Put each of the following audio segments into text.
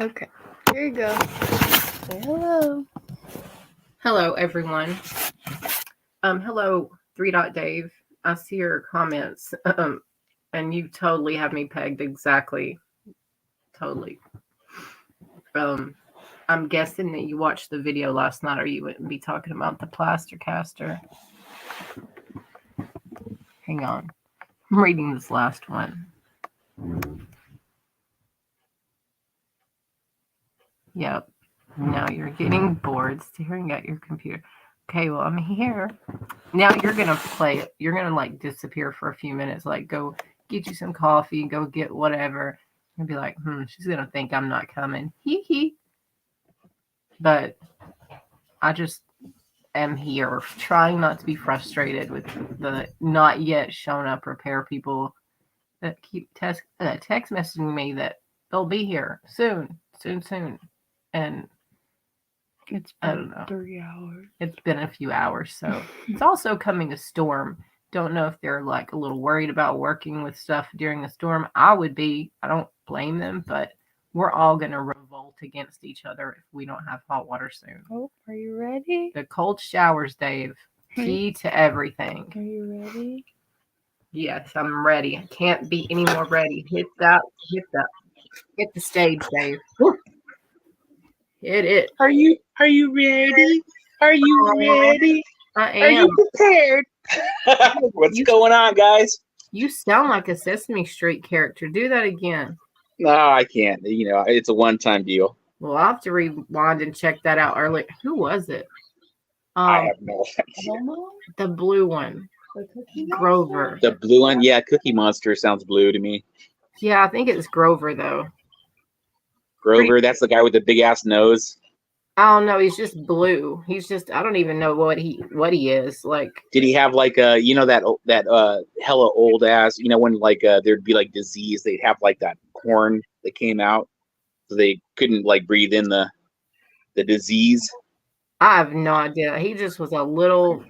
Okay, here you go. Say hello. Hello, everyone. Hello, Three Dot Dave. I see your comments, and you totally have me pegged exactly. Totally. Um, I'm guessing that you watched the video last night, or you wouldn't be talking about the plaster caster. Hang on, I'm reading this last one. Yep. Now you're getting bored staring at your computer. Okay, well, I'm here. Now you're gonna play it. You're gonna like disappear for a few minutes, like go get you some coffee, go get whatever, and be like, she's gonna think I'm not coming. Hee hee. But I just am here trying not to be frustrated with the not yet shown up repair people that keep text messaging me that they'll be here soon. And It's I been don't know. 3 hours. It's been a few hours, so it's also coming a storm. Don't know if they're like a little worried about working with stuff during a storm. I would be. I don't blame them, but we're all gonna revolt against each other if we don't have hot water soon. Oh, are you ready? The cold showers, Dave. Key to everything. Are you ready? Yes, I'm ready. I can't be any more ready. Hit that. Hit the stage, Dave. Woo. Hit it. Are you ready? Are you ready? I am. Are you prepared? What's going on, guys? You sound like a Sesame Street character. Do that again. No, I can't. You know, it's a one-time deal. Well, I'll have to rewind and check that out earlier. Who was it? I have no idea. The blue one. Grover. The blue one? Yeah, Cookie Monster sounds blue to me. Yeah, I think it's Grover, though. Grover, that's the guy with the big-ass nose. I don't know. He's just blue. He's just, I don't even know what he is. Like, did he have like a, you know, that hella old ass, you know, when like there'd be like disease, they'd have like that corn that came out, so they couldn't like breathe in the disease. I have no idea. He just was a little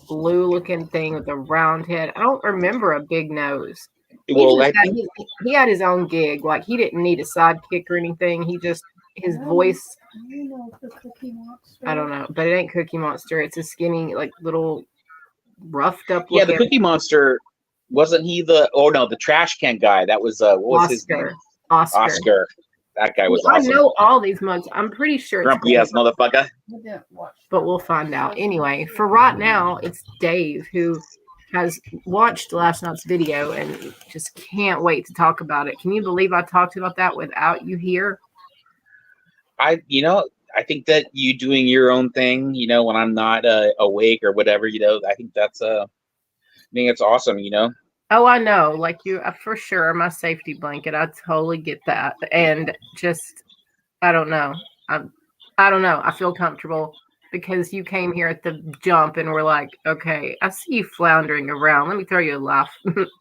blue-looking thing with a round head. I don't remember a big nose. Well, he had his own gig. Like, he didn't need a sidekick or anything. He just, his voice. I don't know, but it ain't Cookie Monster. It's a skinny, like, little roughed up. Yeah, the Cookie Monster, wasn't he the trash can guy? That was what was his name? Oscar. That guy was awesome. I know all these mugs. I'm pretty sure. Grumpy ass motherfucker. But we'll find out. Anyway, for right now, it's Dave who has watched last night's video and just can't wait to talk about it. Can you believe I talked about that without you here? I think that you doing your own thing, you know, when I'm not awake or whatever, you know, I think that's it's awesome, you know. Oh, I know. Like, you, for sure, my safety blanket. I totally get that. And just, I don't know. I don't know. I feel comfortable because you came here at the jump and we're like, okay, I see you floundering around. Let me throw you a life.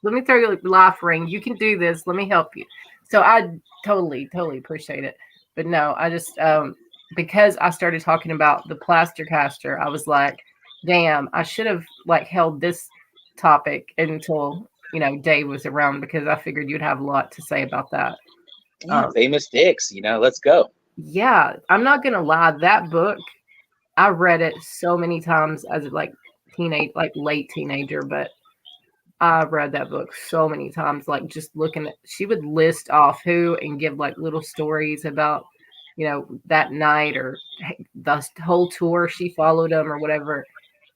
Let me throw you a life ring. You can do this. Let me help you. So I totally appreciate it. But no, I just, because I started talking about the plaster caster, I was like, damn, I should have like held this topic until, you know, Dave was around, because I figured you'd have a lot to say about that. Famous dicks, you know, let's go. Yeah, I'm not gonna lie, that book, I read it so many times as like late teenager, but I read that book so many times, like just looking at, she would list off who and give like little stories about, you know, that night or the whole tour she followed them or whatever,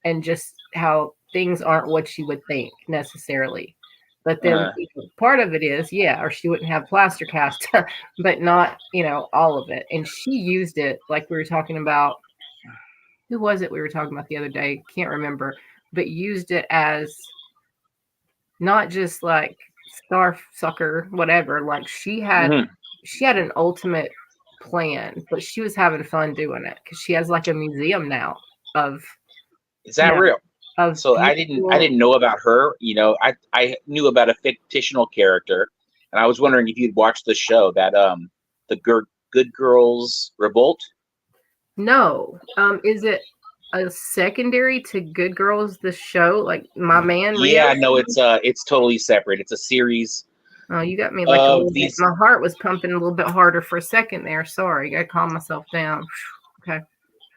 and just how things aren't what you would think necessarily. But then part of it is, or she wouldn't have plaster cast, but not, you know, all of it. And she used it, like we were talking about, who was it we were talking about the other day? Can't remember, but used it as not just like star sucker, whatever. Like she had an ultimate plan, but she was having fun doing it because she has like a museum now of. Is that real? So I didn't know about her. You know, I knew about a fictional character, and I was wondering if you'd watched the show that the Good Girls Revolt. No, is it a secondary to Good Girls, the show? Like My Man? Yeah, no, it's totally separate. It's a series. Oh, you got me like a little bit. My heart was pumping a little bit harder for a second there. Sorry, I calm myself down. Okay.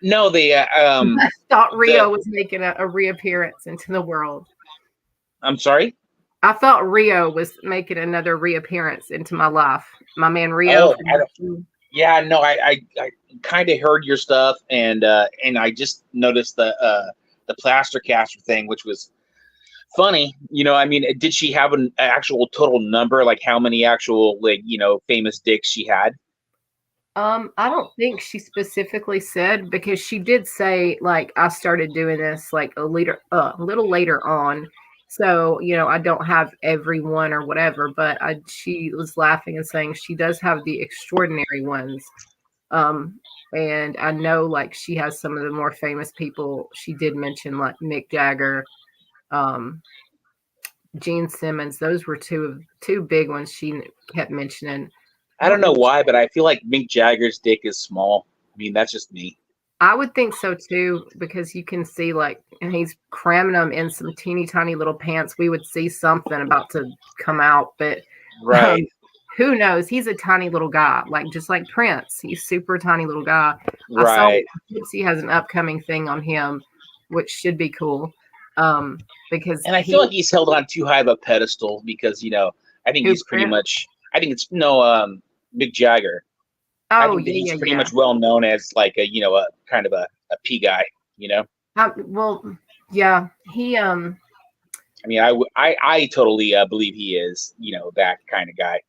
No, I thought Rio was making a reappearance into the world. I'm sorry? I thought Rio was making another reappearance into my life. My man Rio. Yeah, no, I kind of heard your stuff, and I just noticed the Plastercaster thing, which was funny. I mean, did she have an actual total number, like how many actual famous dicks she had? I don't think she specifically said, because she did say like I started doing this like a little later on. So, I don't have every one or whatever, but she was laughing and saying she does have the extraordinary ones. And I know like she has some of the more famous people. She did mention like Mick Jagger, Gene Simmons. Those were two big ones she kept mentioning. I don't know why, but I feel like Mick Jagger's dick is small. I mean, that's just me. I would think so too, because you can see like, and he's cramming them in some teeny tiny little pants. We would see something about to come out, but right. Who knows? He's a tiny little guy, like just like Prince. He's super tiny little guy. Right. I saw Gypsy has an upcoming thing on him, which should be cool. Because I feel like he's held on too high of a pedestal because I think he's pretty much. I think it's Mick Jagger. Oh, I think he's pretty much well known as like a kind of a P guy. Well, yeah, he. I mean, I totally believe he is that kind of guy.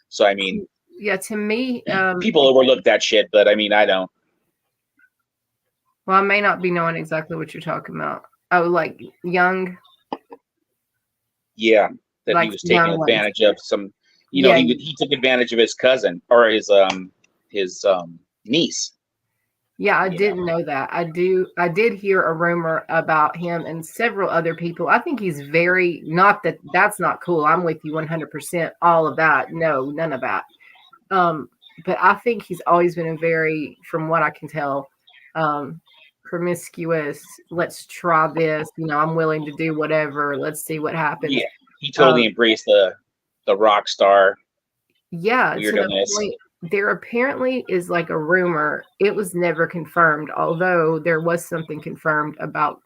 So I mean, yeah, to me, people overlook that shit, but I mean, I don't. Well, I may not be knowing exactly what you're talking about. Oh, like young. Yeah, that like he was taking advantage of some. He took advantage of his cousin or his niece. Yeah, I didn't know that. I did hear a rumor about him and several other people. I think he's very, not that that's not cool. I'm with you 100%. All of that. No, none of that. But I think he's always been a very, from what I can tell, promiscuous. Let's try this. I'm willing to do whatever. Let's see what happens. Yeah, he totally embraced the rock star. Yeah, there apparently is like a rumor. It was never confirmed, although there was something confirmed about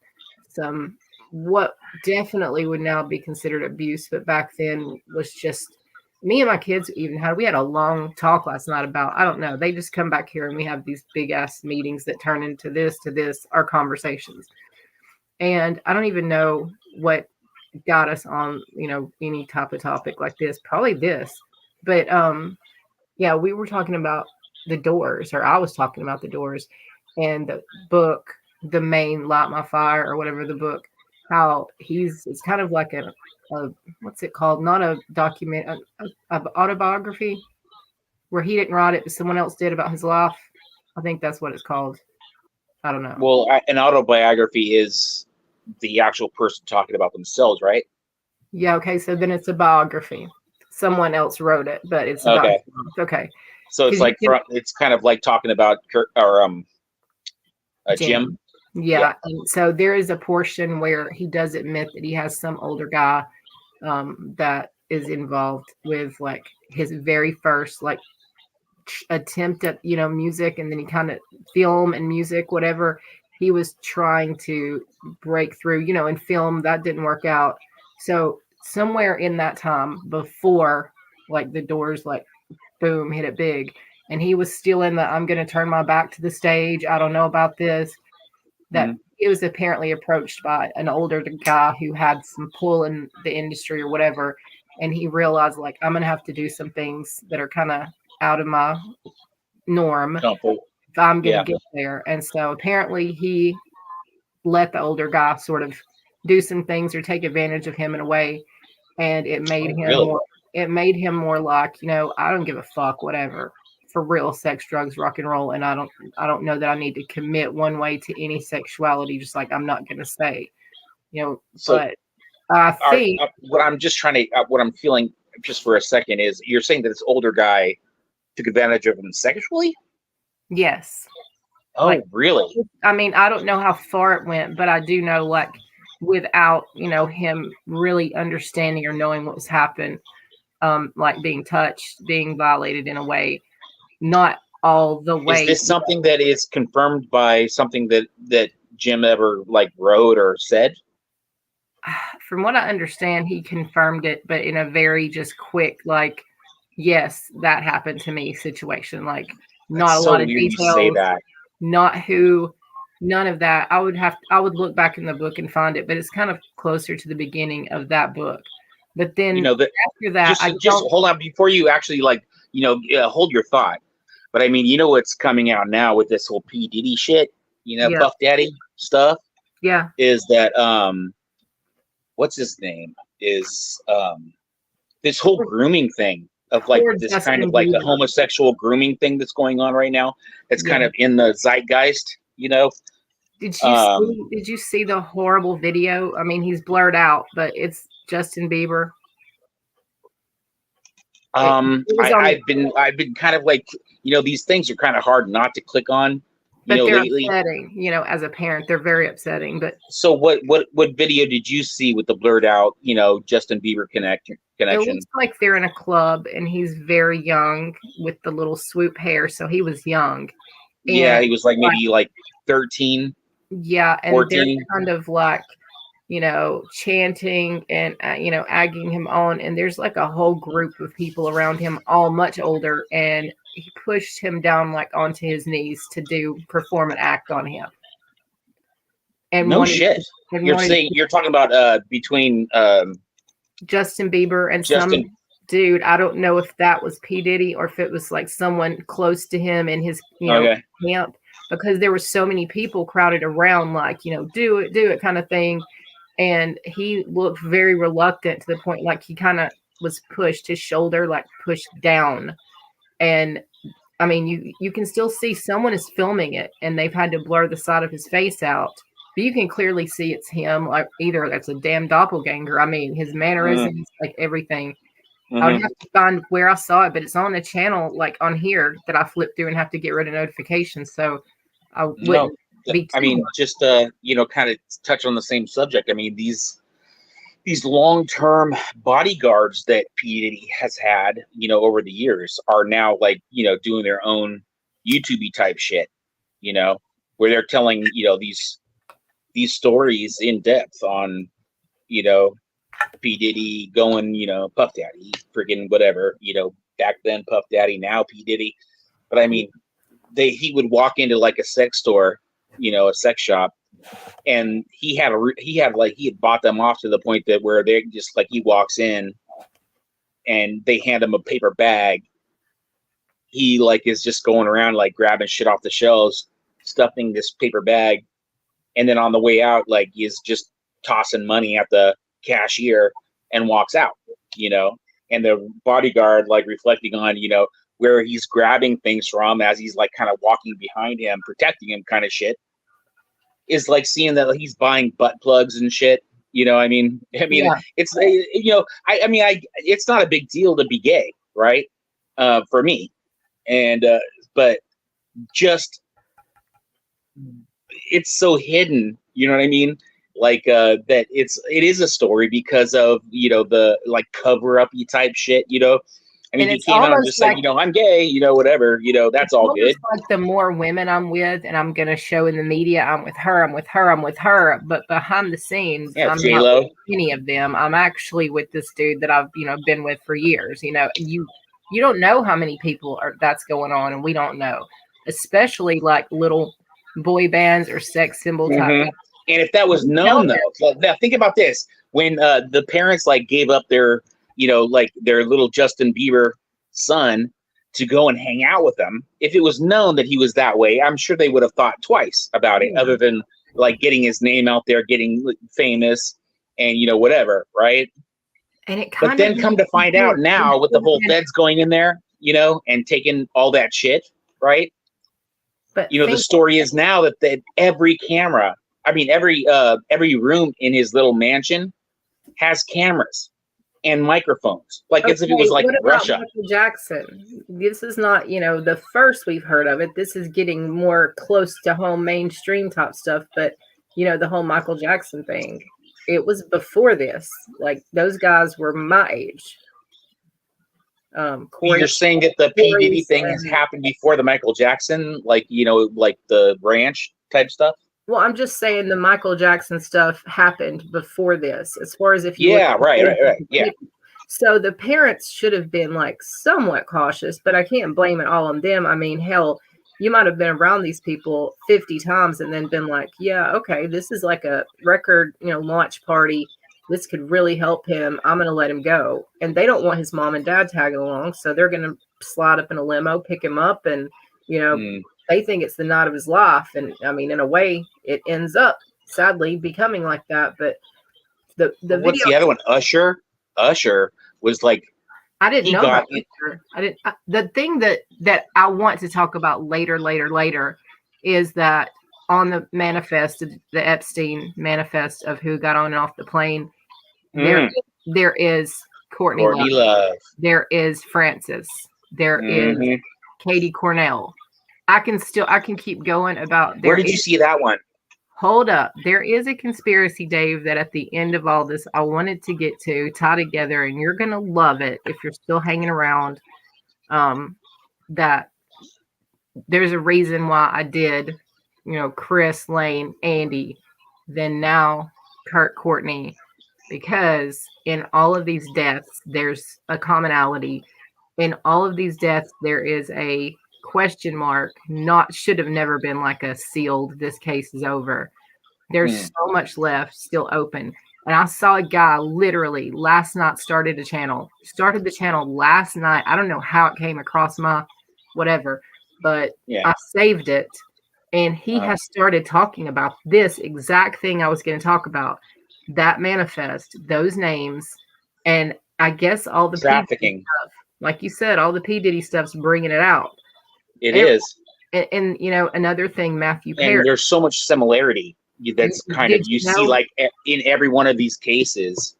some what definitely would now be considered abuse, but back then was just me and my kids we had a long talk last night about, I don't know, they just come back here and we have these big ass meetings that turn into this, our conversations. And I don't even know what got us on, any type of topic like this, probably this, but, yeah, we were talking about the Doors, or I was talking about the Doors and the book, The Main Light My Fire, or whatever the book, how it's kind of like a what's it called? Not a document, a autobiography, where he didn't write it, but someone else did, about his life. I think that's what it's called. I don't know. Well, an autobiography is the actual person talking about themselves, right? Yeah. Okay. So then it's a biography. Someone else wrote it, but it's okay. Okay. So it's like it's kind of like talking about Kurt or Jim. Yeah. And so there is a portion where he does admit that he has some older guy that is involved with like his very first like attempt at music, and then he kind of film and music, whatever. He was trying to break through, in film. That didn't work out. So somewhere in that time before like the Doors like boom hit it big, and he was still in the I'm going to turn my back to the stage, I don't know about this, that he was apparently approached by an older guy who had some pull in the industry or whatever, and he realized like I'm going to have to do some things that are kind of out of my norm if I'm going to get there. And so apparently he let the older guy sort of do some things or take advantage of him in a way, and it made him more like, I don't give a fuck, whatever, for real, sex, drugs, rock and roll, and I don't know that I need to commit one way to any sexuality, just like I'm not going to say, so, but I think what I'm feeling just for a second is you're saying that this older guy took advantage of him sexually? Yes. Oh, really? I mean, I don't know how far it went, but I do know like without, him really understanding or knowing what was happening, like being touched, being violated in a way, not all the way. Is this something that is confirmed by something that Jim ever like wrote or said? From what I understand, he confirmed it, but in a very just quick, like, yes, that happened to me situation. Like, not That's a so lot of weird you details, say that. not who, none of that. I would look back in the book and find it, but it's kind of closer to the beginning of that book. But then after that, just hold on before you actually like, hold your thought. But I mean, what's coming out now with this whole P. Diddy shit, Puff Daddy stuff? Yeah. Is that, what's his name? Is this whole grooming thing of like this kind of like the homosexual grooming thing that's going on right now? It's kind of in the zeitgeist, Did you see the horrible video? I mean, he's blurred out, but it's Justin Bieber. I've been kind of like, these things are kind of hard not to click on. But they're upsetting, as a parent, they're very upsetting. But so what video did you see with the blurred out, Justin Bieber connection? It looks like they're in a club and he's very young with the little swoop hair. So he was young. Yeah, he was like maybe like 13. Yeah, and 14. They're kind of like, chanting and egging him on. And there's like a whole group of people around him, all much older, and he pushed him down like onto his knees to perform an act on him. And no shit. You're talking about between Justin Bieber and some dude. I don't know if that was P. Diddy or if it was like someone close to him in his camp, because there were so many people crowded around, like, do it kind of thing. And he looked very reluctant to the point like he kind of was pushed, his shoulder like pushed down. And I mean, you can still see someone is filming it and they've had to blur the side of his face out. But you can clearly see it's him. Like, either that's a damn doppelganger. I mean, his mannerisms, like everything. Mm-hmm. I would have to find where I saw it, but it's on a channel like on here that I flip through and have to get rid of notifications. So I wouldn't. Just kind of touch on the same subject. I mean, these long-term bodyguards that P. Diddy has had, over the years are now like, doing their own YouTube-y type shit, where they're telling, these stories in depth on, P. Diddy going, Puff Daddy, freaking whatever, back then Puff Daddy, now P. Diddy. But I mean, he would walk into like a sex store, a sex shop, and he had bought them off to the point that where they just like, he walks in and they hand him a paper bag. He like is just going around like grabbing shit off the shelves, stuffing this paper bag, and then on the way out, like, he's just tossing money at the cashier and walks out, and the bodyguard like reflecting on, where he's grabbing things from as he's like kind of walking behind him, protecting him kind of shit, is like seeing that he's buying butt plugs and shit. I mean, it's, it's not a big deal to be gay, right? For me. And, but just, it's so hidden, you know what I mean? Like, that it is a story because of, the like cover up type shit, I mean, he came out and just like, I'm gay, whatever, that's all good. Like, the more women I'm with and I'm going to show in the media, I'm with her. But behind the scenes, I'm not with any of them. I'm actually with this dude that I've, been with for years. You don't know how many people that's going on, and we don't know, especially like little boy bands or sex symbol type. Mm-hmm. And if that was known, though, now think about this: when the parents like gave up their, like their little Justin Bieber son to go and hang out with them, if it was known that he was that way, I'm sure they would have thought twice about it, other than like getting his name out there, getting famous, and whatever, right? And but then come to find out now with the whole feds going in there, and taking all that shit, right? But the story is now that every camera, I mean, every room in his little mansion has cameras and microphones, like as if it was like Russia. Michael Jackson. This is not, the first we've heard of it. This is getting more close to home, mainstream type stuff. But the whole Michael Jackson thing, it was before this. Like, those guys were my age. You're saying that the P. Diddy thing has happened before the Michael Jackson, like the ranch type stuff. Well, I'm just saying the Michael Jackson stuff happened before this, as far as if you right. Yeah. So the parents should have been like somewhat cautious, but I can't blame it all on them. I mean, hell, you might have been around these people 50 times and then been like, yeah, okay, this is like a record, launch party. This could really help him. I'm going to let him go. And they don't want his mom and dad tagging along. So they're going to slide up in a limo, pick him up. And, they think it's the night of his life. And I mean, in a way, it ends up sadly becoming like that. But the video. What's the other one? Usher was like, I didn't know about Usher. The thing that I want to talk about later is that on the manifest, the Epstein manifest of who got on and off the plane, there is Courtney Love. There is Frances. There is Katie Cornell. I can keep going about. Where did you see that one? Hold up. There is a conspiracy, Dave, that at the end of all this, I wanted to get to tie together, and you're going to love it if you're still hanging around. That there's a reason why I did, Chris, Lane, Andy, then now Kurt, Courtney, because in all of these deaths, there's a commonality. In all of these deaths, there is a question mark. Should have never been like a sealed, this case is over. There's so much left still open. And I saw a guy literally last night started the channel last night. I don't know how it came across my whatever, but I saved it. And he has started talking about this exact thing I was going to talk about, that manifest, those names, and I guess all the trafficking stuff, like you said, all the P. Diddy stuff's bringing it out. It is. And another thing, Matthew Perry. And there's so much similarity that's kind of, see, like in every one of these cases,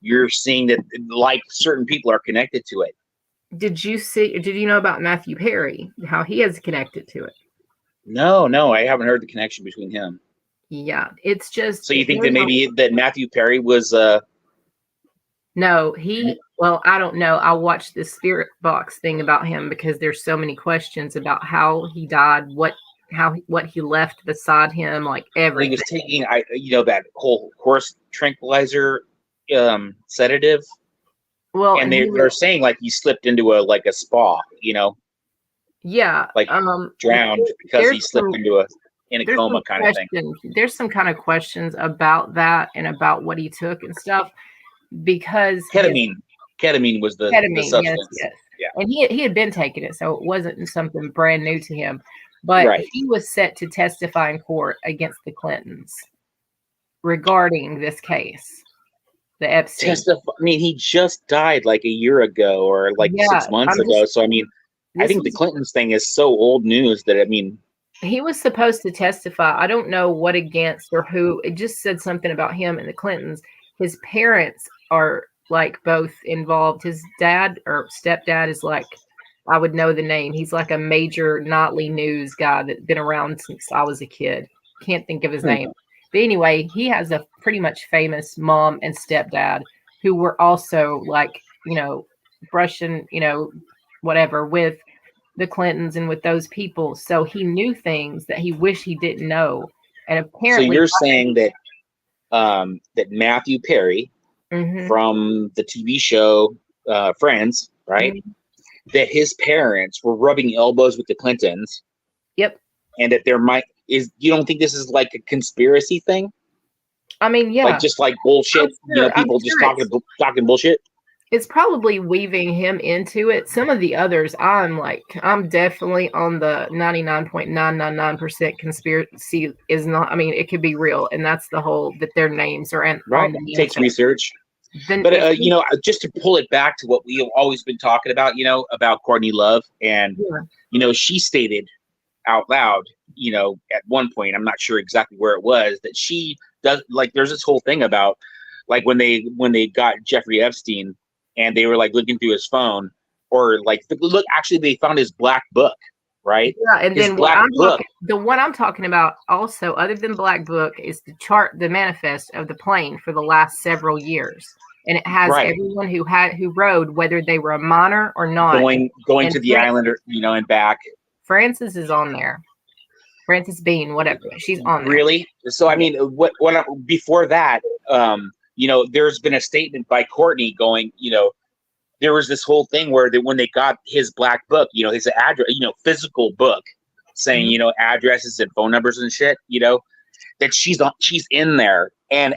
you're seeing that like certain people are connected to it. Did you know about Matthew Perry, how he is connected to it? No, I haven't heard the connection between him. Yeah, it's just. So you think that maybe that Matthew Perry was No, well, I don't know. I watched the Spirit Box thing about him because there's so many questions about how he died, what he left beside him, like everything. He was taking, that whole horse tranquilizer sedative. Well, and they're saying like he slipped into a spa, Yeah, like drowned because he slipped in a coma kind of thing. There's some kind of questions about that and about what he took and stuff. Because ketamine was the substance. Yes. Yeah. And he had been taking it, so it wasn't something brand new to him. But he was set to testify in court against the Clintons regarding this case, the Epstein. He just died like a year ago or 6 months ago. So I think the Clintons thing is so old news that he was supposed to testify. I don't know what against or who. It just said something about him and the Clintons. His parents are both involved. His dad or stepdad is I would know the name. He's like a major nightly news guy that's been around since I was a kid. Can't think of his name. But anyway, he has a pretty much famous mom and stepdad who were also brushing, whatever with the Clintons and with those people. So he knew things that he wished he didn't know. And apparently, so you're saying that that Matthew Perry from the TV show Friends, right? That his parents were rubbing elbows with the Clintons. Yep. And that you don't think this is like a conspiracy thing? I mean, yeah. Just like bullshit, people just talking bullshit. It's probably weaving him into it. Some of the others, I'm definitely on the 99.999% conspiracy is not. It could be real, and that's the whole that their names are on the takes research. But just to pull it back to what we've always been talking about, about Courtney Love, and she stated out loud, at one point, I'm not sure exactly where it was, that she does there's this whole thing about when they got Jeffrey Epstein. And they were looking through his phone, or look. Actually, they found his black book, right? Yeah, and then the one I'm talking about, also other than Black Book, is the manifest of the plane for the last several years. and it has everyone who rode, whether they were a minor or not, going to the island, or and back. Frances is on there. Frances Bean, whatever, she's on there. Really? So I mean, before that, there's been a statement by Courtney going, there was this whole thing where when they got his black book, his address, physical book, saying addresses and phone numbers and shit, that she's in there. And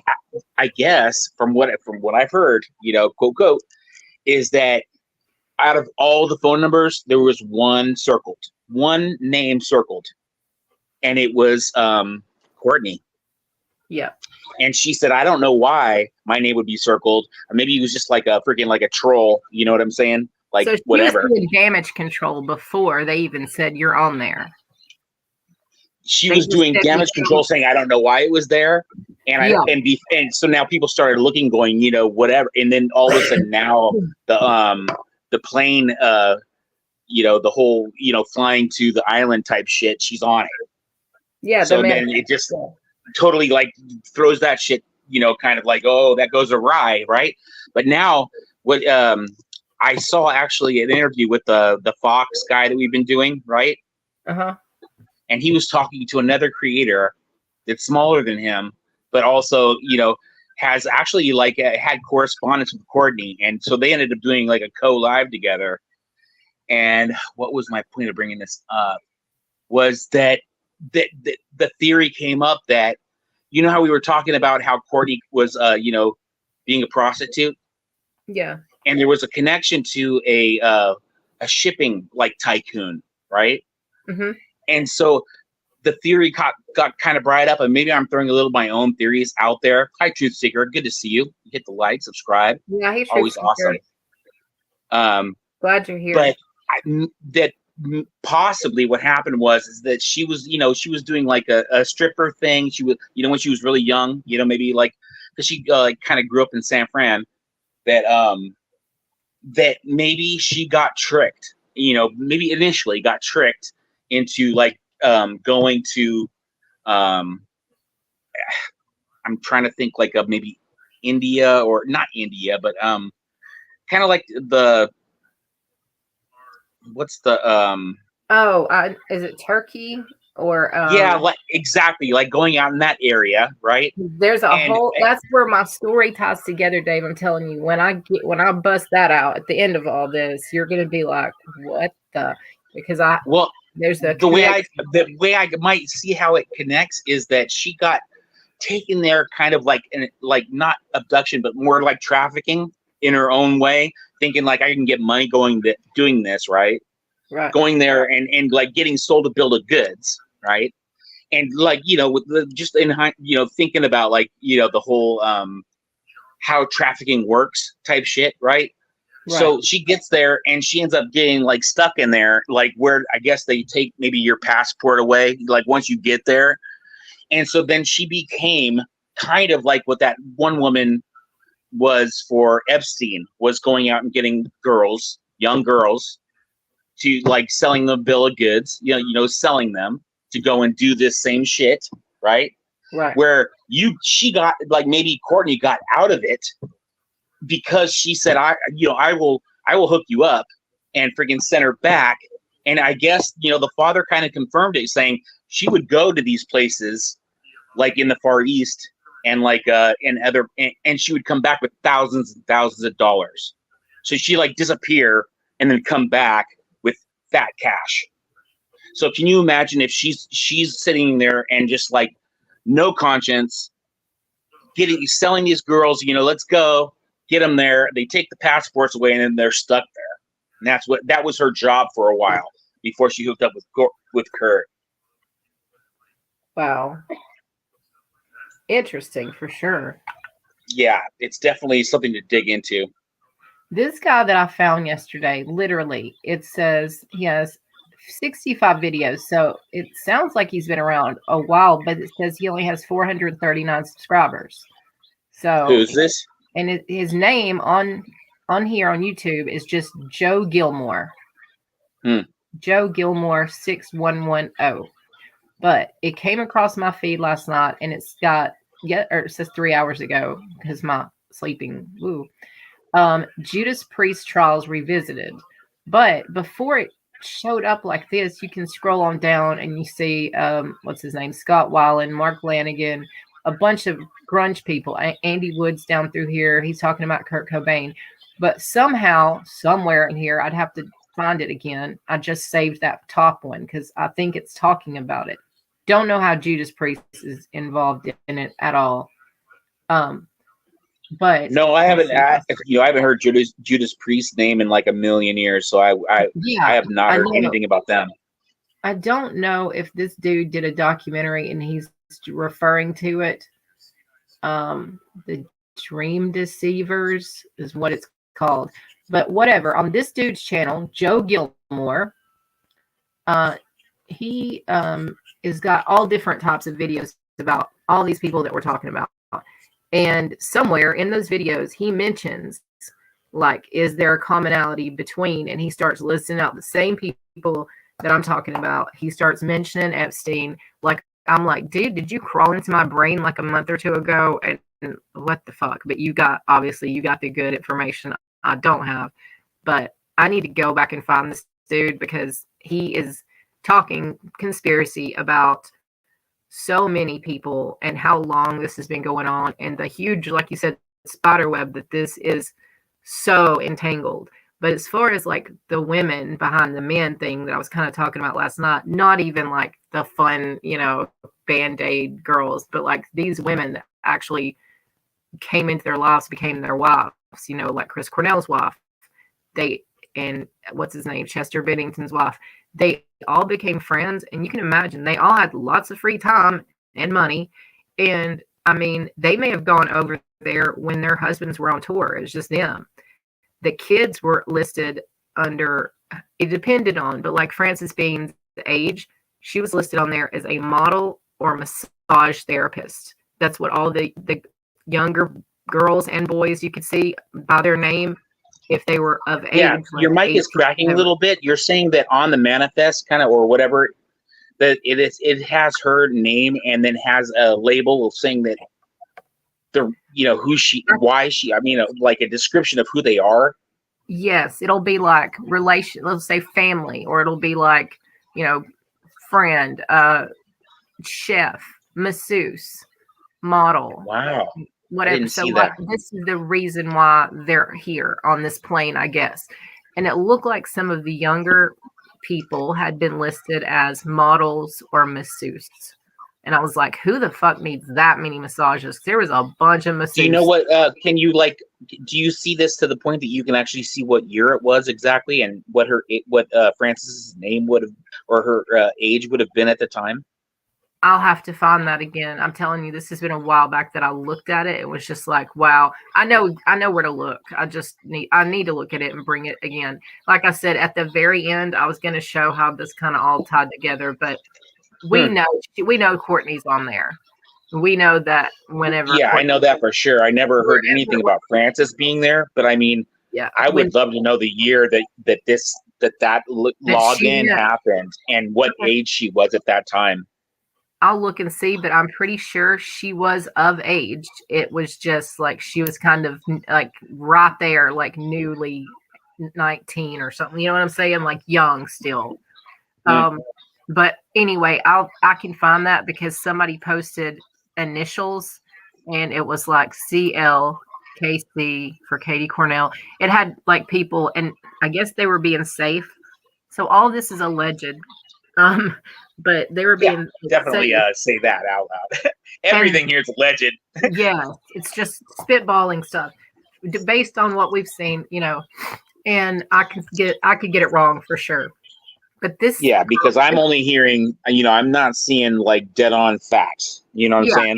I guess from what I've heard, quote quote, is that out of all the phone numbers, there was one name circled, and it was Courtney. Yeah. And she said, I don't know why my name would be circled. Or maybe it was just like a freaking like a troll. You know what I'm saying? Like, so whatever. She was doing damage control before they even said you're on there. She was doing damage control, saying I don't know why it was there, and and so now people started looking, going, whatever, and then all of a sudden now the plane, the whole flying to the island type shit, she's on it. Yeah. So then it just totally like throws that shit, kind of like, oh, that goes awry, right? But now what I saw actually an interview with the Fox guy that we've been doing, right? Uh-huh. And he was talking to another creator that's smaller than him, but also, has actually had correspondence with Courtney. And so they ended up doing like a co-live together. And what was my point of bringing this up was that the theory came up that, how we were talking about how Courtney was, being a prostitute. Yeah. And there was a connection to a shipping like tycoon, right? Mm-hmm. And so the theory got kind of brought up, and maybe I'm throwing a little of my own theories out there. Hi, Truth Seeker. Good to see you. Hit the like, subscribe. Yeah, he's always awesome. Glad you're here. But that possibly what happened is that she was, she was doing like a stripper thing. She was, when she was really young, maybe like, because she kind of grew up in San Fran, that that maybe she got tricked. Maybe initially got tricked into like going to I'm trying to think like of maybe India, or not India, but kind of like what's the is it Turkey or yeah, like exactly, like going out in that area, right? There's that's where my story ties together, Dave. I'm telling you, when I bust that out at the end of all this, you're gonna be like, what the? Because there's the way I might see how it connects is that she got taken there kind of like not abduction, but more like trafficking in her own way, thinking like I can get money doing this, right? Right. Going there and like getting sold a bill of goods, right? And like, with just in thinking about like, the whole how trafficking works type shit, right? Right. So she gets there and she ends up getting like stuck in there, like where I guess they take maybe your passport away, like once you get there. And so then she became kind of like what that one woman was for Epstein, was going out and getting young girls, to like selling them a bill of goods, selling them to go and do this same shit, right? Right. Where she got like, maybe Courtney got out of it, because she said, I will hook you up, and freaking send her back. And I guess, the father kind of confirmed it, saying she would go to these places like in the Far East and like, and she would come back with thousands and thousands of dollars. So she like disappear and then come back with fat cash. So can you imagine if she's sitting there and just like no conscience, selling these girls, let's go. Get them there. They take the passports away, and then they're stuck there. And that was her job for a while before she hooked up with Kurt. Wow, interesting for sure. Yeah, it's definitely something to dig into. This guy that I found yesterday, literally, it says he has 65 videos, so it sounds like he's been around a while, but it says he only has 439 subscribers. So who's this? And his name on here on YouTube is just Joe Gilmore. Joe Gilmore 6110. But it came across my feed last night, and it says 3 hours ago, because my sleeping. Woo. Judas Priest Trials Revisited. But before it showed up like this, you can scroll on down and you see what's his name, Scott Weiland, Mark Lanigan, a bunch of grunge people, Andy Woods down through here. He's talking about Kurt Cobain. But somehow, somewhere in here, I'd have to find it again. I just saved that top one because I think it's talking about it. Don't know how Judas Priest is involved in it at all. But no, I haven't. I haven't heard Judas Priest's name in like a million years, so I have not heard anything about them. I don't know if this dude did a documentary and he's referring to it. The Dream Deceivers is what it's called. But whatever. On this dude's channel, Joe Gilmore, he has got all different types of videos about all these people that we're talking about. And somewhere in those videos, he mentions, like, is there a commonality between, and he starts listing out the same people that I'm talking about. He starts mentioning Epstein. Like, I'm like, dude, did you crawl into my brain like a month or two ago? And what the fuck? But obviously you got the good information I don't have. But I need to go back and find this dude because he is talking conspiracy about so many people and how long this has been going on and the huge, like you said, spider web that this is so entangled. But as far as like the women behind the men thing that I was kind of talking about last night, not even like the fun, Band-Aid girls, but like these women that actually came into their lives, became their wives, like Chris Cornell's wife, and what's his name, Chester Bennington's wife, they all became friends. And you can imagine they all had lots of free time and money. And I mean, they may have gone over there when their husbands were on tour. It's just them. The kids were listed under, it depended on, but like Frances Bean's age, she was listed on there as a model or massage therapist. That's what all the younger girls and boys you could see by their name if they were of age. Yeah, your mic is cracking a little bit. You're saying that on the manifest kind of or whatever that it has her name and then has a label saying that who she, why she, like a description of who they are. Yes, it'll be like relation, let's say family, or it'll be like, friend, chef, masseuse, model. Wow. Whatever. So this is the reason why they're here on this plane, I guess. And it looked like some of the younger people had been listed as models or masseuses. And I was like, who the fuck needs that many massages? There was a bunch of masseuses. Do you know what, do you see this to the point that you can actually see what year it was exactly and what Frances's name would have, or her age would have been at the time? I'll have to find that again. I'm telling you, this has been a while back that I looked at it. It was just like, wow, I know where to look. I need to look at it and bring it again. Like I said, at the very end, I was going to show how this kind of all tied together, but we know Courtney's on there. We know that whenever. Yeah, I know that for sure. I never heard anything about Frances being there, but I mean, yeah, I would love to know the year that login happened and what age she was at that time. I'll look and see, but I'm pretty sure she was of age. It was just like she was kind of like right there, like newly 19 or something. You know what I'm saying? Like young still. But anyway, I can find that because somebody posted initials and it was like CLKC for Katie Cornell. It had like people, and I guess they were being safe. So all this is alleged. But they were being definitely say that out loud. Everything here is alleged. Yeah, it's just spitballing stuff based on what we've seen, and I could get it wrong for sure. But this, because I'm only hearing, I'm not seeing like dead on facts. You know what I'm saying?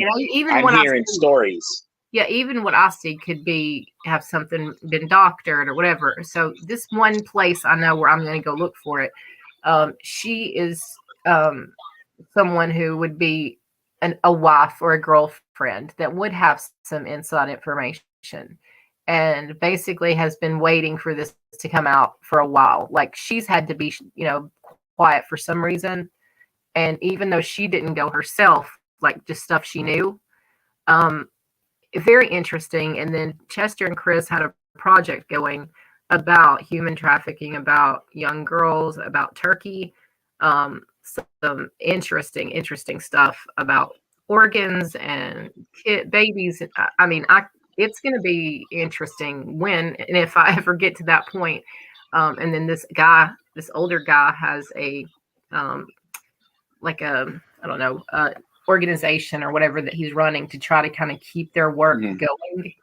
I'm hearing stories. Yeah, even what I see could have something been doctored or whatever. So this one place I know where I'm going to go look for it. She is someone who would be a wife or a girlfriend that would have some inside information and basically has been waiting for this to come out for a while. Like she's had to be, quiet for some reason. And even though she didn't go herself, like just stuff she knew, very interesting. And then Chester and Chris had a project going about human trafficking, about young girls, about Turkey, some interesting stuff about organs and babies. I mean, it's going to be interesting when and if I ever get to that point. And then this older guy has a like a, I don't know, organization or whatever that he's running to try to kind of keep their work going.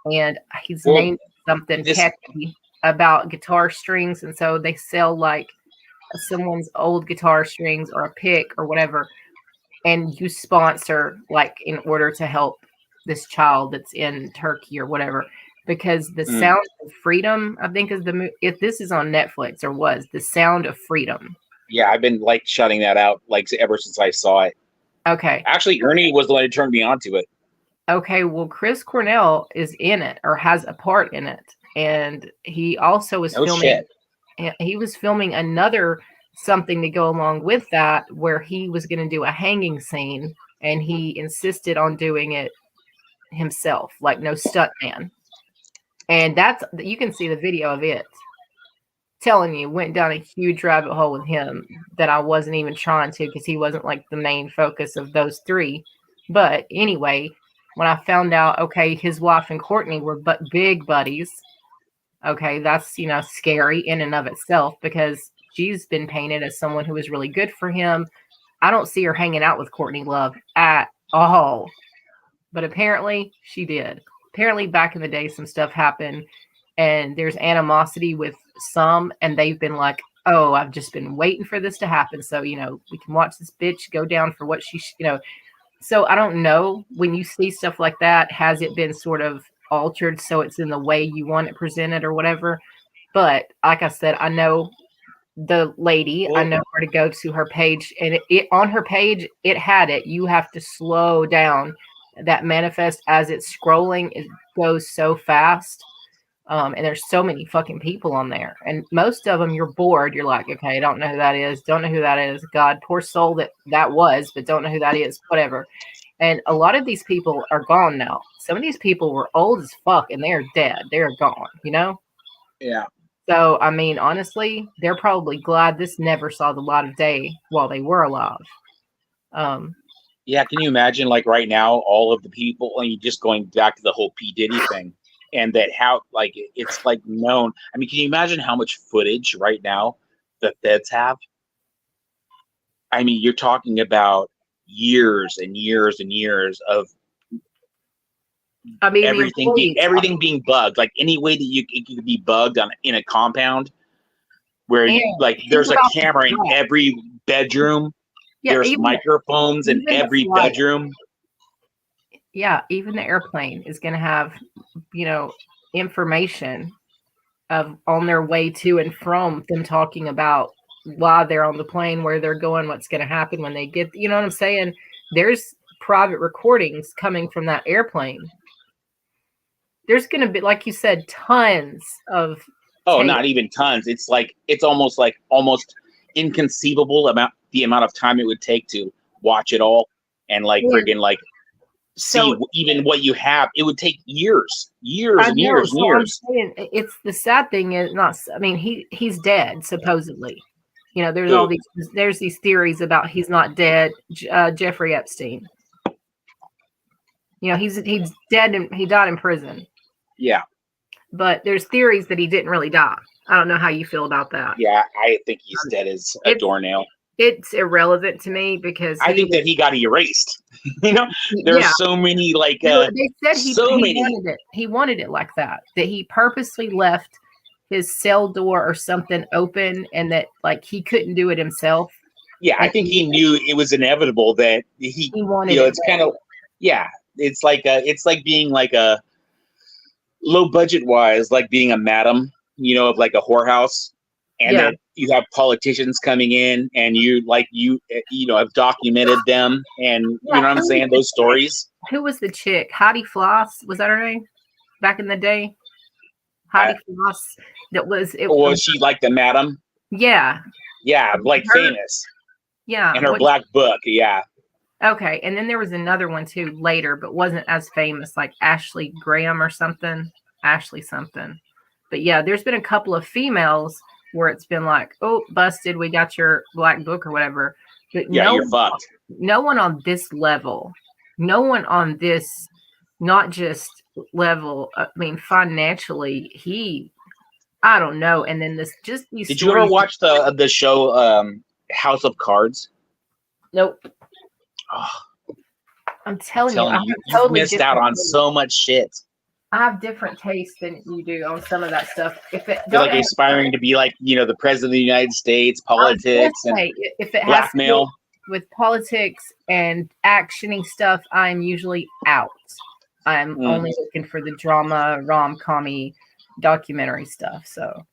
And he's named something catchy about guitar strings. And so they sell like someone's old guitar strings or a pick or whatever. And you sponsor like in order to help this child that's in Turkey or whatever. Because the Sound of Freedom, I think is if this is on Netflix or was The Sound of Freedom. Yeah, I've been like shutting that out like ever since I saw it. Okay. Actually, Ernie was the one who turned me on to it. Okay, well, Chris Cornell is in it or has a part in it, and he also was filming. He was filming another something to go along with that, where he was going to do a hanging scene, and he insisted on doing it himself, like no stuntman. And you can see the video of it. Telling you, went down a huge rabbit hole with him that I wasn't even trying to because he wasn't like the main focus of those three. But anyway, when I found out, okay, his wife and Courtney were big buddies. Okay, that's, scary in and of itself because she's been painted as someone who was really good for him. I don't see her hanging out with Courtney Love at all. But apparently she did. Apparently back in the day, some stuff happened and there's animosity with some, and they've been like, oh, I've just been waiting for this to happen. So, we can watch this bitch go down for what she, So I don't know, when you see stuff like that, has it been sort of altered so it's in the way you want it presented or whatever? But like I said, I know the lady, I know where to go to her page, and it on her page, it had it. You have to slow down. That manifest as it's scrolling, it goes so fast. And there's so many fucking people on there. And most of them, you're bored. You're like, okay, I don't know who that is. Don't know who that is. God, poor soul that was, but don't know who that is. Whatever. And a lot of these people are gone now. Some of these people were old as fuck and they're dead. They're gone, Yeah. So, I mean, honestly, they're probably glad this never saw the light of day while they were alive. Yeah, can you imagine, like, right now, all of the people, and just going back to the whole P. Diddy thing, and that how, like, it's, like, known. I mean, can you imagine how much footage right now the feds have? I mean, you're talking about years and years and years of everything being bugged. Like, any way that it could be bugged in a compound where, there's a camera in every bedroom. Yeah, there's microphones in every bedroom. Yeah, even the airplane is going to have, information on their way to and from them talking about why they're on the plane, where they're going, what's going to happen when they get, you know what I'm saying? There's private recordings coming from that airplane. There's going to be, like you said, tons of. Oh, not even tons. It's almost inconceivable about the amount of time it would take to watch it all and see even what you have. It would take years and years. I'm saying, it's the sad thing is not. I mean, he's dead supposedly. There's these theories about he's not dead. Jeffrey Epstein. He's dead and he died in prison. Yeah. But there's theories that he didn't really die. I don't know how you feel about that. Yeah, I think he's dead as a doornail. It's irrelevant to me because I think that he got erased. There's so many they said he wanted it like that he purposely left his cell door or something open and that he couldn't do it himself. Yeah, I think he knew it was inevitable that he wanted it. It's kind of it's like being like a low budget wise, like being a madam, of like a whorehouse. And then you have politicians coming in and you have documented them and you know what I'm saying? Those stories. Who was the chick? Heidi Floss? Was that her name? Back in the day? Heidi Floss. Was she like the madam? Yeah. Yeah, like famous. Yeah. And her black book. Yeah. Okay, and then there was another one too later, but wasn't as famous, like Ashley Graham or something. Ashley something. But yeah, there's been a couple of females where it's been like, oh, busted, we got your black book or whatever. But Yeah, you're fucked. No one on this level, no one on this, not just level, I mean, financially, I don't know. And then this just these Did you ever watch the show House of Cards? Nope. Oh, I'm telling you, you totally missed out on so much shit. I have different tastes than you do on some of that stuff. If it you're like aspiring to be like, the president of the United States, politics, and if it blackmail. Has with politics and actioning stuff, I'm usually out. I'm only looking for the drama, rom-com-y, documentary stuff. So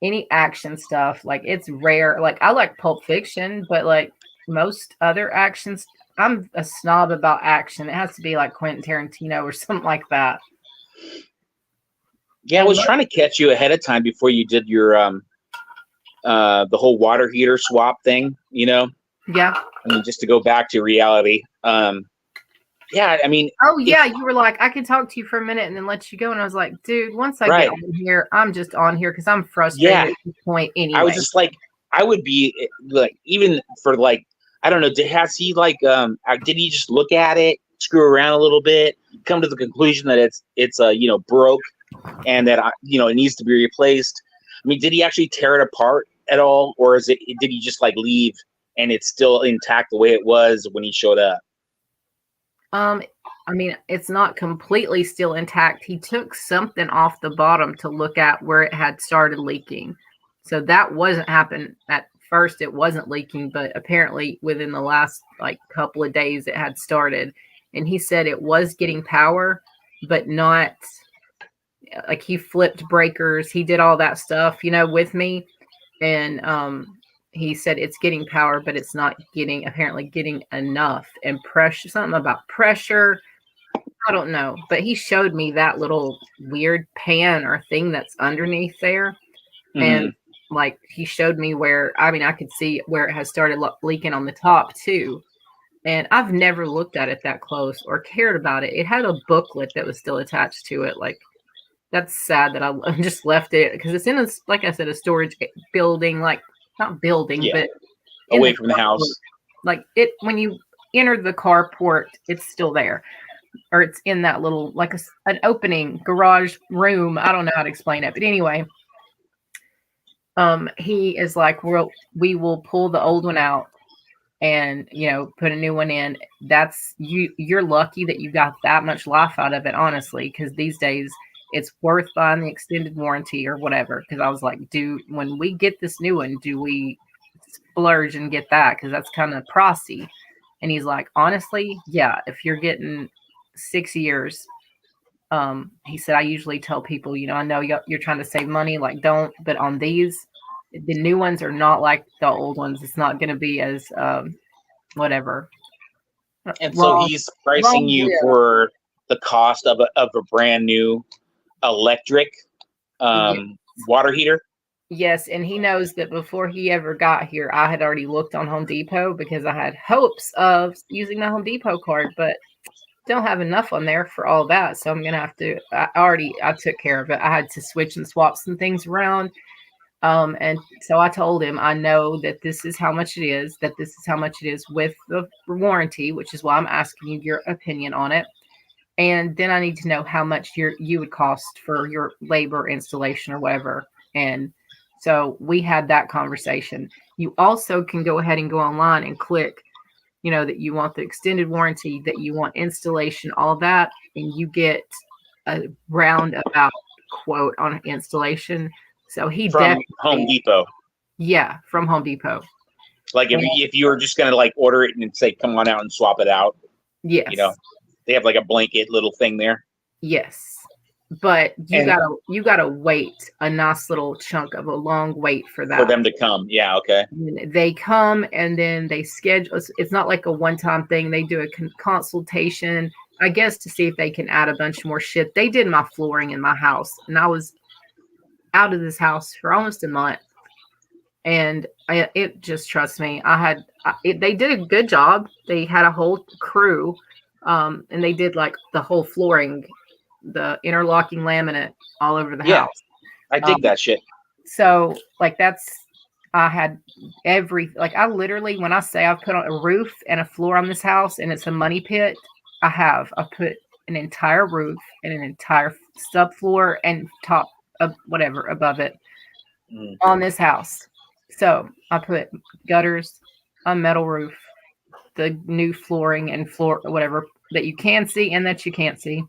any action stuff, like it's rare. Like I like Pulp Fiction, but like most other actions, I'm a snob about action. It has to be like Quentin Tarantino or something like that. Yeah, I was trying to catch you ahead of time before you did your the whole water heater swap thing, Yeah. I mean, just to go back to reality. Yeah, I mean. Oh yeah, you were like, I could talk to you for a minute and then let you go, and I was like, dude, once I get on here, I'm just on here because I'm frustrated at this point anyway. I was just like, I would be like, even for like, I don't know, has he like, did he just look at it, screw around a little bit, come to the conclusion that it's broke, and that it needs to be replaced? I mean, did he actually tear it apart at all, or did he just like leave and it's still intact the way it was when he showed up? I mean, it's not completely still intact. He took something off the bottom to look at where it had started leaking. So that wasn't happening at first. It wasn't leaking, but apparently within the last like couple of days it had started. And he said it was getting power, but not like he flipped breakers. He did all that stuff, with me. And, he said it's getting power, but it's not apparently getting enough. And pressure, something about pressure, I don't know. But he showed me that little weird pan or thing that's underneath there. Mm-hmm. And like he showed me I could see where it has started leaking on the top too. And I've never looked at it that close or cared about it. It had a booklet that was still attached to it. Like, that's sad that I just left it because it's in like I said, a storage building, like, not building, but away from the house. Like when you enter the carport, it's still there, or it's in that little like an opening garage room. I don't know how to explain it, but anyway, he is like, we will pull the old one out and put a new one in. That's you're lucky that you got that much life out of it, honestly, because these days it's worth buying the extended warranty or whatever. Because I was like, when we get this new one, do we splurge and get that? Because that's kind of pricey. And he's like, honestly, yeah, if you're getting 6 years, he said, I usually tell people, I know you're trying to save money, like don't, but on these, the new ones are not like the old ones. It's not going to be as whatever. And so he's pricing you for the cost of a brand new electric water heater. Yes, and he knows that before he ever got here, I had already looked on Home Depot because I had hopes of using the Home Depot card, but don't have enough on there for all that. So I'm gonna have to. I took care of it. I had to switch and swap some things around. And so I told him, I know that this is how much it is. That this is how much it is with the warranty, which is why I'm asking you your opinion on it. And then I need to know how much you would cost for your labor, installation, or whatever. And so we had that conversation. You also can go ahead and go online and click, that you want the extended warranty, that you want installation, all that, and you get a roundabout quote on installation. So from Home Depot. Yeah, from Home Depot. Like if you were just gonna like order it and say, come on out and swap it out. Yes. They have like a blanket little thing there. Yes. But you gotta wait a nice little chunk of a long wait for that. For them to come. Yeah, okay. They come and then they schedule. It's not like a one-time thing. They do a consultation, I guess, to see if they can add a bunch more shit. They did my flooring in my house, and I was out of this house for almost a month. And it just, trust me, I they did a good job. They had a whole crew, and they did like the whole flooring, the interlocking laminate all over the house. I dig that shit. So like I had I literally, when I say I've put on a roof and a floor on this house and it's a money pit, I put an entire roof and an entire subfloor and top of whatever above it on this house. So I put gutters, a metal roof, the new flooring and floor, whatever that you can see and that you can't see.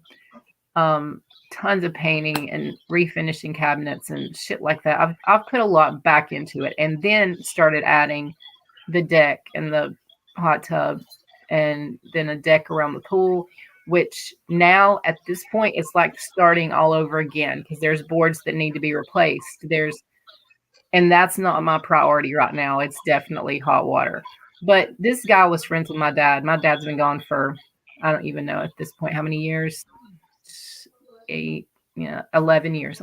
Tons of painting and refinishing cabinets and shit like that. I've put a lot back into it, and then started adding the deck and the hot tub, and then a deck around the pool, which now at this point it's like starting all over again because there's boards that need to be replaced. And that's not my priority right now. It's definitely hot water. But this guy was friends with my dad. My dad's been gone for, I don't even know at this point how many years. 11 years.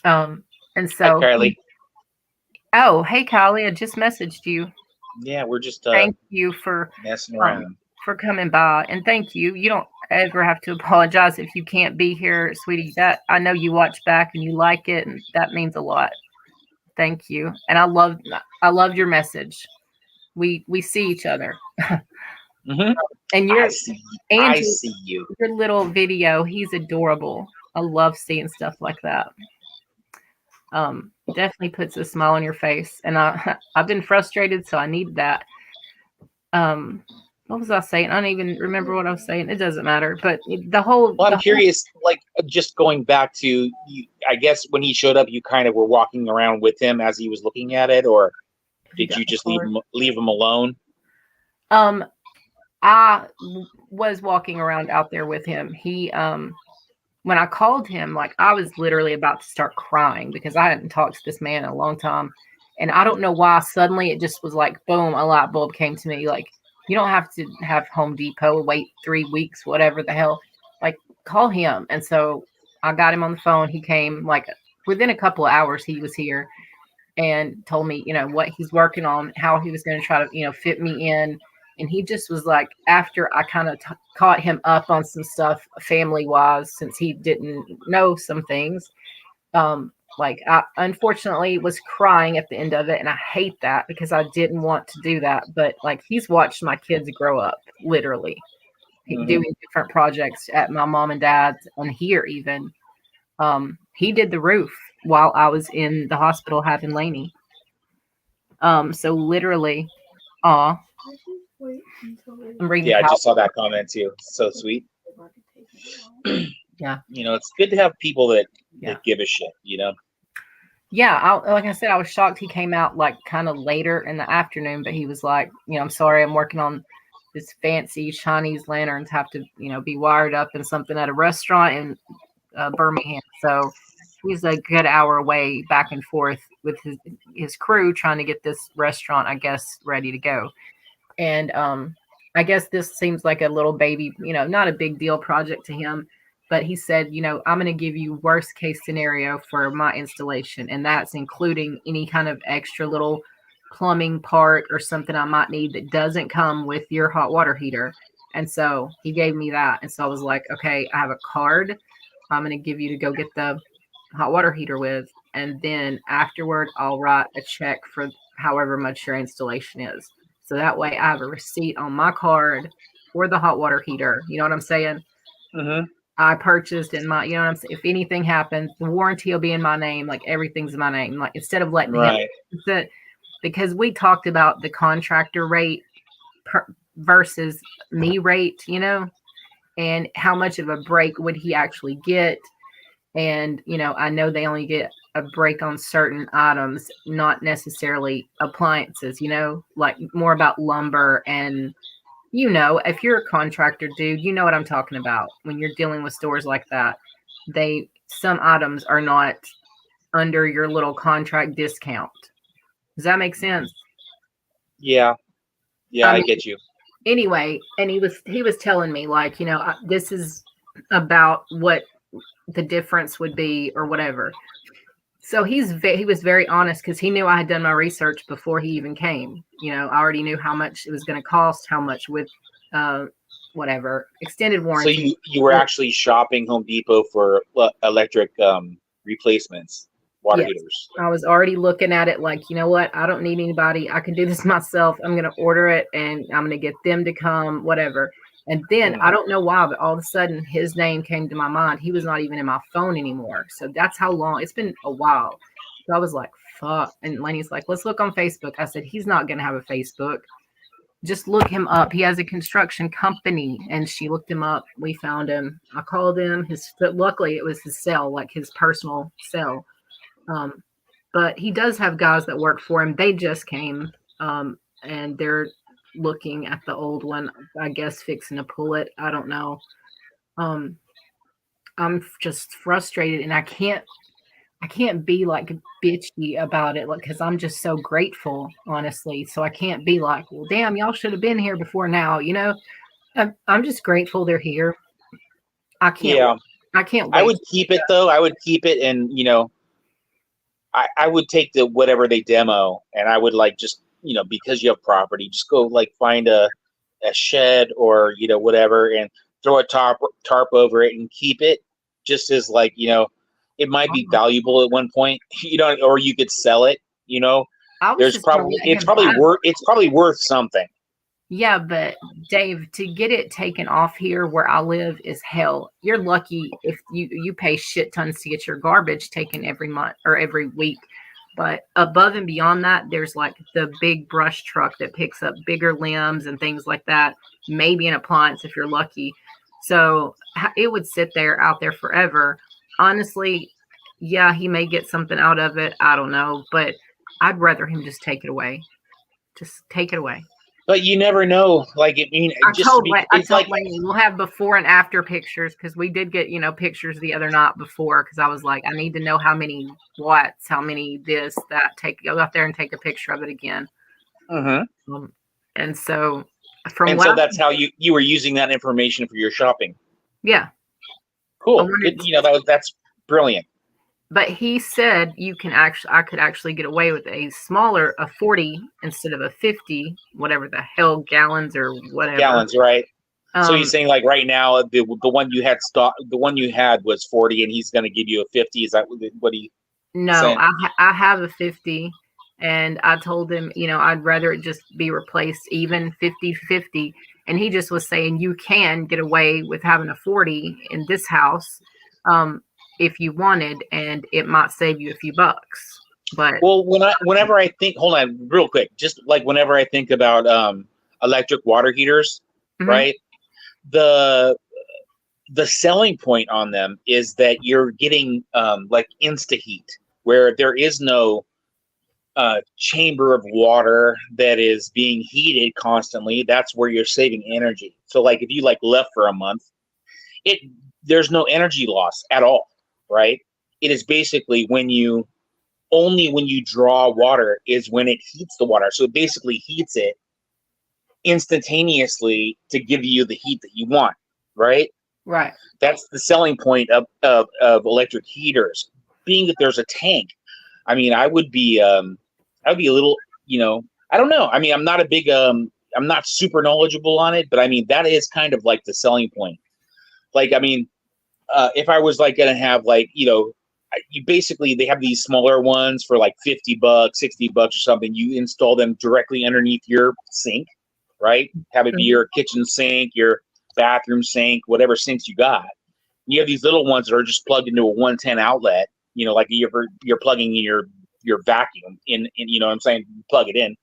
And so, hi, Kylie. Oh, hey, Kylie, I just messaged you. Yeah, we're just thank you for messing around, for coming by, and thank you. You don't ever have to apologize if you can't be here, sweetie. That I know you watch back and you like it, and that means a lot. Thank you, and I love your message. We see each other. Mm-hmm. And I see you. Your little video, he's adorable. I love seeing stuff like that. Definitely puts a smile on your face. And I've been frustrated, so I need that. What was I saying? I don't even remember what I was saying. It doesn't matter. But I'm curious, like just going back to, I guess when he showed up, you kind of were walking around with him as he was looking at it, or did you just leave him alone? I was walking around out there with him. He, when I called him, like I was literally about to start crying because I hadn't talked to this man in a long time. And I don't know why suddenly it just was like, boom, a light bulb came to me. Like, you don't have to have Home Depot, wait 3 weeks, whatever the hell, like call him. And so I got him on the phone. He came like within a couple of hours, he was here and told me, what he's working on, how he was going to try to, fit me in. And he just was like, after I kind of caught him up on some stuff family wise, since he didn't know some things, like I unfortunately was crying at the end of it. And I hate that because I didn't want to do that. But like, he's watched my kids grow up, literally doing different projects at my mom and dad's and here even. He did the roof while I was in the hospital having Lainey. So literally, I'm reading. I just saw that comment too. So sweet. Yeah. It's good to have people that give a shit, Yeah, like I said, I was shocked he came out like kind of later in the afternoon, but he was like, I'm sorry, I'm working on this fancy Chinese lanterns, have to, be wired up in something at a restaurant in Birmingham. So he's a good hour away back and forth with his crew trying to get this restaurant, I guess, ready to go. And I guess this seems like a little baby, not a big deal project to him. But he said, I'm going to give you worst case scenario for my installation. And that's including any kind of extra little plumbing part or something I might need that doesn't come with your hot water heater. And so he gave me that. And so I was like, okay, I have a card I'm going to give you to go get the hot water heater with. And then afterward, I'll write a check for however much your installation is. So that way I have a receipt on my card for the hot water heater. You know what I'm saying? Mm-hmm. I purchased in my, what I'm saying? If anything happens, the warranty will be in my name. Like everything's in my name. Like instead of letting him, because we talked about the contractor rate versus me rate, and how much of a break would he actually get? And, I know they only get a break on certain items, not necessarily appliances, like more about lumber and, if you're a contractor, dude, you know what I'm talking about. When you're dealing with stores like that, some items are not under your little contract discount. Does that make sense? Yeah. Yeah, I get you. Anyway, and he was telling me like, this is about what the difference would be or whatever. So he was very honest because he knew I had done my research before he even came. You know, I already knew how much it was going to cost, how much with whatever extended warranty. So you were actually shopping Home Depot for electric replacements, water heaters. I was already looking at it like, you know what? I don't need anybody. I can do this myself. I'm going to order it and I'm going to get them to come, whatever. And then I don't know why, but all of a sudden his name came to my mind. He was not even in my phone anymore. So that's how long it's been a while. So I was like, fuck. And Lenny's like, let's look on Facebook. I said, he's not going to have a Facebook. Just look him up. He has a construction company. And she looked him up. We found him. I called him. Luckily it was his cell, like his personal cell. But he does have guys that work for him. They just came and they're looking at the old one, I guess, fixing to pull it. I don't know. I'm just frustrated and I can't be like bitchy about it, like, because I'm just so grateful, honestly. So I can't be like, well, damn, y'all should have been here before now. You know, I'm just grateful they're here. I can't wait. I would keep it though. I would keep it, and you know, I would take the whatever they demo, and I would like just, you know, because you have property, just go like find a shed or, you know, whatever, and throw a tarp over it and keep it, just as like, you know, it might be valuable at one point, you know, or you could sell it, you know. It's probably worth something. Yeah, but Dave, to get it taken off here where I live is hell. You're lucky if you pay shit tons to get your garbage taken every month or every week. But above and beyond that, there's like the big brush truck that picks up bigger limbs and things like that. Maybe an appliance if you're lucky. So it would sit out there forever. Honestly, yeah, he may get something out of it. I don't know. But I'd rather him just take it away. Just take it away. But you never know. Like, I mean, I told Lenny we'll have before and after pictures, because we did get, you know, pictures the other night before, because I was like, I need to know how many watts, how many this, that. Go out there and take a picture of it again. And so that's how you were using that information for your shopping. Yeah. Cool. You know, that's brilliant. But he said I could actually get away with a 40 instead of a 50, whatever the hell, gallons or whatever. Gallons, right? So he's saying like right now the one you had was 40, and he's going to give you a 50. Is that what he? No, saying? I have a 50, and I told him, you know, I'd rather it just be replaced even 50-50. And he just was saying you can get away with having a 40 in this house. If you wanted, and it might save you a few bucks. But whenever I think, hold on real quick, just like whenever I think about electric water heaters, right? The selling point on them is that you're getting like insta heat, where there is no chamber of water that is being heated constantly. That's where you're saving energy. So like if you like left for a month, there's no energy loss at all. Right? It is basically when you draw water is when it heats the water. So it basically heats it instantaneously to give you the heat that you want. Right? Right. That's the selling point of electric heaters. Being that there's a tank, I mean, I would be a little, you know, I don't know. I mean, I'm not a big, I'm not super knowledgeable on it, but I mean, that is kind of like the selling point. Like, I mean, if I was like going to have like, you know, they have these smaller ones for like $50, $60 or something. You install them directly underneath your sink, right? Have it be your kitchen sink, your bathroom sink, whatever sinks you got. You have these little ones that are just plugged into a 110 outlet, you know, like you're plugging in your vacuum in, you know what I'm saying? Plug it in.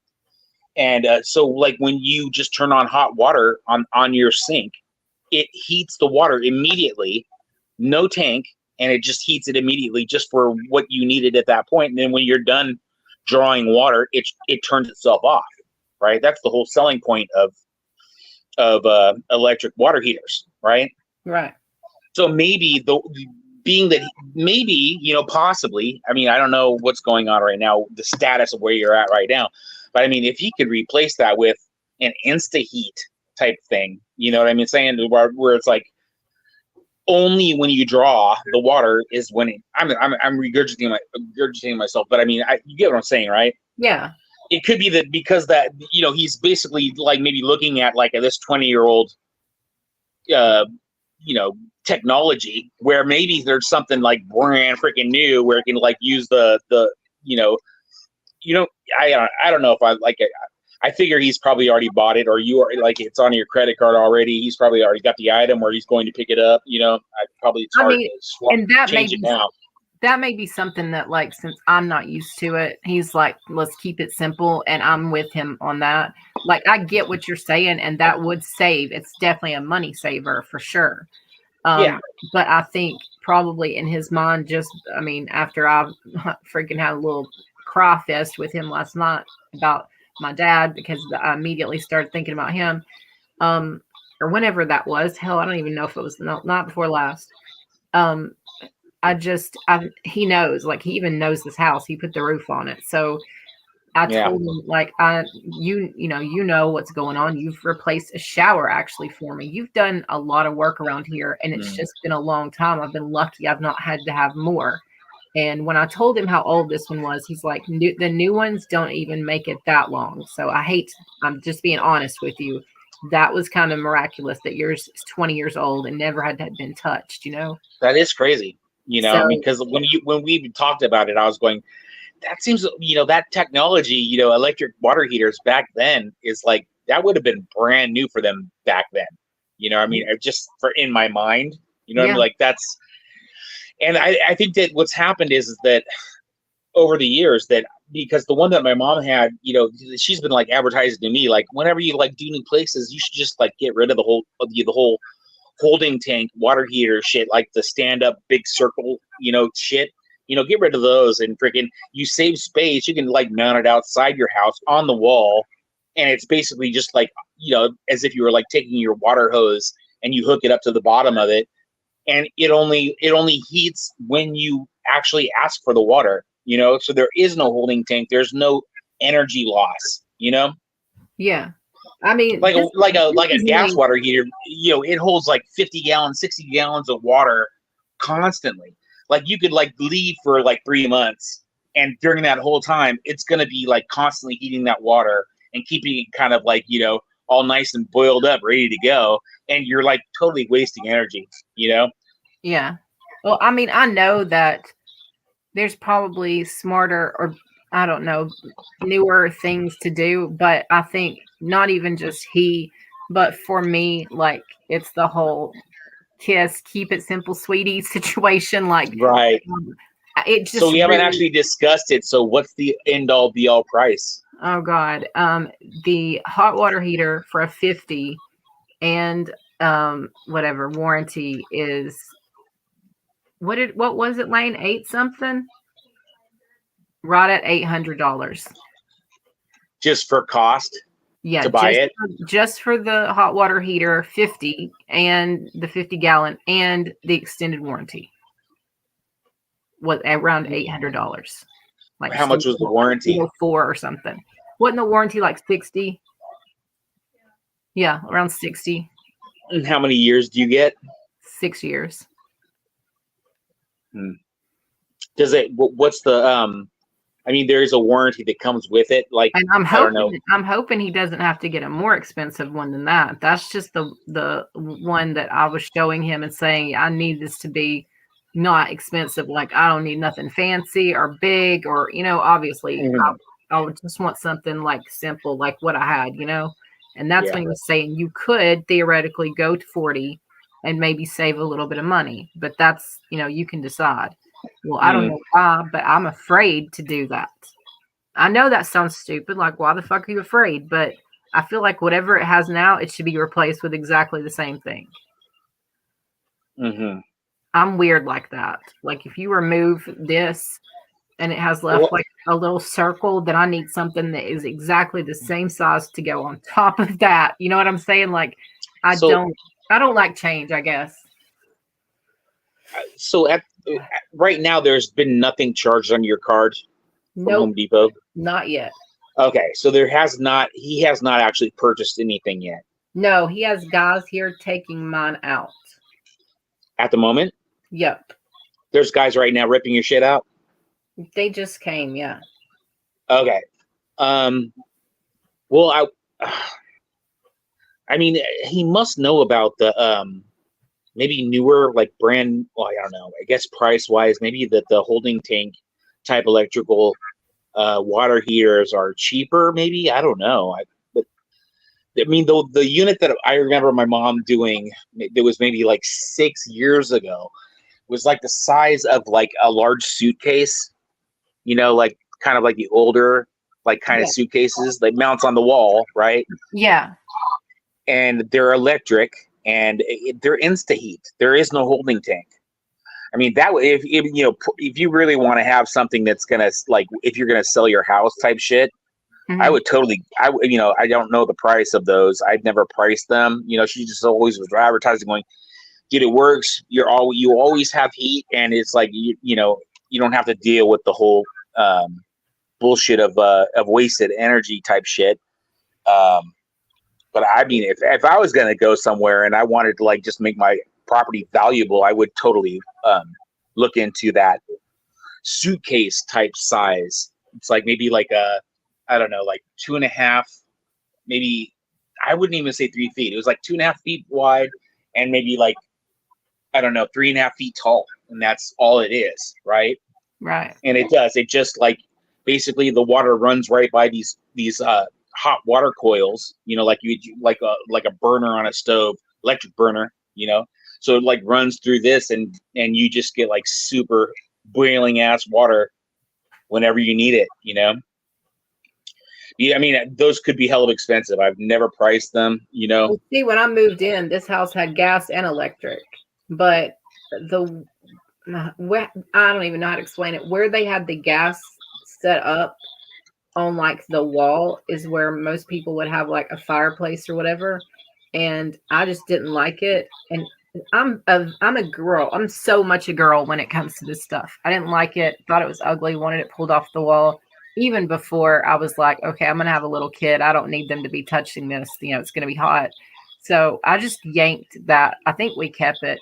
And so like when you just turn on hot water on your sink, it heats the water immediately. No tank, and it just heats it immediately just for what you needed at that point. And then when you're done drawing water, it turns itself off, right? That's the whole selling point of electric water heaters, right? Right. So maybe you know, possibly, I mean, I don't know what's going on right now, the status of where you're at right now, but I mean, if he could replace that with an insta heat type thing, you know what I mean? Saying where it's like only when you draw the water is when I'm regurgitating myself, but I mean, you get what I'm saying, right? Yeah. It could be that because that, you know, he's basically like maybe looking at like this 20-year-old, you know, technology where maybe there's something like brand freaking new where it can like use the you know, I don't know if I like it. I figure he's probably already bought it, or you are like it's on your credit card already. He's probably already got the item where he's going to pick it up. You know, it's hard to swap, and that change it now. That may be something that, like, since I'm not used to it, he's like, let's keep it simple, and I'm with him on that. Like, I get what you're saying, and that would save. It's definitely a money saver for sure. Yeah. But I think probably in his mind, just, I mean, after I freaking had a little cry fest with him last night about my dad, because I immediately started thinking about him, or whenever that was. Hell, I don't even know if it was not before last. He knows, like, he even knows this house. He put the roof on it. So I told him, like, you know what's going on. You've replaced a shower actually for me. You've done a lot of work around here, and it's just been a long time. I've been lucky. I've not had to have more. And when I told him how old this one was, he's like, the new ones don't even make it that long. So I'm just being honest with you. That was kind of miraculous that yours is 20 years old and never had been touched, you know? That is crazy, you know, So, because when we talked about it, I was going, that seems, you know, that technology, you know, electric water heaters back then is like, that would have been brand new for them back then. You know, I mean, just for in my mind, you know what I mean? Like that's, and I think that what's happened is that over the years that, because the one that my mom had, you know, she's been like advertising to me, like whenever you like do new places, you should just like get rid of the whole holding tank water heater shit, like the stand up big circle, you know, shit, you know, get rid of those and freaking you save space. You can like mount it outside your house on the wall. And it's basically just like, you know, as if you were like taking your water hose and you hook it up to the bottom of it. And it only heats when you actually ask for the water, you know, so there is no holding tank. There's no energy loss, you know? Yeah. I mean, like a gas water heater, you know, it holds like 50 gallons, 60 gallons of water constantly. Like you could like leave for like 3 months. And during that whole time, it's going to be like constantly heating that water and keeping it kind of like, you know, all nice and boiled up, ready to go. And you're like totally wasting energy, you know? Yeah. Well, I mean, I know that there's probably smarter or I don't know, newer things to do, but I think not even just but for me, like it's the whole kiss, keep it simple, sweetie situation. Like, right. It just so we haven't actually discussed it. So what's the end all be all price? Oh God. The hot water heater for a 50 and whatever warranty is what was it, Lane? 8 something? Right at $800. Just for cost? Yeah, to buy it? Just for the hot water heater, 50 and the 50 gallon and the extended warranty. Was around $800. Like how much was the warranty? 4 or something. Wasn't the warranty like 60? Yeah, around 60. And how many years do you get? 6 years. Does it? What's the? I mean, there is a warranty that comes with it. Like, and I'm hoping he doesn't have to get a more expensive one than that. That's just the one that I was showing him and saying I need this to be not expensive. Like I don't need nothing fancy or big or obviously I would just want something like simple, like what I had, And that's when he was saying you could theoretically go to 40 and maybe save a little bit of money, but that's you can decide. Well, I don't know why, but I'm afraid to do that. I know that sounds stupid. Like, why the fuck are you afraid? But I feel like whatever it has now, it should be replaced with exactly the same thing. I'm weird like that. Like, if you remove this and it has left like a little circle, then I need something that is exactly the same size to go on top of that. You know what I'm saying? Like, I don't like change, I guess. So right now, there's been nothing charged on your card from Home Depot? Not yet. Okay, so he has not actually purchased anything yet. No, he has guys here taking mine out. At the moment? Yep. There's guys right now ripping your shit out? They just came, yeah. Okay. Well, I mean, he must know about the maybe newer, like brand. Well, I don't know. I guess price wise, maybe the holding tank type electrical water heaters are cheaper. Maybe, I don't know. But I mean, the unit that I remember my mom doing, it was maybe like 6 years ago, was like the size of like a large suitcase. You know, like kind of like the older, like kind of suitcases, like mounts on the wall, right? Yeah. And they're electric, and they're InstaHeat. There is no holding tank. I mean, that if you know, if you really want to have something that's gonna, like, if you're gonna sell your house type shit, I would totally. You know, I don't know the price of those. I've never priced them. You know, she just always was advertising, going, "Dude, it works. You always have heat, and it's like you know, you don't have to deal with the whole bullshit of wasted energy type shit." But I mean, if I was gonna go somewhere and I wanted to like just make my property valuable, I would totally look into that suitcase type size. It's like maybe like I don't know, like 2.5, maybe, I wouldn't even say 3 feet. It was like 2.5 feet wide and maybe like, I don't know, 3.5 feet tall. And that's all it is, right? Right. And it just like, basically the water runs right by these hot water coils, you know, like like a burner on a stove, electric burner, you know. So it like runs through this, and you just get like super boiling ass water whenever you need it, you know. Yeah, I mean, those could be hell of expensive. I've never priced them, you know. Well, see, when I moved in, this house had gas and electric, but I don't even know how to explain it. Where they had the gas set up on like the wall is where most people would have like a fireplace or whatever, and I just didn't like it. And I'm a girl. I'm so much a girl when it comes to this stuff. I didn't like it. Thought it was ugly. Wanted it pulled off the wall. Even before I was like, okay, I'm gonna have a little kid. I don't need them to be touching this. You know, it's gonna be hot. So I just yanked that. I think we kept it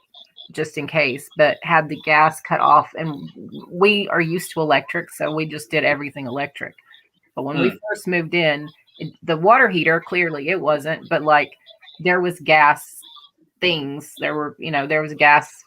just in case, but had the gas cut off. And we are used to electric, so we just did everything electric. But when we first moved in, the water heater, clearly it wasn't, but like there was gas things. There was gas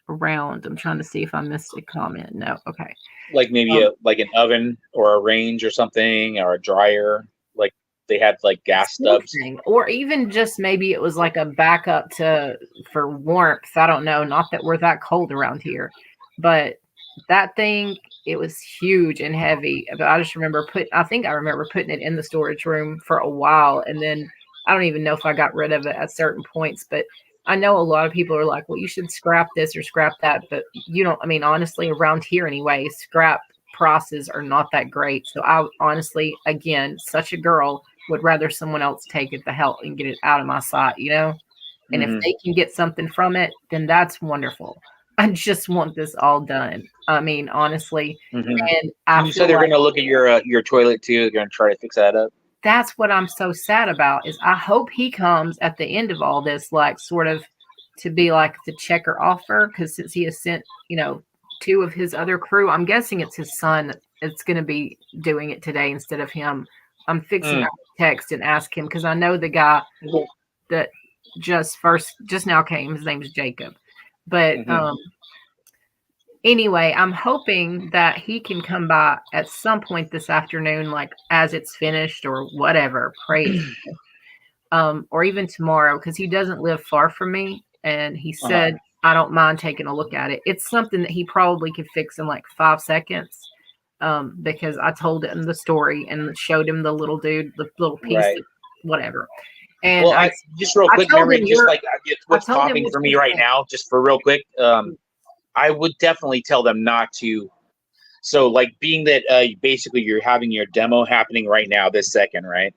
around. I'm trying to see if I missed a comment. No. Okay. Like maybe like an oven or a range or something, or a dryer. Like they had like gas stubs. Or even just maybe it was like a backup for warmth. I don't know. Not that we're that cold around here, but that thing, it was huge and heavy. But I just remember I remember putting it in the storage room for a while, and then I don't even know if I got rid of it at certain points. But I know a lot of people are like, well, you should scrap this or scrap that. But you don't, I mean, honestly, around here anyway, scrap prices are not that great. So I honestly, again, such a girl, would rather someone else take it the hell and get it out of my sight, you know? And if they can get something from it, then that's wonderful. I just want this all done. I mean, honestly. And you said they're going to look at your toilet too. They're going to try to fix that up. That's what I'm so sad about, is I hope he comes at the end of all this, like sort of to be like the checker offer. Because since he has sent, you know, 2 of his other crew, I'm guessing it's his son that's going to be doing it today instead of him. I'm fixing to text and ask him, because I know the guy that just now came. His name is Jacob. But anyway, I'm hoping that he can come by at some point this afternoon, like as it's finished or whatever. Praise. Or even tomorrow, because he doesn't live far from me. And he said, I don't mind taking a look at it. It's something that he probably could fix in like 5 seconds. Because I told him the story and showed him the little dude, the little piece of whatever. And well, just real quick, Mary, just like what's popping for me right now, just for real quick, I would definitely tell them not to. So, like, being that basically you're having your demo happening right now, this second, right?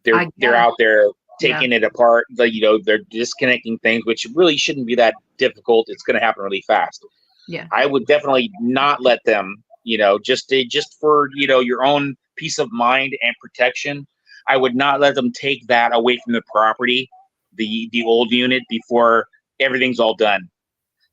They're out there taking it apart. You know, they're disconnecting things, which really shouldn't be that difficult. It's going to happen really fast. Yeah, I would definitely not let them. You know, just for, you know, your own peace of mind and protection, I would not let them take that away from the property, the old unit, before everything's all done.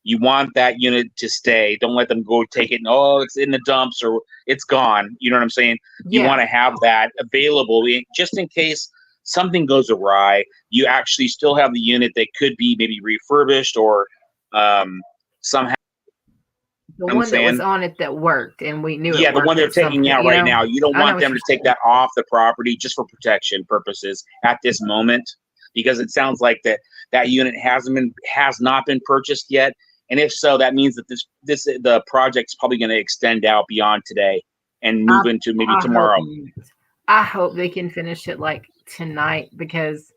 You want that unit to stay. Don't let them go take it and, oh, it's in the dumps or it's gone. You know what I'm saying? You want to have that available just in case something goes awry. You actually still have the unit that could be maybe refurbished or somehow. The one that was on it that worked, and we knew. Yeah, the one they're taking out right now. You don't want them to take that off the property just for protection purposes at this moment, because it sounds like that unit has not been purchased yet. And if so, that means that the project's probably going to extend out beyond today and move into maybe tomorrow. I hope they can finish it like tonight, because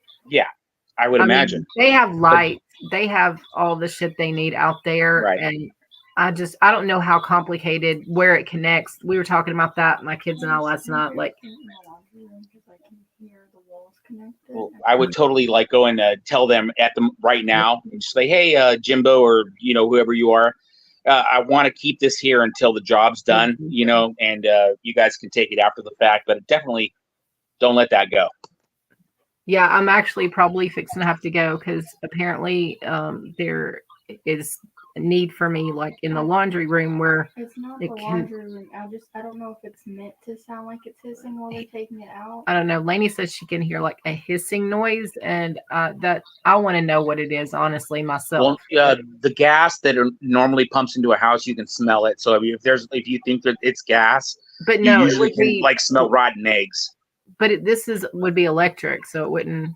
I would imagine they have light, they have all the shit they need out there, right. And I don't know how complicated where it connects. We were talking about that, my kids and I, last night. Like, well, I would totally like go and tell them at them right now and just say, hey, Jimbo, or whoever you are, I want to keep this here until the job's done, and you guys can take it after the fact, but definitely don't let that go. Yeah, I'm actually probably fixing to have to go because apparently there is a need for me, like in the laundry room where it's not the laundry room. I don't know if it's meant to sound like it's hissing while they're taking it out. I don't know. Lainey says she can hear like a hissing noise, and that I want to know what it is, honestly, myself. Well, the gas that normally pumps into a house, you can smell it. So if you think that it's gas, but no, you usually can like smell rotten eggs. But would be electric, so it wouldn't.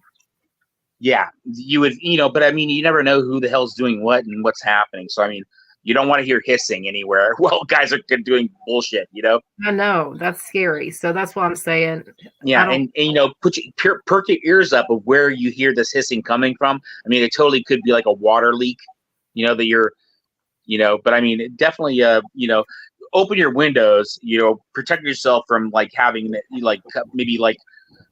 Yeah, you would, but I mean, you never know who the hell's doing what and what's happening. So, I mean, you don't want to hear hissing anywhere. Well, guys are doing bullshit, I know, that's scary. So that's what I'm saying. Yeah, and perk your ears up of where you hear this hissing coming from. I mean, it totally could be like a water leak, that you're, but I mean, definitely, open your windows, protect yourself from like having like maybe like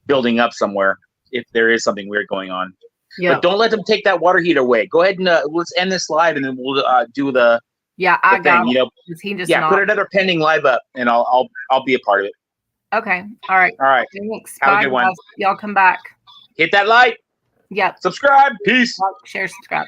building up somewhere if there is something weird going on. Yeah. But don't let them take that water heater away. Go ahead and let's end this live, and then we'll do the I got thing, he just put another pending live up, and I'll be a part of it. Okay. All right. Thanks. Have a good one. Y'all come back. Hit that like. Yep. Subscribe. Peace. Like, share, subscribe.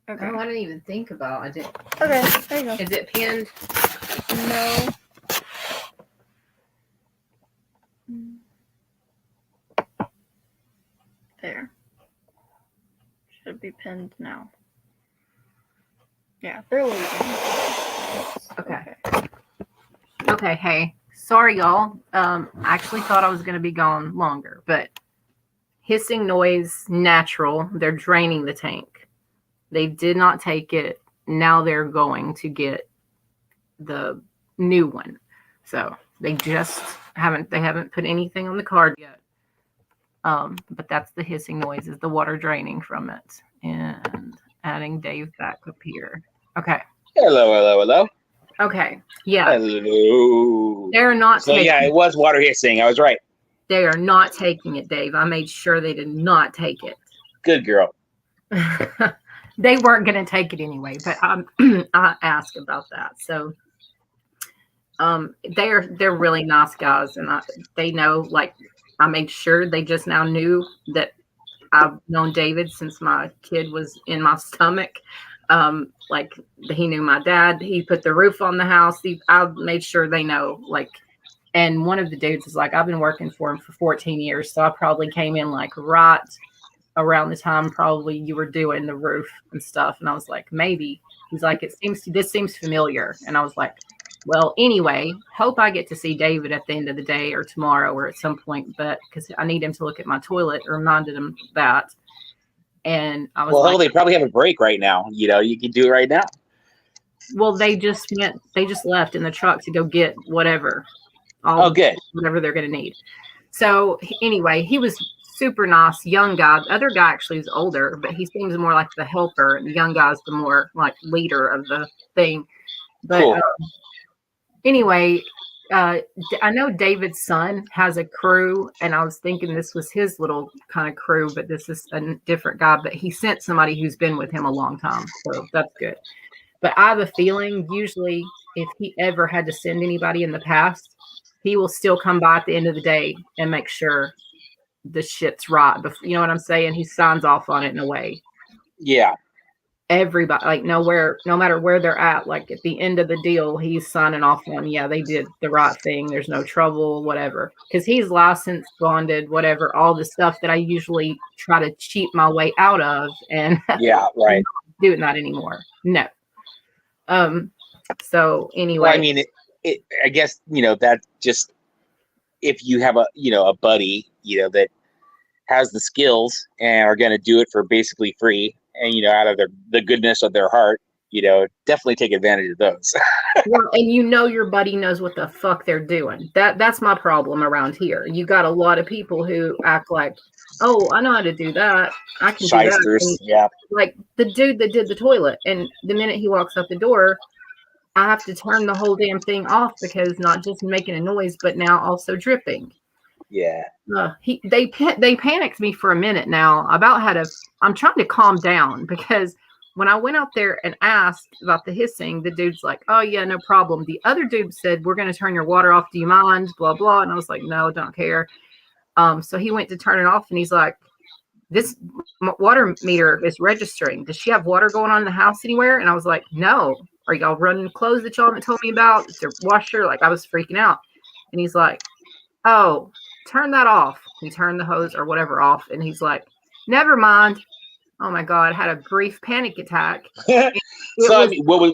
Okay. Oh, I didn't even think about it. Okay, there you go. Is it pinned? No. There. Should be pinned now. Yeah, they're leaving. Okay. Okay, hey. Sorry, y'all. I actually thought I was going to be gone longer, but hissing noise, natural. They're draining the tank. They did not take it. Now they're going to get the new one. So they just haven't put anything on the card yet. But that's the hissing noise, is the water draining from it. And adding Dave back up here. Okay. Hello. Okay. Yeah. Hello. They're not So taking it was water hissing. I was right. They are not taking it, Dave. I made sure they did not take it. Good girl. They weren't going to take it anyway, but I asked about that. So they're really nice guys, and they know, like, I made sure they just now knew that I've known David since my kid was in my stomach. Like, he knew my dad. He put the roof on the house. I made sure they know, like. And one of the dudes was like, I've been working for him for 14 years. So I probably came in like right around the time probably you were doing the roof and stuff. And I was like, maybe. He's like, this seems familiar. And I was like, well, anyway, hope I get to see David at the end of the day or tomorrow or at some point, but because I need him to look at my toilet. I reminded him that. And I was they probably have a break right now. You can do it right now. Well, they just left in the truck to go get whatever. Good. Whatever they're going to need. So anyway, he was super nice, young guy. The other guy actually is older, but he seems more like the helper, and the young guy's the more like leader of the thing. But cool. Anyway, I know David's son has a crew, and I was thinking this was his little kind of crew, but this is a different guy. But he sent somebody who's been with him a long time, so that's good. But I have a feeling usually if he ever had to send anybody in the past, he will still come by at the end of the day and make sure the shit's right. But you know what I'm saying? He signs off on it in a way. Yeah. Everybody, like, no matter where they're at, like at the end of the deal, he's signing off on, yeah, they did the right thing. There's no trouble, whatever. Because he's licensed, bonded, whatever, all the stuff that I usually try to cheat my way out of. And yeah, right. I'm not doing that anymore. No. So anyway, well, I mean, I guess, that just, if you have a buddy, that has the skills and are going to do it for basically free and, out of the goodness of their heart, definitely take advantage of those. Well, and your buddy knows what the fuck they're doing. That's my problem around here. You got a lot of people who act like, oh, I know how to do that. I can Shysters, do that. And, yeah. Like the dude that did the toilet, and the minute he walks out the door, I have to turn the whole damn thing off because not just making a noise, but now also dripping. Yeah. They panicked me for a minute now about how to. I'm trying to calm down because when I went out there and asked about the hissing, the dude's like, "Oh yeah, no problem." The other dude said, "We're going to turn your water off. Do you mind?" Blah blah. And I was like, "No, don't care." So he went to turn it off, and he's like, "This water meter is registering. Does she have water going on in the house anywhere?" And I was like, "No." Are y'all running clothes that y'all haven't told me about? Is there washer? Like, I was freaking out. And he's like, oh, turn that off. He turned the hose or whatever off. And he's like, never mind. Oh my God, I had a brief panic attack. What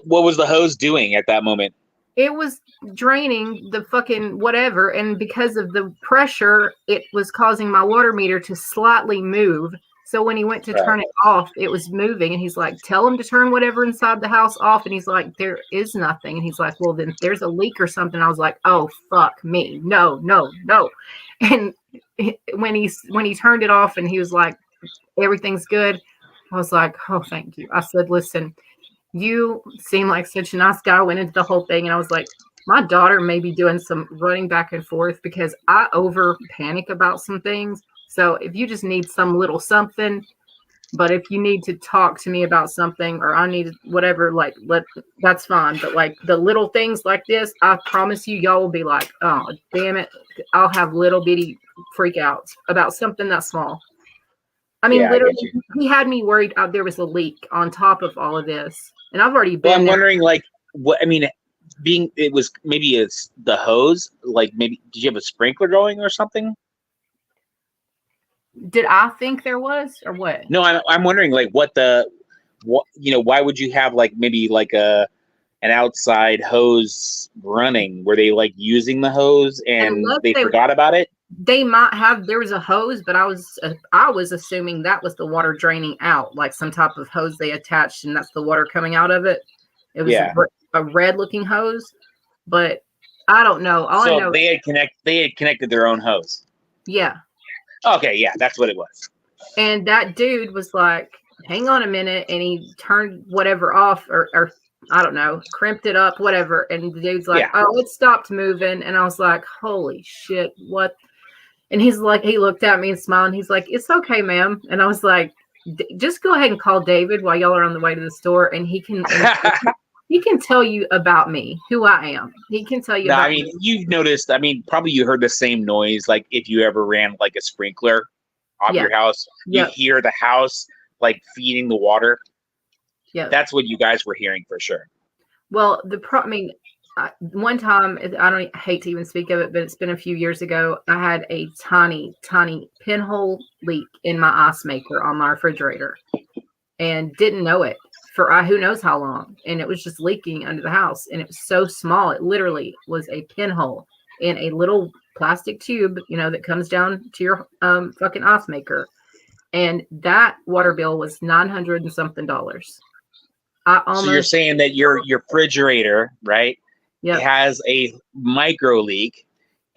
was the hose doing at that moment? It was draining the fucking whatever. And because of the pressure, it was causing my water meter to slightly move. So when he went to turn it off, it was moving. And he's like, tell him to turn whatever inside the house off. And he's like, there is nothing. And he's like, well, then there's a leak or something. I was like, oh, fuck me. No. And when he turned it off and he was like, everything's good. I was like, oh, thank you. I said, listen, you seem like such a nice guy. I went into the whole thing and I was like, my daughter may be doing some running back and forth because I over panic about some things. So if you just need some little something, but if you need to talk to me about something or I need whatever, like, that's fine. But like the little things like this, I promise you, y'all will be like, oh, damn it. I'll have little bitty freak outs about something that's small. I mean, Yeah, I get literally, you. he had me worried there was a leak on top of all of this. And I've already Well, been I'm there. wondering, like, what I mean, it was maybe it's the hose. Like, maybe did you have a sprinkler going or something? Did I think there was or what? No, I'm wondering, like, what why would you have like maybe like an outside hose running? Were they like using the hose and Unless they forgot about it? they might have, there was a hose, but I was assuming that was the water draining out, like some type of hose they attached, and that's the water coming out of it. It was Yeah. a red looking hose, but I don't know. All I So know, they had connected their own hose. yeah. Okay, yeah, that's what it was. And that dude was like, hang on a minute, and he turned whatever off, or I don't know, crimped it up, whatever. And the dude's like, Yeah. oh, it stopped moving. And I was like, holy shit, what? And he's like, he looked at me and smiled. And he's like, it's okay, ma'am. And I was like, just go ahead and call David while y'all are on the way to the store, and he can he can tell you about me, who I am. He can tell you. No, about I mean, me. you've noticed. I mean, probably you heard the same noise. Like if you ever ran like a sprinkler off your house, you hear the house like feeding the water. Yeah, that's what you guys were hearing for sure. Well, one time, I hate to even speak of it, but it's been a few years ago. I had a tiny, tiny pinhole leak in my ice maker on my refrigerator, and didn't know it for who knows how long. And it was just leaking under the house, and it was so small. It literally was a pinhole in a little plastic tube, that comes down to your fucking ice maker. And that water bill was $900 and something. So you're saying that your refrigerator, right? Yep. Has a micro leak,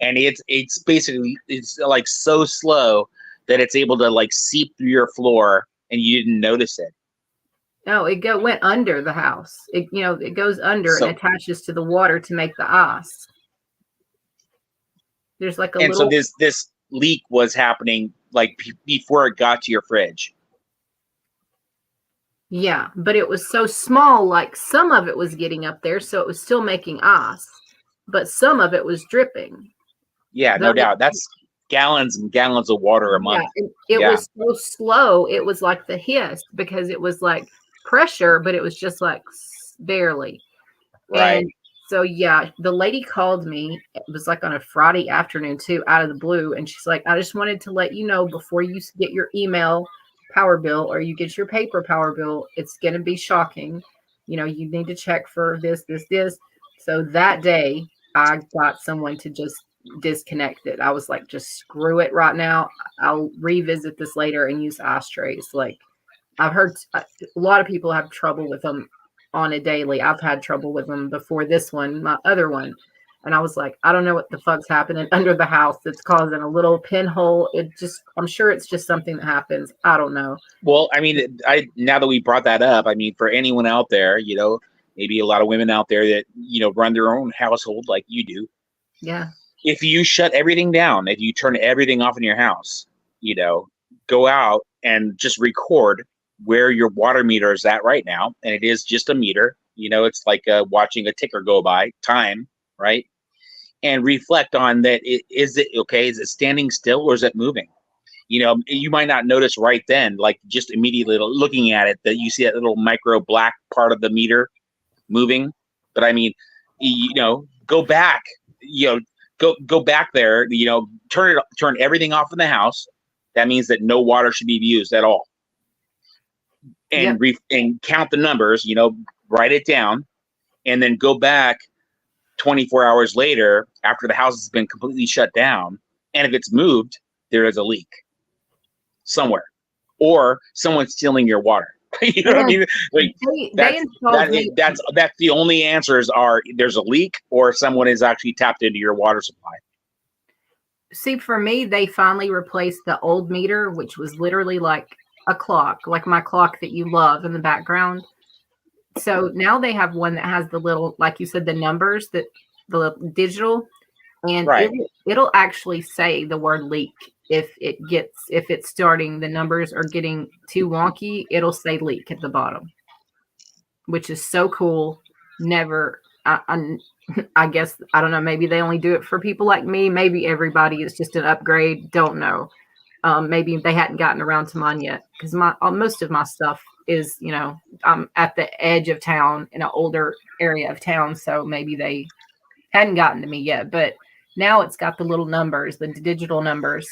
and it's basically like so slow that it's able to like seep through your floor and you didn't notice it. No, it went under the house. It goes under and attaches to the water to make the ice. There's like so this leak was happening like before it got to your fridge. Yeah, but it was so small, like some of it was getting up there, so it was still making ice, but some of it was dripping. Yeah, no doubt. That's gallons and gallons of water a month. Yeah, it was so slow. It was like the hiss, because it was like pressure, but it was just like barely. Right. And so, the lady called me. It was like on a Friday afternoon too, out of the blue. And she's like, I just wanted to let you know before you get your email power bill or you get your paper power bill, it's going to be shocking. You need to check for this. So that day I got someone to just disconnect it. I was like, just screw it right now. I'll revisit this later and use ashtrays. Like, I've heard a lot of people have trouble with them on a daily. I've had trouble with them before this one, my other one. And I was like, I don't know what the fuck's happening under the house that's causing a little pinhole. I'm sure it's just something that happens. I don't know. Well, I mean, now that we brought that up, I mean, for anyone out there, maybe a lot of women out there that, run their own household like you do. Yeah. If you shut everything down, if you turn everything off in your house, go out and just record where your water meter is at right now. And it is just a meter, it's like watching a ticker go by, time, right? And reflect on that. Is it okay? Is it standing still or is it moving? You might not notice right then, like just immediately looking at it, that you see that little micro black part of the meter moving. But I mean, go back, go back there, turn everything off in the house. That means that no water should be used at all. And and count the numbers, write it down, and then go back 24 hours later after the house has been completely shut down. And if it's moved, there is a leak somewhere, or someone's stealing your water. You know what I mean? Like that's the only answers are there's a leak or someone is actually tapped into your water supply. See, for me, they finally replaced the old meter, which was literally like a clock, like my clock that you love in the background. So now they have one that has the little, like you said, the numbers, that the digital, and it'll actually say the word leak. If it's starting, the numbers are getting too wonky, it'll say leak at the bottom, which is so cool. Never, I guess, I don't know, maybe they only do it for people like me. Maybe everybody is just an upgrade. Don't know. maybe they hadn't gotten around to mine yet because most of my stuff is, I'm at the edge of town in an older area of town, so maybe they hadn't gotten to me yet. But now it's got the little numbers, the digital numbers,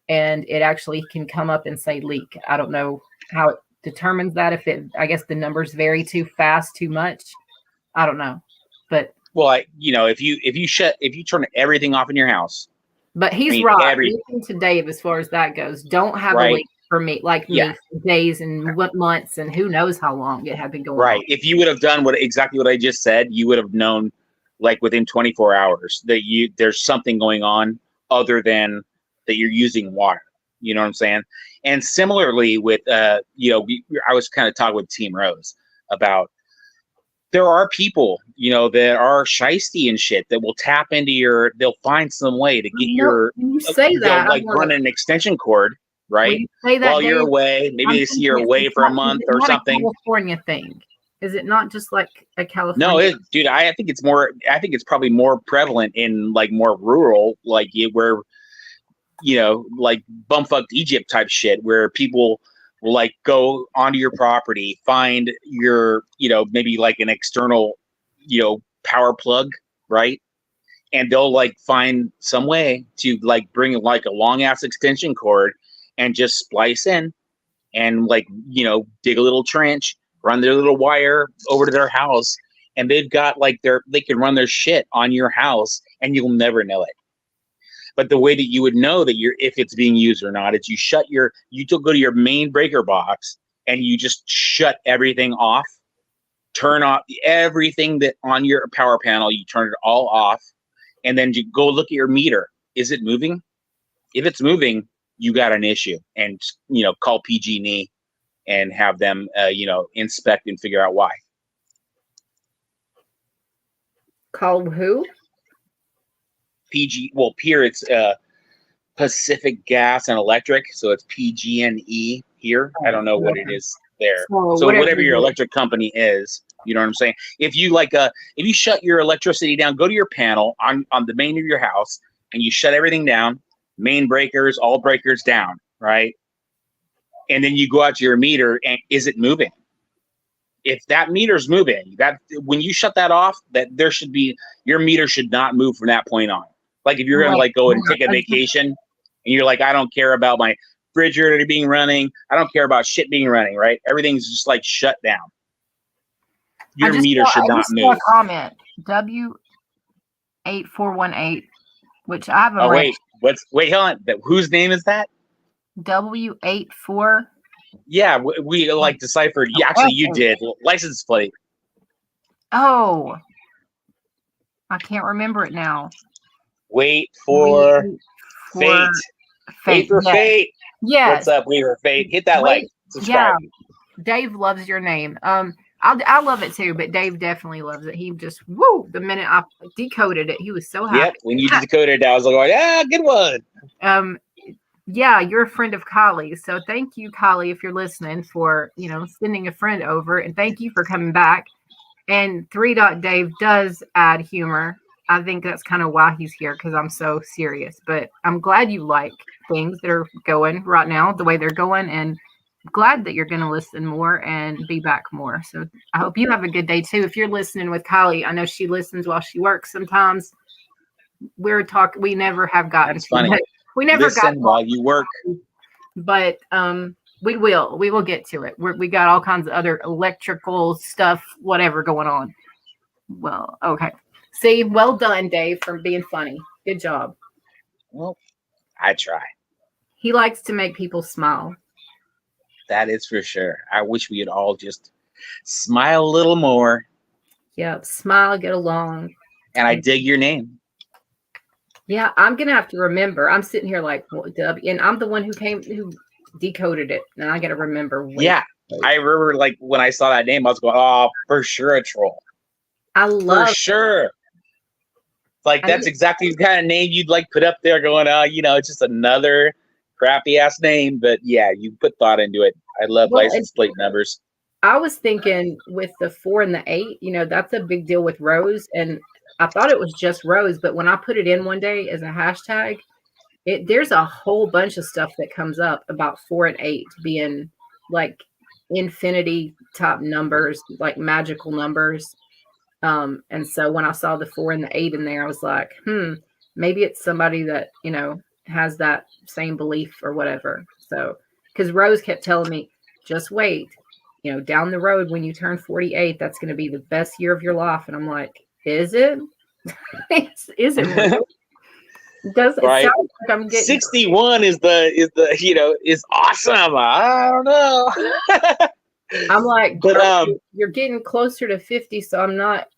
and it actually can come up and say leak. I don't know how it determines that. I guess the numbers vary too fast, too much. I don't know, but if you turn everything off in your house. But he's right. Listen to Dave as far as that goes. Don't have a leak for me, me, for days and what months and who knows how long it had been going on. Right. If you would have done exactly what I just said, you would have known like within 24 hours that there's something going on other than that you're using water. You know what I'm saying? And similarly with, I was kind of talking with Team Rose about there are people, that are shiesty and shit that will tap into they'll find some way to get you say that, like run an extension cord, right? While you're away, maybe you're away for a month or something. A California thing. Is it not just like a California? No, dude, I think it's probably more prevalent in like more rural, like where, like bumfuck Egypt type shit where people will like go onto your property, find your, maybe like an external, power plug, right? And they'll like find some way to like bring like a long ass extension cord and just splice in and like, dig a little trench, run their little wire over to their house. And they've got like they can run their shit on your house and you'll never know it. But the way that you would know that if it's being used or not is you go to your main breaker box and you just shut everything off, turn off everything that on your power panel, you turn it all off, and then you go look at your meter. Is it moving? If it's moving, you got an issue, and call PG&E and have them inspect and figure out why. Call who? Here it's Pacific Gas and Electric, so it's PG&E here. I don't know what it is there. So whatever your electric company is, you know what I'm saying? If you if you shut your electricity down, go to your panel on the main of your house and you shut everything down, main breakers, all breakers down, right? And then you go out to your meter and is it moving? If that meter's moving, when you shut that off, your meter should not move from that point on. Like if you're going to like go and take a vacation and you're like, I don't care about my refrigerator being running. I don't care about shit being running, right? Everything's just like shut down. Your meter should not move. A comment W8418, which I haven't read. Wait, hold on. Whose name is that? W84. Yeah, we like deciphered. Actually, you did. License plate. Oh, I can't remember it now. Wait for fate. Wait for fate. Yes. What's up, Wait for fate? Hit that like. Subscribe. Yeah. Dave loves your name. I love it too, but Dave definitely loves it. He just the minute I decoded it, he was so happy. Yep. When you decoded it, I was like, yeah, good one. Yeah, you're a friend of Kylie's. So thank you, Kylie, if you're listening, for sending a friend over, and thank you for coming back. And 3 Dave does add humor. I think that's kind of why he's here, because I'm so serious. But I'm glad you like things that are going right now the way they're going, and glad that you're going to listen more and be back more. So I hope you have a good day too. If you're listening with Kylie, I know she listens while she works sometimes. We never have gotten. That's funny. We never got while you work, but we will get to it. We got all kinds of other electrical stuff, whatever going on. Well, okay. See, well done, Dave, for being funny. Good job. Well, I try. He likes to make people smile. That is for sure. I wish we had all just smile a little more. Yep, smile, get along. And I dig your name. Yeah, I'm gonna have to remember. I'm sitting here like, and I'm the one who decoded it, and I got to remember. Yeah, I remember like when I saw that name, I was going, "Oh, for sure, a troll." I love for sure. Like that's exactly the kind of name you'd like put up there, going, it's just another crappy ass name, but yeah, you put thought into it. I love license plate numbers. I was thinking with the 4 and the 8, that's a big deal with Rose, and I thought it was just Rose, but when I put it in one day as a hashtag, There's a whole bunch of stuff that comes up about 4 and 8 being like infinity type numbers, like magical numbers. And so when I saw the 4 and the 8 in there, I was like, maybe it's somebody that, has that same belief or whatever. So, because Rose kept telling me, just wait, down the road when you turn 48, that's going to be the best year of your life. And I'm like, is it? Is it real? Does it Right. sound like I'm getting 61 is awesome. I don't know. I'm like, but you're getting closer to 50, so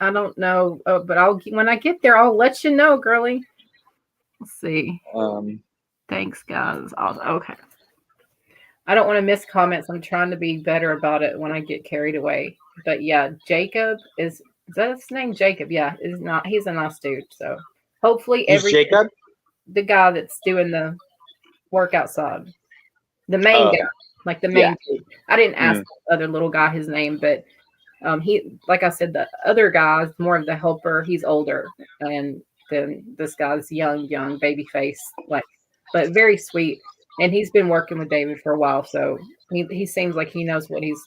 I don't know, but when I get there, I'll let you know, girly. Let's see. Thanks, guys. Okay. I don't want to miss comments. I'm trying to be better about it when I get carried away. But yeah, Jacob is that his name? Jacob. Yeah, he's a nice dude. So hopefully Jacob? The guy that's doing the work outside. The main guy. Like the main dude. I didn't ask the other little guy his name, but he, like I said, the other guy is more of the helper. He's older, and then this guy's young baby face, but very sweet. And he's been working with David for a while, so he seems like he knows what he's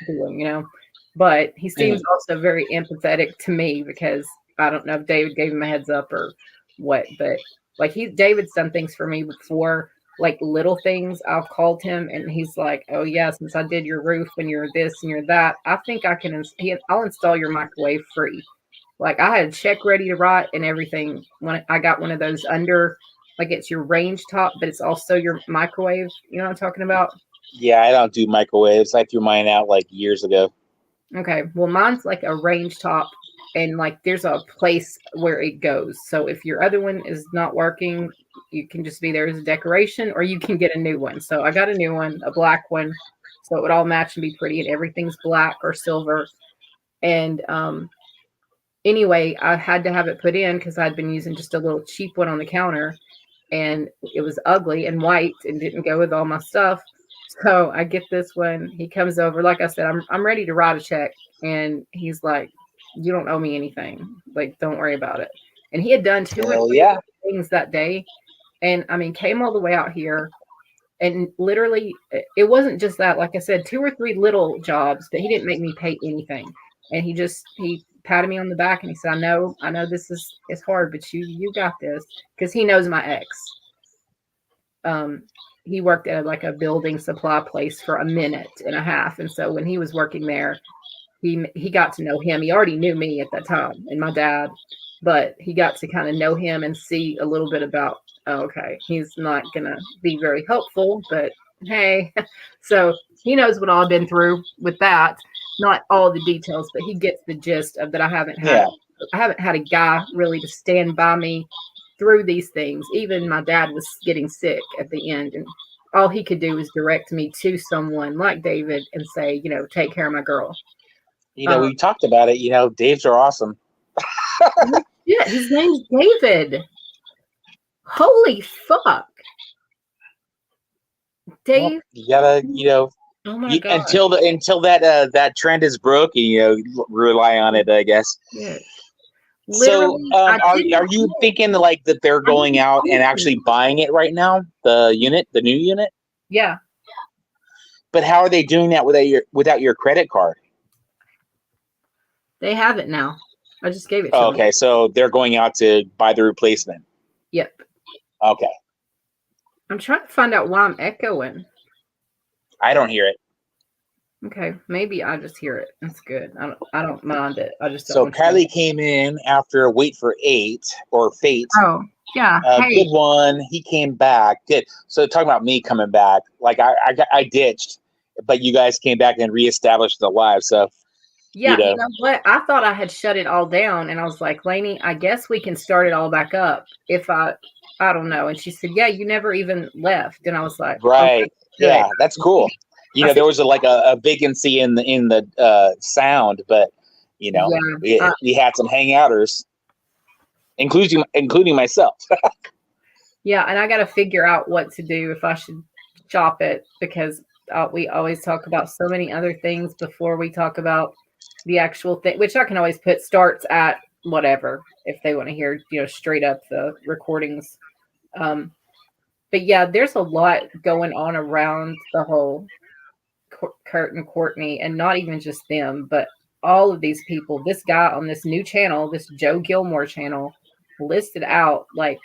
doing, But he seems also very empathetic to me because I don't know if David gave him a heads up or what, but like David's done things for me before, like little things. I've called him and he's like, "Oh yeah, since I did your roof and you're this and you're that, I think I can. I'll install your microwave free." Like I had a check ready to write and everything when I got one of those under. Like it's your range top, but it's also your microwave. You know what I'm talking about? Yeah, I don't do microwaves. I threw mine out like years ago. Okay. Well, mine's like a range top and like there's a place where it goes. So if your other one is not working, you can just be there as a decoration or you can get a new one. So I got a new one, a black one. So it would all match and be pretty and everything's black or silver. And anyway, I had to have it put in because I'd been using just a little cheap one on the counter. And it was ugly and white and didn't go with all my stuff. So I get this one. He comes over. Like I said, I'm ready to write a check. And he's like, "You don't owe me anything. Like, don't worry about it." And he had done 2 or 3 things that day. And I mean, came all the way out here. And literally, it wasn't just that. Like I said, 2 or 3 little jobs, but he didn't make me pay anything. And he patted me on the back and he said, I know this is hard, but you got this. Because he knows my ex. He worked at like a building supply place for a minute and a half. And so when he was working there, he got to know him. He already knew me at that time and my dad, but he got to kind of know him and see a little bit about, okay, he's not going to be very helpful, but hey. So he knows what I've been through with that. Not all the details, but he gets the gist of that. I haven't had a guy really to stand by me through these things. Even my dad was getting sick at the end, and all he could do was direct me to someone like David and say, take care of my girl. We talked about it. Daves are awesome. Yeah, his name's David. Holy fuck. Dave. Well, you gotta, oh my God. until that trend is broken, rely on it, I guess. Yeah. So, are you thinking like that they're going out and actually buying it right now? The new unit? Yeah. But how are they doing that without your credit card? They have it now. I just gave it to them. Okay, so they're going out to buy the replacement. Yep. Okay. I'm trying to find out why I'm echoing. I don't hear it. Okay, maybe I just hear it. That's good. I don't mind it. I just don't. So Kylie came in after Wait for 8 or Fate. Oh, yeah. Good one. He came back. Good. So talking about me coming back, like I ditched, but you guys came back and reestablished the live. So yeah, you know what? I thought I had shut it all down, and I was like, Lainey, I guess we can start it all back up if I don't know. And she said, yeah, you never even left, and I was like, right, okay, yeah, that's cool. There was a vacancy in the sound, but we had some hangouters, including myself. Yeah, and I got to figure out what to do if I should shop it because we always talk about so many other things before we talk about the actual thing, which I can always put starts at whatever if they want to hear straight up the recordings. But yeah, there's a lot going on around the whole Kurt and Courtney, and not even just them, but all of these people. This guy on this new channel, this Joe Gilmore channel, listed out like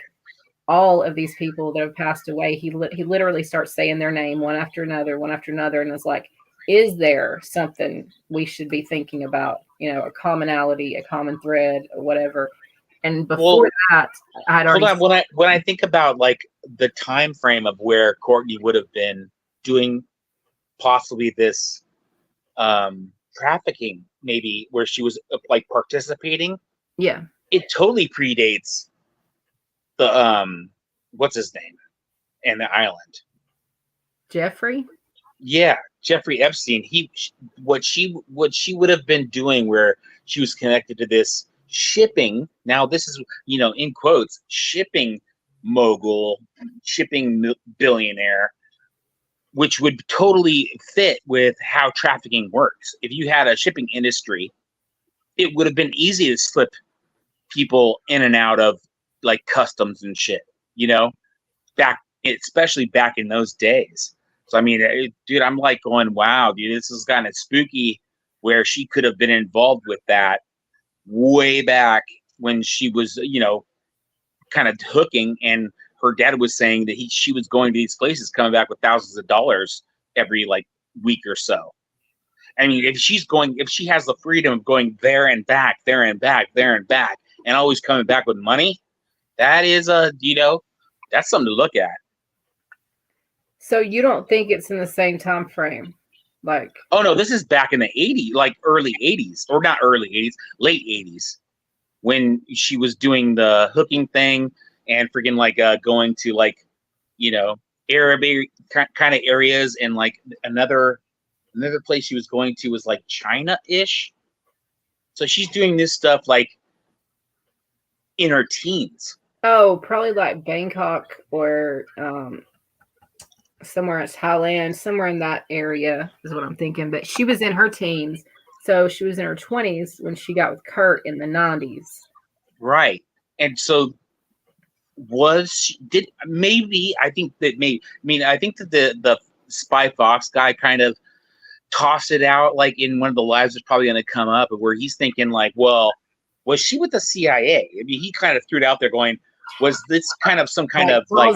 all of these people that have passed away. He literally starts saying their name one after another, and it's like, is there something we should be thinking about? You know, a commonality, a common thread, or whatever. And before that, I had already. Hold on, when I think about like the time frame of where Courtney would have been doing possibly this trafficking, maybe where she was like participating. Yeah, it totally predates the what's his name and the island. Jeffrey. Yeah, Jeffrey Epstein. What she would have been doing, where she was connected to this shipping. Now this is, you know, in quotes, shipping mogul, shipping billionaire, which would totally fit with how trafficking works. If you had a shipping industry, it would have been easy to slip people in and out of like customs and shit, you know, especially back in those days. So, I mean, dude, I'm like going, wow, dude, this is kind of spooky, where she could have been involved with that way back when she was, you know, kind of hooking, and her dad was saying that she was going to these places, coming back with thousands of dollars every like week or so. I mean, if she has the freedom of going there and back, there and back, there and back, and always coming back with money, that is you know, that's something to look at. So you don't think it's in the same time frame? Like, oh no, this is back in the 80s, like early 80s, or not early 80s, late 80s, when she was doing the hooking thing and freaking like going to like, you know, Arab kind of areas, and like another place she was going to was like China-ish. So she's doing this stuff like in her teens. Oh, probably like Bangkok or somewhere in Thailand, somewhere in that area is what I'm thinking. But she was in her teens, so she was in her 20s when she got with Kurt in the 90s. Right. And so I think that the Spy Fox guy kind of tossed it out like in one of the lives that's probably going to come up, where he's thinking like, well, was she with the CIA? I mean, he kind of threw it out there going, was this kind of some kind of like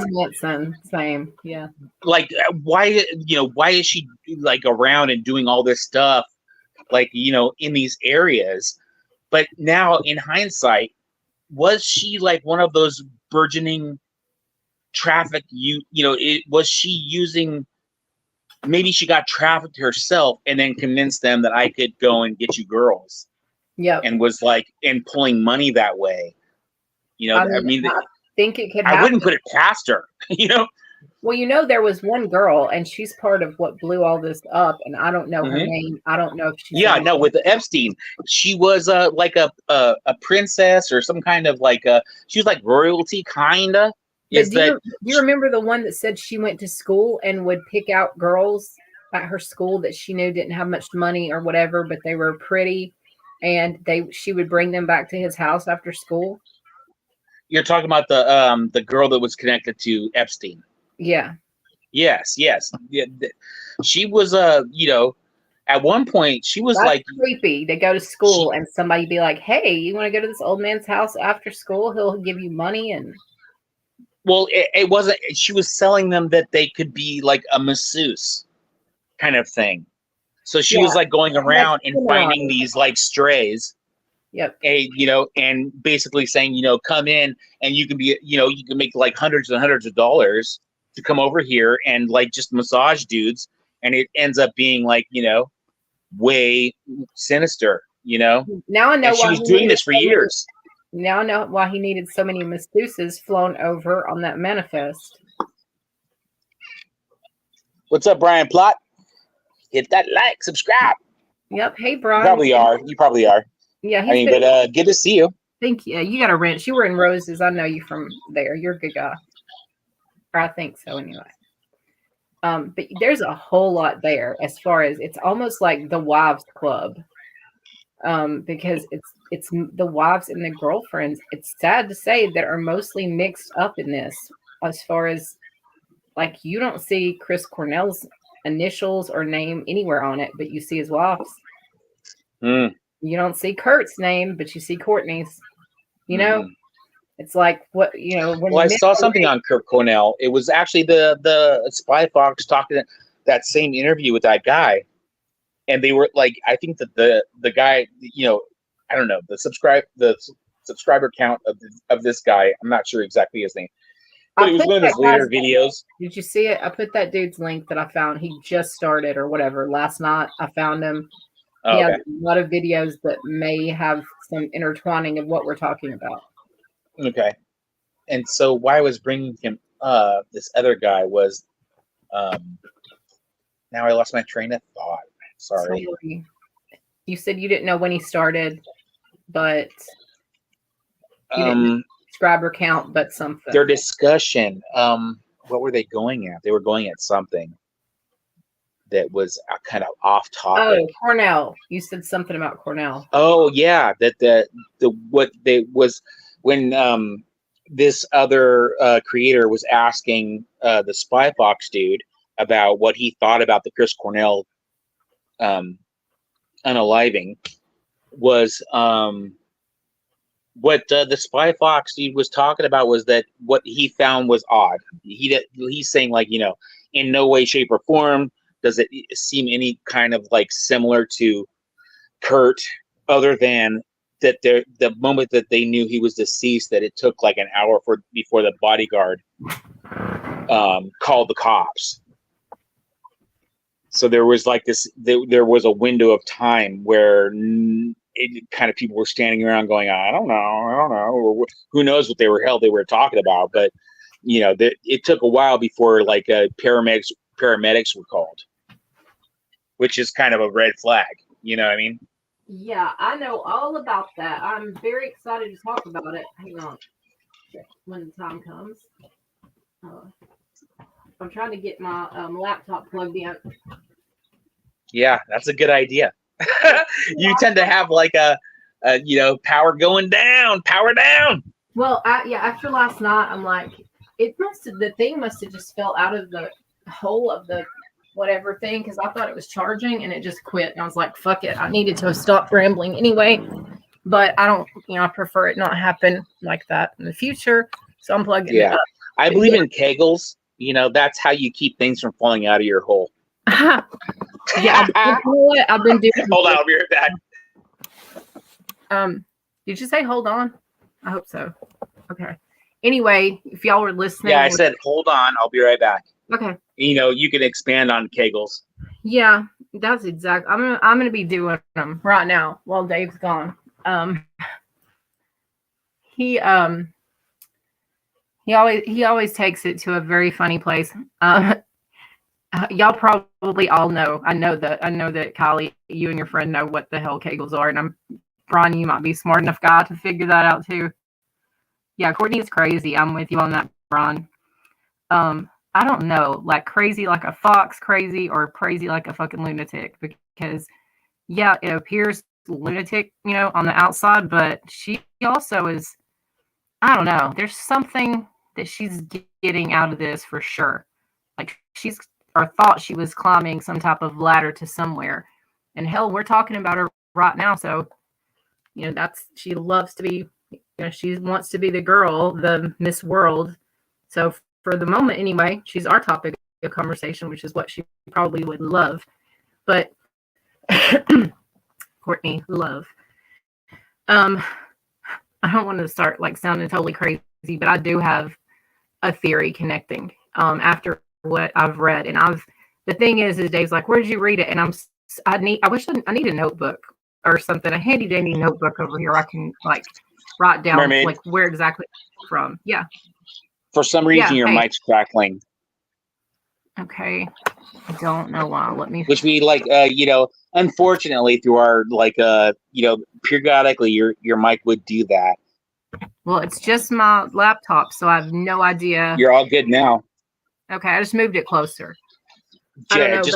same, yeah, like why is she like around and doing all this stuff, like, you know, in these areas? But now in hindsight, was she like one of those burgeoning traffic, was she using, maybe she got trafficked herself and then convinced them that I could go and get you girls. Yeah, and was like, and pulling money that way, you know. I mean, I think it could happen. I wouldn't put it past her, you know. Well, you know, there was one girl, and she's part of what blew all this up, and I don't know her Mhm. name. I don't know if she's with Epstein, she was like a princess or some kind of like she was like royalty kinda. But do you remember the one that said she went to school and would pick out girls at her school that she knew didn't have much money or whatever, but they were pretty, and she would bring them back to his house after school? You're talking about the girl that was connected to Epstein. Yeah. Yes. Yeah, she was you know, at one point she was. That's like creepy to go to school and somebody be like, hey, you want to go to this old man's house after school? He'll give you money. And well, it wasn't, she was selling them that they could be like a masseuse kind of thing. So she was like going around and finding these like strays. Yep. You know, and basically saying, you know, come in and you can be, you know, you can make like hundreds and hundreds of dollars to come over here and like just massage dudes. And it ends up being like, you know, way sinister, you know. Now I know why she was doing this for years. Now I know why he needed so many masseuses flown over on that manifest. What's up, Brian Plott? Hit that like, subscribe. Yep. Hey, Brian. You probably are. Yeah. But good to see you. Thank you. You got a wrench. You were in Roses. I know you from there. You're a good guy. Or I think so anyway. But there's a whole lot there as far as it's almost like the wives club. Because it's the wives and the girlfriends, it's sad to say, that are mostly mixed up in this, as far as like you don't see Chris Cornell's initials or name anywhere on it, but you see his wife's. Mm. You don't see Kurt's name, but you see Courtney's. You know, it's like what when I saw something on Kurt Cornell. It was actually the Spy Fox talking that same interview with that guy, and they were like, I think that the guy, I don't know, the subscriber count of this guy. I'm not sure exactly his name, but it was one of his later videos. Did you see it? I put that dude's link that I found. He just started or whatever last night. I found him. He has a lot of videos that may have some intertwining of what we're talking about. Okay. And so why I was bringing him this other guy was now I lost my train of thought. Sorry. You said you didn't know when he started, but you didn't know subscriber count, but something. Their discussion, what were they going at? They were going at something that was kind of off topic. Oh, Cornell. You said something about Cornell. Oh yeah, that when this other creator was asking the Spy Fox dude about what he thought about the Chris Cornell unaliving, was what the Spy Fox dude was talking about was that what he found was odd. He's saying, like, in no way, shape, or form does it seem any kind of like similar to Kurt, other than that the moment that they knew he was deceased, that it took like an hour before the bodyguard called the cops. So there was like there was a window of time where it kind of people were standing around going, I don't know, or who knows what they were talking about. But it took a while before like paramedics were called, which is kind of a red flag. You know what I mean? Yeah, I know all about that. I'm very excited to talk about it. Hang on, when the time comes. I'm trying to get my laptop plugged in. Yeah, that's a good idea. You tend to have like a power going down, power down. Well, after last night, I'm like, the thing must have just fell out of the hole of the whatever thing, because I thought it was charging and it just quit. And I was like, fuck it. I needed to stop rambling anyway. But I don't, I prefer it not happen like that in the future. So I'm plugging it up. I believe in Kegels. That's how you keep things from falling out of your hole. Yeah, you know what? I've been doing. Hold on, I'll be right back. Did you say hold on? I hope so. Okay. Anyway, if y'all were listening. Yeah, I said hold on. I'll be right back. Okay. You can expand on Kegels. Yeah, that's exact. I'm gonna be doing them right now while Dave's gone. He always takes it to a very funny place. Y'all probably all know. I know that Kylie, you and your friend know what the hell Kegels are, and Brian, you might be smart enough guy to figure that out too. Yeah, Courtney is crazy. I'm with you on that, Brian. I don't know, like crazy like a fox crazy or crazy like a fucking lunatic, because yeah, it appears lunatic, on the outside, but she also is, I don't know, there's something that she's getting out of this for sure. Like thought she was climbing some type of ladder to somewhere. And hell, we're talking about her right now. So, she loves to be, she wants to be the girl, the Miss World. So for the moment anyway, she's our topic of conversation, which is what she probably would love. But Courtney, love. I don't want to start like sounding totally crazy, but I do have a theory connecting after what I've read. And the thing is Dave's like, where did you read it? And I need a notebook or something, a handy dandy notebook over here. I can like write down Mermaid. Like where exactly it's from. Yeah. For some reason, your mic's crackling. Okay. I don't know why. Let me. Which we like, unfortunately, through our periodically, your mic would do that. Well, it's just my laptop, so I have no idea. You're all good now. Okay, I just moved it closer.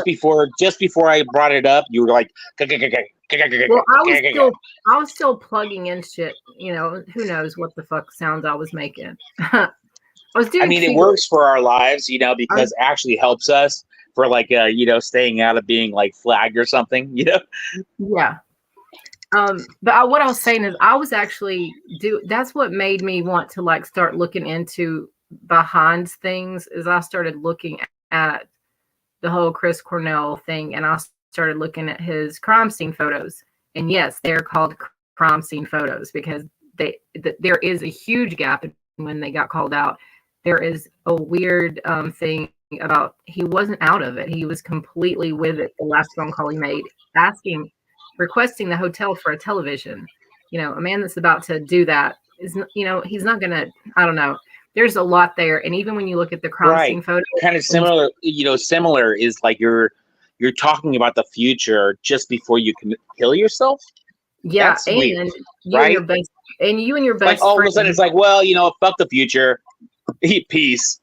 Before I brought it up, you were like, well, I was still plugging in shit. Who knows what the fuck sounds I was making. I mean, it works for our lives, you know, because it actually helps us for like, you know, staying out of being like flagged or something, you know? Yeah. But what I was saying is I was actually that's what made me want to like start looking into behind things is I started looking at the whole Chris Cornell thing and I started looking at his crime scene photos. And yes, they're called crime scene photos because there is a huge gap when they got called out. There is a weird thing about he wasn't out of it. He was completely with it. The last phone call he made, requesting the hotel for a television. You know, a man that's about to do that is, you know, he's not going to, I don't know. There's a lot there. And even when you look at the crime scene photo. Kind of similar, you know, similar is like you're talking about the future just before you can kill yourself. Yeah. That's weird, you right? And you and your best like all friend, of a sudden it's like, well, you know, fuck the future. Peace.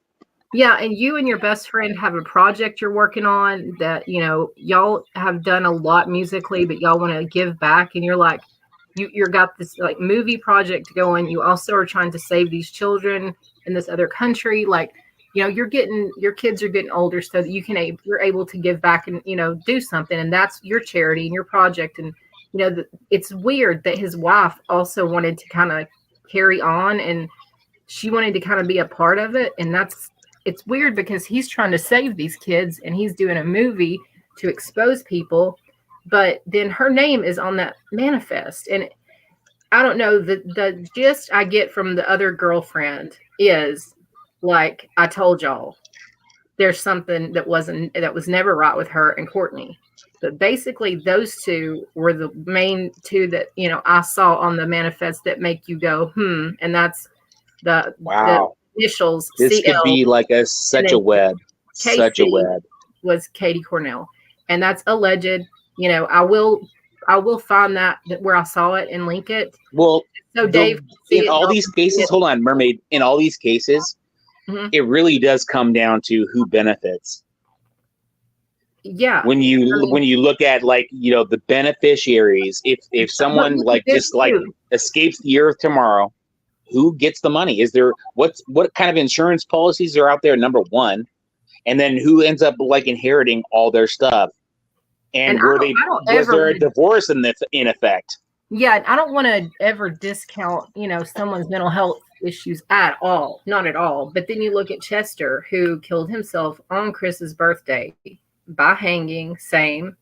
Yeah, and you and your best friend have a project you're working on that, you know, y'all have done a lot musically, but y'all want to give back. And you're like, you're got this like movie project going. You also are trying to save these children in this other country. Like, you know, your kids are getting older so that you're able to give back and, you know, do something. And that's your charity and your project. And, you know, it's weird that his wife also wanted to kind of carry on and she wanted to kind of be a part of it. And it's weird because he's trying to save these kids and he's doing a movie to expose people, but then her name is on that manifest. And I don't know, the gist I get from the other girlfriend is like, I told y'all there's something that was never right with her and Courtney. But basically those two were the main two that, you know, I saw on the manifest that make you go, and that's the initials. This CL, could be like such a web. Such a web. Was Katie Cornell. And that's alleged. You know, I will find that where I saw it and link it. Well, so Dave, in all these cases, hold on, Mermaid, in all these cases, it really does come down to who benefits. Yeah. When you look at like, you know, the beneficiaries, if someone like just like escapes the earth tomorrow, who gets the money? Is there what kind of insurance policies are out there? Number one, and then who ends up like inheriting all their stuff? And was there a divorce in effect? Yeah, I don't want to ever discount, you know, someone's mental health issues at all, not at all. But then you look at Chester, who killed himself on Chris's birthday by hanging. Same.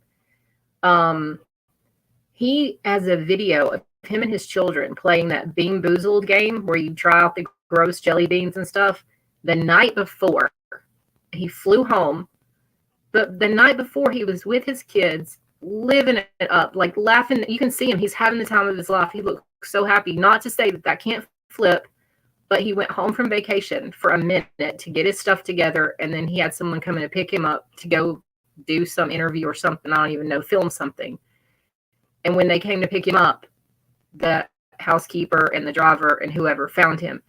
He has a video of him and his children playing that Bean Boozled game where you try out the gross jelly beans and stuff. The night before, he flew home, but the night before he was with his kids, living it up, like laughing. You can see him. He's having the time of his life. He looked so happy. Not to say that can't flip, but he went home from vacation for a minute to get his stuff together, and then he had someone coming to pick him up to go do some interview or something. I don't even know, film something. And when they came to pick him up, the housekeeper and the driver and whoever found him.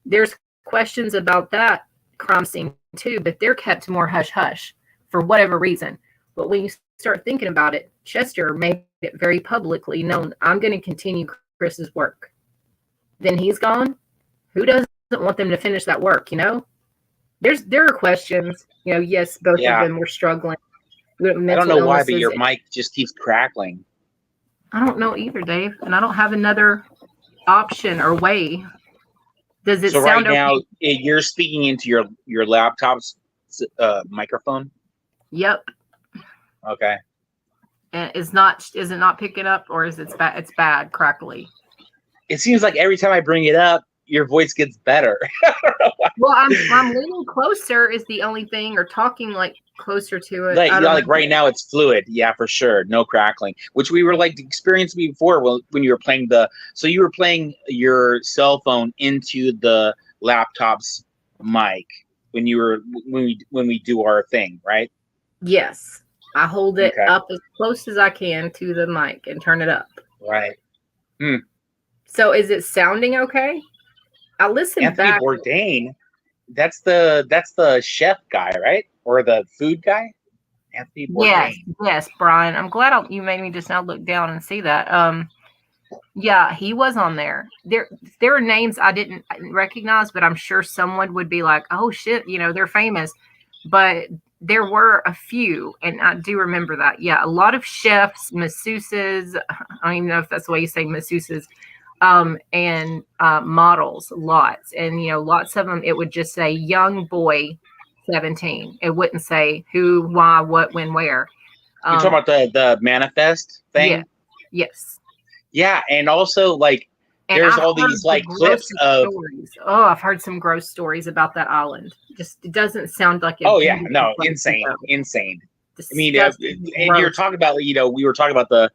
There's questions about that crime scene too, but they're kept more hush-hush for whatever reason. But when you start thinking about it, Chester made it very publicly known, I'm going to continue Chris's work. Then he's gone. Who doesn't want them to finish that work, you know? There are questions. You know, yes, both of them were struggling. I don't know why, but your mic just keeps crackling. I don't know either, Dave, and I don't have another option or way. Does it sound right now? You're speaking into your laptop's microphone. Yep. Okay. And is it not picking up, or is it bad? It's bad, crackly. It seems like every time I bring it up, your voice gets better. Well, I'm leaning closer is the only thing, or talking like closer to it. Like right now it's fluid. Yeah, for sure. No crackling, which we were like experiencing before when you were playing so you were playing your cell phone into the laptop's mic when we do our thing, right? Yes. I hold it up as close as I can to the mic and turn it up. Right. So is it sounding okay? I listened Anthony back. Bourdain, that's the chef guy, right? Or the food guy? Anthony Bourdain. Yes, Brian. I'm glad you made me just now look down and see that. Yeah, he was on there. There are names I didn't recognize, but I'm sure someone would be like, "Oh shit, they're famous." But there were a few, and I do remember that. Yeah, a lot of chefs, masseuses. I don't even know if that's the way you say masseuses, and models, lots, and lots of them. It would just say "young boy, 17." It wouldn't say who, why, what, when, where. You're talking about the manifest thing? Yeah. Yes. Yeah, and also like there's all these like clips of stories. Oh, I've heard some gross stories about that island. Just it doesn't sound like Oh yeah, no, insane. I mean, and you're talking about we were talking about the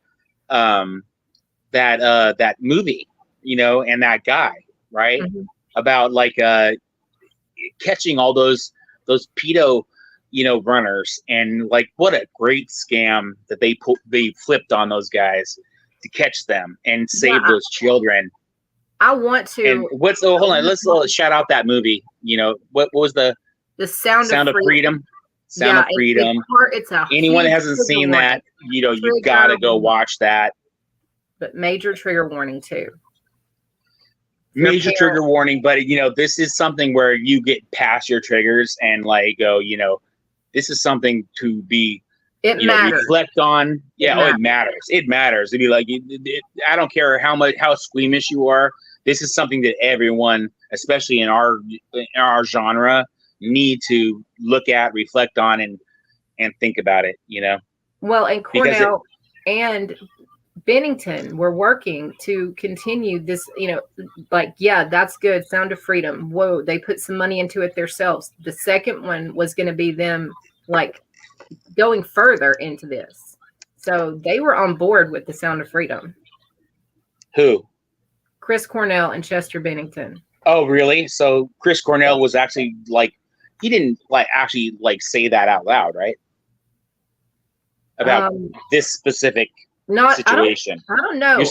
that movie, and that guy, right? Mm-hmm. About like catching all those pedo runners, and like what a great scam that they flipped on those guys to catch them and save those children. I want to. And hold on, let's shout out that movie. What was the Sound of Freedom? Sound of Freedom. It's a anyone that hasn't seen that, you've got to go watch that. But major trigger warning too. Major trigger warning, but this is something where you get past your triggers and like go, this is something to be reflect on. It matters. It matters. It'd be like I don't care how squeamish you are. This is something that everyone, especially in our genre, need to look at, reflect on, and think about it. Well, and Cornell and Bennington were working to continue this, that's good. Sound of Freedom. Whoa, they put some money into it themselves. The second one was going to be them like going further into this. So they were on board with the Sound of Freedom. Who? Chris Cornell and Chester Bennington. Oh, really? So Chris Cornell was actually like, he didn't actually say that out loud, right? About this specific situation. I don't know.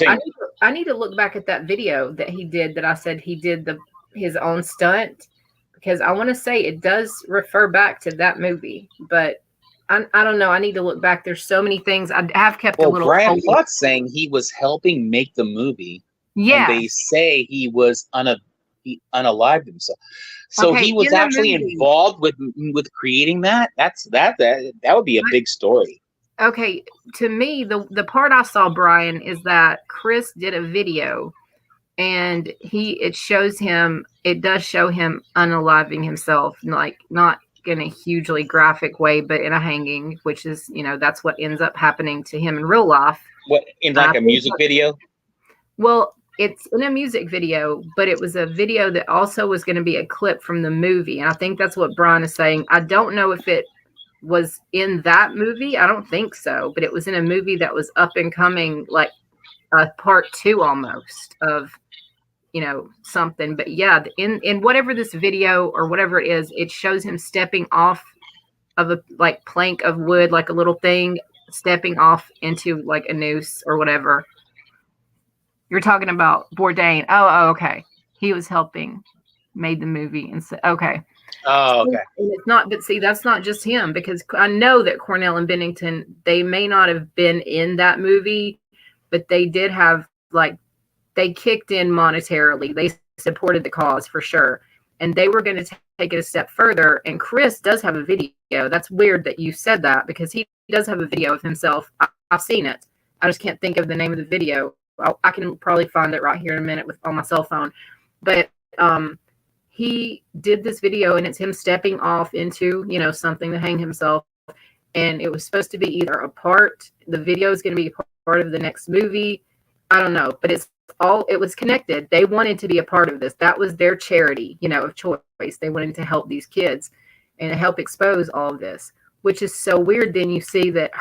I need to look back at that video that he did, that I said he did his own stunt, because I want to say it does refer back to that movie, but I don't know. I need to look back. There's so many things. I have kept a little. Brian Plot's saying he was helping make the movie. Yeah. And they say he was he unalived himself. So he was actually involved with creating that. That would be a big story. Okay, to me, the part I saw, Brian, is that Chris did a video, and it does show him unaliving himself, like not in a hugely graphic way, but in a hanging, which is, that's what ends up happening to him in real life. What, in like a music video? Well, it's in a music video, but it was a video that also was going to be a clip from the movie, and I think that's what Brian is saying. I don't know if it was in that movie. I don't think so, but it was in a movie that was up and coming, like a part 2 almost of something. But yeah, in whatever this video or whatever it is, it shows him stepping off of a plank of wood, like a little thing, stepping off into like a noose or whatever. You're talking about Bourdain. Oh, okay. He was helping, made the movie, and said, okay. Oh, okay. And it's not, but see, that's not just him, because I know that Cornell and Bennington, they may not have been in that movie, but they did have they kicked in monetarily. They supported the cause for sure. And they were going to take it a step further. And Chris does have a video. That's weird that you said that, because he does have a video of himself. I've seen it. I just can't think of the name of the video. I can probably find it right here in a minute on my cell phone. But he did this video, and it's him stepping off into, something to hang himself. And it was supposed to be either the video is going to be part of the next movie. I don't know, but it was connected. They wanted to be a part of this. That was their charity, of choice. They wanted to help these kids and help expose all of this, which is so weird. Then you see that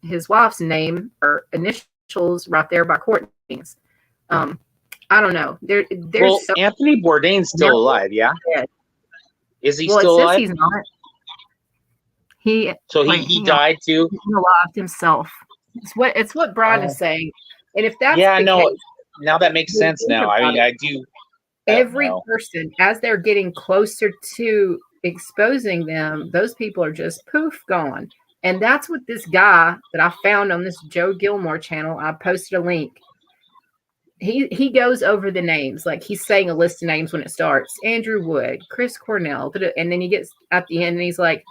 his wife's name or initials right there by Courtney's. I don't know. Anthony Bourdain's still alive, yeah? Is he still alive? He's not. He died too? He unalived himself. It's what Brian is saying. And if that's case, now that makes sense now. I mean, I do. Every person, as they're getting closer to exposing them, those people are just poof gone. And that's what this guy that I found on this Joe Gilmore channel, I posted a link. he goes over the names, like he's saying a list of names when it starts. Andrew Wood, Chris Cornell, and then he gets at the end and he's like,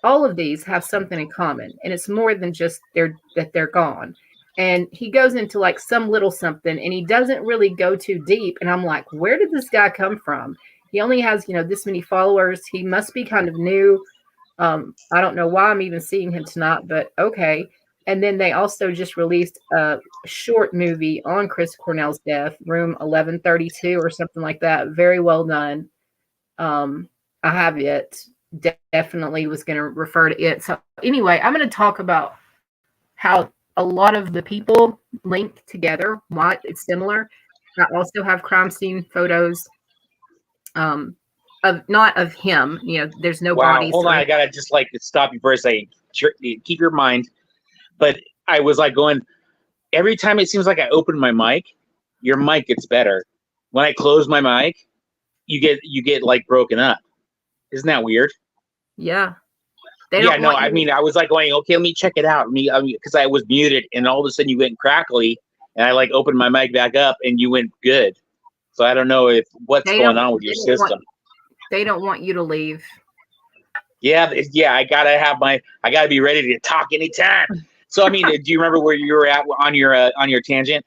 all of these have something in common, and it's more than just they're gone. And he goes into like some little something, and he doesn't really go too deep. And I'm like, where did this guy come from? He only has, this many followers. He must be kind of new. I don't know why I'm even seeing him tonight, but okay. And then they also just released a short movie on Chris Cornell's death, Room 1132 or something like that. Very well done. I have it. Definitely was going to refer to it. So anyway, I'm going to talk about how a lot of the people link together, why it's similar. I also have crime scene photos of not of him. There's no bodies. Hold on, I gotta just like stop you for a second. Keep your mind. But I was like going, every time it seems like I open my mic, your mic gets better. When I close my mic, you get like broken up. Isn't that weird? Yeah. I mean, I was like going, okay, let me check it out. Because I was muted, and all of a sudden you went crackly, and I like opened my mic back up, and you went good. So I don't know what's going on with your system. They don't want you to leave. Yeah. I gotta be ready to talk anytime. So I mean, do you remember where you were at on your tangent?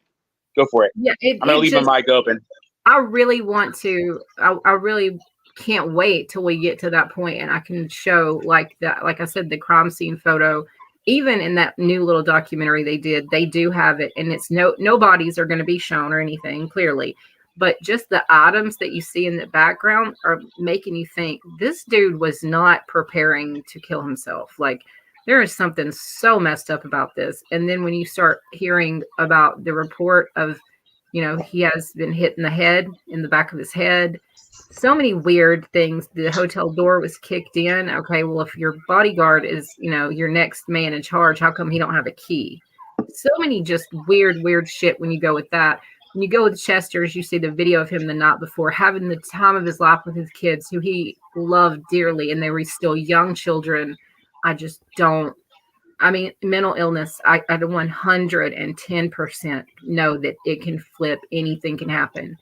Go for it. Yeah, I'm gonna leave my mic open. I really want to. I really can't wait till we get to that point and I can show like that. Like I said, the crime scene photo, even in that new little documentary they did, they do have it, and it's no bodies are going to be shown or anything clearly, but just the items that you see in the background are making you think this dude was not preparing to kill himself. Like there is something so messed up about this. And then when you start hearing about the report of, he has been hit in the head, in the back of his head, so many weird things. The hotel door was kicked in. Okay, well, if your bodyguard is, your next man in charge, how come he don't have a key? So many just weird shit when you go with that. When you go with Chester's, you see the video of him the night before having the time of his life with his kids who he loved dearly, and they were still young children. I just don't. I mean, mental illness, I 110% know that it can flip. Anything can happen.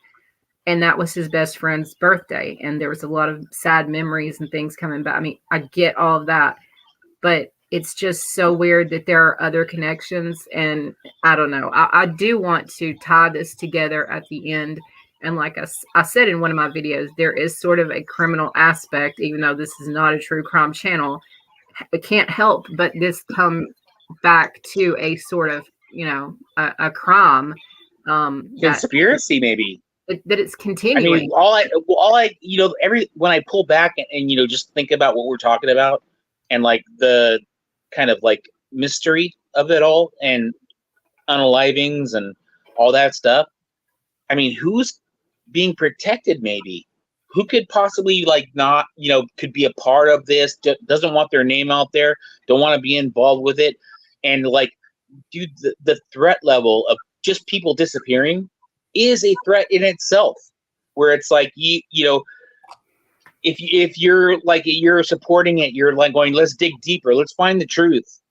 And that was his best friend's birthday. And there was a lot of sad memories and things coming back. I mean, I get all of that. But it's just so weird that there are other connections. And I don't know. I do want to tie this together at the end. And like I said in one of my videos, there is sort of a criminal aspect, even though this is not a true crime channel. It can't help but this come back to a sort of, a crime. Conspiracy, maybe. That it's continuing. I mean, all I when I pull back and just think about what we're talking about and like the kind of like mystery of it all and unalivings and all that stuff. I mean, who's being protected? Maybe who could possibly like not could be a part of this? Doesn't want their name out there. Don't want to be involved with it. And like, dude, the threat level of just people disappearing is a threat in itself, where it's like if you're like you're supporting it, you're like going, let's dig deeper, let's find the truth.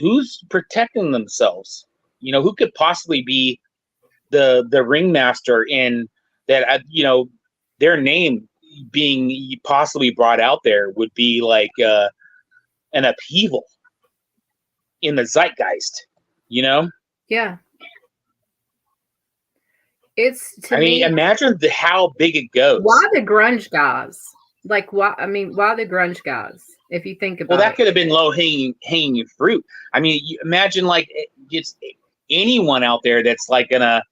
Who's protecting themselves? Who could possibly be the ringmaster in that? Their name being possibly brought out there would be like an upheaval in the zeitgeist. Yeah. It's to me, imagine how big it goes. Why the grunge guys? Like why the grunge guys? If you think about that could have been low hanging fruit. I mean, you imagine like just anyone out there that's like gonna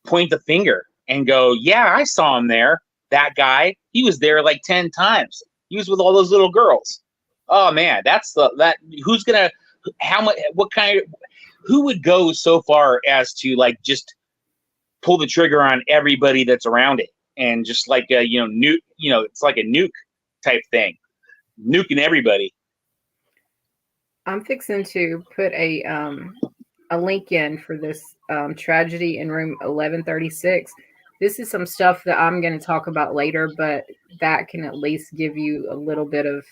point the finger and go, "Yeah, I saw him there. That guy, he was there like 10 times. He was with all those little girls." Oh man, who's gonna who would go so far as to like just pull the trigger on everybody that's around it and just like nuke, it's like a nuke type thing, nuking everybody. I'm fixing to put a link in for this tragedy in room 1136. This is some stuff that I'm going to talk about later, but that can at least give you a little bit of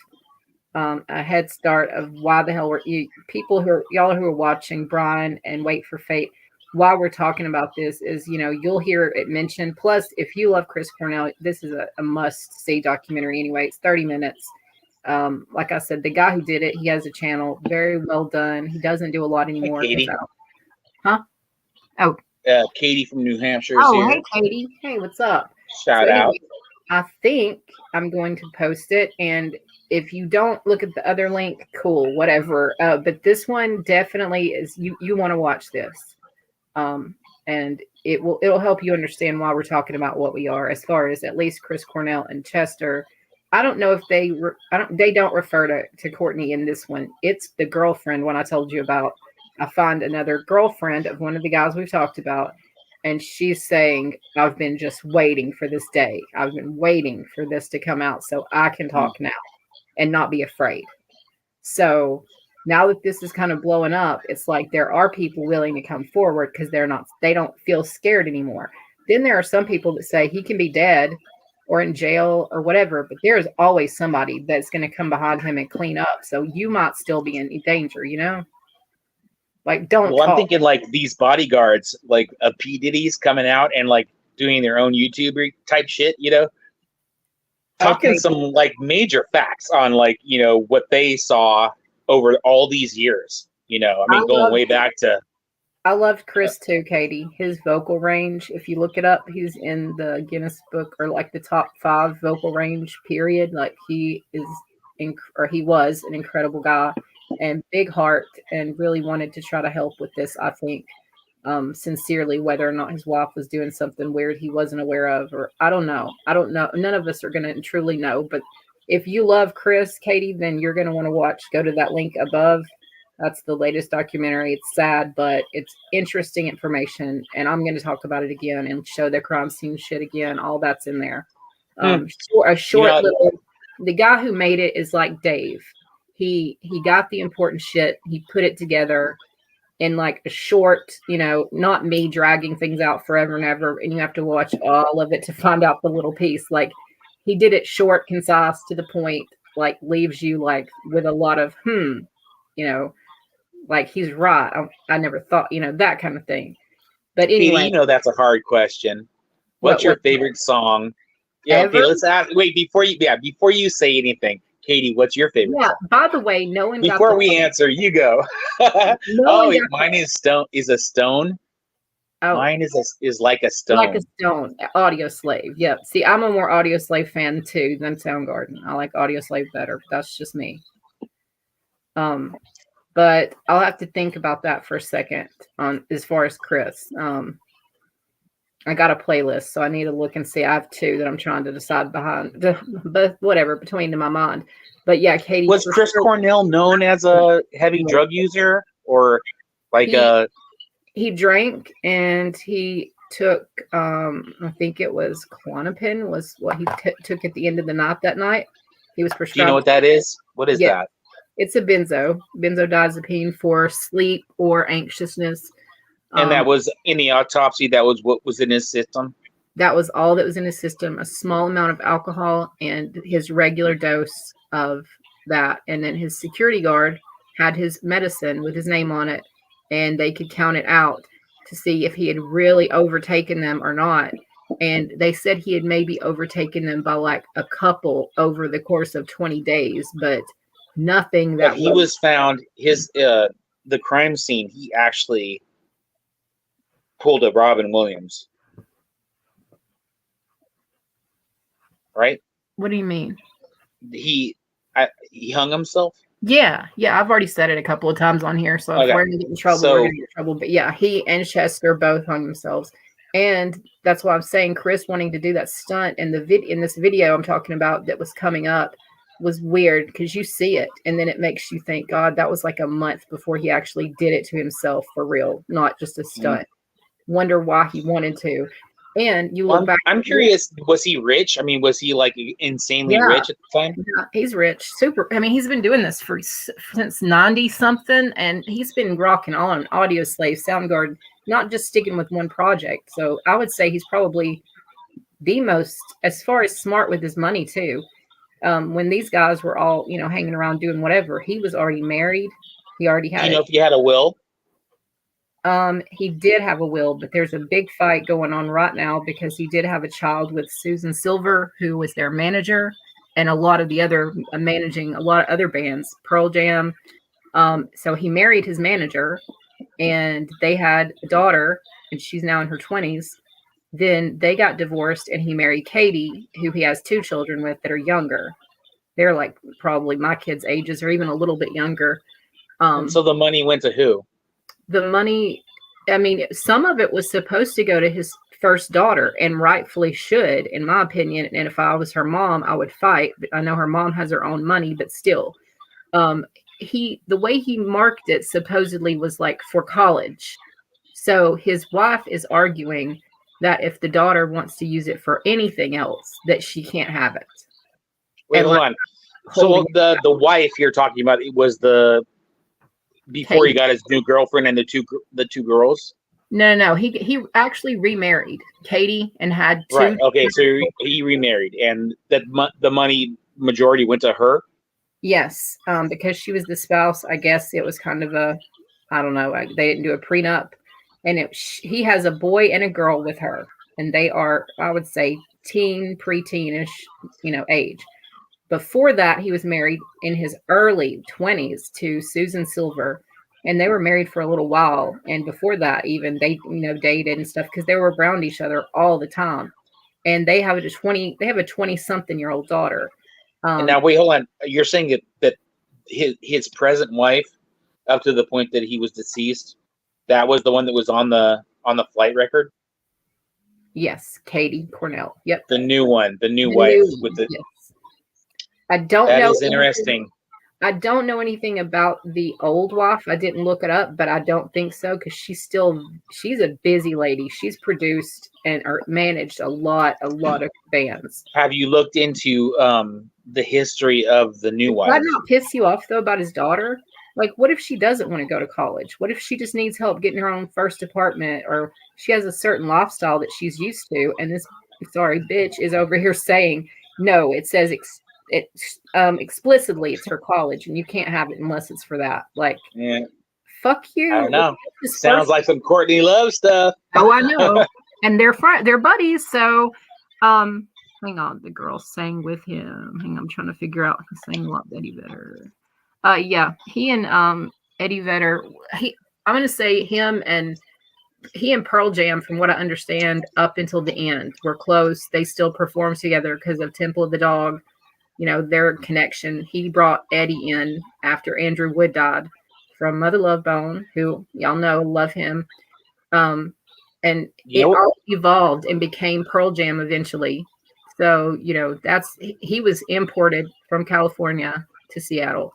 a head start of why the hell y'all who are watching Brian and Wait for Fate. while we're talking about this is, you'll hear it mentioned. Plus, if you love Chris Cornell, this is a must-see documentary anyway. It's 30 minutes. Like I said, the guy who did it, he has a channel. Very well done. He doesn't do a lot anymore. Hey, Katie. Huh? Oh. Katie from New Hampshire. Oh, hey, Katie. Hey, what's up? Shout out. I think I'm going to post it. And if you don't look at the other link, cool, whatever. But this one definitely is, you want to watch this. And it'll help you understand why we're talking about what we are, as far as at least Chris Cornell and Chester. I don't know if they don't refer to Courtney in this one. It's the girlfriend one I told you about. I find another girlfriend of one of the guys we've talked about, and she's saying, I've been just waiting for this day. I've been waiting for this to come out so I can talk now and not be afraid. So now that this is kind of blowing up, it's like there are people willing to come forward because they don't feel scared anymore. Then there are some people that say he can be dead or in jail or whatever, but there's always somebody that's going to come behind him and clean up. So you might still be in danger, Like, don't. Well, I'm thinking like these bodyguards, like a P. Diddy's coming out and like doing their own YouTuber type shit, talking some like major facts on like, what they saw over all these years, going way back to. I loved Chris too, Katie. His vocal range, if you look it up, he's in the Guinness Book, or like the top 5 vocal range period. Like he was an incredible guy and big heart, and really wanted to try to help with this, I think, sincerely, whether or not his wife was doing something weird he wasn't aware of, or I don't know. None of us are going to truly know, but if you love Chris, Katie, then you're going to want to go to that link above. That's the latest documentary. It's sad, but it's interesting information, and I'm going to talk about it again and show the crime scene shit again. All that's in there. The guy who made it is like Dave. He got the important shit. He put it together in like a short, not me dragging things out forever and ever, and you have to watch all of it to find out the little piece. Like he did it short, concise, to the point, like leaves you like with a lot of, like he's right. I never thought, that kind of thing. But anyway, Katie, that's a hard question. What's your favorite song? Yeah. Ever? Okay. Let's ask. Wait, before you say anything. Katie, what's your favorite song? By the way, no one before we answer, you go. Mine is Stone. Is a Stone. Oh, mine is Like a Stone. Like a Stone. Audio Slave. Yep. See, I'm a more Audio Slave fan too than Soundgarden. I like Audio Slave better. That's just me. But I'll have to think about that for a second. As far as Chris, I got a playlist, so I need to look and see. I have 2 that I'm trying to decide but whatever, between my mind. But yeah, Katie. Was Chris Cornell known as a heavy drug user, or like he drank and he took, I think it was Klonopin was what he took at the end of the night that night. He was prescribed. Do you know what that is? What is that? It's a benzodiazepine for sleep or anxiousness. And that was in the autopsy. That was what was in his system. That was all that was in his system. A small amount of alcohol and his regular dose of that. And then his security guard had his medicine with his name on it, and they could count it out to see if he had really overtaken them or not. And they said he had maybe overtaken them by like a couple over the course of 20 days, but nothing that he was found the crime scene. He actually pulled a Robin Williams, right? What do you mean? He hung himself. Yeah. I've already said it a couple of times on here, so if we're gonna get in trouble, we're gonna get in trouble. But yeah, he and Chester both hung themselves, and that's why I'm saying Chris wanting to do that stunt in this video I'm talking about that was coming up was weird, because you see it and then it makes you think, God, that was like a month before he actually did it to himself for real, not just a stunt. Wonder why he wanted to. And you look back. I'm curious, was he rich? I mean, was he like insanely rich at the time? Yeah, he's rich. Super. I mean, he's been doing this since 90 something, and he's been rocking on Audio Slave, Soundgarden, not just sticking with one project. So I would say he's probably the most, as far as smart with his money too. When these guys were all, hanging around doing whatever, he was already married. He already had. If you had a will? He did have a will, but there's a big fight going on right now because he did have a child with Susan Silver, who was their manager, and a lot of the other managing a lot of other bands, Pearl Jam. So he married his manager, and they had a daughter, and she's now in her 20s. Then they got divorced, and he married Katie, who he has 2 children with that are younger. They're like probably my kids' ages, or even a little bit younger. So the money went to who? The money, I mean, some of it was supposed to go to his first daughter, and rightfully should, in my opinion. And if I was her mom, I would fight. I know her mom has her own money, but still, the way he marked it supposedly was like for college. So his wife is arguing that if the daughter wants to use it for anything else, that she can't have it. Wait, hold on. So the wife you're talking about, it was before he got his new girlfriend and the two girls? No. He actually remarried Katie and had 2. Right. Okay. So he remarried, and that the money majority went to her. Yes, because she was the spouse. I guess it was kind of I don't know. They didn't do a prenup, and he has a boy and a girl with her, and they are, I would say, preteenish, age. Before that, he was married in his early 20s to Susan Silver, and they were married for a little while. And before that, even they, dated and stuff because they were around each other all the time. And they have a 20-something-year-old daughter. And now, wait, hold on. You're saying that his present wife, up to the point that he was deceased, that was the one that was on the flight record? Yes, Katie Cornell. Yep. The new one, the new wife with the. Yes. I don't know. That is interesting. I don't know anything about the old wife. I didn't look it up, but I don't think so because she's a busy lady. She's produced and managed a lot of bands. Have you looked into the history of the new wife? Does that not piss you off though about his daughter? Like, what if she doesn't want to go to college? What if she just needs help getting her own first apartment, or she has a certain lifestyle that she's used to, and this bitch is over here saying no? It says explicitly it's her college, and you can't have it unless it's for that. Like, yeah. Fuck you. I don't know. Sounds like some Courtney Love stuff. Oh, I know. And they're buddies. So, hang on. The girl sang with him. Hang on, I'm trying to figure out. He sang a lot with Eddie Vedder. Yeah, he and Eddie Vedder. I'm gonna say he and Pearl Jam, from what I understand, up until the end, were close. They still performed together because of Temple of the Dog. Their connection. He brought Eddie in after Andrew Wood died from Mother Love Bone, who y'all know, love him. And it all evolved and became Pearl Jam eventually. So, he was imported from California to Seattle.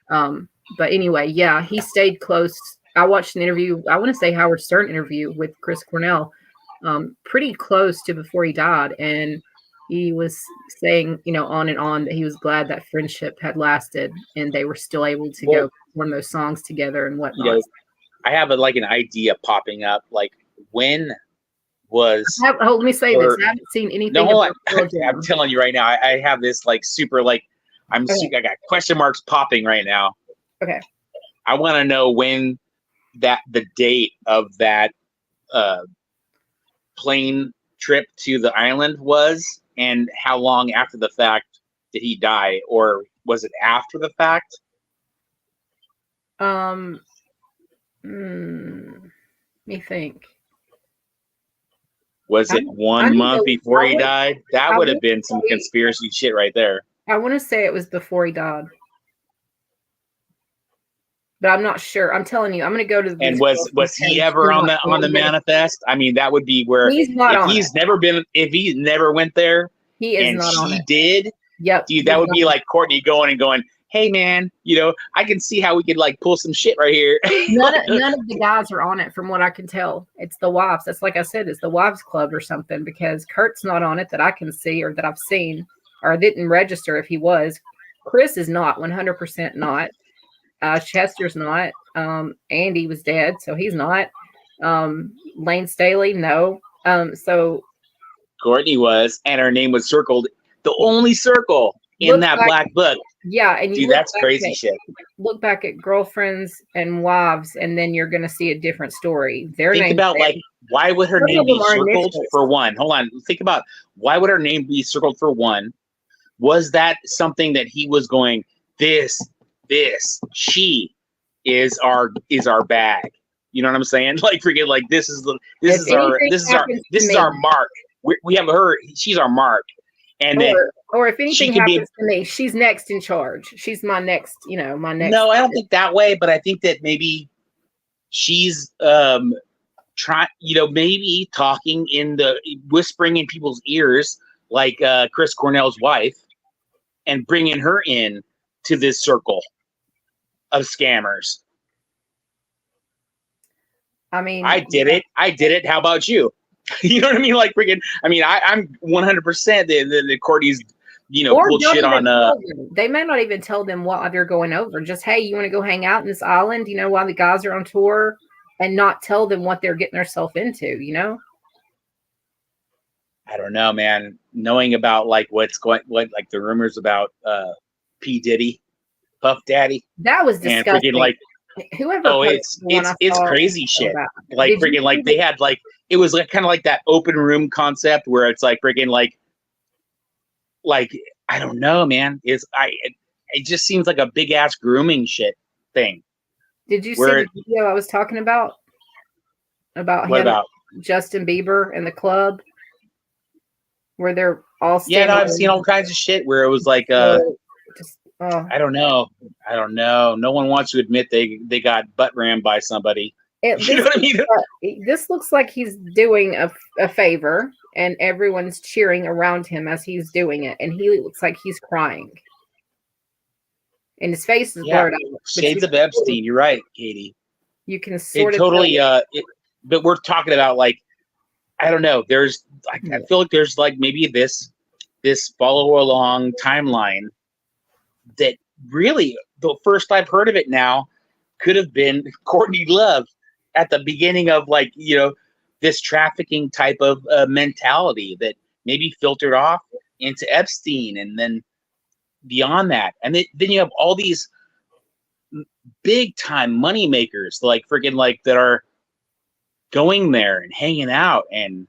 But anyway, yeah, he stayed close. I watched an interview, I want to say Howard Stern interview with Chris Cornell, pretty close to before he died. And he was saying, on and on, that he was glad that friendship had lasted and they were still able to go perform those songs together and whatnot. I have an idea popping up. Like, when was? Let me say this. I haven't seen anything. No, I'm telling you right now. I have this super I got question marks popping right now. Okay. I want to know when the date of that plane trip to the island was. And how long after the fact did he die, or was it after the fact? Let me think. Was it 1 month before he died? That would have been some conspiracy shit right there. I want to say it was before he died, but I'm not sure. I'm telling you, I'm going to go to. And was he ever on the manifest? I mean, that would be where he's not on. If he never went there, he is not on it. He did. Yep. Dude, that would be like Courtney going, hey man, I can see how we could pull some shit right here. none of the guys are on it, from what I can tell. It's the wives. That's, like I said, it's the wives club or something, because Kurt's not on it that I can see, or that I've seen, or I didn't register if he was. Chris is not, 100% not. Chester's not. Andy was dead, so he's not. Lane Staley, no. So Courtney was, and her name was circled, the only circle in that black book Yeah, and you Dude, that's crazy shit. Look back at Girlfriends and Wives, and then you're going to see a different story. Think about like, why would her name be circled for one? Hold on. Think about why would her name be circled for one? Was that something that he was going, she is our bag? You know what I'm saying? Like, freaking, like this is our mark. We have her. She's our mark. And or if anything happens to me, she's next in charge. She's my next, my next. No, I don't think that way, but I think that maybe she's maybe talking whispering in people's ears, like Chris Cornell's wife, and bringing her in to this circle of scammers. I mean, I did it. How about you? You know what I mean? Like freaking. I mean, I'm 100% the Courtney's, bullshit on. They may not even tell them while they're going over. Just, hey, you want to go hang out in this island? While the guys are on tour, and not tell them what they're getting themselves into. I don't know, man. Knowing about like what the rumors about P. Diddy, Puff Daddy. That was disgusting. And freaking like. Whoever it's crazy shit. Like freaking like they had like it was like kind of like that open room concept where it's like freaking like I don't know, man. It just seems like a big ass grooming shit thing. Did you see the video I was talking about? About what him, about Justin Bieber in the club where they're all I've seen all kinds of shit where it was like I don't know. No one wants to admit they got butt rammed by somebody. You know what I mean? This looks like he's doing a favor, and everyone's cheering around him as he's doing it, and he looks like he's crying. And his face is blurred out. Shades of Epstein. You're right, Katie. You can sort of totally. But we're talking about like, I don't know. There's, I feel like there's like maybe this follow along timeline. That really, the first I've heard of it now, could have been Courtney Love at the beginning of like, this trafficking type of mentality that maybe filtered off into Epstein and then beyond that. And then you have all these big time money makers like freaking like that are going there and hanging out. And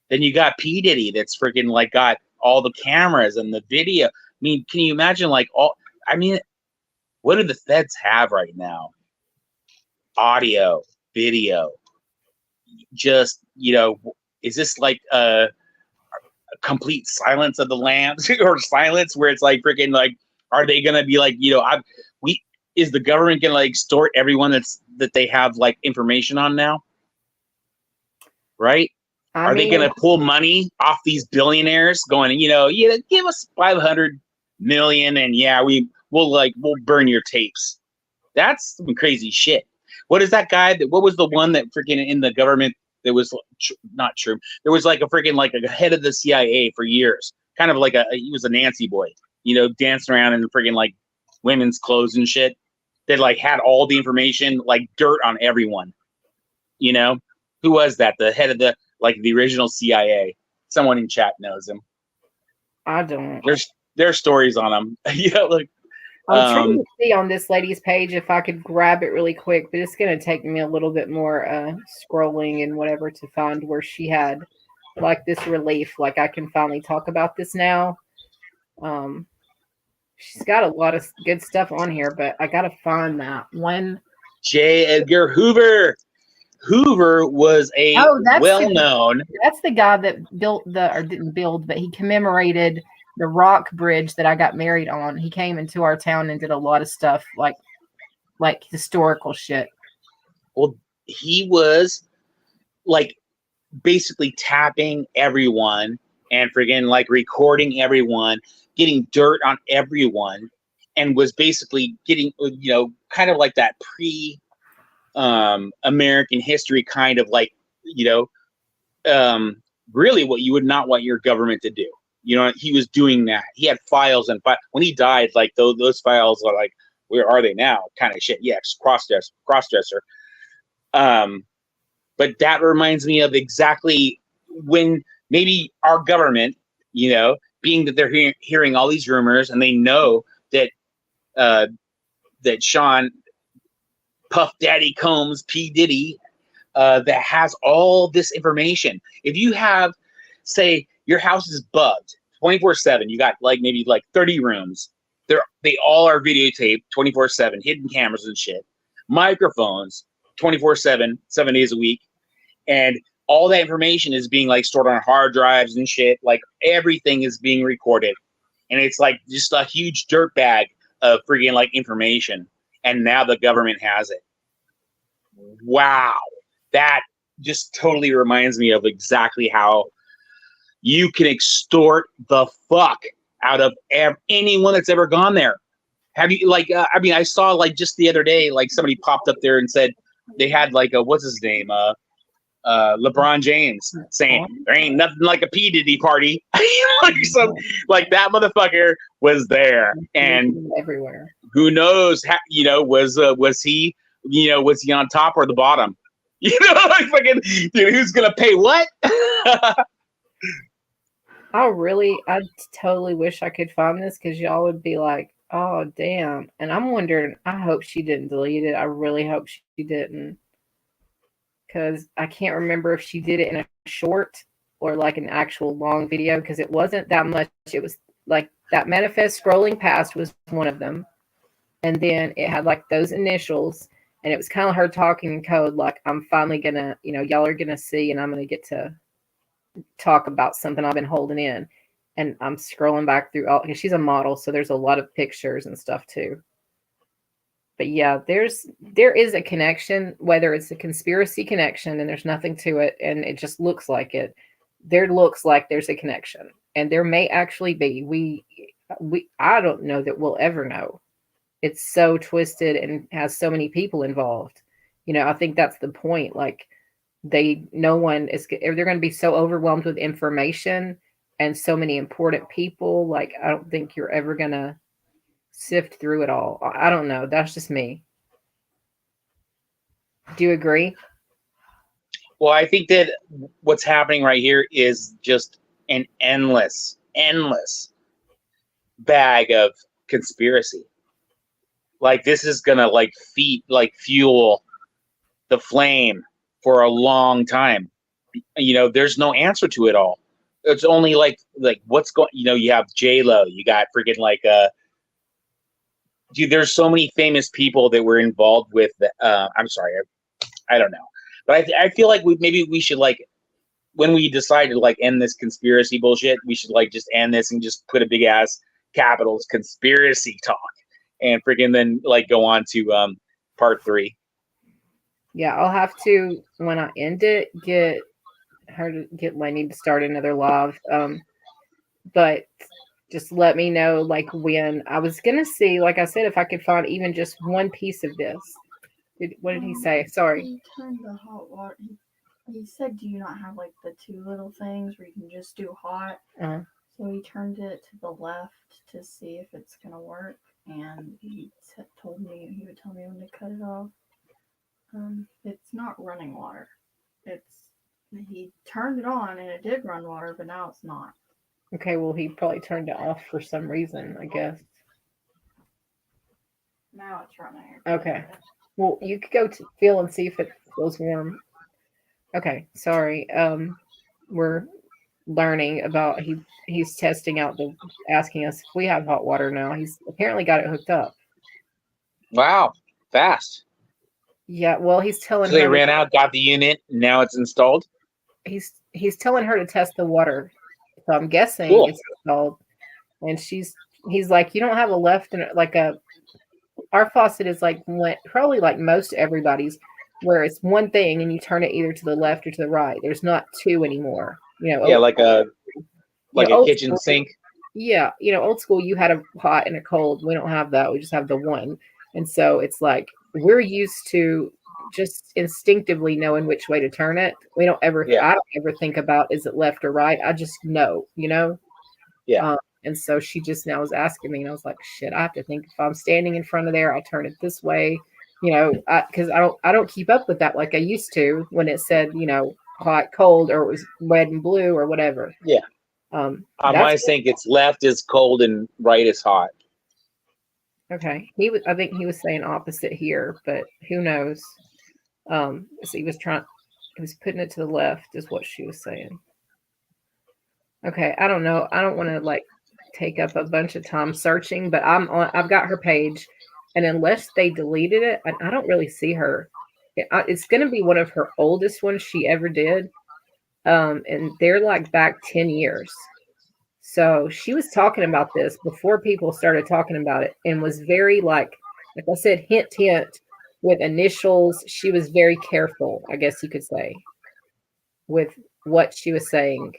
then you got P. Diddy that's freaking like got all the cameras and the video. I mean, can you imagine what do the feds have right now? Audio, video, just, is this like a complete silence of the lambs or silence where it's like freaking like, are they going to be like, is the government going to like extort everyone that they have like information on now? Right? Are they going to pull money off these billionaires going, give us 500 million and we'll burn your tapes? That's some crazy shit. What is that guy what was the one that freaking in the government that was not true? There was like a freaking like a head of the CIA for years, kind of like he was a Nancy boy, dancing around in freaking like women's clothes and shit, that like had all the information, like dirt on everyone. Who was that? The head of the original CIA. Someone in chat knows him. I don't. There's stories on him. I'm trying to see on this lady's page if I could grab it really quick, but it's going to take me a little bit more scrolling and whatever to find where she had like this relief. Like I can finally talk about this now. She's got a lot of good stuff on here, but I got to find that one. J. Edgar Hoover. Hoover was a well-known. That's the guy that didn't build, but he commemorated the rock bridge that I got married on. He came into our town and did a lot of stuff like historical shit. Well, he was like basically tapping everyone and friggin' like recording everyone, getting dirt on everyone, and was basically getting, kind of like that American history kind of like, really what you would not want your government to do. He was doing that. He had files and when he died, like those files are like, where are they now? Kind of shit. Yeah, cross-dresser. But that reminds me of exactly when maybe our government, being that they're hearing all these rumors and they know that that Sean Puff Daddy Combs P Diddy that has all this information. If you have, say, your house is bugged 24/7, you got like maybe like 30 rooms. They all are videotaped 24/7, hidden cameras and shit, microphones 24/7, 7 days a week, and all that information is being like stored on hard drives and shit. Like everything is being recorded, and it's like just a huge dirt bag of freaking like information. And now the government has it. Wow, that just totally reminds me of exactly how you can extort the fuck out of anyone that's ever gone there. Have you like? I mean, I saw like just the other day, like somebody popped up there and said they had like a what's his name, LeBron James saying there ain't nothing like a P Diddy party. like that motherfucker was there, and everywhere. Who knows? Was he? Was he on top or the bottom? Like fucking dude, who's gonna pay what? I totally wish I could find this because y'all would be like, oh, damn. And I'm wondering, I hope she didn't delete it. I really hope she didn't. Because I can't remember if she did it in a short or like an actual long video because it wasn't that much. It was like that manifest scrolling past was one of them. And then it had like those initials. And it was kind of her talking in code like, I'm finally going to, y'all are going to see and I'm going to get to talk about something I've been holding in. And I'm scrolling back through all, because she's a model, so there's a lot of pictures and stuff too. But yeah, there is a connection, whether it's a conspiracy connection and there's nothing to it and it just looks like it. There looks like there's a connection, and there may actually be. I don't know that we'll ever know. It's so twisted and has so many people involved. I think that's the point. Like no one is, they're going to be so overwhelmed with information and so many important people. Like, I don't think you're ever going to sift through it all. I don't know. That's just me. Do you agree? Well, I think that what's happening right here is just an endless bag of conspiracy. Like, this is going to fuel the flame for a long time. There's no answer to it all. It's only like what's going, you have J-Lo, you got freaking dude, there's so many famous people that were involved with I'm sorry, I don't know. But I feel like we should when we decide to end this conspiracy bullshit, we should just end this and just put a big ass capitals conspiracy talk and freaking then go on to part 3. Yeah, I'll have to, when I end it, get Lenny to start another live. But just let me know when. I was gonna see, like I said, if I could find even just one piece of this. What did he say? Sorry. He turned the hot water. He said, "Do you not have the 2 little things where you can just do hot?" Uh-huh. So he turned it to the left to see if it's gonna work, and he told me he would tell me when to cut it off. It's not running water. He turned it on and it did run water, but now it's not. Okay, well, he probably turned it off for some reason, I guess. Now it's running. Okay. Well, you could go to feel and see if it feels warm. Okay, sorry. We're learning about he's testing out asking us if we have hot water now. He's apparently got it hooked up. Wow, fast. Yeah, well, he's telling her. So they ran out, got the unit, and now it's installed? He's telling her to test the water. So I'm guessing it's installed. And he's like, you don't have a left and our faucet is probably like most everybody's, where it's one thing and you turn it either to the left or to the right. There's not 2 anymore. Yeah, like a kitchen sink. Yeah, old school, you had a hot and a cold. We don't have that. We just have the one. And so it's we're used to just instinctively knowing which way to turn it. We don't ever, I don't ever think about, is it left or right? I just know, Yeah. And so she just now was asking me, and I was like, shit, I have to think if I'm standing in front of there, I turn it this way, because I don't keep up with that like I used to when it said, hot, cold, or it was red and blue or whatever. Yeah. On my sink, it's left is cold and right is hot. Okay. I think he was saying opposite here, but who knows? So he was putting it to the left is what she was saying. Okay, I don't know. I don't want to like take up a bunch of time searching, but I've got her page, and unless they deleted it, I don't really see her. It's going to be one of her oldest ones she ever did. And they're like back 10 years. So she was talking about this before people started talking about it, and was very like I said, hint, hint, with initials. She was very careful, I guess you could say, with what she was saying.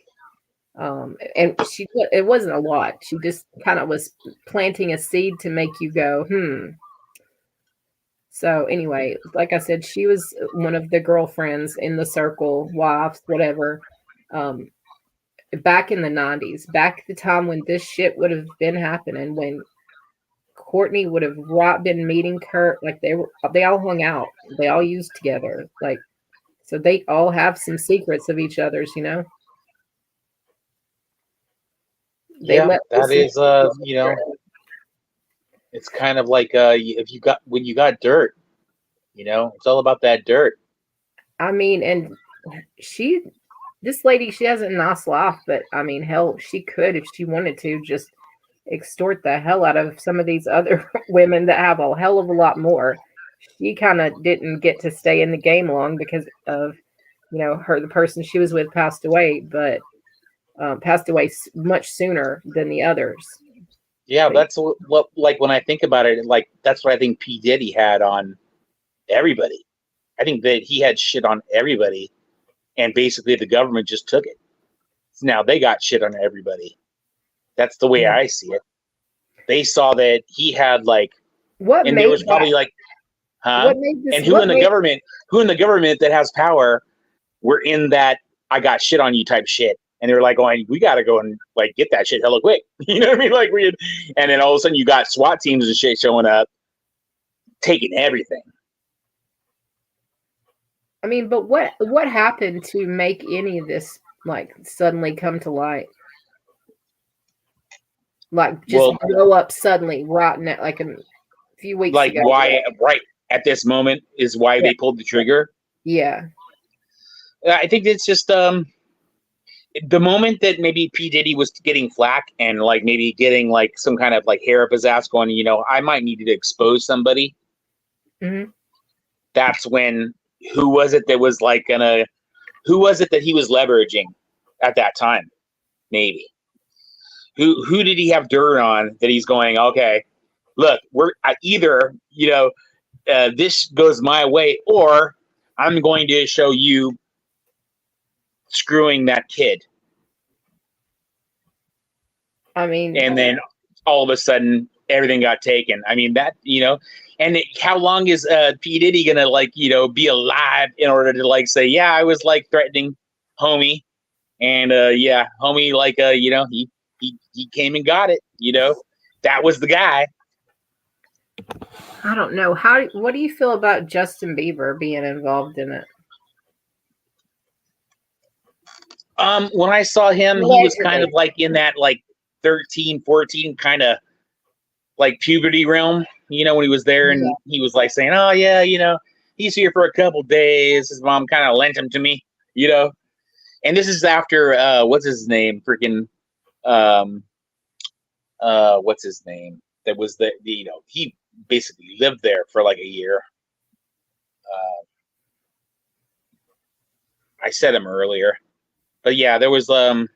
And it wasn't a lot. She just kind of was planting a seed to make you go, So anyway, like I said, she was one of the girlfriends in the circle, wives, whatever. Back in the 90s, back at the time when this shit would have been happening, when Courtney would have been meeting Kurt, like they all hung out, they all used together, like, so they all have some secrets of each other's, That is, it's kind of like when you got dirt, it's all about that dirt. I mean, and this lady, she has a nice life, but I mean, hell, she could, if she wanted to, just extort the hell out of some of these other women that have a hell of a lot more. She kind of didn't get to stay in the game long because of, the person she was with passed away, but passed away much sooner than the others. Yeah, that's what, like, when I think about it, like, that's what I think P. Diddy had on everybody. I think that he had shit on everybody, and basically the government just took it. Now they got shit on everybody. That's the way I see it. They saw that he had like, and there was probably like, and who in the government that has power were in that I got shit on you type shit. And they were like going, we got to go and like get that shit hella quick. You know what I mean? Like and then all of a sudden you got SWAT teams and shit showing up, taking everything. I mean, but what happened to make any of this like suddenly come to light? Like just blow up suddenly, rotten at like a few weeks like ago. Why right at this moment is why they pulled the trigger. Yeah. I think it's just the moment that maybe P. Diddy was getting flack and like maybe getting like some kind of like hair up his ass going, I might need to expose somebody. Mm-hmm. That's when, who was it that he was leveraging at that time? Maybe. Who did he have dirt on that he's going, okay, look, either, this goes my way, or I'm going to show you screwing that kid. I mean, and then all of a sudden everything got taken. I mean, that, and how long is P. Diddy gonna like, be alive in order to like say, yeah, I was like threatening homie, and homie, like, he came and got it, that was the guy. I don't know. What do you feel about Justin Bieber being involved in it? When I saw him, he was kind of like in that like 13, 14 kind of like puberty realm, when he was there, and he was like saying, oh yeah, he's here for a couple days. His mom kind of lent him to me, and this is after what's his name? Freaking what's his name? That was he basically lived there for like a year. I said him earlier. But yeah, there was and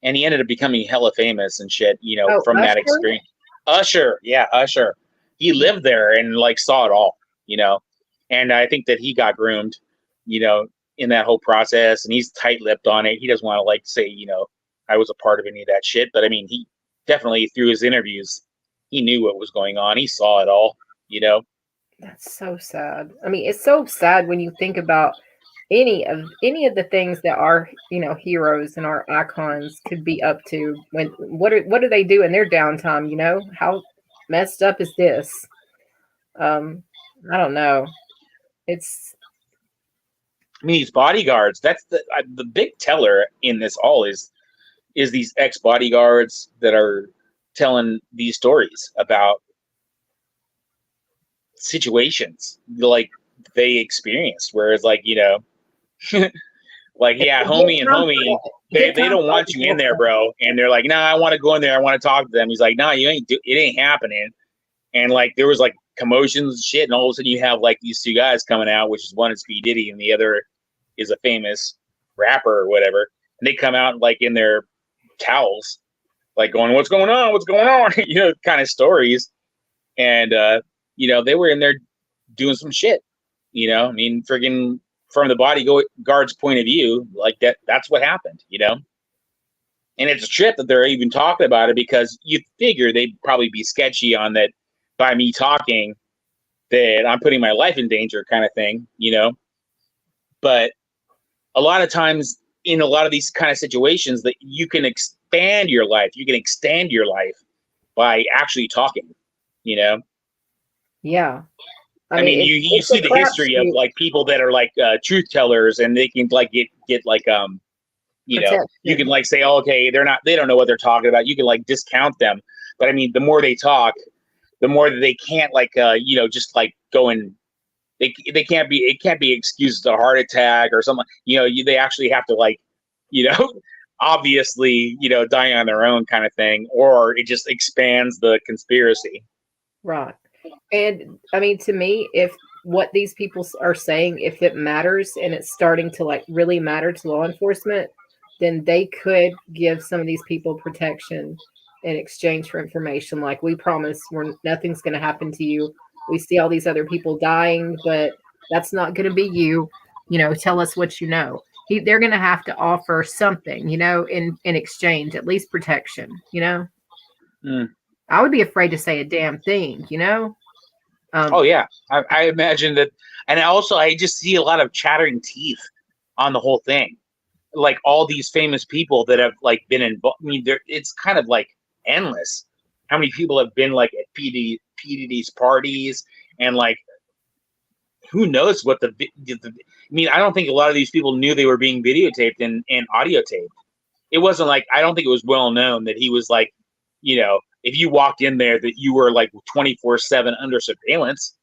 he ended up becoming hella famous and shit, from Usher? that experience. Usher. He lived there and like saw it all, and I think that he got groomed, in that whole process, and he's tight-lipped on it. He doesn't want to like say, I was a part of any of that shit, but I mean, he definitely through his interviews, he knew what was going on. He saw it all, That's so sad. I mean, it's so sad when you think about any of the things that our heroes and our icons could be up to. When what do they do in their downtime? How messed up is this? I don't know. I mean, these bodyguards. That's the big teller in this all is these ex bodyguards that are telling these stories about situations like they experienced, where it's like, like, yeah, homie and homie, they don't want you in there, bro. And they're like, no, I want to go in there. I want to talk to them. He's like, no, it ain't happening. And like, there was like commotions and shit. And all of a sudden you have like these two guys coming out, which is one is P. Diddy and the other is a famous rapper or whatever. And they come out like in their towels, like going, what's going on? What's going on? Kind of stories. And, they were in there doing some shit, I mean, friggin' from the bodyguard's point of view, like that's what happened, And it's a trip that they're even talking about it, because you figure they'd probably be sketchy on that by me talking that I'm putting my life in danger kind of thing, But a lot of times in a lot of these kind of situations that you can expand your life, you can extend your life by actually talking, Yeah. I mean, you see the history of like people that are like truth tellers, and they can like get like you can like say, oh, okay, they don't know what they're talking about. You can like discount them, but I mean, the more they talk, the more that they can't like just like go and it can't be excused a heart attack or something. They actually have to like obviously die on their own kind of thing, or it just expands the conspiracy. Right. And I mean, to me, if what these people are saying, if it matters and it's starting to like really matter to law enforcement, then they could give some of these people protection in exchange for information. Like, we promise nothing's going to happen to you. We see all these other people dying, but that's not going to be you. Tell us what you know. They're going to have to offer something, in exchange, at least protection, I would be afraid to say a damn thing, oh yeah, I imagine that, and also I just see a lot of chattering teeth on the whole thing, like all these famous people that have like been involved. I mean, it's kind of like endless. How many people have been like at PDD's parties, and like who knows what I mean, I don't think a lot of these people knew they were being videotaped and audio taped. It wasn't like, I don't think it was well known that he was like, if you walked in there, that you were like 24/7 under surveillance.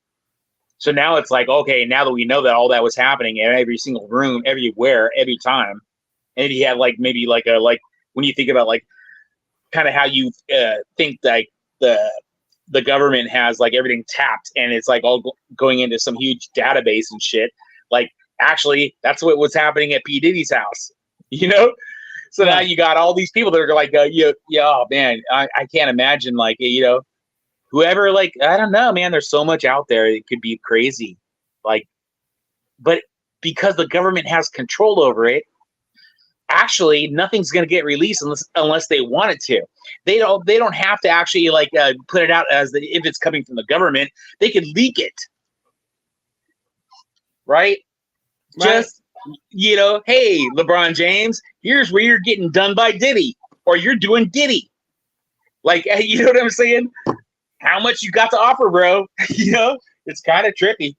So now it's like, okay, now that we know that all that was happening in every single room, everywhere, every time, and he had like maybe like when you think about like kind of how you think like the government has like everything tapped and it's like all going into some huge database and shit. Like, actually, that's what was happening at P. Diddy's house, So now you got all these people that are like, oh man, I can't imagine like, whoever, like, I don't know, man, there's so much out there. It could be crazy. Like, but because the government has control over it, actually nothing's going to get released unless they want it to. They don't have to actually like put it out as if it's coming from the government. They could leak it. Right? Just, hey, LeBron James, here's where you're getting done by Diddy, or you're doing Diddy. Like, you know what I'm saying? How much you got to offer, bro? It's kind of trippy.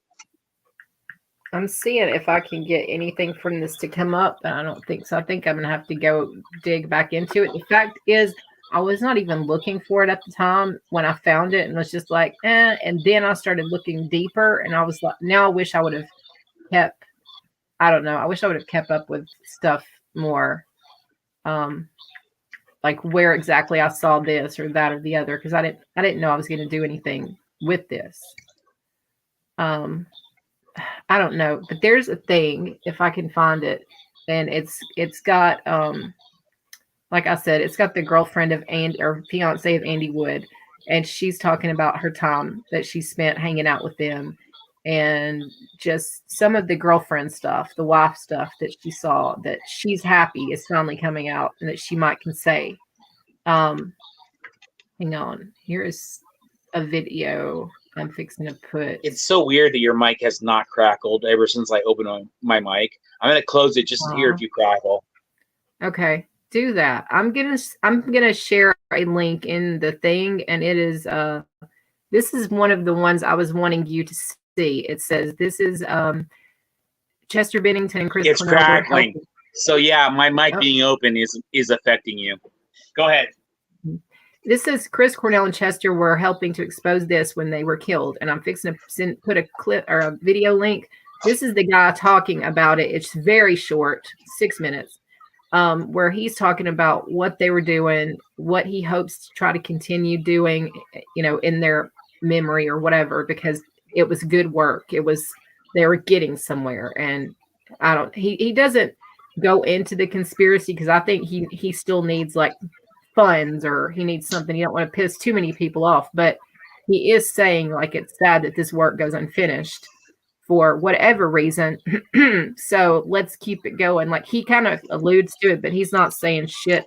I'm seeing if I can get anything from this to come up, but I don't think so. I think I'm going to have to go dig back into it. The fact is, I was not even looking for it at the time when I found it, and was just like, and then I started looking deeper, and I was like, now I wish I would have kept, I don't know, I wish I would have kept up with stuff more, like where exactly I saw this or that or the other, because I didn't know I was going to do anything with this. I don't know, but there's a thing, if I can find it, and it's got like I said, it's got the girlfriend of or fiance of Andy Wood, and she's talking about her time that she spent hanging out with them, and just some of the girlfriend stuff, the wife stuff that she saw, that she's happy is finally coming out, and that she might can say. Hang on, here is a video I'm fixing to put. It's so weird that your mic has not crackled ever since I opened my mic. I'm gonna close it just to hear if you crackle. Okay, do that. I'm gonna share a link in the thing, and it is this is one of the ones I was wanting you to see. It says this is Chester Bennington and Chris. It's Cornell crackling. So yeah, my mic being open is affecting you. Go ahead. This is Chris Cornell and Chester were helping to expose this when they were killed, and I'm fixing to put a clip or a video link. This is the guy talking about it. It's very short, 6 minutes, where he's talking about what they were doing, what he hopes to try to continue doing, in their memory or whatever, because it was good work. They were getting somewhere, and he doesn't go into the conspiracy because I think he still needs like funds, or he needs something. You don't want to piss too many people off, but he is saying like it's sad that this work goes unfinished for whatever reason. So let's keep it going. Like he kind of alludes to it, but he's not saying shit.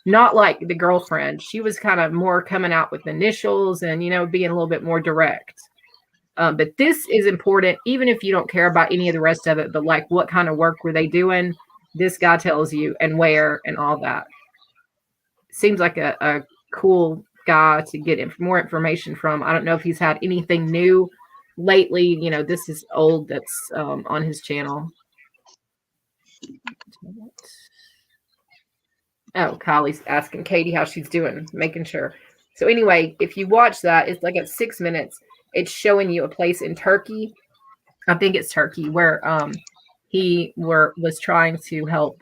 Not like the girlfriend. She was kind of more coming out with initials and being a little bit more direct. But this is important, even if you don't care about any of the rest of it. But like, what kind of work were they doing? This guy tells you, and where, and all that. Seems like a cool guy to get more information from. I don't know if he's had anything new lately. This is old. That's on his channel. Oh, Kylie's asking Katie how she's doing, making sure. So anyway, if you watch that, it's like at 6 minutes. It's showing you a place in Turkey. I think it's Turkey, where he was trying to help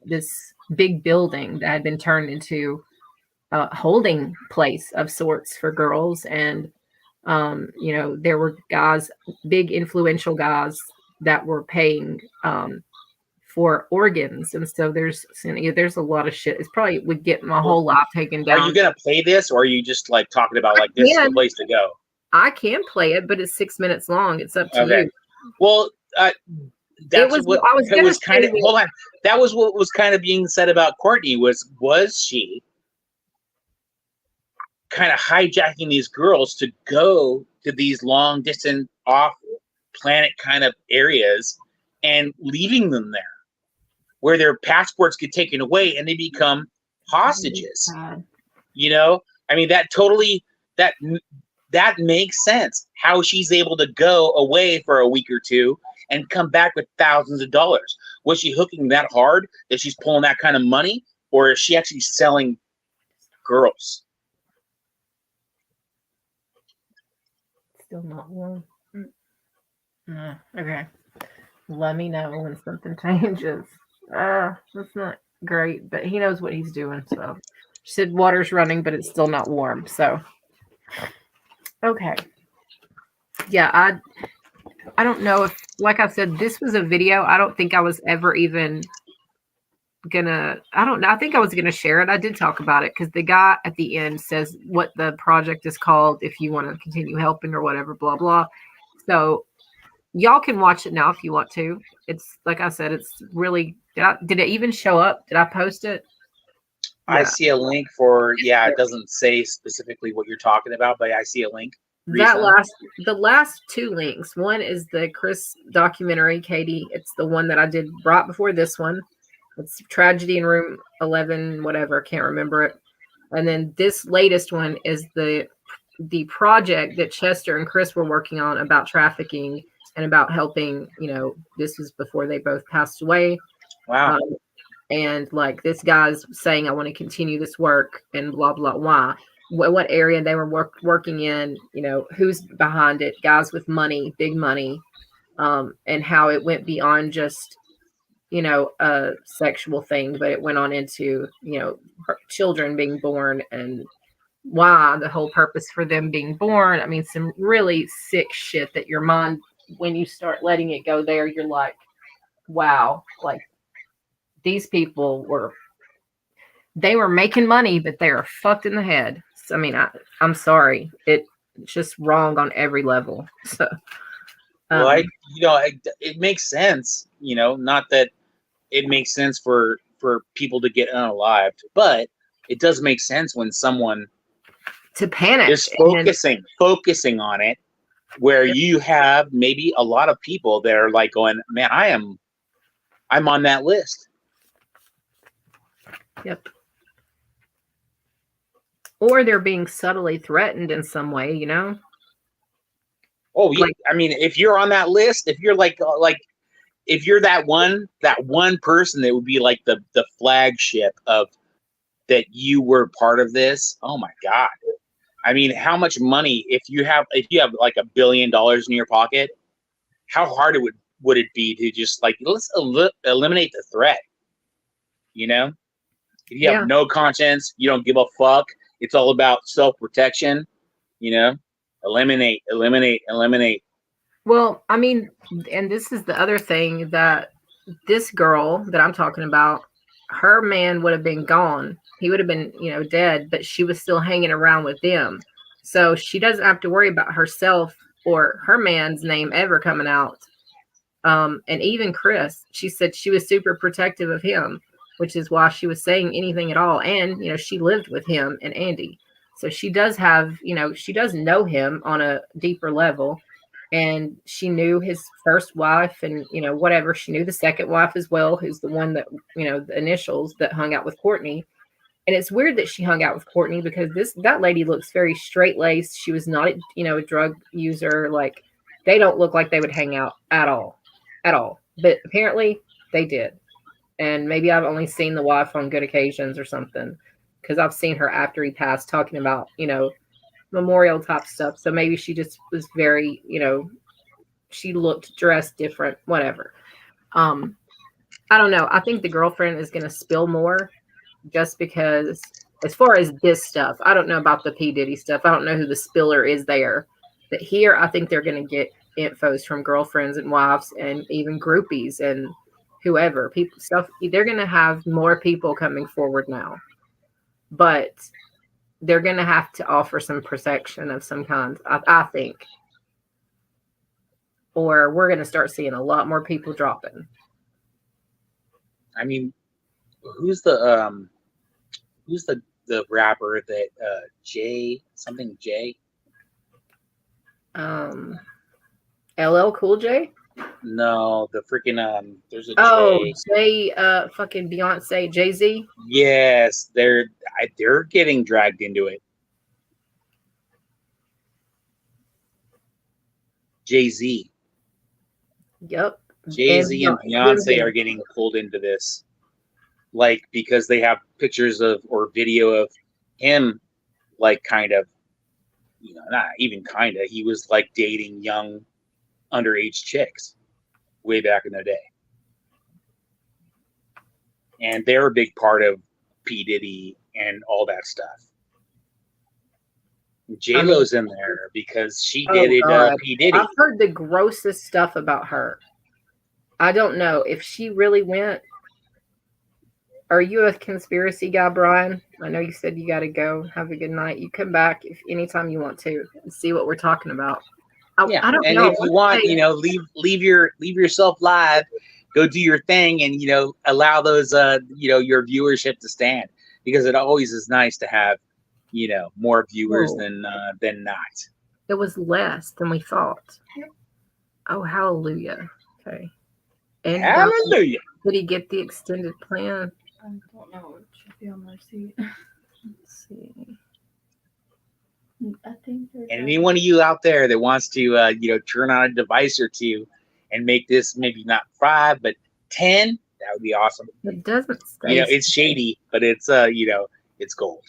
this big building that had been turned into a holding place of sorts for girls. And, there were guys, big influential guys that were paying for organs. And so there's a lot of shit. It's probably would get my whole life taken down. Are you going to play this, or are you just like talking about like this is the place to go? I can play it, but it's 6 minutes long. It's up to you. Well, that was what was kind of being said about Courtney. Was she kind of hijacking these girls to go to these long distance off planet kind of areas and leaving them there, where their passports get taken away and they become hostages? I mean, that makes sense. How she's able to go away for a week or two and come back with thousands of dollars. Was she hooking that hard that she's pulling that kind of money, or is she actually selling girls? Still not warm. Okay. Let me know when something changes. That's not great, but he knows what he's doing. So she said water's running, but it's still not warm. So okay. Yeah, I don't know if, like I said, this was a video. I don't think I was ever even I think I was gonna share it. I did talk about it because the guy at the end says what the project is called if you want to continue helping or whatever, blah blah. So y'all can watch it now if you want to. It's like I said, it's really did it even show up? Did I post it? Yeah. I see a link for it doesn't say specifically what you're talking about, but I see a link. The last two links. One is the Chris documentary, Katie. It's the one that I did right before this one. It's Tragedy in Room 11, whatever. I can't remember it. And then this latest one is the project that Chester and Chris were working on about trafficking and about helping. This was before they both passed away. Wow. And like this guy's saying, I want to continue this work and blah, blah, why. What area they were working in, who's behind it, guys with money, big money, and how it went beyond just, a sexual thing, but it went on into, children being born and why, the whole purpose for them being born. I mean, some really sick shit that your mind, when you start letting it go there, you're like, wow, like these people were making money, but they are fucked in the head. So, I mean, I'm sorry. It's just wrong on every level. So, it makes sense, not that it makes sense for people to get unalived, but it does make sense when someone to panic is focusing on it, where you have maybe a lot of people that are like going, man, I'm on that list. Yep. Or they're being subtly threatened in some way, Oh, yeah. I mean, if you're on that list, if you're like if you're that one person that would be like the flagship of that you were part of this, oh my God. I mean, how much money, if you have like $1 billion in your pocket, how hard would it be to just like, let's eliminate the threat, you know? If you have no conscience, you don't give a fuck. It's all about self-protection, you know? Eliminate. Well, I mean, and this is the other thing, that this girl that I'm talking about, her man would have been gone. He would have been, dead, but she was still hanging around with them. So she doesn't have to worry about herself or her man's name ever coming out. And even Chris, she said she was super protective of him, which is why she was saying anything at all. And, she lived with him and Andy. So she does have, she does know him on a deeper level. And she knew his first wife and, whatever. She knew the second wife as well, who's the one that, the initials that hung out with Courtney. And it's weird that she hung out with Courtney because that lady looks very straight-laced. She was not, a drug user. Like, they don't look like they would hang out at all. But apparently they did. And maybe I've only seen the wife on good occasions or something, because I've seen her after he passed talking about, memorial type stuff. So maybe she just was very, she looked dressed different, whatever. I don't know. I think the girlfriend is going to spill more just because, as far as this stuff, I don't know about the P. Diddy stuff. I don't know who the spiller is there. But here, I think they're going to get infos from girlfriends and wives and even groupies and whoever. People stuff. They're going to have more people coming forward now. But they're going to have to offer some protection of some kind, I think. Or we're going to start seeing a lot more people dropping. I mean, who's the rapper that J? LL Cool J? No, the freaking there's a J. Fucking Beyonce, Jay-Z. Yes, they're getting dragged into it. Jay-Z. Yep. Jay-Z and Beyonce are getting pulled into this, like, because they have pictures of or video of him, like, kind of, not even kind of. He was like dating young, underage chicks way back in the day. And they're a big part of P. Diddy and all that stuff. J-Lo's in there because she dated P. Diddy. I've heard the grossest stuff about her. I don't know if she really went. Are you a conspiracy guy, Brian? I know you said you got to go. Have a good night. You come back anytime you want to and see what we're talking about. I don't know. And if you want, leave yourself live, go do your thing, and allow those your viewership to stand, because it always is nice to have more viewers than not. It was less than we thought. Oh, hallelujah! Okay, and hallelujah. Did he get the extended plan? I don't know. It should be on my receipt. Let's see. I think. And any one of you out there that wants to, turn on a device or two and make this maybe not 5 but 10, that would be awesome. It doesn't say. It's shady, but it's it's gold.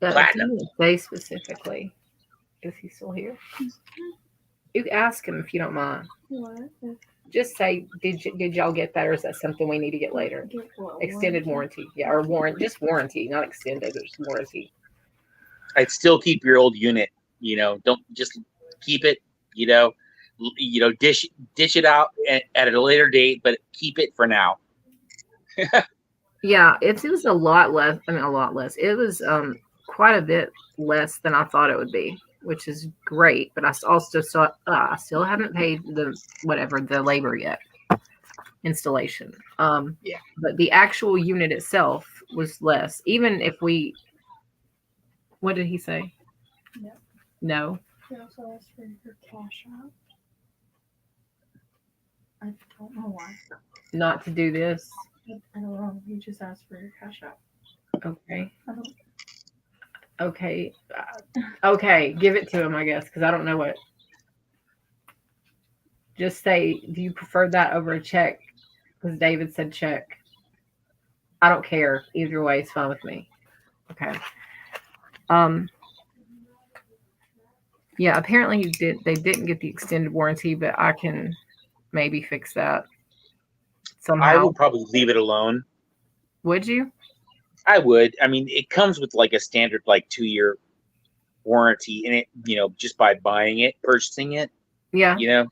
Platinum. It doesn't say specifically. Is he still here? You ask him if you don't mind. What? Just say, did y'all get that, or is that something we need to get later? Extended warranty, or just warranty, not extended. Just warranty. I'd still keep your old unit. Don't just keep it. Dish it out at a later date, but keep it for now. Yeah, it was a lot less. I mean, a lot less. It was quite a bit less than I thought it would be, which is great. But I still haven't paid the labor yet, installation. Yeah. But the actual unit itself was less. Even if we, what did he say? No. He also asked for your cash out. I don't know why. Not to do this. I don't know. He just asked for your cash out. Okay. I don't. Okay. Okay. Give it to him, I guess, because I don't know what. Just say, do you prefer that over a check? Because David said check. I don't care. Either way, it's fine with me. Okay. Yeah, apparently they didn't get the extended warranty, but I can maybe fix that somehow. I would probably leave it alone. Would you? I would. I mean, it comes with like a standard like 2-year warranty in it, just by buying it, purchasing it. Yeah.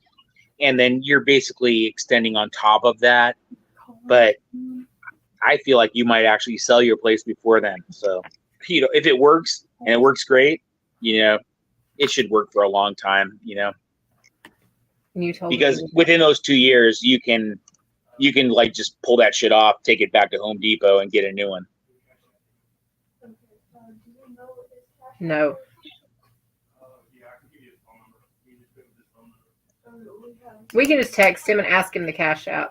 And then you're basically extending on top of that. But I feel like you might actually sell your place before then. So, if it works and it works great, it should work for a long time, because within those 2 years, you can like just pull that shit off, take it back to Home Depot and get a new one. No. We can just text him and ask him to cash out.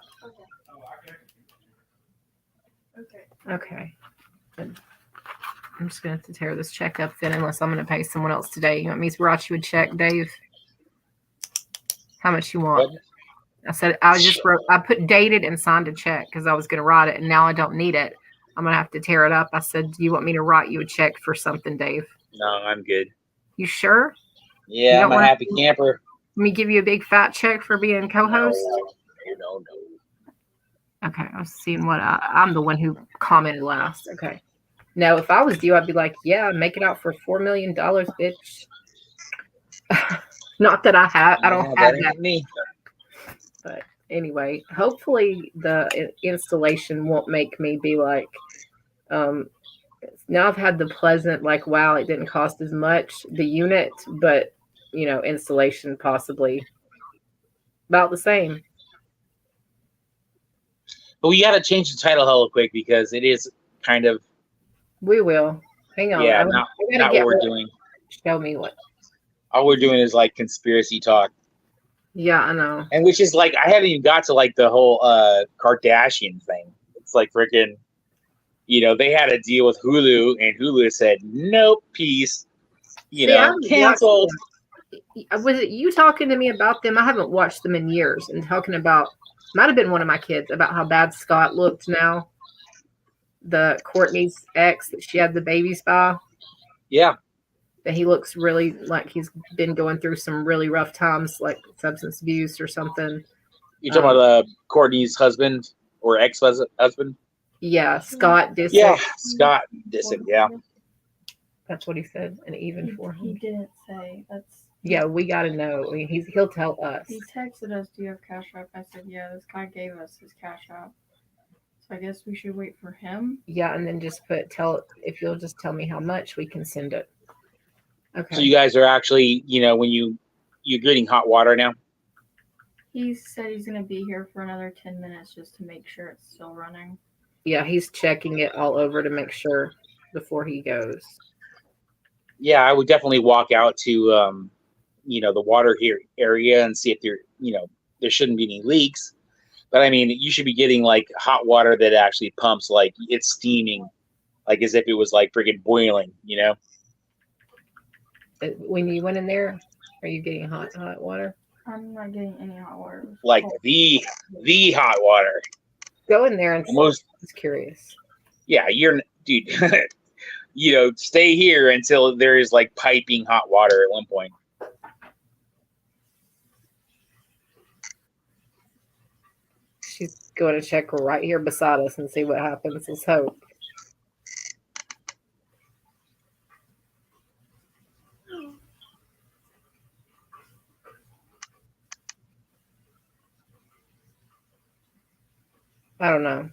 Okay. Good. I'm just going to have to tear this check up then, unless I'm going to pay someone else today. You want me to write you a check, Dave? How much you want? What? I said I put dated and signed a check because I was going to write it, and now I don't need it. I'm going to have to tear it up. I said, do you want me to write you a check for something, Dave? No, I'm good. You sure? Yeah, I'm a happy camper. Let me give you a big fat check for being co-host. No. Okay, I was seeing I'm the one who commented last. Okay. No, if I was you, I'd be like, yeah, make it out for $4 million, bitch. Not that I don't have that. Me. But anyway, hopefully the installation won't make me be like, now I've had the pleasant, like, wow, it didn't cost as much, the unit, but, installation possibly about the same. But we got to change the title hella quick because it is kind of. We will. Hang on. Yeah, not what we're doing. Show me what. All we're doing is like conspiracy talk. Yeah, I know. And which is like, I haven't even got to like the whole Kardashian thing. It's like freaking, they had a deal with Hulu and Hulu said, nope, peace. Canceled. Was it you talking to me about them? I haven't watched them in years and talking about, might have been one of my kids, about how bad Scott looked now. The Courtney's ex that she had the babies by. Yeah. That he looks really like he's been going through some really rough times, like substance abuse or something. You talking about Courtney's husband or ex-husband? Yeah, Scott Disick. Yeah, Scott Disick, yeah. That's what he said, and even for him. He didn't say. That's. Yeah, we got to know. I mean, he'll tell us. He texted us, do you have Cash App? I said, yeah, this guy gave us his Cash App. So I guess we should wait for him. Yeah, and then just if you'll just tell me how much, we can send it. Okay. So you guys are actually, when you're getting hot water now? He said he's going to be here for another 10 minutes just to make sure it's still running. Yeah, he's checking it all over to make sure before he goes. Yeah, I would definitely walk out to, the water here area and see if there shouldn't be any leaks. But I mean, you should be getting like hot water that actually pumps, like it's steaming, like as if it was like freaking boiling, When you went in there, are you getting hot water? I'm not getting any hot water. Like the hot water. Go in there and I was curious. Yeah, dude. Stay here until there is like piping hot water at one point. She's going to check right here beside us and see what happens. Let's hope. I don't know.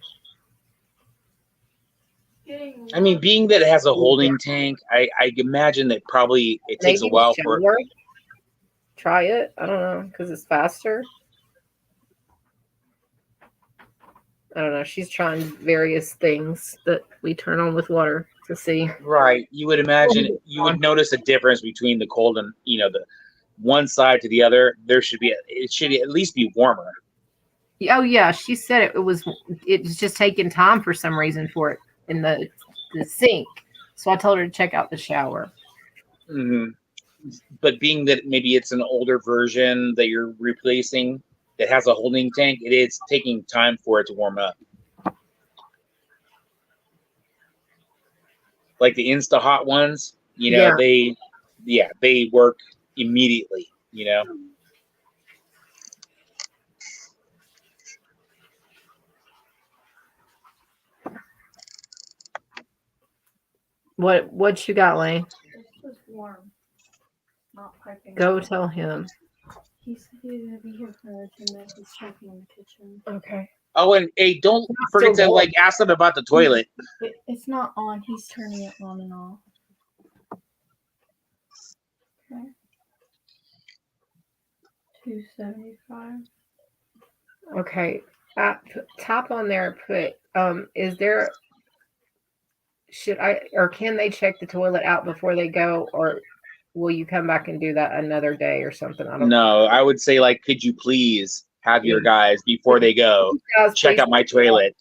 I mean, being that it has a holding tank, I imagine that probably it takes a while for it. Try it. I don't know, because it's faster. I don't know. She's trying various things that we turn on with water to see. Right. You would imagine, you would notice a difference between the cold and, the one side to the other. It should at least be warmer. Oh yeah, she said it's just taking time for some reason for it in the sink. So I told her to check out the shower. Mm-hmm. But being that maybe it's an older version that you're replacing that has a holding tank, it is taking time for it to warm up. like the Insta Hot ones, you know, they work immediately, you know. What you got, Lane? It's just warm. Not piping. Go tell him. He said he's gonna be here for 10 minutes. He's checking in the kitchen. Okay. Oh, and hey, don't forget to like ask them about the toilet. It's not on. He's turning it on and off. Okay. 275. Okay. Top on there. Put. Is there? Should I or can they check the toilet out before they go, or will you come back and do that another day or something? I don't know. No, I would say like, could you please have your guys before they go check out my toilet?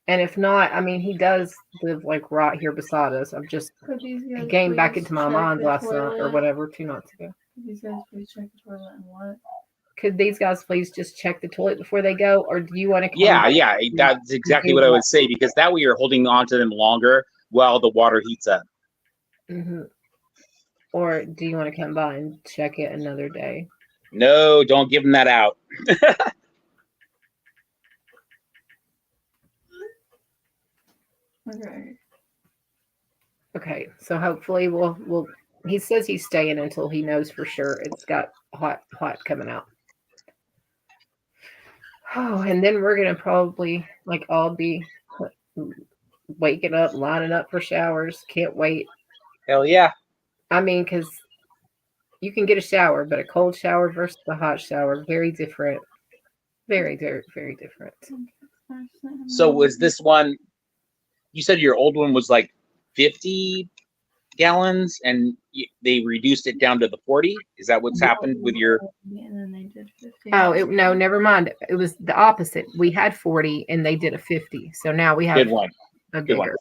And if not, I mean, he does live like right here beside us. I'm just he came back into my mind last night or whatever 2 nights ago. Could these guys please check the toilet and what? Could these guys please just check the toilet before they go, or do you want to? Yeah, that's exactly what I would say, because that way you're holding on to them longer while the water heats up. Mm-hmm. Or do you want to come by and check it another day? No, don't give them that out. Okay. Okay, so hopefully we'll. He says he's staying until he knows for sure it's got hot coming out. Oh, and then we're gonna probably like all be waking up, lining up for showers. Can't wait. Hell yeah. I mean, because you can get a shower, but a cold shower versus a hot shower, very different. Very, very, very different. So was this one, you said your old one was like 50 gallons and they reduced it down to the 40? Is that what's happened with your? And then they did 50. Oh, no, never mind. It was the opposite. We had 40 and they did a 50. So now we have Good one. a Good one. bigger.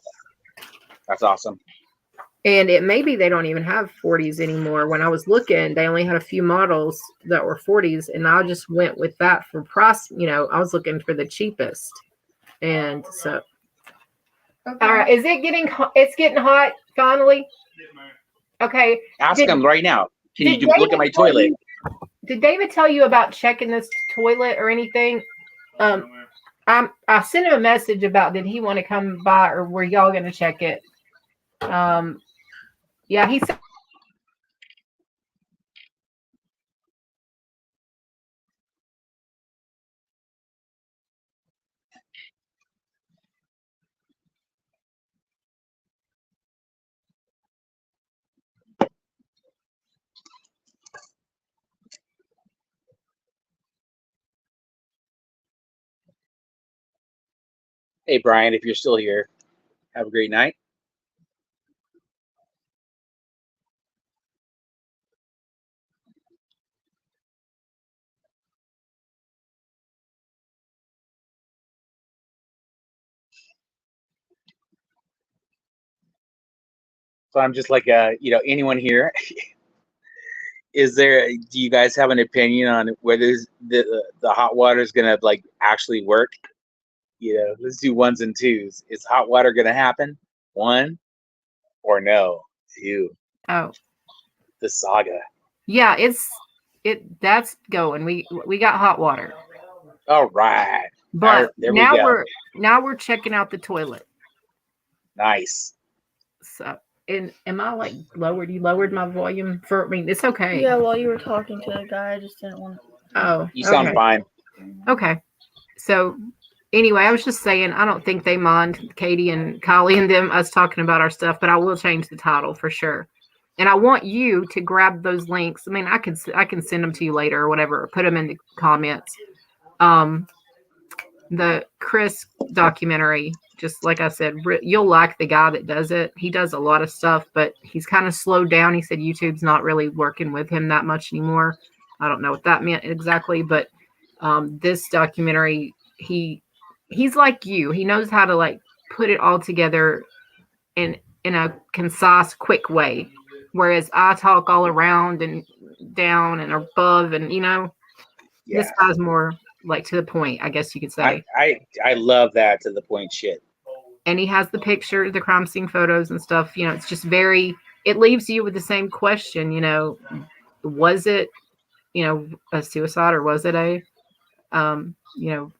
That's awesome. And it maybe they don't even have 40s anymore. When I was looking, they only had a few models that were 40s, and I just went with that for price. You know, I was looking for the cheapest, and so. Okay. All right, is it getting? It's getting hot finally. Okay. Ask them right now. Can you look at my tell toilet? Did David tell you about checking this toilet or anything? I sent him a message about did he want to come by or were y'all going to check it? Yeah, he said. Hey, Brian, if you're still here, have a great night. So I'm just like, anyone here? Do you guys have an opinion on whether the hot water is gonna like actually work? You know, let's do ones and twos. Is hot water gonna happen? 1 or no? 2. Oh, The saga. yeah, that's going. We got hot water. All right. But there now we're checking out the toilet. Nice. So, and am I like lowered? You lowered my volume for? I mean, it's okay. Yeah, while you were talking to the guy, I just didn't want to. Oh, you sound fine. Okay. So, anyway, I was just saying, I don't think they mind Katie and Kylie and them us talking about our stuff, but I will change the title for sure. And I want you to grab those links. I mean, I can send them to you later or whatever, or put them in the comments. The Chris documentary, just like I said, you'll like the guy that does it. He does a lot of stuff, but he's kind of slowed down. He said YouTube's not really working with him that much anymore. I don't know what that meant exactly, but this documentary, he's like you. He knows how to like put it all together in a concise, quick way. Whereas I talk all around and down and above, and this guy's more like to the point, I guess you could say. I love that to the point shit. and he has the picture, the crime scene photos and stuff. You know, it's just very. It leaves you with the same question. You know, was it, you know, a suicide or was it a, you know,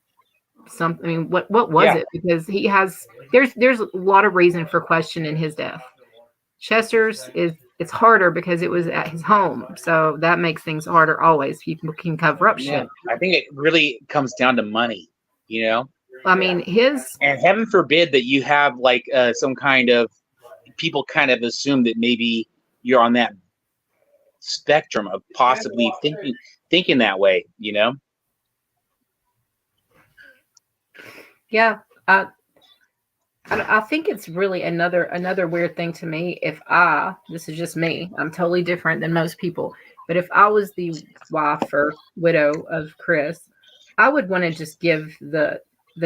something? I mean, what was it? Because he has. There's a lot of reason for question in his death. Chester's it's harder because it was at his home, so that makes things harder always. People can cover up shit. I think it really comes down to money, you know. I mean, and heaven forbid that you have like some kind of people kind of assume that maybe you're on that spectrum of possibly thinking that way, you know. Yeah, I think it's really another weird thing to me. If this is just me, I'm totally different than most people. But if I was the wife or widow of Chris, I would want to just give the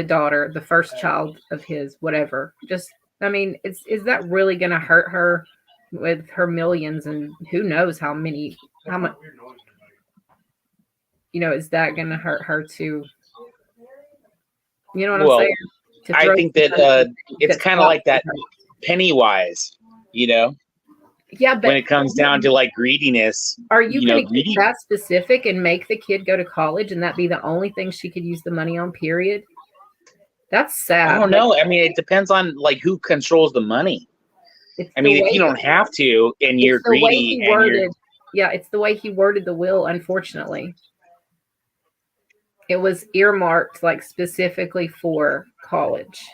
daughter, the first child of his, whatever. Just, I mean, is that really going to hurt her with her millions and who knows how much, you know, is that going to hurt her to, you know what I'm saying? I think that it's kind of like that Pennywise, you know? Yeah, but when it comes down to like greediness, are you going to get that specific and make the kid go to college and that be the only thing she could use the money on, period? That's sad. I don't know. I mean, it depends on like who controls the money. I mean, if you don't have to and you're greedy it's the way he worded the will, unfortunately. It was earmarked like specifically for college.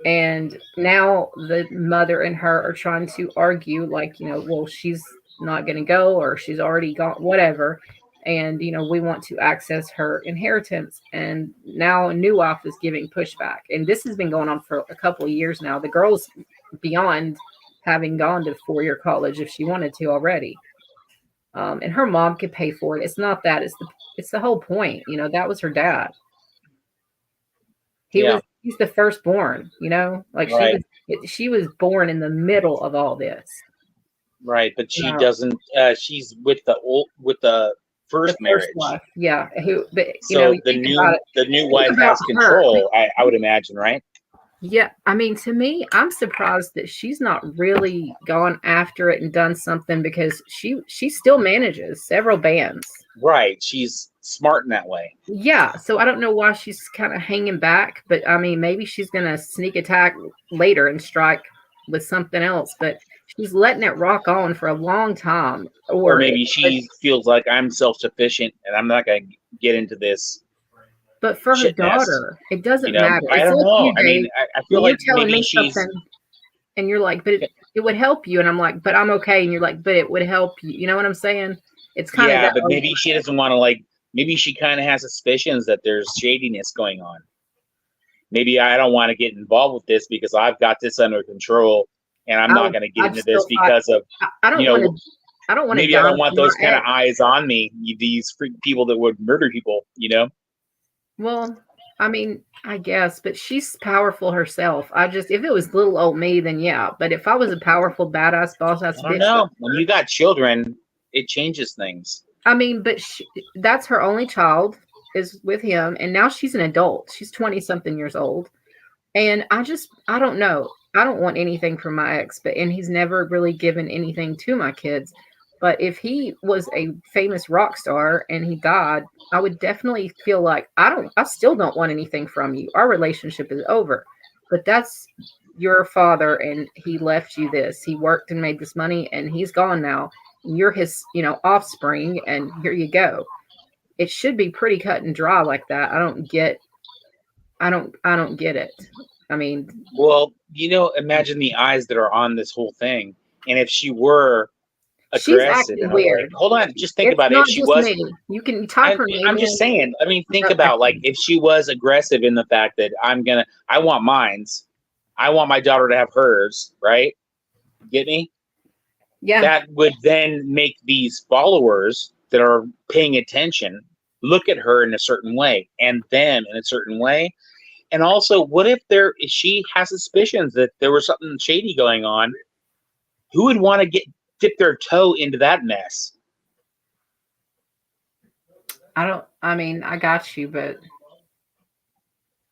And now the mother and her are trying to argue like, you know, well, she's not going to go or she's already got whatever. And, you know, we want to access her inheritance. And now a new wife is giving pushback. And this has been going on for a couple of years now. The girl's beyond having gone to 4-year college if she wanted to already. And her mom could pay for it. It's not that. It's the whole point. You know, that was her dad. He's the firstborn, you know, like she was born in the middle of all this. Right. But she doesn't, she's with the first marriage. Wife. Yeah. The new wife has control, I would imagine, right? Yeah. I mean, to me, I'm surprised that she's not really gone after it and done something because she still manages several bands. Right. She's smart in that way. Yeah. So I don't know why she's kind of hanging back, but I mean, maybe she's going to sneak attack later and strike with something else, but she's letting it rock on for a long time. Or maybe she feels like I'm self-sufficient and I'm not going to get into this. But for her daughter, it doesn't matter. I don't know. I mean, I feel like maybe she's... And you're like, but it would help you. And I'm like, but I'm okay. And you're like, but it would help you. You know what I'm saying? It's kind of... Yeah, but maybe she doesn't want to like... Maybe she kind of has suspicions that there's shadiness going on. Maybe I don't want to get involved with this because I've got this under control and I'm not going to get into this because of... I don't want to... Maybe I don't want those kind of eyes on me. These people that would murder people, you know? Well, I mean, I guess, but she's powerful herself. If it was little old me, then yeah. But if I was a powerful, badass, boss-ass bitch... No, when you got children, it changes things. I mean, but that's her only child is with him. And now she's an adult. She's 20-something years old. And I don't know. I don't want anything from my ex, and he's never really given anything to my kids. But if he was a famous rock star and he died, I would definitely feel like I still don't want anything from you. Our relationship is over. But that's your father and he left you this. He worked and made this money and he's gone now. You're his, offspring and here you go. It should be pretty cut and dry like that. I don't get it. I mean, well, imagine the eyes that are on this whole thing. And if she were aggressive, weird. Hold on, just think about it. If she was, you can type her name. I'm just saying. I mean, think about like if she was aggressive in the fact that I want mines. I want my daughter to have hers, right? Get me? Yeah. That would then make these followers that are paying attention look at her in a certain way and them in a certain way. And also, what if she has suspicions that there was something shady going on? Who would want to dip their toe into that mess? I got you, but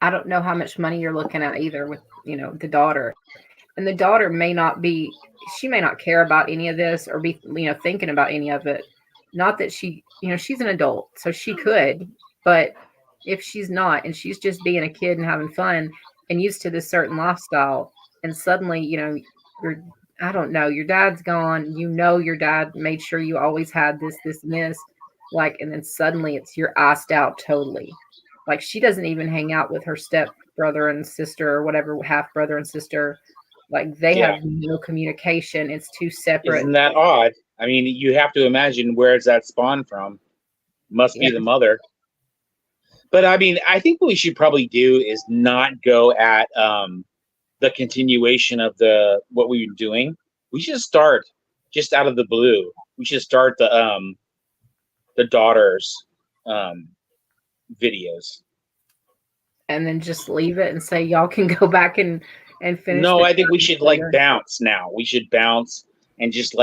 I don't know how much money you're looking at either with, the daughter. And the daughter she may not care about any of this or be, thinking about any of it. Not that she's an adult, so she could, but if she's not and she's just being a kid and having fun and used to this certain lifestyle, and suddenly, I don't know, your dad's gone, your dad made sure you always had this, and this, like, and then suddenly you're iced out totally. Like, she doesn't even hang out with her step brother and sister or whatever, half brother and sister. Like, they have no communication. It's two separate. Isn't that odd? I mean, you have to imagine, where's that spawn from? Must be the mother. But I mean, I think what we should probably do is not go at the continuation of what we were doing. We should start just out of the blue. We should start the daughters videos, and then just leave it and say y'all can go back and finish. No, I think we should bounce now. We should bounce and just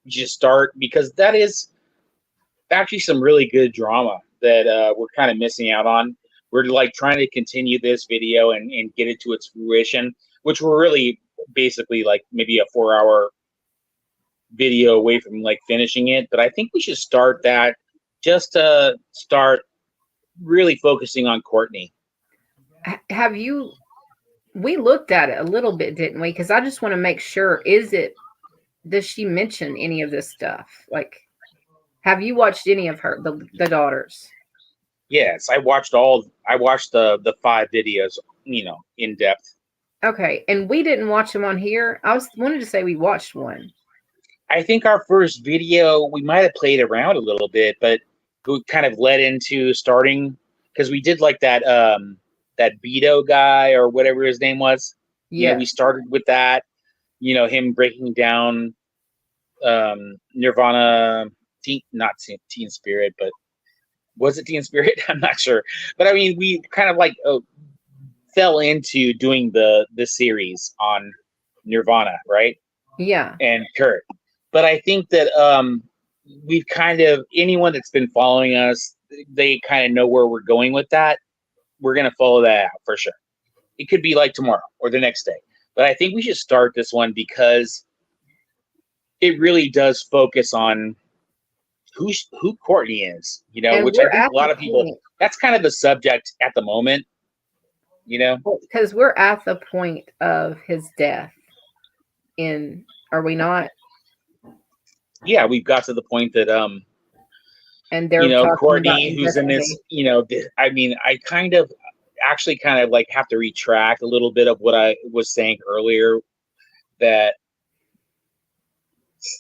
just start, because that is actually some really good drama that we're kind of missing out on. We're trying to continue this video and get it to its fruition, which we're really basically maybe a 4-hour video away from finishing it. But I think we should start that, just to start really focusing on Courtney. We looked at it a little bit, didn't we? Because I just want to make sure, does she mention any of this stuff? Have you watched any of the daughters? Yes, I watched the 5 videos, in depth. Okay, and we didn't watch them on here. I wanted to say we watched one. I think our first video, we might have played around a little bit, but we kind of led into starting, because we did that Beto guy or whatever his name was. Yeah, we started with that. Him breaking down Nirvana, not Teen Spirit, but was it Teen Spirit? I'm not sure. But I mean, we kind of fell into doing the series on Nirvana, right? Yeah. And Kurt. But I think that we've anyone that's been following us, they kind of know where we're going with that. We're going to follow that out for sure. It could be tomorrow or the next day. But I think we should start this one because it really does focus on who Courtney is, which I think a lot of people, that's kind of the subject at the moment, Because we're at the point of his death. Are we not? Yeah, we've got to the point that and they're Courtney, who's in this, I mean, I kind of have to retract a little bit of what I was saying earlier, that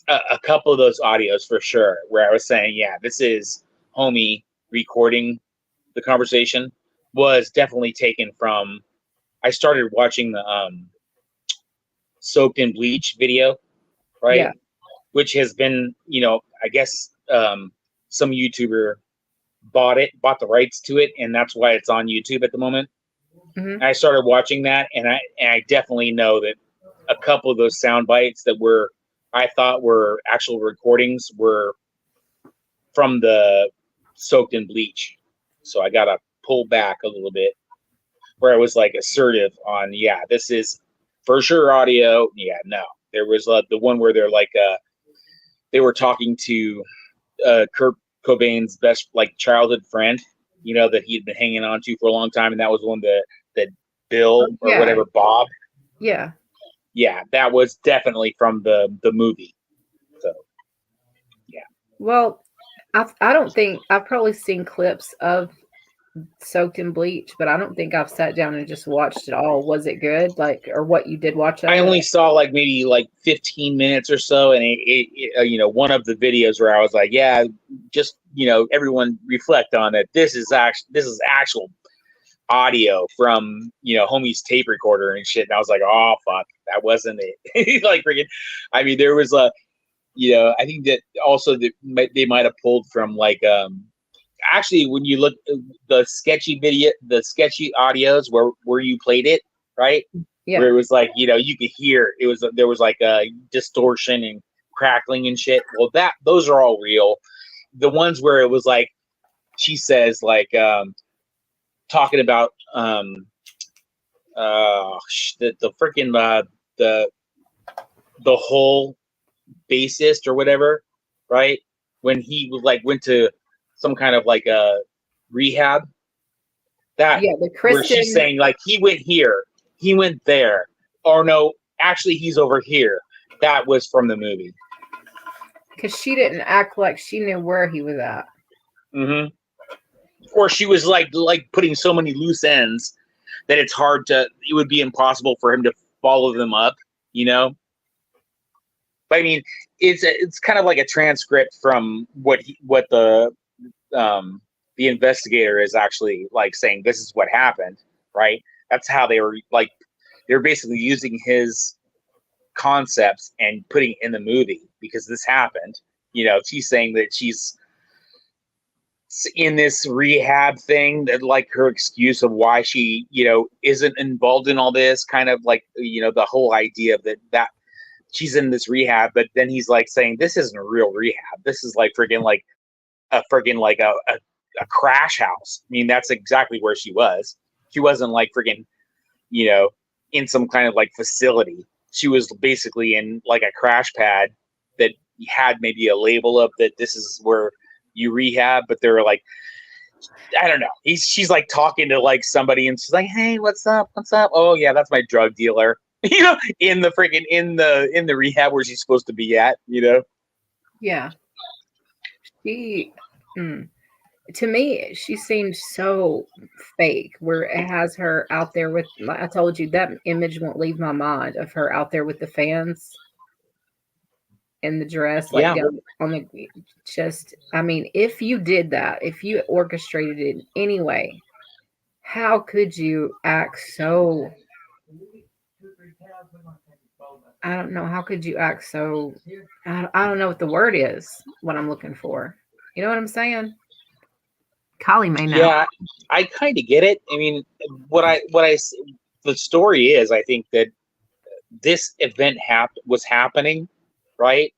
a couple of those audios for sure, where I was saying, yeah, this is homie recording the conversation, was definitely taken from, I started watching the Soaked in Bleach video, right? Yeah. Which has been, I guess some YouTuber bought the rights to it, and that's why it's on YouTube at the moment. Mm-hmm. I started watching that, and I definitely know that a couple of those sound bites that I thought were actual recordings were from the Soaked in Bleach. So I got to pull back a little bit, where I was assertive on, yeah, this is for sure audio. Yeah, no. There was the one where they're they were talking to Kurt Cobain's best childhood friend, that he had been hanging on to for a long time, and that was one that Bill or whatever, Bob. Yeah. Yeah, that was definitely from the movie. So, yeah. Well, I don't think I've probably seen clips of Soaked in Bleach, but I don't think I've sat down and just watched it all. Was it good? Or what you did watch? I only saw maybe 15 minutes or so, and it one of the videos where I was like, yeah, just everyone reflect on it. This is actual audio from homie's tape recorder and shit. And I was like, oh fuck, that wasn't it. Freaking, I mean, there was I think that also that they might have pulled from actually, when you look the sketchy audios where you played it, right? Yeah. Where it was you could hear there was a distortion and crackling and shit. Well, those are all real. The ones where it was she says talking about the freaking the whole bassist or whatever, right? When he was like went to some kind of like a rehab, that Yeah, the where she's Kristen. saying like he went here, he went there, or no, actually he's over here. That was from the movie. Because she didn't act like she knew where he was at. Mm-hmm. Or she was like putting so many loose ends that it would be impossible for him to follow them up, you know? But I mean, it's kind of like a transcript from what the investigator is actually like saying, this is what happened, right? That's how they were basically using his concepts and putting it in the movie because this happened. You know, she's saying that she's in this rehab thing, that like her excuse of why she, you know, isn't involved in all this, kind of like, you know, the whole idea of that she's in this rehab, but then he's like saying this isn't a real rehab. This is like friggin' like a crash house. I mean, that's exactly where she was. She wasn't like friggin', you know, in some kind of like facility. She was basically in like a crash pad that had maybe a label of that this is where you rehab, but they're like, I don't know. She's like talking to like somebody and she's like, hey, what's up? What's up? Oh yeah, that's my drug dealer. You know, in the freaking in the rehab where she's supposed to be at, you know? Yeah. To me, she seems so fake, where it has her out there with, I told you, that image won't leave my mind of her out there with the fans in the dress, like down on the just, I mean, if you did that, if you orchestrated it in any way, how could you act so, I don't know, how could you act so, I don't know what the word is, what I'm looking for. You know what I'm saying? Kali may know. Yeah, I kind of get it. I mean, the story is, I think that this event was happening, right?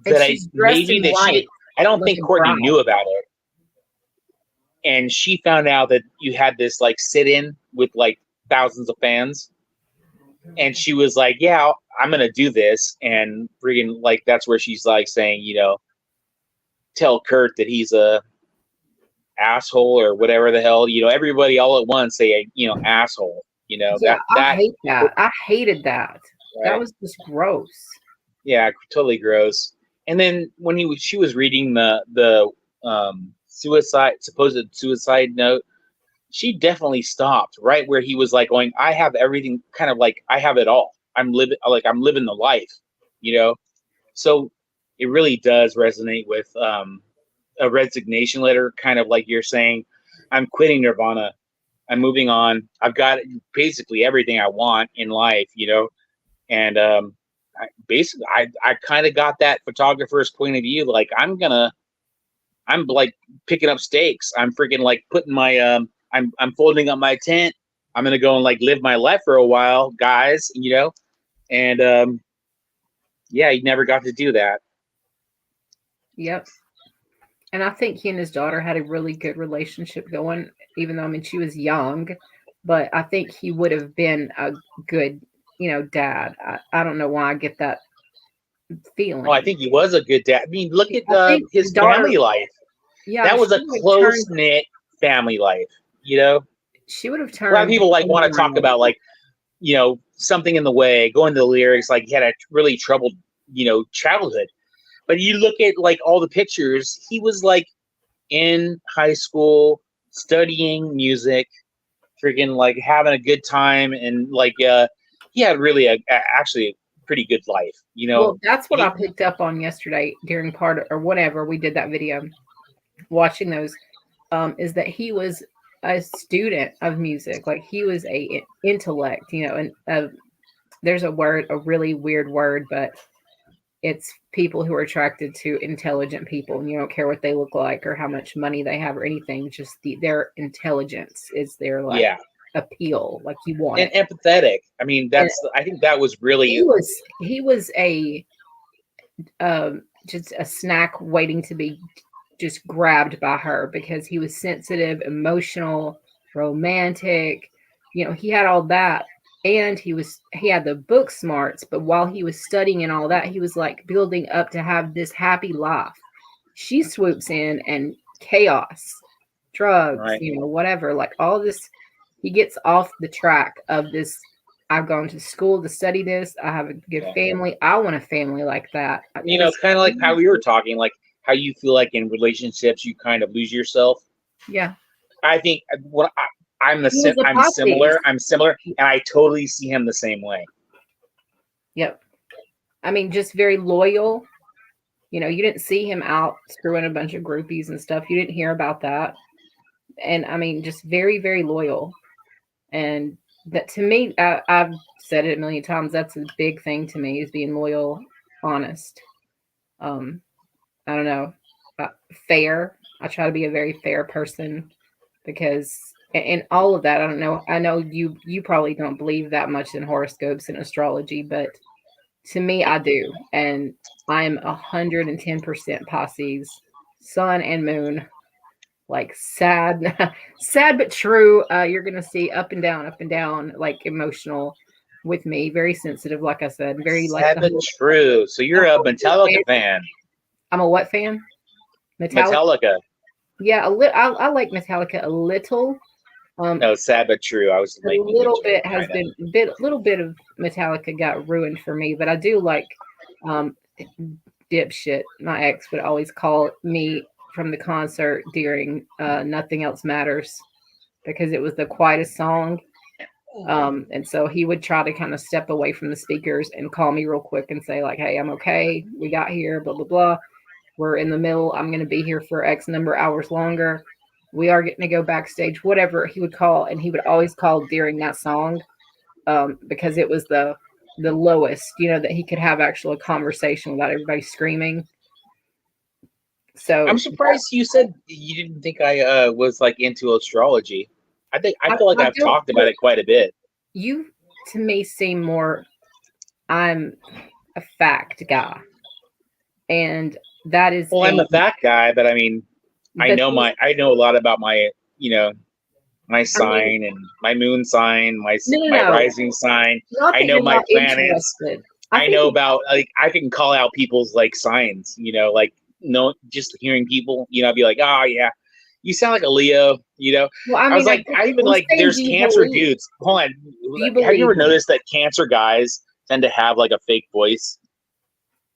And that she's dressed in white. I don't think Courtney knew about it. And she found out that you had this like sit-in with like thousands of fans. And she was like, yeah, I'm going to do this. And freaking like, that's where she's like saying, you know, tell Kurt that he's a asshole or whatever the hell, you know, everybody all at once say, you know, asshole, you know, yeah, I hate that. I hated that. Right? That was just gross. Yeah, totally gross. And then when she was reading the supposed suicide note, she definitely stopped right where he was like going, I have everything, kind of like I have it all. I'm living the life, you know? So it really does resonate with a resignation letter, kind of like you're saying, I'm quitting Nirvana. I'm moving on. I've got basically everything I want in life, you know? And I kind of got that photographer's point of view. Like I'm like picking up stakes. I'm freaking like putting my I'm folding up my tent. I'm gonna go and like live my life for a while, guys. You know, and yeah, he never got to do that. Yep. And I think he and his daughter had a really good relationship going, even though, I mean, she was young, but I think he would have been a good, you know, dad. I don't know why I get that feeling. Oh, I think he was a good dad. I mean, look at his family life. Yeah, that was a close-knit family life, you know? She would have turned. A lot of people like want to talk about like, you know, something in the way, going to the lyrics, like he had a really troubled, you know, childhood. But you look at like all the pictures, he was like in high school studying music, freaking like having a good time, and like he had really actually a pretty good life, you know. Well, that's what I picked up on yesterday during or whatever we did that video, watching those, is that he was a student of music, like he was a intellect, you know, and there's a word, a really weird word, but it's people who are attracted to intelligent people, and you don't care what they look like or how much money they have or anything, just their intelligence is their like appeal, like you want and it. Empathetic. I mean, I think that was really he was a just a snack waiting to be just grabbed by her, because he was sensitive, emotional, romantic. He had all that. And he had the book smarts, but while he was studying and all that, he was like building up to have this happy life. She swoops in and chaos, drugs, Right. whatever, like all this. He gets off the track of this. I've gone to school to study this. I have a good family. I want a family like that. It's kind of like how we were talking, like how you feel like in relationships you kind of lose yourself. Yeah. I think I'm similar, and I totally see him the same way. Yep. I mean, just very loyal. You didn't see him out screwing a bunch of groupies and stuff. You didn't hear about that. And I mean, just very, very loyal. And that, to me, I've said it a million times, that's a big thing to me, is being loyal, honest. I don't know, fair. I try to be a very fair person, because and all of that, I don't know. I know you probably don't believe that much in horoscopes and astrology, but to me, I do. And I am 110% Pisces, sun and moon. Like sad but true. You're gonna see up and down, like emotional with me, very sensitive, like I said, very sad but true. So you're a Metallica fan. I'm a what fan? Metallica. Yeah, I like Metallica a little. No, sad but true. I was a little bit has been little bit of Metallica got ruined for me, but I do like Dipshit. My ex would always call me from the concert during Nothing Else Matters, because it was the quietest song. And so he would try to kind of step away from the speakers and call me real quick and say like, hey, I'm okay. We got here, blah, blah, blah. We're in the middle. I'm going to be here for X number of hours longer. We are getting to go backstage, whatever he would call. And he would always call during that song because it was the lowest, that he could have actual conversation without everybody screaming. So I'm surprised you said you didn't think I was like into astrology. I feel like I've talked about it quite a bit. You, to me, seem more. I'm a fact guy, and that is. Well, I'm a fact guy, but I mean, I know a lot about my my sign and my moon sign, my rising sign. I know my planets. I know about, like, I can call out people's like signs. Like. No, just hearing people, I'd be like, oh yeah, you sound like a Leo, Well, I was like, I even like, there's Cancer dudes. Hold on, have you ever noticed that Cancer guys tend to have like a fake voice?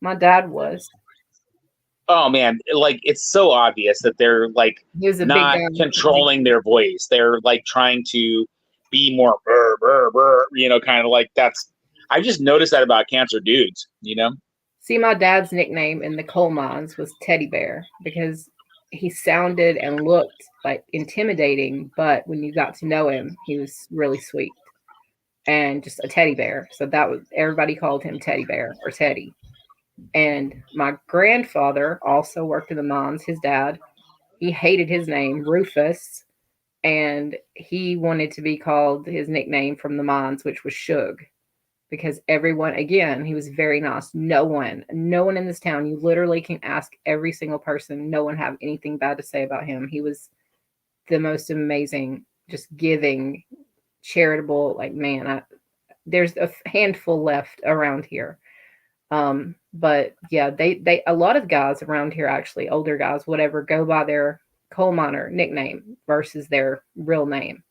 My dad was. Oh man, like it's so obvious that they're like not controlling their voice. They're like trying to be more, kind of like that's. I just noticed that about Cancer dudes, See, my dad's nickname in the coal mines was Teddy Bear, because he sounded and looked like intimidating, but when you got to know him, he was really sweet and just a teddy bear. So that was, everybody called him Teddy Bear or Teddy. And my grandfather also worked in the mines. His dad, he hated his name, Rufus, and he wanted to be called his nickname from the mines, which was Suge. Because everyone, again, he was very nice. No one in this town, you literally can ask every single person, no one have anything bad to say about him. He was the most amazing, just giving, charitable, like, man, there's a handful left around here. But yeah, they a lot of guys around here, actually, older guys, whatever, go by their coal miner nickname versus their real name.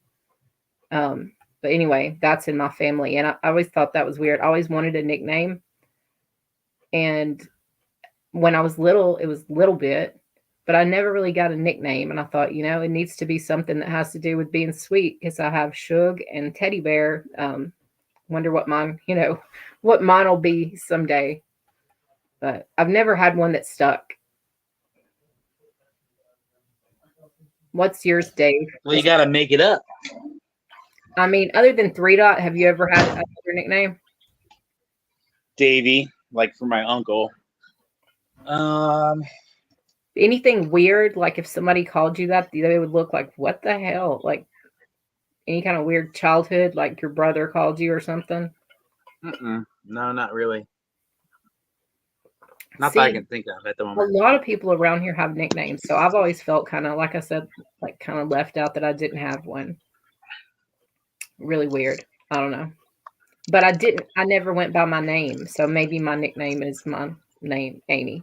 But anyway, that's in my family. And I always thought that was weird. I always wanted a nickname. And when I was little, it was Little Bit, but I never really got a nickname. And I thought, it needs to be something that has to do with being sweet, because I have Suge and Teddy Bear. Wonder what mine will be someday. But I've never had one that stuck. What's yours, Dave? Well, you got to make it up. I mean, other than 3 Dot, have you ever had another nickname? Davey, like for my uncle. Anything weird? Like if somebody called you that, they would look like, what the hell? Like any kind of weird childhood, like your brother called you or something? No, not really. Not that I can think of at the moment. A lot of people around here have nicknames, so I've always felt kind of, like I said, like kind of left out that I didn't have one. really weird. I don't know. But I never went by my name. So maybe my nickname is my name, Amy.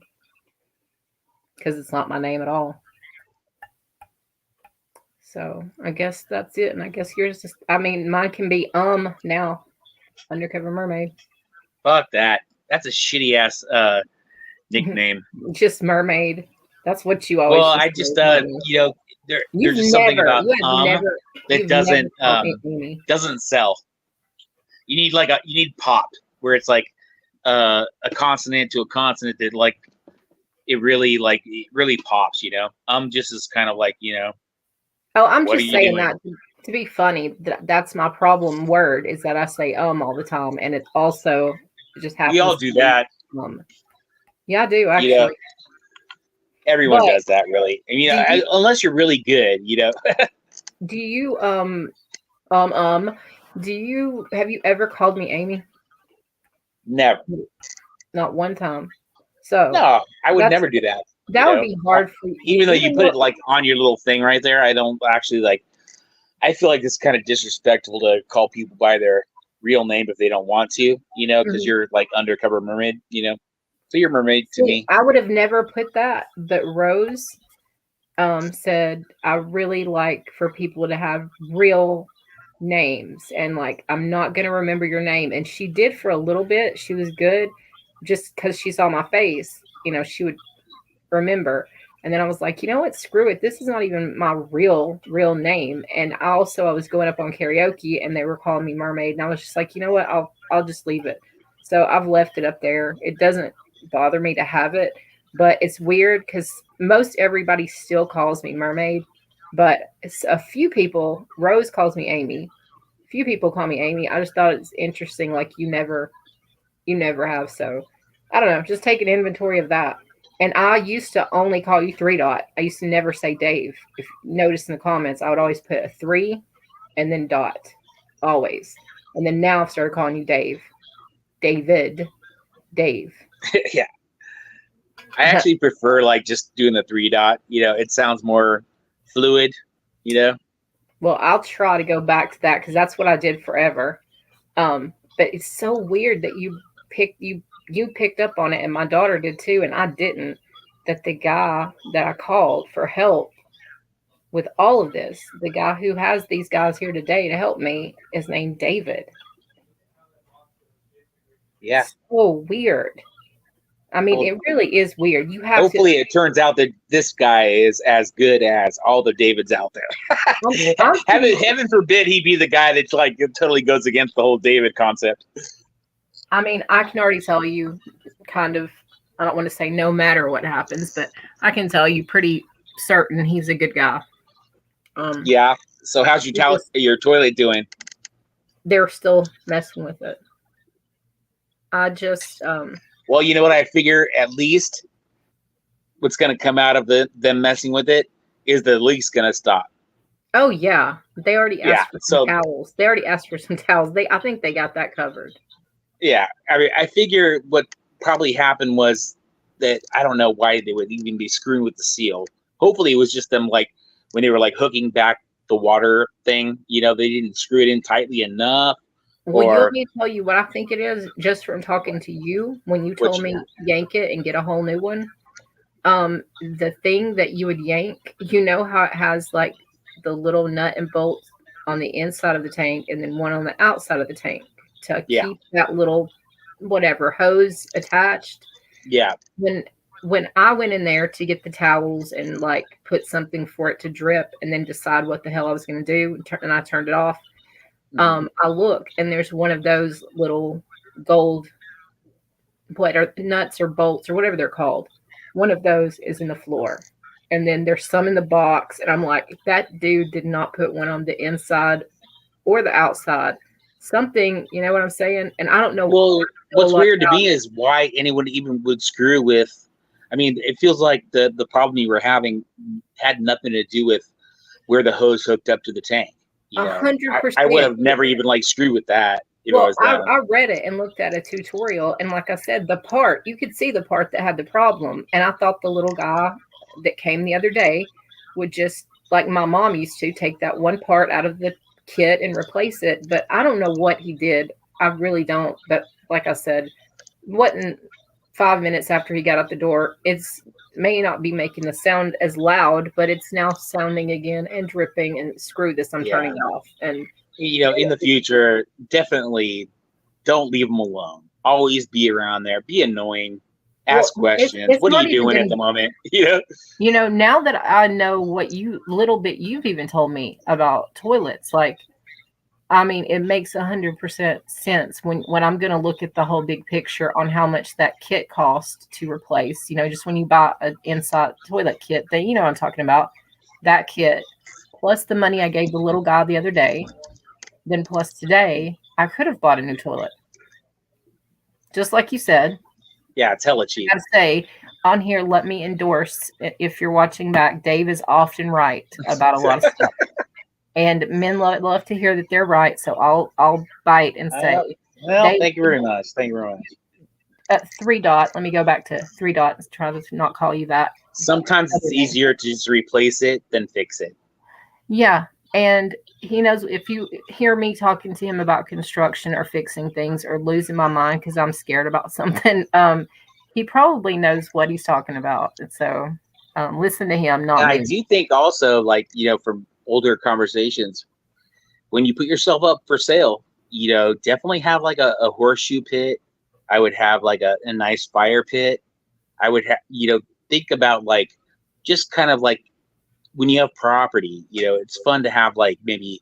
Because it's not my name at all. So I guess that's it. And I guess yours is, I mean, mine can be now. Undercover Mermaid. Fuck that. That's a shitty ass nickname. Just Mermaid. That's what you always. Well, I just there's just something about that doesn't sell. You need pop, where it's like a consonant to a consonant that like it really pops, you know. Just is kind of like, you know. Oh, I'm just saying that to be funny. That's my problem word is that I say all the time, and it also just happens. We all do that. Yeah, I do actually. You know, everyone does that, really. I mean, unless you're really good, you know. Do you have you ever called me Amy? Never. Not one time. So no, I would never do that. That would be hard for you. Even though you put it like on your little thing right there, I don't actually like. I feel like it's kind of disrespectful to call people by their real name if they don't want to, you know, because you're like Undercover Mermaid, you know. So you're Mermaid to me. I would have never put that, but Rose said I really like for people to have real names, and like I'm not gonna remember your name, and she did for a little bit. She was good, just because she saw my face, you know, she would remember. And then I was like, you know what, screw it, this is not even my real name. And I was going up on karaoke and they were calling me Mermaid, and I was just like, you know what, I'll just leave it. So I've left it up there. It doesn't bother me to have it, but it's weird because most everybody still calls me Mermaid, but it's a few people. Rose calls me Amy. A few people call me Amy. I just thought it's interesting, like you never have. So I don't know, just take an inventory of that. And I used to only call you 3 Dot. I used to never say Dave. If you notice in the comments, I would always put a 3 and then dot. Always. And then now I've started calling you Dave. David. Dave. Yeah. I actually prefer like just doing the 3 Dot. You know, it sounds more fluid, you know? Well, I'll try to go back to that because that's what I did forever. But it's so weird that you picked up on it, and my daughter did too, and I didn't, that the guy that I called for help with all of this, the guy who has these guys here today to help me, is named David. Yeah. So weird. I mean, it really is weird. You have hopefully it turns out that this guy is as good as all the Davids out there. Heaven forbid he be the guy that like totally goes against the whole David concept. I mean, I can already tell you kind of, I don't want to say no matter what happens, but I can tell you pretty certain he's a good guy. Yeah. So how's your toilet doing? They're still messing with it. I just... Well, you know what? I figure at least what's going to come out of them messing with it is the leak's going to stop. Oh, yeah. They already asked for some towels. They already asked for some towels. I think they got that covered. Yeah, I mean, I figure what probably happened was that I don't know why they would even be screwing with the seal. Hopefully, it was just them like when they were like hooking back the water thing. You know, they didn't screw it in tightly enough. Well, you want me to tell you what I think it is just from talking to you when you told me yank it and get a whole new one. The thing that you would yank, you know how it has like the little nut and bolt on the inside of the tank and then one on the outside of the tank to keep that little whatever hose attached. Yeah. When I went in there to get the towels and like put something for it to drip and then decide what the hell I was going to do, and I turned it off. I look and there's one of those little gold, what are nuts or bolts or whatever they're called. One of those is in the floor. And then there's some in the box. And I'm like, that dude did not put one on the inside or the outside. Something, you know what I'm saying? And I don't know. Well, what's weird to me is why anyone even would screw with. I mean, it feels like the problem you were having had nothing to do with where the hose hooked up to the tank. 100%. I would have never even like screwed with that. Well, I read it and looked at a tutorial, and like I said, you could see the part that had the problem, and I thought the little guy that came the other day would just, like my mom used to, take that one part out of the kit and replace it. But I don't know what he did. I really don't. But like I said, wasn't 5 minutes after he got out the door. It's may not be making the sound as loud, but it's now sounding again and dripping. And screw this, I'm turning it off. And in the future, definitely don't leave them alone. Always be around there. Be annoying. Ask questions. What are you doing at the moment? Now that I know what you've even told me about toilets, like, I mean, it makes 100% sense when I'm going to look at the whole big picture on how much that kit costs to replace. Just when you buy an inside toilet kit, that I'm talking about, that kit plus the money I gave the little guy the other day, then plus today, I could have bought a new toilet. Just like you said. Yeah, tell it cheap. I gotta say on here, let me endorse, if you're watching back, Dave is often right about a lot of stuff. And men love to hear that they're right. So I'll bite and say, Dave, thank you very much. Thank you very much. 3 Dot. Let me go back to 3 Dot and try to not call you that. Sometimes it's easier to just replace it than fix it. Yeah. And he knows, if you hear me talking to him about construction or fixing things or losing my mind because I'm scared about something, he probably knows what he's talking about. And so listen to him. I do think also, like, from older conversations, when you put yourself up for sale, definitely have like a horseshoe pit. I would have like a nice fire pit. I would have, think about like, just kind of like, when you have property, it's fun to have like maybe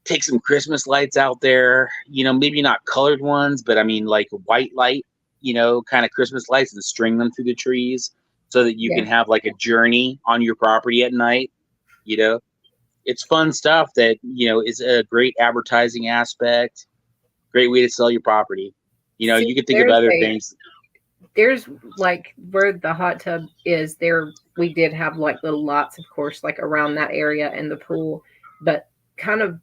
take some Christmas lights out there, maybe not colored ones, but I mean like white light, kind of Christmas lights, and string them through the trees so that you can have like a journey on your property at night. It's fun stuff that, is a great advertising aspect, great way to sell your property. You can think of other things. There's like where the hot tub is there. We did have like little lots, of course, like around that area and the pool, but kind of,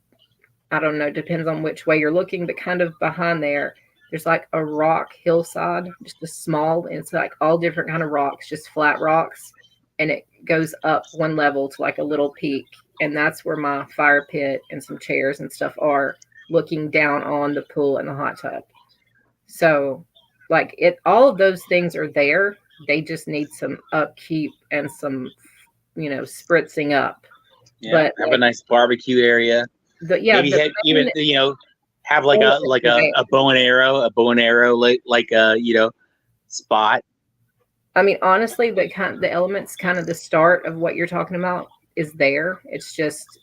I don't know, depends on which way you're looking, but kind of behind there's like a rock hillside, just a small, and it's like all different kind of rocks, just flat rocks. And it goes up one level to like a little peak. And that's where my fire pit and some chairs and stuff are, looking down on the pool and the hot tub. So like all of those things are there. They just need some upkeep and some, spritzing up. Yeah, but have a nice barbecue area. Maybe have like a bow and arrow, like a spot. I mean, honestly, the elements, kind of the start of what you're talking about is there. It's just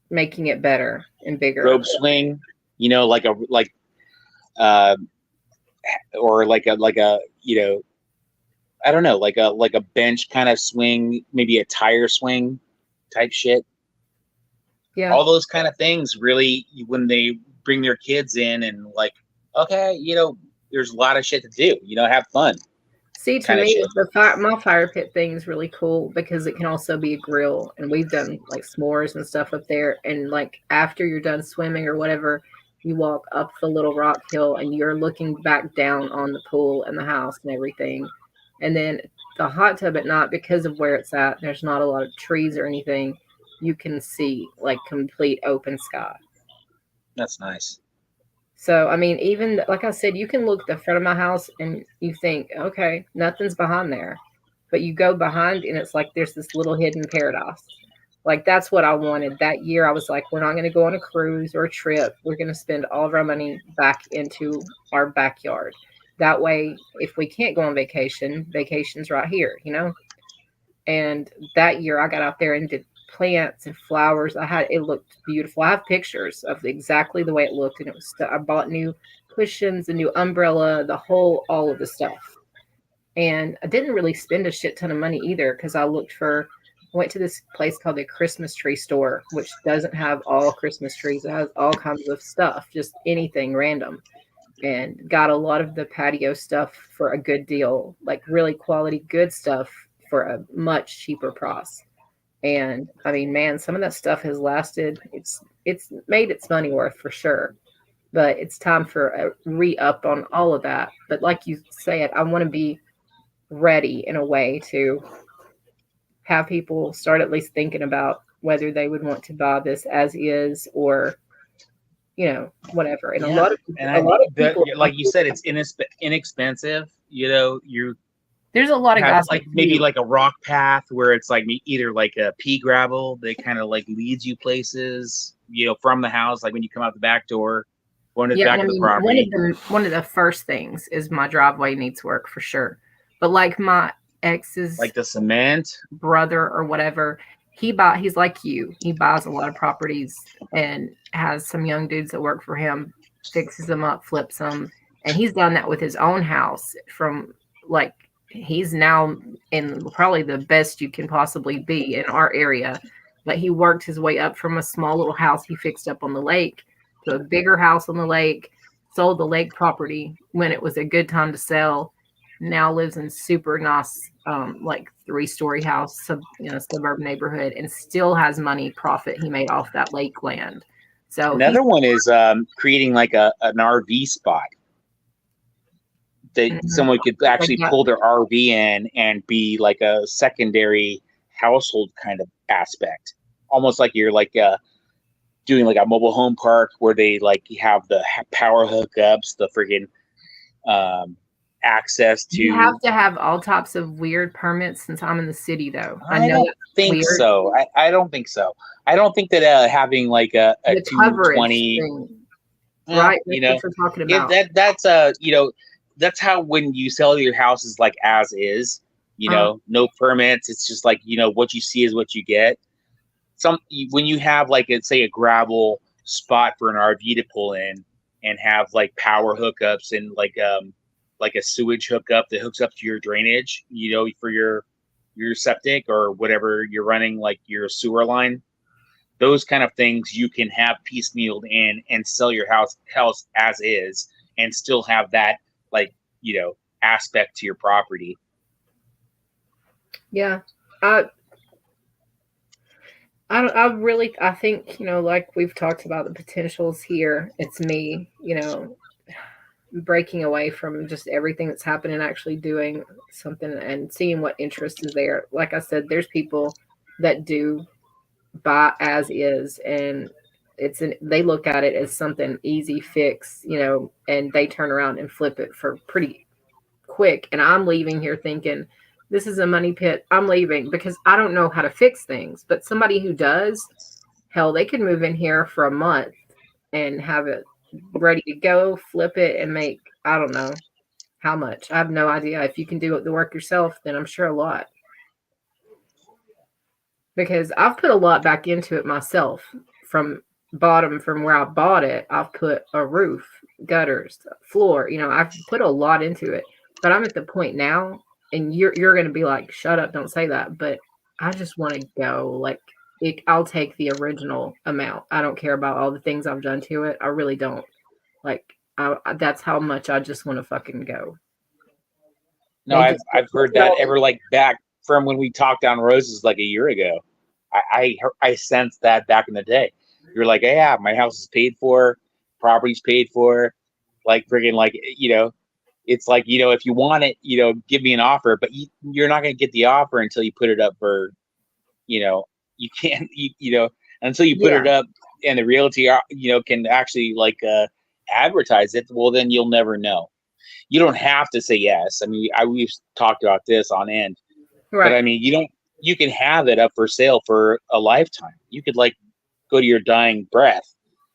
making it better and bigger. Rope swing, or like a I don't know, like a bench kind of swing, maybe a tire swing type shit. Yeah. All those kind of things really, when they bring their kids in and like, okay, there's a lot of shit to do, have fun. See, to me, my fire pit thing is really cool because it can also be a grill, and we've done like s'mores and stuff up there. And like after you're done swimming or whatever, you walk up the little rock hill and you're looking back down on the pool and the house and everything. And then the hot tub at night, because of where it's at, there's not a lot of trees or anything. You can see like complete open sky. That's nice. So, I mean, even like I said, you can look at the front of my house and you think, okay, nothing's behind there. But you go behind and it's like there's this little hidden paradise. Like, that's what I wanted. That year, I was like, we're not going to go on a cruise or a trip. We're going to spend all of our money back into our backyard. That way, if we can't go on vacation's right here, And that year, I got out there and did plants and flowers. It looked beautiful. I have pictures of exactly the way it looked, and I bought new cushions, a new umbrella, all of the stuff. And I didn't really spend a shit ton of money either, because I went to this place called the Christmas Tree Store, which doesn't have all Christmas trees. It has all kinds of stuff, just anything random, and got a lot of the patio stuff for a good deal, like really quality, good stuff for a much cheaper price. And I mean, man, some of that stuff has lasted. It's made its money worth for sure, but it's time for a re-up on all of that. But like you said, I want to be ready in a way to have people start at least thinking about whether they would want to buy this as is or, you know, whatever. And a lot of people, like you said, it's inexpensive. You know, there's a lot of guys like maybe like a rock path where it's like either like a pea gravel that kind of like leads you places, you know, from the house, like when you come out the back door, going to the back of the property. One of the first things is my driveway needs work for sure. But like my ex's like the cement brother or whatever, he's like you. He buys a lot of properties and has some young dudes that work for him, fixes them up, flips them. And he's done that with his own house from like, he's now in probably the best you can possibly be in our area. But he worked his way up from a small little house he fixed up on the lake to a bigger house on the lake, sold the lake property when it was a good time to sell. Now lives in super nice, like 3-story house, suburban neighborhood, and still has money profit he made off that lake land. So another one is creating like an RV spot that someone could actually pull their RV in and be like a secondary household kind of aspect, almost like you're like doing like a mobile home park where they like have the power hookups, the freaking access to. You have to have all types of weird permits since I'm in the city, though. I don't think so. I don't think so. I don't think that having like a 220 right? You know, what we're talking about. That's you know, that's how when you sell your house is like as is. You know, no permits. It's just like, you know, what you see is what you get. When you have like say a gravel spot for an RV to pull in and have like power hookups and like a sewage hookup that hooks up to your drainage, you know, for your septic or whatever you're running, like your sewer line, those kind of things you can have piecemealed in and sell your house as is and still have that, like, you know, aspect to your property. Yeah. I think, you know, like we've talked about the potentials here. It's me, you know, breaking away from just everything that's happening, actually doing something and seeing what interest is there. Like I said, there's people that do buy as is, and they look at it as something easy fix, you know, and they turn around and flip it for pretty quick. And I'm leaving here thinking, this is a money pit. I'm leaving because I don't know how to fix things. But somebody who does, hell, they could move in here for a month and have it ready to go, flip it, and make, I don't know how much. I have no idea. If you can do the work yourself, then I'm sure a lot. Because I've put a lot back into it myself. From where I bought it, I've put a roof, gutters, floor. You know, I've put a lot into it. But I'm at the point now, and you're going to be like, shut up, don't say that. But I just want to go. Like, I'll take the original amount. I don't care about all the things I've done to it. I really don't. Like, that's how much I just want to fucking go. No, I've heard that ever, like, back from when we talked down Roses like a year ago. I sensed that back in the day. You're like, yeah, my house is paid for, property's paid for, like freaking, like, you know, it's like, you know, if you want it, you know, give me an offer, but you're not going to get the offer until you put it up for, you know, you can't, you know, until you put it up and the realty, you know, can actually like advertise it. Well, then you'll never know. You don't have to say yes. I mean, we've talked about this on end, right. But I mean, you can have it up for sale for a lifetime. You could like go to your dying breath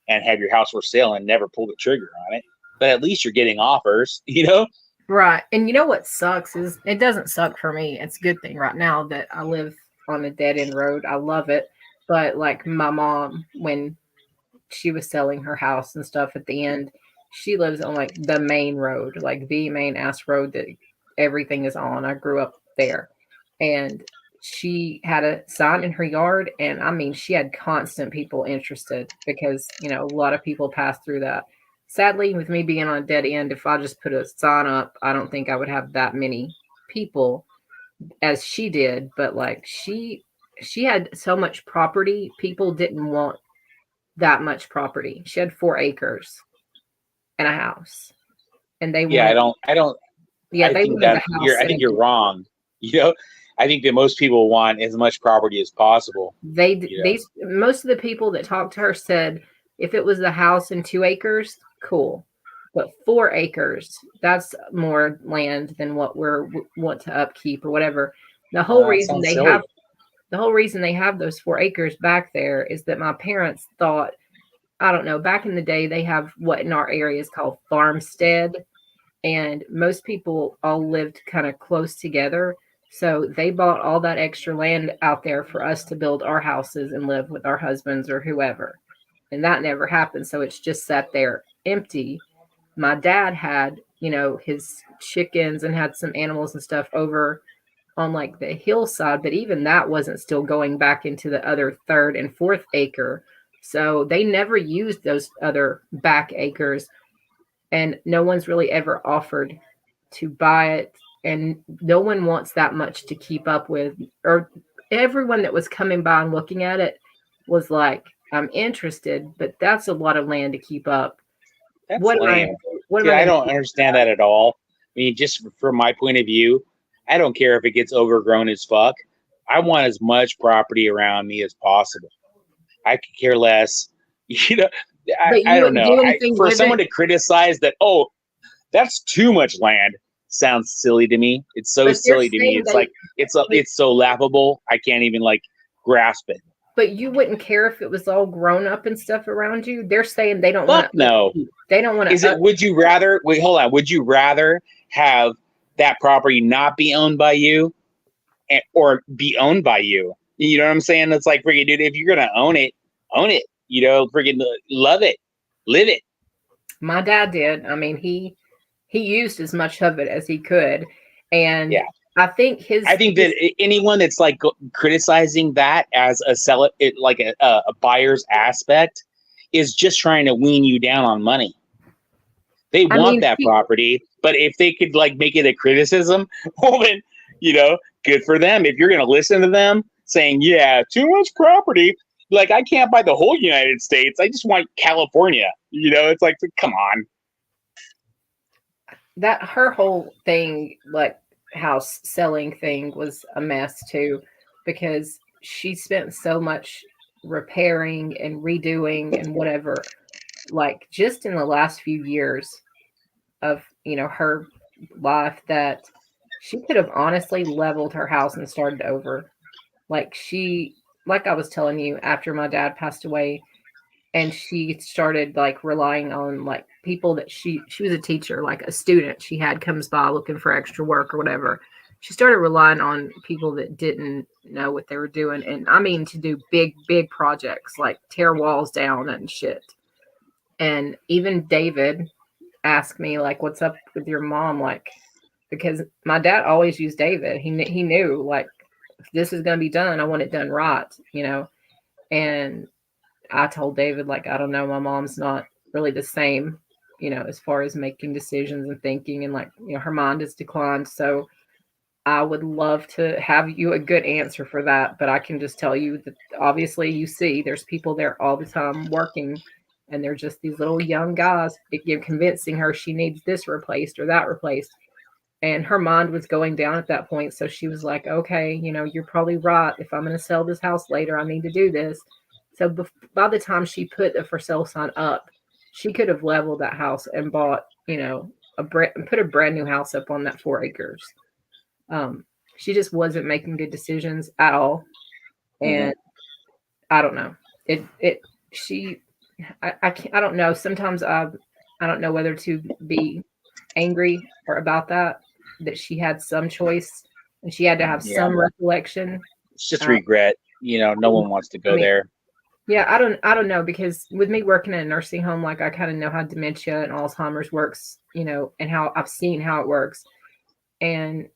and have your house for sale and never pull the trigger on it. But at least you're getting offers, you know? Right. And you know what sucks is it doesn't suck for me. It's a good thing right now that I live on a dead end road. I love it. But like my mom, when she was selling her house and stuff at the end, she lives on like the main road, like the main ass road that everything is on. I grew up there. And she had a sign in her yard. And I mean, she had constant people interested because, you know, a lot of people pass through that. Sadly, with me being on a dead end, if I just put a sign up, I don't think I would have that many people as she did. But like she had so much property, people didn't want that much property. She had 4 acres and a house, and they I don't. Yeah, I think you're wrong. You know, I think that most people want as much property as possible. Most of the people that talked to her said if it was the house and 2 acres, cool. But 4 acres, that's more land than what want to upkeep or whatever. The whole reason they have those 4 acres back there is that my parents thought, I don't know, back in the day, they have what in our area is called farmstead. And most people all lived kind of close together. So they bought all that extra land out there for us to build our houses and live with our husbands or whoever. And that never happened. So it's just sat there empty. My dad had, his chickens and had some animals and stuff over on like the hillside, but even that wasn't still going back into the other 3rd and 4th acre. So they never used those other back acres, and no one's really ever offered to buy it. And no one wants that much to keep up with, or everyone that was coming by and looking at it was like, I'm interested, but that's a lot of land to keep up. That's land. I don't understand that at all. I mean, just from my point of view, I don't care if it gets overgrown as fuck. I want as much property around me as possible. I could care less. I don't know. For someone to criticize that, that's too much land, sounds silly to me. It's so silly to me. It's like it's so laughable. I can't even grasp it. But you wouldn't care if it was all grown up and stuff around you. They're saying they don't want to. No, they don't want to. Would you rather? Wait, hold on. Would you rather have that property not be owned by you, or be owned by you? You know what I'm saying? It's like, freaking dude, if you're gonna own it, own it. Freaking love it, live it. My dad did. I mean, he used as much of it as he could, and yeah. I think that anyone that's criticizing that as a buyer's aspect is just trying to wean you down on money. They want that property, but if they could make it a criticism, well then, good for them. If you're going to listen to them saying, yeah, too much property, I can't buy the whole United States. I just want California. It's like, come on. That her whole thing, house selling thing, was a mess too, because she spent so much repairing and redoing and whatever, just in the last few years of her life, that she could have honestly leveled her house and started over. Like I was telling you, after my dad passed away, and she started relying on people that she was a teacher, a student she had comes by looking for extra work or whatever. She started relying on people that didn't know what they were doing. And I mean, to do big projects, tear walls down and shit. And even David asked me, what's up with your mom? Because my dad always used David. He knew, if this is going to be done, I want it done right, And I told David, I don't know, my mom's not really the same, as far as making decisions and thinking, and her mind has declined. So I would love to have you a good answer for that. But I can just tell you that obviously there's people there all the time working, and they're just these little young guys convincing her she needs this replaced or that replaced. And her mind was going down at that point. So she was like, okay, you're probably right. If I'm going to sell this house later, I need to do this. So by the time she put the for sale sign up, she could have leveled that house and bought, put a brand new house up on that 4 acres. She just wasn't making good decisions at all. And I don't know. I don't know. Sometimes I don't know whether to be angry or about that she had some choice and she had to have some recollection. It's just regret. No one wants to go there. Yeah, I don't know, because with me working in a nursing home, I kind of know how dementia and Alzheimer's works, and how I've seen how it works. And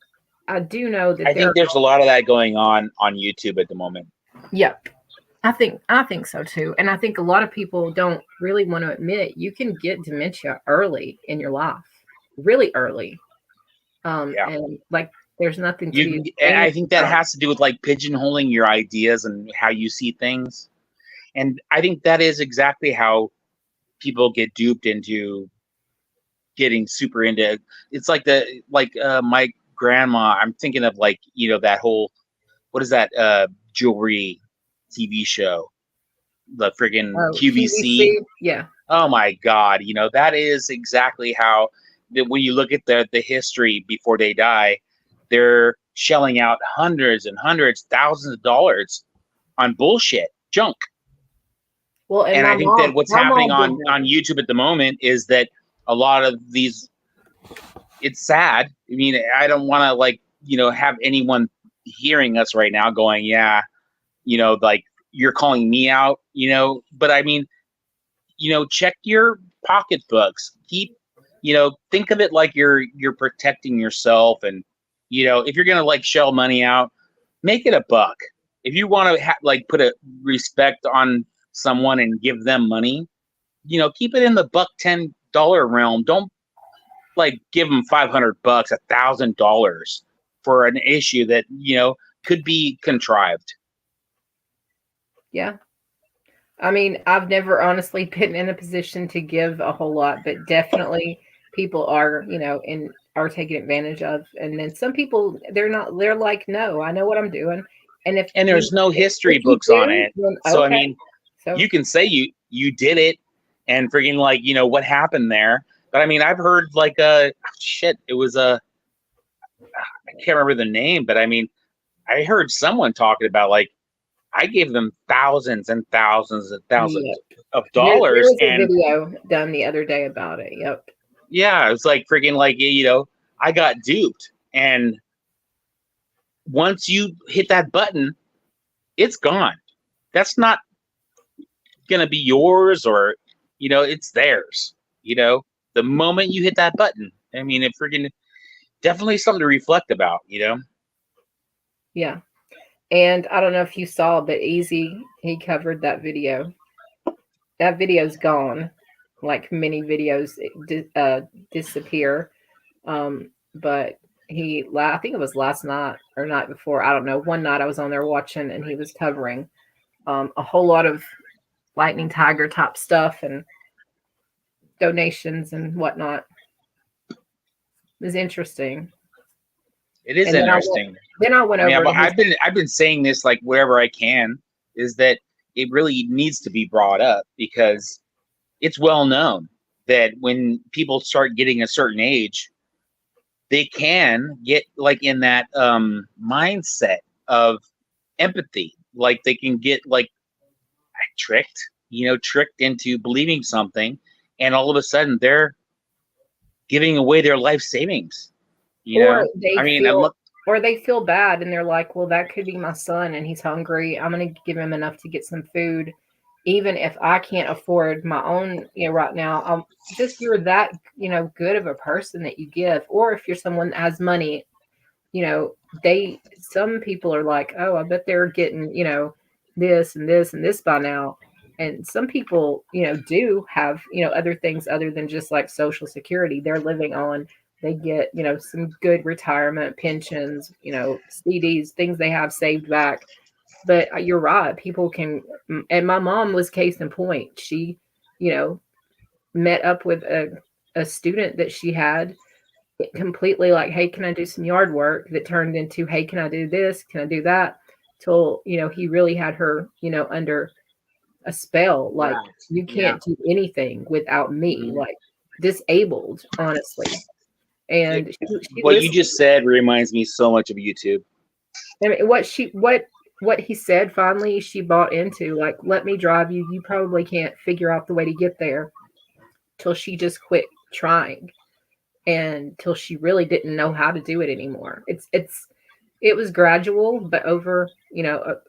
I do know that I think there's a lot of that going on YouTube at the moment. Yep. I think so too. And I think a lot of people don't really want to admit you can get dementia early in your life, really early. And there's nothing to I think that has to do with pigeonholing your ideas and how you see things. And I think that is exactly how people get duped into getting super into it. It's my grandma. I'm thinking of like, that whole, what is that jewelry TV show? The friggin' QVC. Yeah. Oh my God. That is exactly how when you look at the history before they die, they're shelling out hundreds and hundreds, thousands of dollars on bullshit, junk. Well, and I think that what's happening on YouTube at the moment is that a lot of these, it's sad. I mean, I don't want to like, have anyone hearing us right now going, yeah, like you're calling me out, but I mean, check your pocketbooks. Keep, think of it like you're protecting yourself. And, if you're going to like shell money out, make it a buck. If you want to like put a respect on someone and give them money, keep it in the $10 realm. Don't like give them $500, $1,000 for an issue that, could be contrived. Yeah. I mean, I've never honestly been in a position to give a whole lot, but definitely people are, are taken advantage of. And then some people, they're like, no, I know what I'm doing. And there's no history books on it. Then, so, okay. I mean, you can say you did it and freaking like, what happened there. But I mean, I've heard like it was I can't remember the name, but I mean, I heard someone talking about like, I gave them thousands and thousands and thousands of dollars. There was a video done the other day about it. Yep. Yeah, it was like freaking like, I got duped. And once you hit that button, it's gone. That's not going to be yours or, it's theirs. The moment you hit that button, I mean, it freaking definitely something to reflect about, Yeah. And I don't know if you saw, but Easy, he covered that video. That video's gone. Like many videos disappear. But I think it was last night or night before. I don't know. One night I was on there watching and he was covering a whole lot of Lightning Tiger type stuff and donations and whatnot. It was interesting. It is interesting. Then I went over. I've been saying this like wherever I can, is that it really needs to be brought up because it's well known that when people start getting a certain age, they can get like in that mindset of empathy. Like they can get like tricked into believing something, and all of a sudden they're giving away their life savings. Or they feel bad and they're like, well, that could be my son and he's hungry. I'm going to give him enough to get some food. Even if I can't afford my own, right now, you're that, good of a person that you give. Or if you're someone that has money, some people are like, oh, I bet they're getting, this and this and this by now. And some people, do have, other things other than just like Social Security they're living on. They get, some good retirement pensions, CDs, things they have saved back. But you're right. People can, and my mom was case in point. She, met up with a student that she had completely like, hey, can I do some yard work? That turned into, hey, can I do this? Can I do that? Till, he really had her, under a spell. Like, right. You can't do anything without me, like disabled, honestly. And what you just said reminds me so much of YouTube. I mean, what he said, finally she bought into, like, let me drive you. You probably can't figure out the way to get there. Till she just quit trying, and till she really didn't know how to do it anymore. It was gradual, but over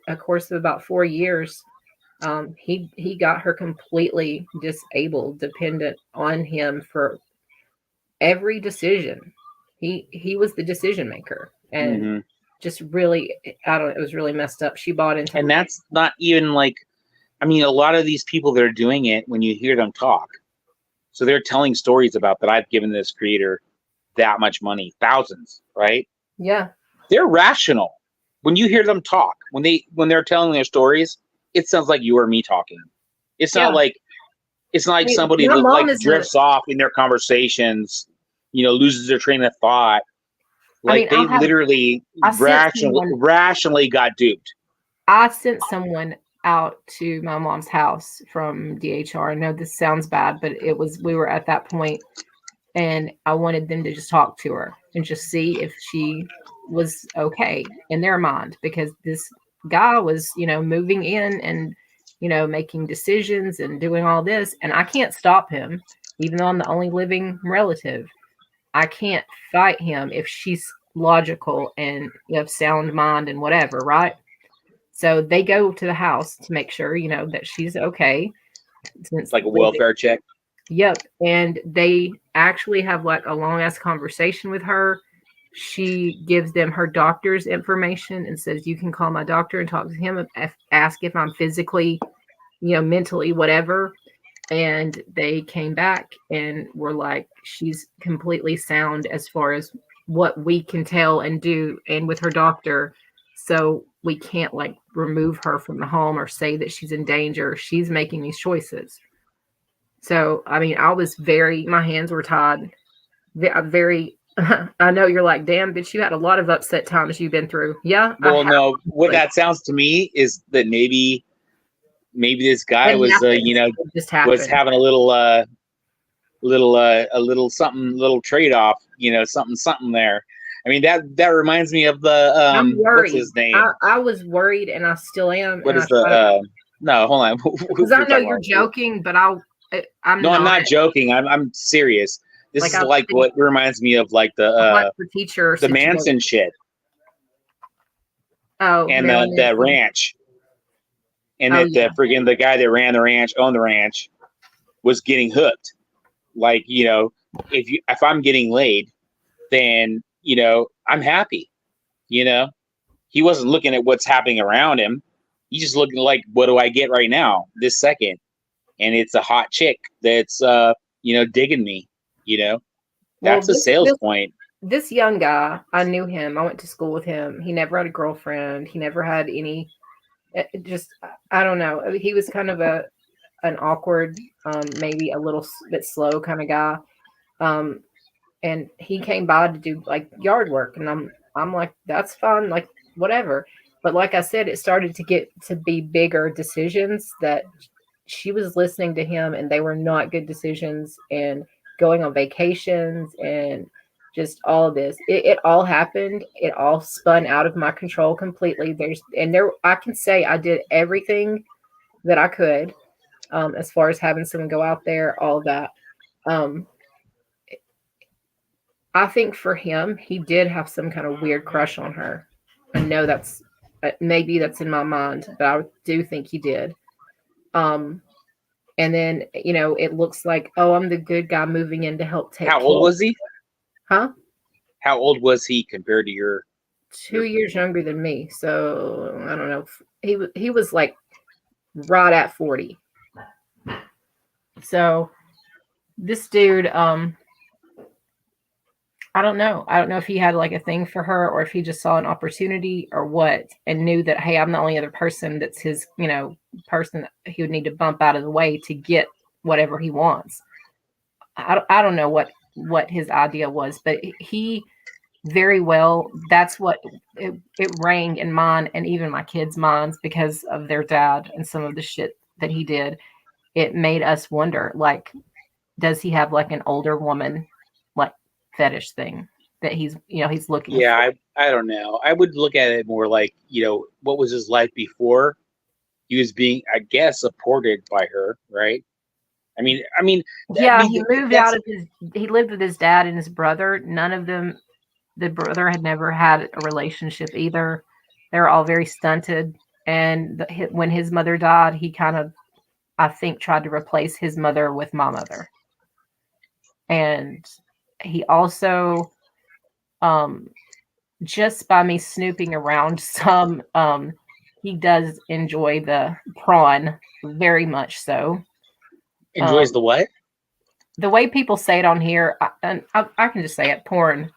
a course of about 4 years, he got her completely disabled, dependent on him for every decision. He was the decision maker, and just really, it was really messed up. She bought into, and that's not even like, I mean, a lot of these people that are doing it, when you hear them talk, so they're telling stories about that I've given this creator that much money, thousands, right? Yeah, they're rational. When you hear them talk, when they're telling their stories, it sounds like you or me talking. It's not like somebody that like drifts off in their conversations, loses their train of thought. Like they literally rationally got duped. I sent someone out to my mom's house from DHR. I know this sounds bad, but we were at that point, and I wanted them to just talk to her and just see if she was okay in their mind, because this guy was, moving in and, making decisions and doing all this, and I can't stop him, even though I'm the only living relative. I can't fight him if she's logical and of sound mind and whatever, right? So they go to the house to make sure, that she's okay. It's like a welfare check. Yep. And they actually have like a long ass conversation with her. She gives them her doctor's information and says, you can call my doctor and talk to him, ask if I'm physically, mentally, whatever. And they came back and were like, she's completely sound as far as what we can tell and do, and with her doctor. So we can't like remove her from the home or say that she's in danger. She's making these choices. So, I mean, my hands were tied. Very, I know you're like, damn, bitch, you had a lot of upset times you've been through. Yeah. Well, no, what that sounds to me is that maybe this guy was, was having a little trade-off, something there. I mean, that reminds me of the, what's his name? I was worried, and I still am. What is no, hold on. Because I know you're joking, but I'm not joking. I'm serious. This is like what reminds me of like the teacher, the Manson shit. Oh, and the ranch. And the guy that ran the ranch, owned the ranch, was getting hooked. Like, if I'm getting laid, then, I'm happy. He wasn't looking at what's happening around him. He's just looking like, what do I get right now, this second? And it's a hot chick that's, digging me, That's a sales point. This young guy, I knew him. I went to school with him. He never had a girlfriend. He never had any, I don't know. He was kind of an awkward, maybe a little bit slow kind of guy. And he came by to do like yard work, and I'm like, that's fine, like whatever. But like I said, it started to get to be bigger decisions that she was listening to him, and they were not good decisions, and going on vacations and just all of this. It all happened. It all spun out of my control completely. I can say I did everything that I could, as far as having someone go out there, all of that. I think for him, he did have some kind of weird crush on her. I know that's maybe that's in my mind, but I do think he did. And then, it looks like, oh, I'm the good guy moving in to help take care. How old was he? Huh? How old was he compared to your? 2 years younger than me. So I don't know. He was like right at 40. So this dude, I don't know. I don't know if he had like a thing for her, or if he just saw an opportunity or what, and knew that, hey, I'm the only other person that's his, person that he would need to bump out of the way to get whatever he wants. I don't know what his idea was, but he very well, that's what it rang in mine and even my kids' minds, because of their dad and some of the shit that he did. It made us wonder, like, does he have like an older woman like fetish thing that he's looking for? I don't know. I would look at it more like, what was his life before he was being, I guess, supported by her, right? I mean, he moved out of he lived with his dad and his brother. None of them, the brother had never had a relationship either. They were all very stunted. And when his mother died, he kind of, I think, tried to replace his mother with my mother. And he also, just by me snooping around some, he does enjoy the prawn very much so. Enjoys the what? The way people say it on here, I can just say it, porn.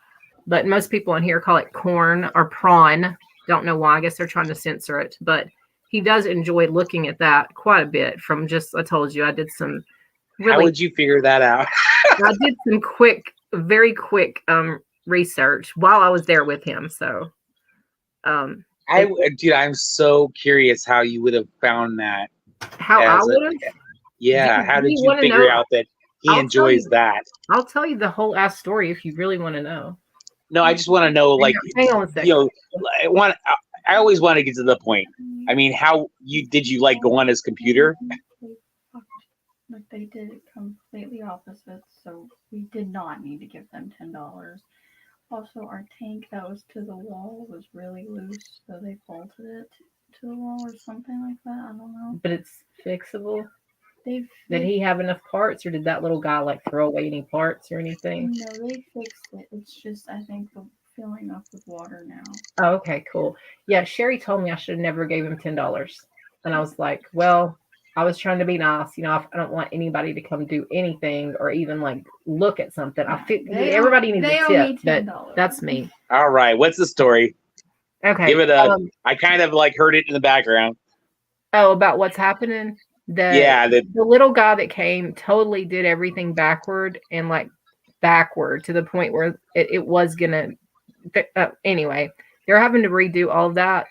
But most people on here call it corn or prawn. Don't know why. I guess they're trying to censor it. But he does enjoy looking at that quite a bit. From just, I told you, I did some really... How would you figure that out? I did some very quick research while I was there with him. So, dude, I'm so curious how you would have found that. How I would have? Yeah. How did you figure out that he enjoys that? I'll tell you the whole ass story if you really want to know. No, I just want to know, like, hang on a second. I always want to get to the point. I mean, did you like go on his computer? Like they did it completely opposite, so we did not need to give them $10. Also, our tank that was to the wall was really loose, so they bolted it to the wall or something like that. I don't know. But it's fixable. Did he have enough parts, or did that little guy like throw away any parts or anything? No, they fixed it. It's just, I think, the filling up with water now. Oh, okay, cool. Yeah, Sherry told me I should have never gave him $10, and I was like, well, I was trying to be nice. You know, I don't want anybody to come do anything or even like look at something. I feel everybody needs a tip, but that's me. All right, what's the story? Okay, give it I kind of like heard it in the background. Oh, about what's happening. The little guy that came totally did everything backward to the point where it was gonna. Anyway, they're having to redo all of that.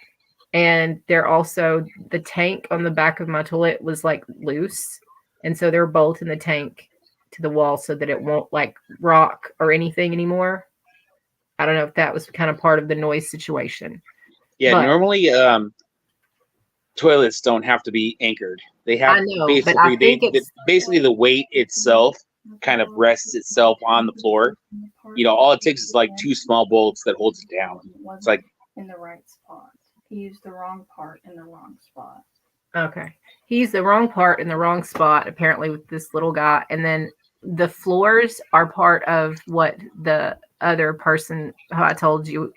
And they're also, the tank on the back of my toilet was like loose. And so they're bolting the tank to the wall so that it won't like rock or anything anymore. I don't know if that was kind of part of the noise situation. Yeah, but normally toilets don't have to be anchored. They have basically the weight itself kind of rests itself on the floor. You know, all it takes is like two small bolts that holds it down. It's like in the right spot. He used the wrong part in the wrong spot. Okay. He used the wrong part in the wrong spot, apparently, with this little guy. And then the floors are part of what the other person who I told you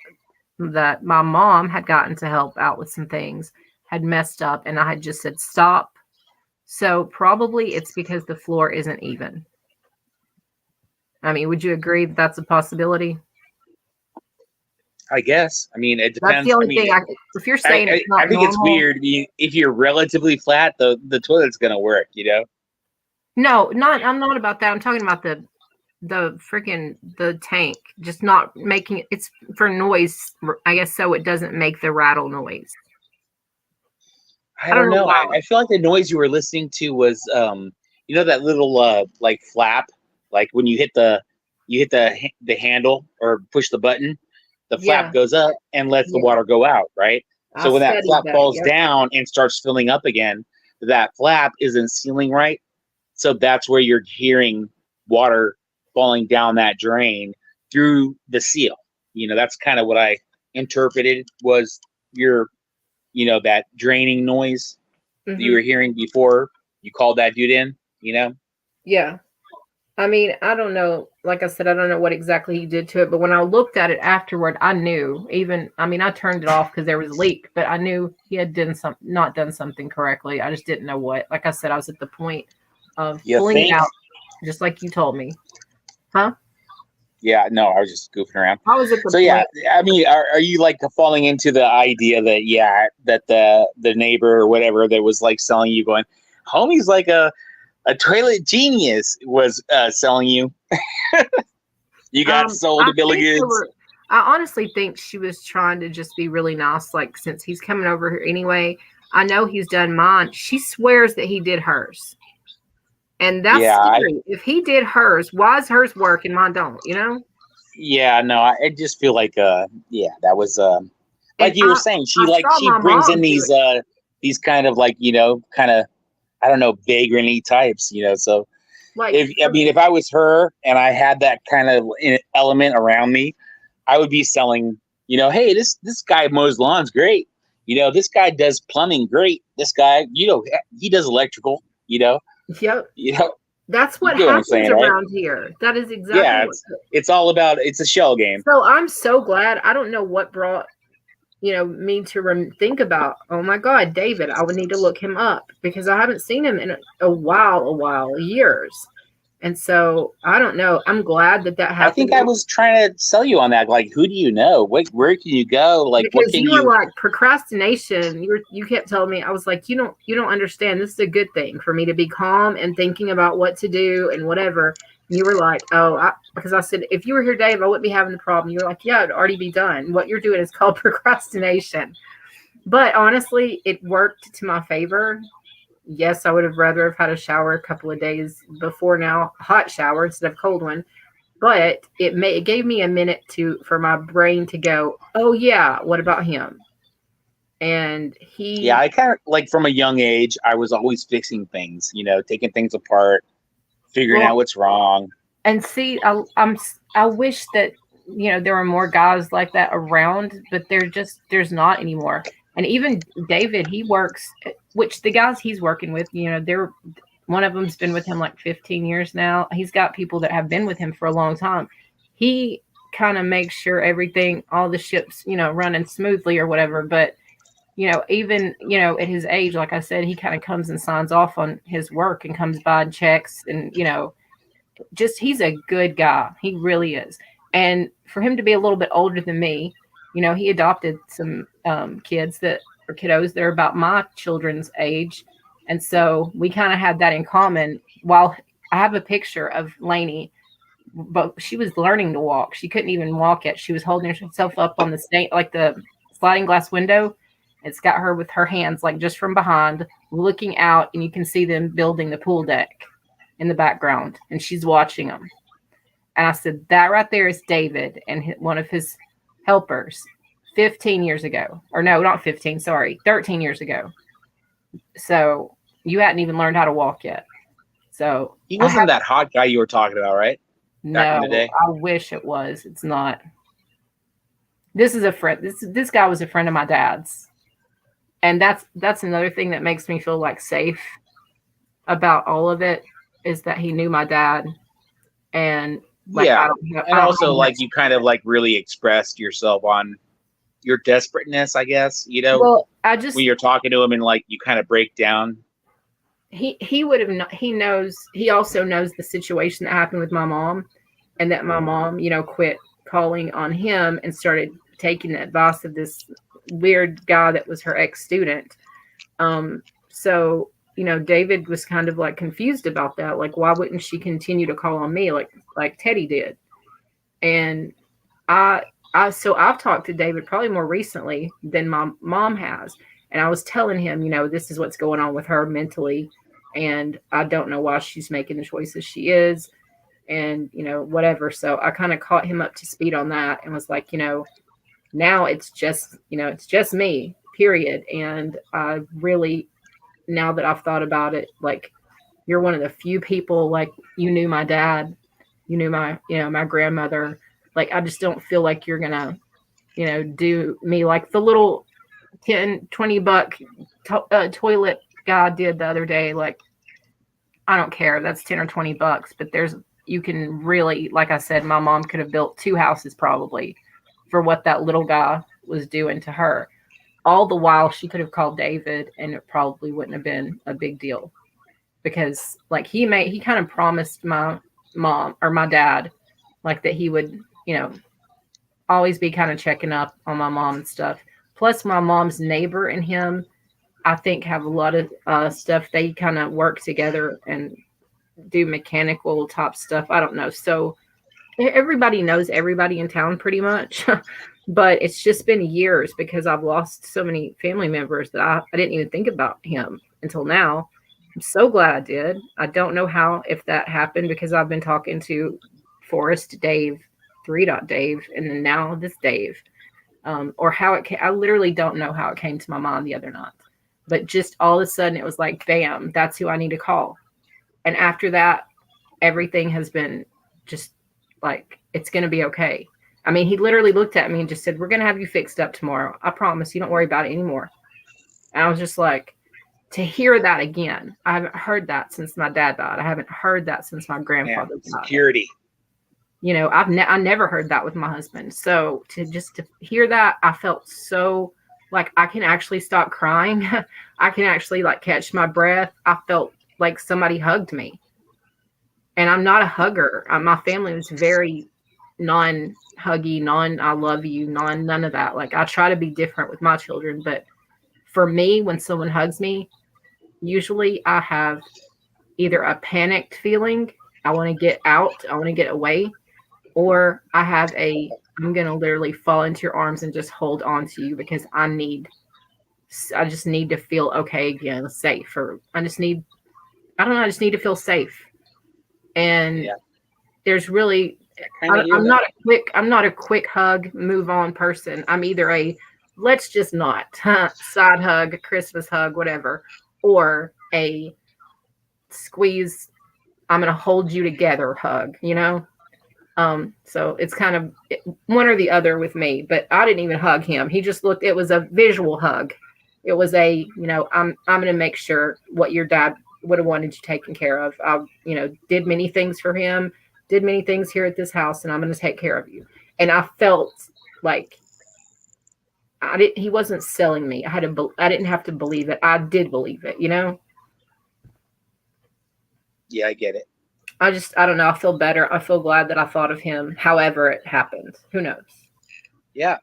that my mom had gotten to help out with some things had messed up. And I had just said, stop. So probably it's because the floor isn't even. I mean, would you agree that that's a possibility? I guess. I mean, it depends. That's the only thing. If you're saying it's not I think normal, it's weird. If you're relatively flat, the toilet's gonna work. You know. No, I'm not about that. I'm talking about the freaking tank just not making it's for noise. I guess so it doesn't make the rattle noise. I don't know. I feel like the noise you were listening to was you know that little like flap, like when you hit the handle or push the button. The flap goes up and lets the water go out, right? So when that flap falls down and starts filling up again, that flap isn't sealing right. So that's where you're hearing water falling down that drain through the seal. You know, that's kind of what I interpreted was that draining noise that you were hearing before you called that dude in, you know? Yeah. I mean, I don't know. Like I said, I don't know what exactly he did to it. But when I looked at it afterward, I knew. I turned it off because there was a leak. But I knew he had not done something correctly. I just didn't know what. Like I said, I was at the point of pulling it out, just like you told me. Huh? Yeah, no, I was just goofing around. I was at the point. Yeah, I mean, are you like falling into the idea that that the neighbor or whatever that was like selling you going, homie's like a toilet genius was selling you. You got sold a bill of goods. I honestly think she was trying to just be really nice. Like, since he's coming over here anyway, I know he's done mine. She swears that he did hers. And that's scary. If he did hers, why is hers work and mine don't, you know? Yeah, no, I just feel like, that was, like you were saying, she brings in these kind of like, kind of, I don't know, vagrant-y types, so like, if I was her and I had that kind of element around me, I would be selling, hey, this guy mows lawns great. This guy does plumbing great. This guy, he does electrical, Yep. That's what happens around here. That is exactly it's all about, it's a shell game. So I'm so glad. I don't know what brought me to think about, oh my God, David, I would need to look him up because I haven't seen him in a while, years. And so I don't know. I'm glad that happened. I think I was trying to sell you on that. Like, who do you know? Where can you go? Like, because what can you were like procrastination. You kept telling me, I was like, you don't understand. This is a good thing for me to be calm and thinking about what to do and whatever. you were like, oh, because I said, if you were here, Dave, I wouldn't be having the problem. You were like, yeah, it'd already be done. What you're doing is called procrastination. But honestly, it worked to my favor. Yes, I would have rather have had a shower a couple of days before now, hot shower instead of cold one. But it gave me a minute for my brain to go, oh yeah, what about him? And I kind of like from a young age, I was always fixing things, taking things apart, figuring out what's wrong. And see, I wish that there were more guys like that around, but there's not anymore. And even David, he works, which the guys he's working with, one of them's been with him like 15 years now. He's got people that have been with him for a long time. He kind of makes sure all the ships, running smoothly or whatever. But, even, at his age, like I said, he kind of comes and signs off on his work and comes by and checks and, he's a good guy. He really is. And for him to be a little bit older than me, he adopted some kiddos that are about my children's age. And so we kind of had that in common. While I have a picture of Lainey, but she was learning to walk. She couldn't even walk yet. She was holding herself up on the sliding glass window. It's got her with her hands, like just from behind, looking out, and you can see them building the pool deck in the background, and she's watching them. And I said, that right there is David and one of his helpers 15 years ago. Or no, not 15, sorry, 13 years ago. So you hadn't even learned how to walk yet. So he wasn't that hot guy you were talking about, right? Back in the day? I wish it was. It's not. This is a friend. This guy was a friend of my dad's. And that's another thing that makes me feel like safe about all of it, is that he knew my dad. And also like you kind of like really expressed yourself on your desperateness, I guess, Well, when you're talking to him and like you kind of break down. He would have he also knows the situation that happened with my mom, and that my mom, quit calling on him and started taking the advice of this weird guy that was her ex-student. So David was kind of like confused about that. Like, why wouldn't she continue to call on me like Teddy did? And so I've talked to David probably more recently than my mom has. And I was telling him, this is what's going on with her mentally. And I don't know why she's making the choices she is, and, whatever. So I kind of caught him up to speed on that and was like, now it's just me, period. And I really, now that I've thought about it, like, you're one of the few people, like, you knew my dad, you knew my, my grandmother. Like, I just don't feel like you're gonna, do me like the little $10-20 toilet guy did the other day. Like, I don't care. That's $10 or $20, but you can really, like I said, my mom could have built 2 houses probably for what that little guy was doing to her. All the while she could have called David and it probably wouldn't have been a big deal, because like he kind of promised my mom or my dad, like, that he would, always be kind of checking up on my mom and stuff. Plus my mom's neighbor and him, I think, have a lot of stuff. They kind of work together and do mechanical top stuff. I don't know. So everybody knows everybody in town pretty much, but it's just been years because I've lost so many family members that I didn't even think about him until now. I'm so glad I did. I don't know if that happened, because I've been talking to Forrest, Dave, 3 Dave, and then now this Dave, or how it came. I literally don't know how it came to my mind the other night, but just all of a sudden it was like, bam, that's who I need to call. And after that, everything has been just like, it's going to be okay. I mean, he literally looked at me and just said, we're going to have you fixed up tomorrow. I promise you, don't worry about it anymore. And I was just like, to hear that again. I haven't heard that since my dad died. I haven't heard that since my grandfather died. Security. I never heard that with my husband. So to hear that, I felt so like I can actually stop crying. I can actually like catch my breath. I felt like somebody hugged me. And I'm not a hugger. My family was very non-huggy, I love you, none of that. Like, I try to be different with my children. But for me, when someone hugs me, usually I have either a panicked feeling I want to get out, I want to get away, or I'm going to literally fall into your arms and just hold on to you because I just need to feel okay again, safe, or I just need to feel safe. And there's really, I'm not a quick hug, move on person. I'm either a let's just not side hug, Christmas hug, whatever, or a squeeze, I'm going to hold you together hug, So it's kind of one or the other with me, but I didn't even hug him. He just looked, it was a visual hug. It was I'm going to make sure what your dad would have wanted you taken care of. I, did many things for him, did many things here at this house, and I'm going to take care of you. And I felt like he wasn't selling me. I didn't have to believe it. I did believe it, Yeah, I get it. I don't know. I feel better. I feel glad that I thought of him. However it happened. Who knows? Yeah.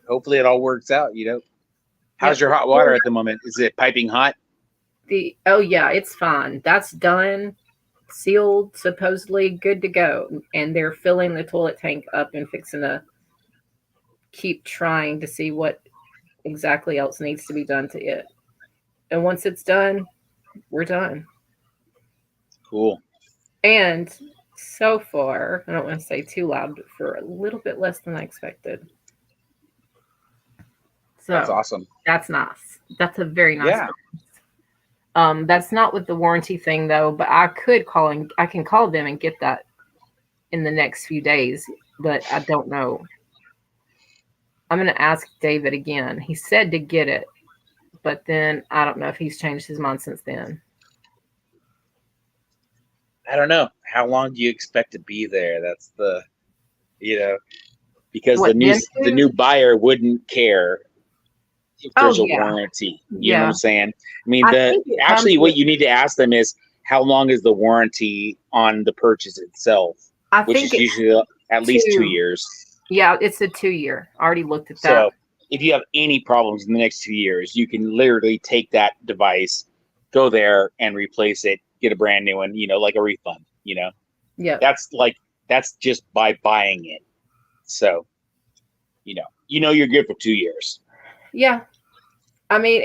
Hopefully it all works out, How's your hot water at the moment? Is it piping hot? Yeah, it's fine. That's done, sealed, supposedly good to go. And they're filling the toilet tank up and fixing to keep trying to see what exactly else needs to be done to it. And once it's done, we're done. Cool. And so far, I don't want to say too loud, but for a little bit less than I expected. So that's awesome. That's nice. That's a very nice. Yeah. That's not with the warranty thing though, but I can call them and get that in the next few days, but I don't know. I'm going to ask David again. He said to get it, but then I don't know if he's changed his mind since then. I don't know. How long do you expect to be there? That's because the new buyer wouldn't care if there's a warranty. You know what I'm saying? I mean, what you need to ask them is how long is the warranty on the purchase itself, which is usually at least 2 years. Yeah, it's a 2-year. I already looked at that. So if you have any problems in the next 2 years, you can literally take that device, go there and replace it, get a brand new one, like a refund, Yeah. That's just by buying it. So, you're good for 2 years. Yeah. I mean,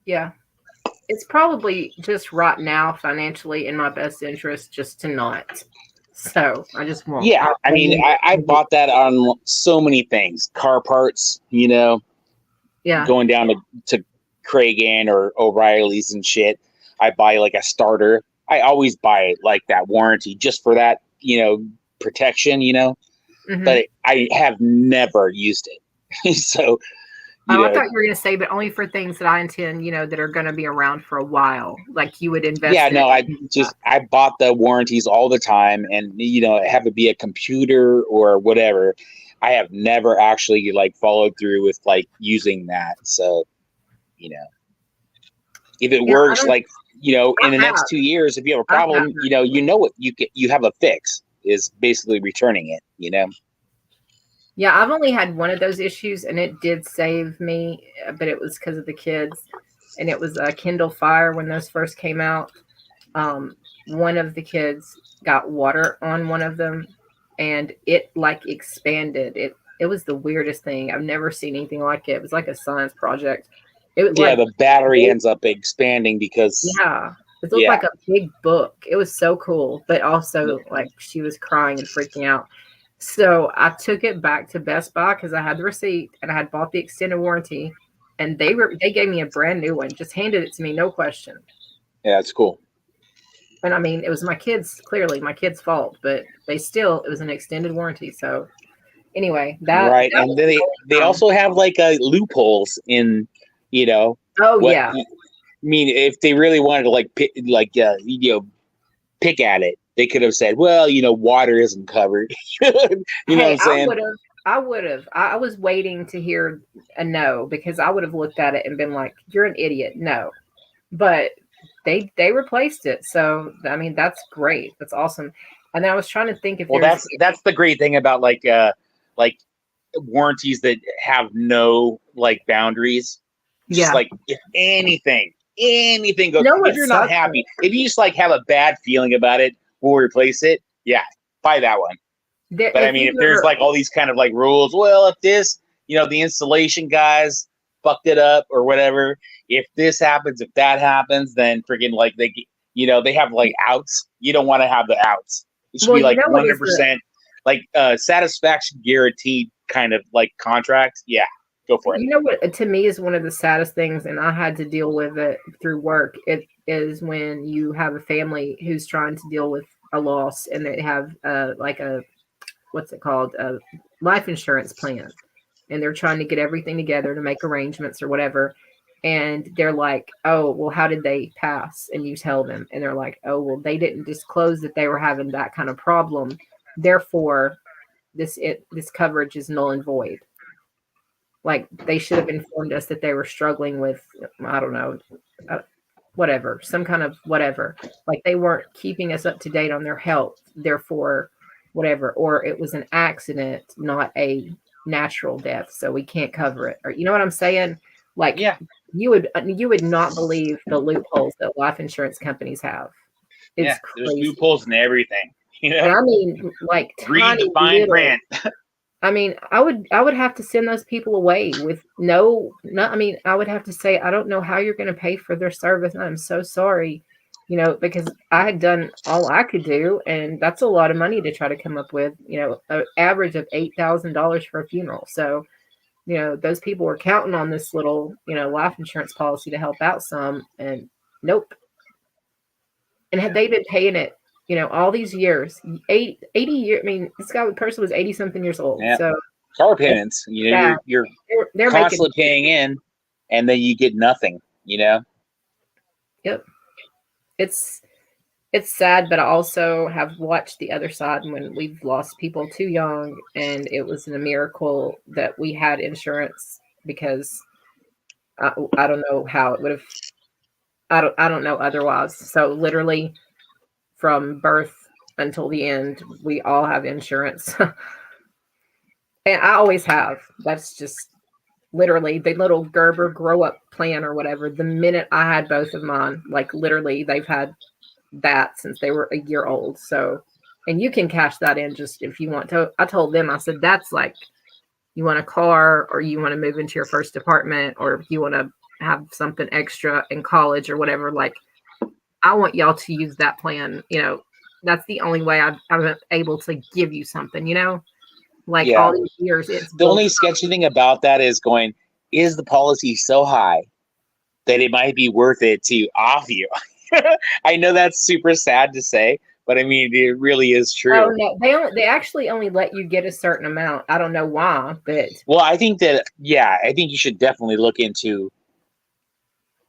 it's probably just right now financially in my best interest just to not. So I just won't. Yeah. I mean, I bought that on so many things, car parts, going down to Kragen or O'Reilly's and shit. I buy like a starter. I always buy it like that warranty just for that, protection, Mm-hmm. But I have never used it. So, I thought you were going to say, but only for things that I intend, that are going to be around for a while. Like you would invest. Yeah, no, I bought the warranties all the time, and have it be a computer or whatever. I have never actually followed through with using that. So, if it works, in the next 2 years, if you have a problem, what you have a fix is basically returning it. Yeah, I've only had one of those issues, and it did save me, but it was because of the kids, and it was a Kindle Fire when those first came out. One of the kids got water on one of them, and it expanded. It was the weirdest thing. I've never seen anything like it. It was like a science project. It was the battery ends up expanding because it looked like a big book. It was so cool, but also she was crying and freaking out. So I took it back to Best Buy because I had the receipt and I had bought the extended warranty, and they gave me a brand new one. Just handed it to me, no question. Yeah, it's cool. And I mean, it was my kids' fault, but it was an extended warranty. So anyway, right. And then they also have loopholes in, Oh yeah. I mean, if they really wanted to pick at it, they could have said, well, water isn't covered. What I'm saying? I would have. I was waiting to hear a no, because I would have looked at it and been like, you're an idiot. No. But they replaced it. So, I mean, that's great. That's awesome. And then I was trying to think if that's the great thing about warranties that have no boundaries. Yeah. Just if anything goes, if you're not happy, if you just have a bad feeling about it, we'll replace it. Yeah, buy that one. But I mean, if there's like all these kind of like rules, well, if this, the installation guys fucked it up or whatever, if this happens, if that happens, then freaking like they have like outs. You don't want to have the outs. It should be like 100% like satisfaction guaranteed kind of like contract. Yeah, go for it. You know what to me is one of the saddest things, and I had to deal with it through work. It is when you have a family who's trying to deal with a loss and they have like a what's it called, a life insurance plan, and they're trying to get everything together to make arrangements or whatever, and they're like, oh well, how did they pass? And you tell them, and they're like, oh well, they didn't disclose that they were having that kind of problem, therefore this coverage is null and void. Like, they should have informed us that they were struggling with, I don't know, whatever, some kind of whatever, like they weren't keeping us up to date on their health, therefore whatever, or it was an accident, not a natural death, so we can't cover it, or you know what I'm saying? Like, yeah, you would not believe the loopholes that life insurance companies have. It's crazy. There's loopholes in everything. And I mean, like, read the fine print. I mean, I would have to send those people away with no. I mean, I would have to say, I don't know how you're going to pay for their service. I'm so sorry, because I had done all I could do, and that's a lot of money to try to come up with. An average of $8,000 for a funeral. So, those people were counting on this little, life insurance policy to help out some, and nope. And had they been paying it, all these years, 80 years. I mean, this person was 80 something years old. Yeah. So car payments, you're they're constantly paying in, and then you get nothing. Yep. It's sad, but I also have watched the other side when we've lost people too young, and it was a miracle that we had insurance, because I don't know how it would have. I don't know otherwise. So literally, from birth until the end, we all have insurance. And I always have. That's just literally the little Gerber grow up plan or whatever. The minute I had both of mine, like literally they've had that since they were a year old. So, and you can cash that in just if you want to. I told them, I said, that's like, you want a car, or you want to move into your first apartment, or if you want to have something extra in college or whatever, like, I want y'all to use that plan. That's the only way I'm able to give you something, like all these years. It's the only sketchy thing about that is is the policy so high that it might be worth it to off you? I know that's super sad to say, but I mean, it really is true. Oh, no, they actually only let you get a certain amount. I don't know why, but. Well, I think you should definitely look into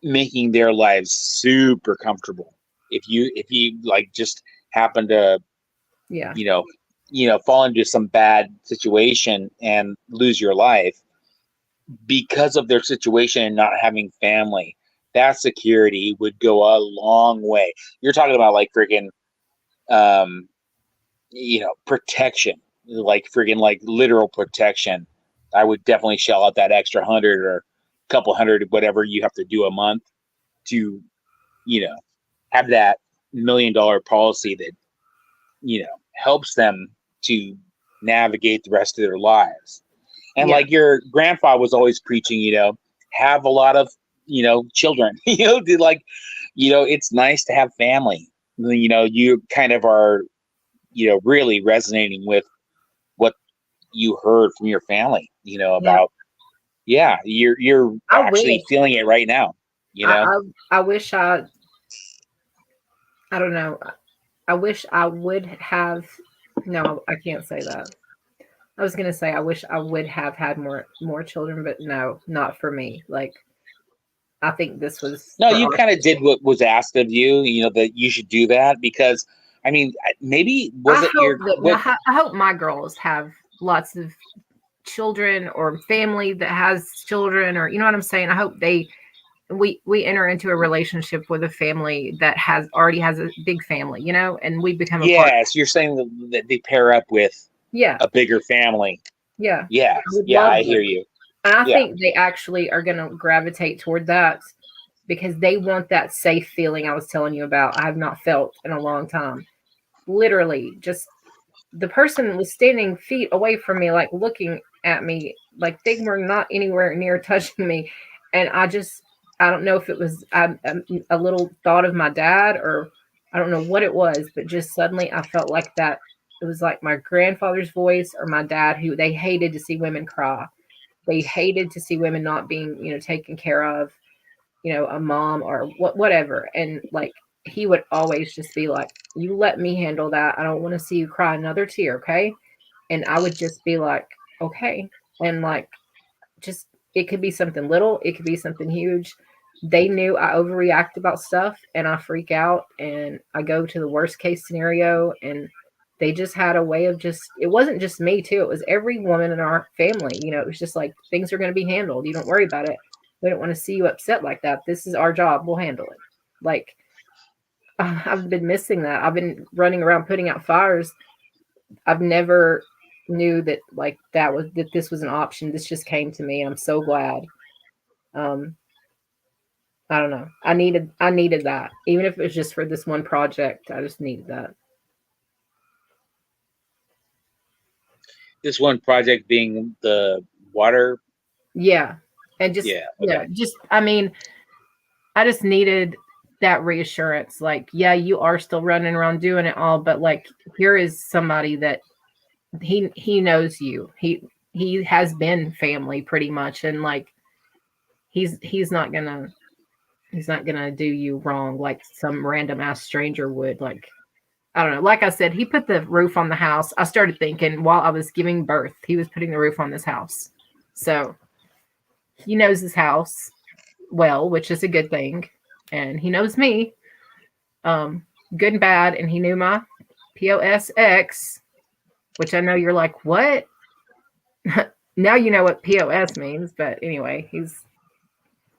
making their lives super comfortable. If you like just happen to fall into some bad situation and lose your life because of their situation and not having family, that security would go a long way. You're talking about like freaking protection, like freaking like literal protection. I would definitely shell out that extra $100 or couple hundred, whatever you have to do a month to, have that $1 million policy that, helps them to navigate the rest of their lives. And like your grandpa was always preaching, have a lot of, children, it's nice to have family. You kind of are, really resonating with what you heard from your family, about, you're actually feeling it right now. I wish I don't know. I wish I would have. No, I can't say that. I was gonna say I wish I would have had more children, but no, not for me. Like, I think this was. No, you kind of did what was asked of you. That you should do that, because I mean, maybe I hope my girls have lots of children, or family that has children, or you know what I'm saying. I hope we enter into a relationship with a family that already has a big family, and we become a part. Yes, you're saying that they pair up with a bigger family. Yeah. Yeah. I hear you. And I think they actually are going to gravitate toward that, because they want that safe feeling I was telling you about. I have not felt in a long time. literally just the person was standing feet away from me, like looking at me, like they were not anywhere near touching me. And I don't know if it was a little thought of my dad, or I don't know what it was, but just suddenly I felt like that. It was like my grandfather's voice or my dad, who they hated to see women cry. They hated to see women not being, taken care of, a mom or whatever. And like, he would always just be like, you let me handle that. I don't want to see you cry another tear. Okay. And I would just be like, okay. And like, just, it could be something little, it could be something huge. They knew I overreact about stuff and I freak out and I go to the worst case scenario. And they just had a way of it wasn't just me too. It was every woman in our family. It was just like, things are going to be handled. You don't worry about it. We don't want to see you upset like that. This is our job. We'll handle it. Like, I've been missing that. I've been running around putting out fires. I've never knew that like that this was an option. This just came to me. I'm so glad. I don't know. I needed that. Even if it was just for this one project, I just needed that. This one project being the water. Yeah. And just, I mean, I just needed that reassurance. Like, yeah, you are still running around doing it all, but like, here is somebody that he knows you. He has been family pretty much. And like, he's not gonna do you wrong like some random ass stranger would. Like, I don't know. Like I said, he put the roof on the house. I started thinking while I was giving birth, he was putting the roof on this house. So he knows his house well, which is a good thing. And he knows me, good and bad. And he knew my POSX, which I know you're like, what? Now you know what POS means. But anyway,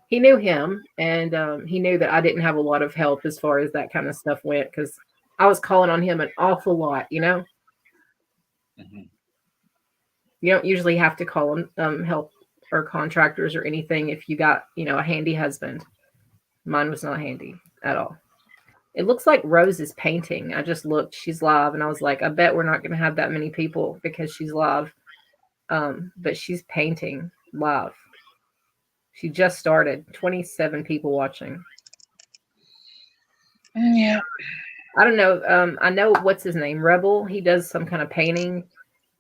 he knew him, and he knew that I didn't have a lot of help as far as that kind of stuff went, because I was calling on him an awful lot, Mm-hmm. You don't usually have to call him help or contractors or anything if you got, a handy husband. Mine was not handy at all. It looks like Rose is painting. I just looked, she's live, and I was like, I bet we're not going to have that many people because she's live. But she's painting live. She just started. 27 people watching. Yeah. I don't know. I know what's his name, Rebel. He does some kind of painting.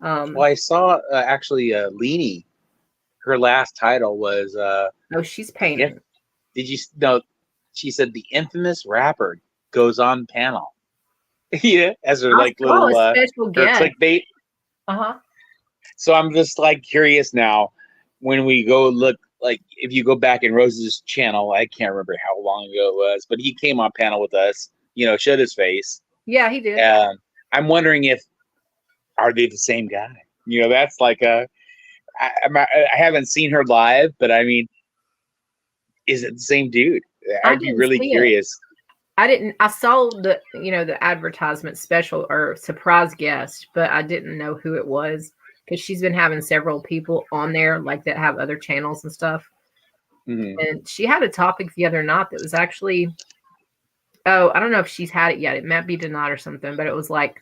Well, I saw actually Leanie. Her last title was. Oh, she's painting. Did you know? She said the infamous rapper goes on panel. Yeah, as her like little special guest. Clickbait. So I'm just like curious now. When we go look, like if you go back in Rose's channel, I can't remember how long ago it was, but he came on panel with us. Showed his face. Yeah, he did. I'm wondering are they the same guy? That's like I haven't seen her live, but I mean, is it the same dude? I'd be really curious. I saw the, the advertisement special or surprise guest, but I didn't know who it was because she's been having several people on there like that have other channels and stuff. Mm-hmm. And she had a topic the other night that was actually, I don't know if she's had it yet. It might be tonight or something, but it was like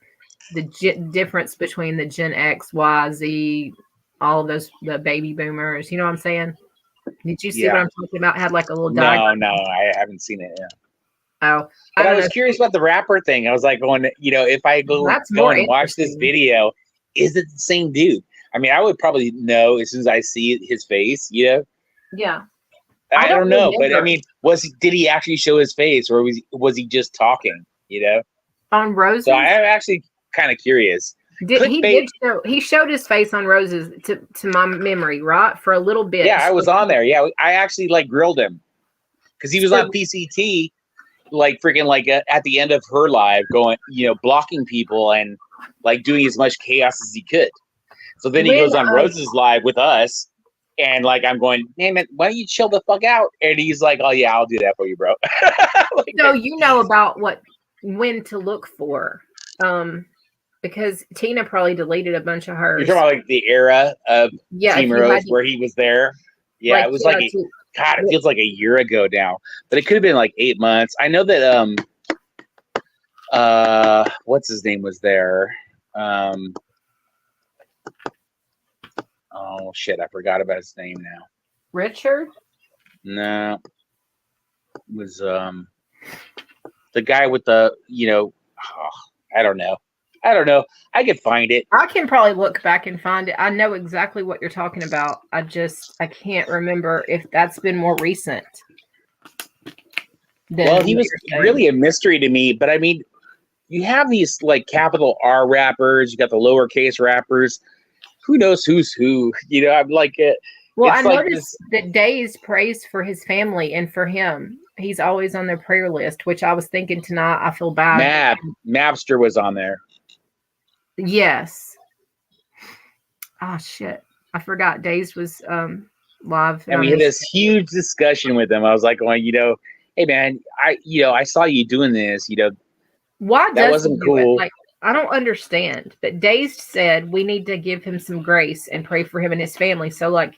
the difference between the Gen X, Y, Z, all of those, the baby boomers. You know what I'm saying? Did you see what I'm talking about? Had like a little diagram. No, I haven't seen it yet. Oh, but I was curious about the rapper thing. I was like going, if I go and watch this video, is it the same dude? I mean, I would probably know as soon as I see his face, Yeah. I don't know, but I mean, did he actually show his face, or was he just talking? On Roses. So I'm actually kind of curious. He showed his face on Roses to my memory, right? For a little bit. Yeah, I was on there. Yeah, I actually like grilled him because he was on PCT, like freaking like at the end of her live, going blocking people and like doing as much chaos as he could. So then he goes on Rose's live with us, and like I'm going, damn it, why don't you chill the fuck out? And he's like, oh yeah, I'll do that for you, bro. So you know about when to look for. Because Tina probably deleted a bunch of hers. You're talking about like the era of Team Rose where he was there. Yeah, it was God, it feels like a year ago now, but it could have been like 8 months. I know that what's his name was there? Oh shit, I forgot about his name now. Richard? No, it was the guy with the I don't know. I could find it. I can probably look back and find it. I know exactly what you're talking about. I can't remember if that's been more recent. Well, he was really a mystery to me, but I mean, you have these like capital R rappers, you got the lowercase rappers. Who knows who's who? I'm like it. Well, I noticed that Days prays for his family and for him. He's always on their prayer list, which I was thinking tonight. I feel bad. Mabster was on there. Yes. Oh shit! I forgot. Days was live, and we had this huge discussion with him. I was like, going, hey man, I saw you doing this. Why that wasn't cool. Like, I don't understand. But Dazed said we need to give him some grace and pray for him and his family. So like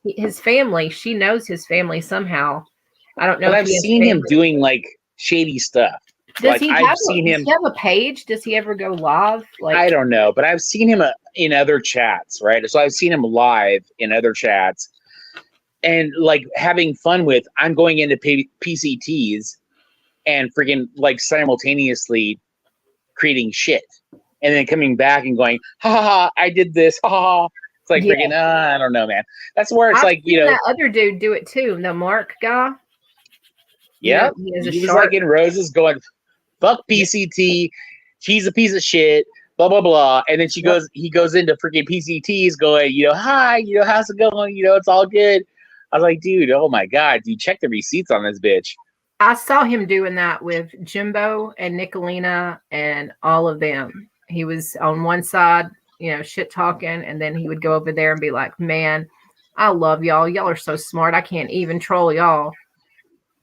his family, she knows his family somehow. I don't know. But I've seen him doing like shady stuff. Does he have a page? Does he ever go live? Like, I don't know, but I've seen him in other chats, right? So I've seen him live in other chats and like having fun with, I'm going into PCTs and freaking like simultaneously creating shit and then coming back and going, ha ha ha, I did this, ha ha. It's like freaking, I don't know, man. That's where it's like, that other dude do it too. The Mark guy. Yeah. He's like in Roses going, fuck PCT. She's a piece of shit. Blah blah blah. And then he goes into freaking PCTs going, hi, how's it going? It's all good. I was like, dude, oh my god, dude, check the receipts on this bitch. I saw him doing that with Jimbo and Nicolina and all of them. He was on one side, shit talking, and then he would go over there and be like, man, I love y'all. Y'all are so smart. I can't even troll y'all.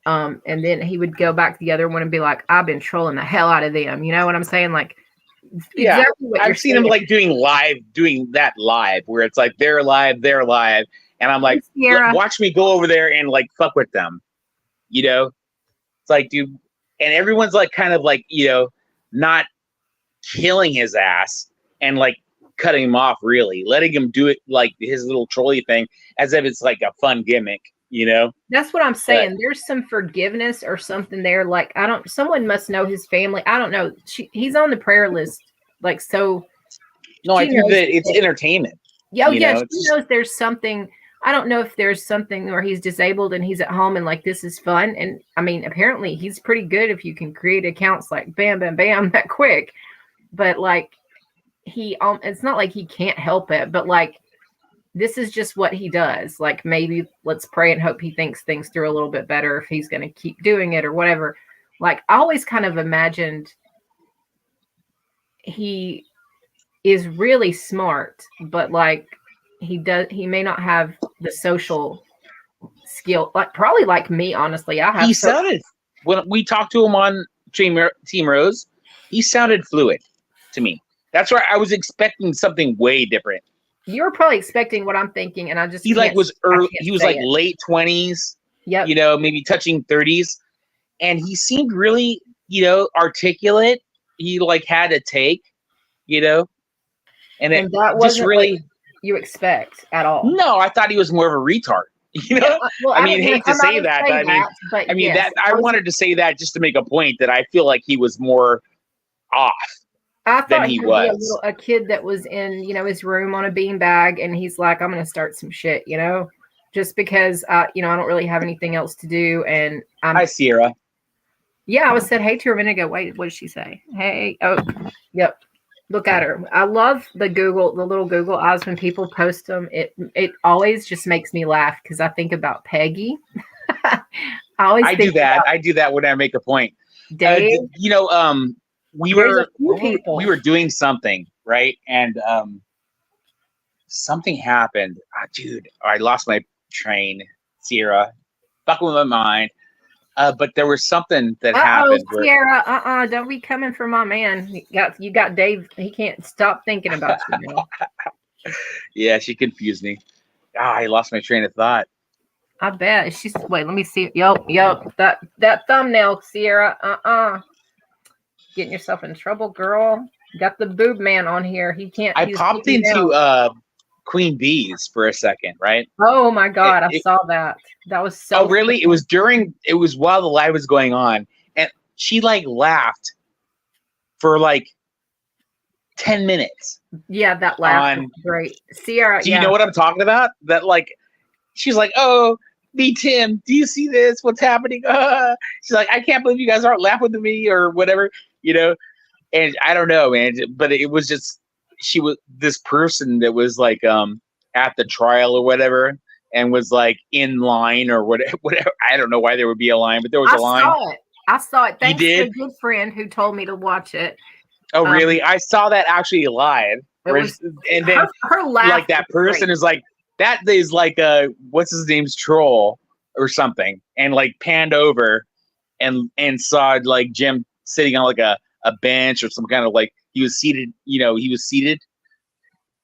And then he would go back to the other one and be like, I've been trolling the hell out of them. You know what I'm saying? Like, yeah, exactly I've seen him like doing that live where it's like they're live. And I'm like, watch me go over there and like fuck with them. It's like, dude, and everyone's like kind of like, not killing his ass and like cutting him off, really letting him do it like his little trolley thing as if it's like a fun gimmick. That's what I'm saying. There's some forgiveness or something there. Like, someone must know his family. I don't know. He's on the prayer list. Like, so. No, I think that it's entertainment. Yeah. She knows there's something. I don't know if there's something where he's disabled and he's at home and like, this is fun. And I mean, apparently he's pretty good if you can create accounts like bam, bam, bam, that quick. But like it's not like he can't help it, but like, this is just what he does. Like, maybe let's pray and hope he thinks things through a little bit better if he's going to keep doing it or whatever. Like, I always kind of imagined he is really smart, but like he may not have the social skill, like probably like me, honestly. He sounded, when we talked to him on Team Rose, he sounded fluid to me. That's where I was expecting something way different. You were probably expecting what I'm thinking, and I just he was early. He was like late 20s. Yep. Maybe touching 30s, and he seemed really, articulate. He like had a take, and that wasn't just really what you expect at all. No, I thought he was more of a retard. Well, I mean, hate to say that, but I mean, yes, I wanted to say that just to make a point that I feel like he was more off. I thought he was a kid that was in, his room on a beanbag, and he's like, I'm going to start some shit, just because, I don't really have anything else to do. And hi, Sierra. Yeah, I said hey to her a minute ago. Wait, what did she say? Hey. Oh, yep. Look at her. I love the little Google eyes when people post them. It always just makes me laugh because I think about Peggy. I do that when I make a point. Dave, we were doing something, right? And something happened. Dude, I lost my train, Sierra. Fucking with my mind. But there was something that happened. Sierra, don't be coming for my man. You got Dave. He can't stop thinking about you now. Yeah, she confused me. I lost my train of thought. I bet. Wait, let me see. Yup. That thumbnail, Sierra. getting yourself in trouble, girl. You got the boob man on here. He can't. I popped into Queen Bees for a second, right? Oh my God, I saw that. That was so. Oh, really? Funny. It was while the live was going on, and she like laughed for like 10 minutes. Yeah, that laugh was great. Sierra, do you know what I'm talking about? That like, she's like, oh, me, Tim, do you see this? What's happening? She's like, I can't believe you guys aren't laughing with me or whatever, you know? And I don't know, man, but it was just, she was this person that was like at the trial or whatever and was like in line or whatever. I don't know why there would be a line, but there was a line. I saw it. Thanks to a good friend who told me to watch it. Oh, really? I saw that actually live. And then her laugh like that person great. Is like, that is like what's his name's troll or something, and like panned over and saw like Jim sitting on like a bench or some kind of like he was seated,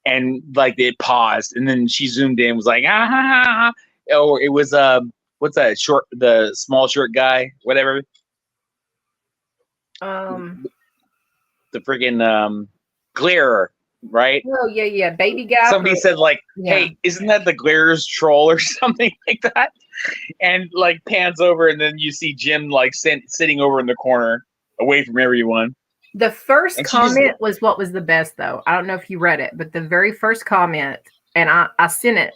and like it paused and then she zoomed in, was like or it was what's that the small short guy, whatever. The freaking Glare. Right? Oh yeah, baby guy. Somebody said like, "Hey, isn't that the Glare's troll or something like that?" And like pans over, and then you see Jim like sitting over in the corner, away from everyone. The first comment was what was the best, though. I don't know if you read it, but the very first comment, and I sent it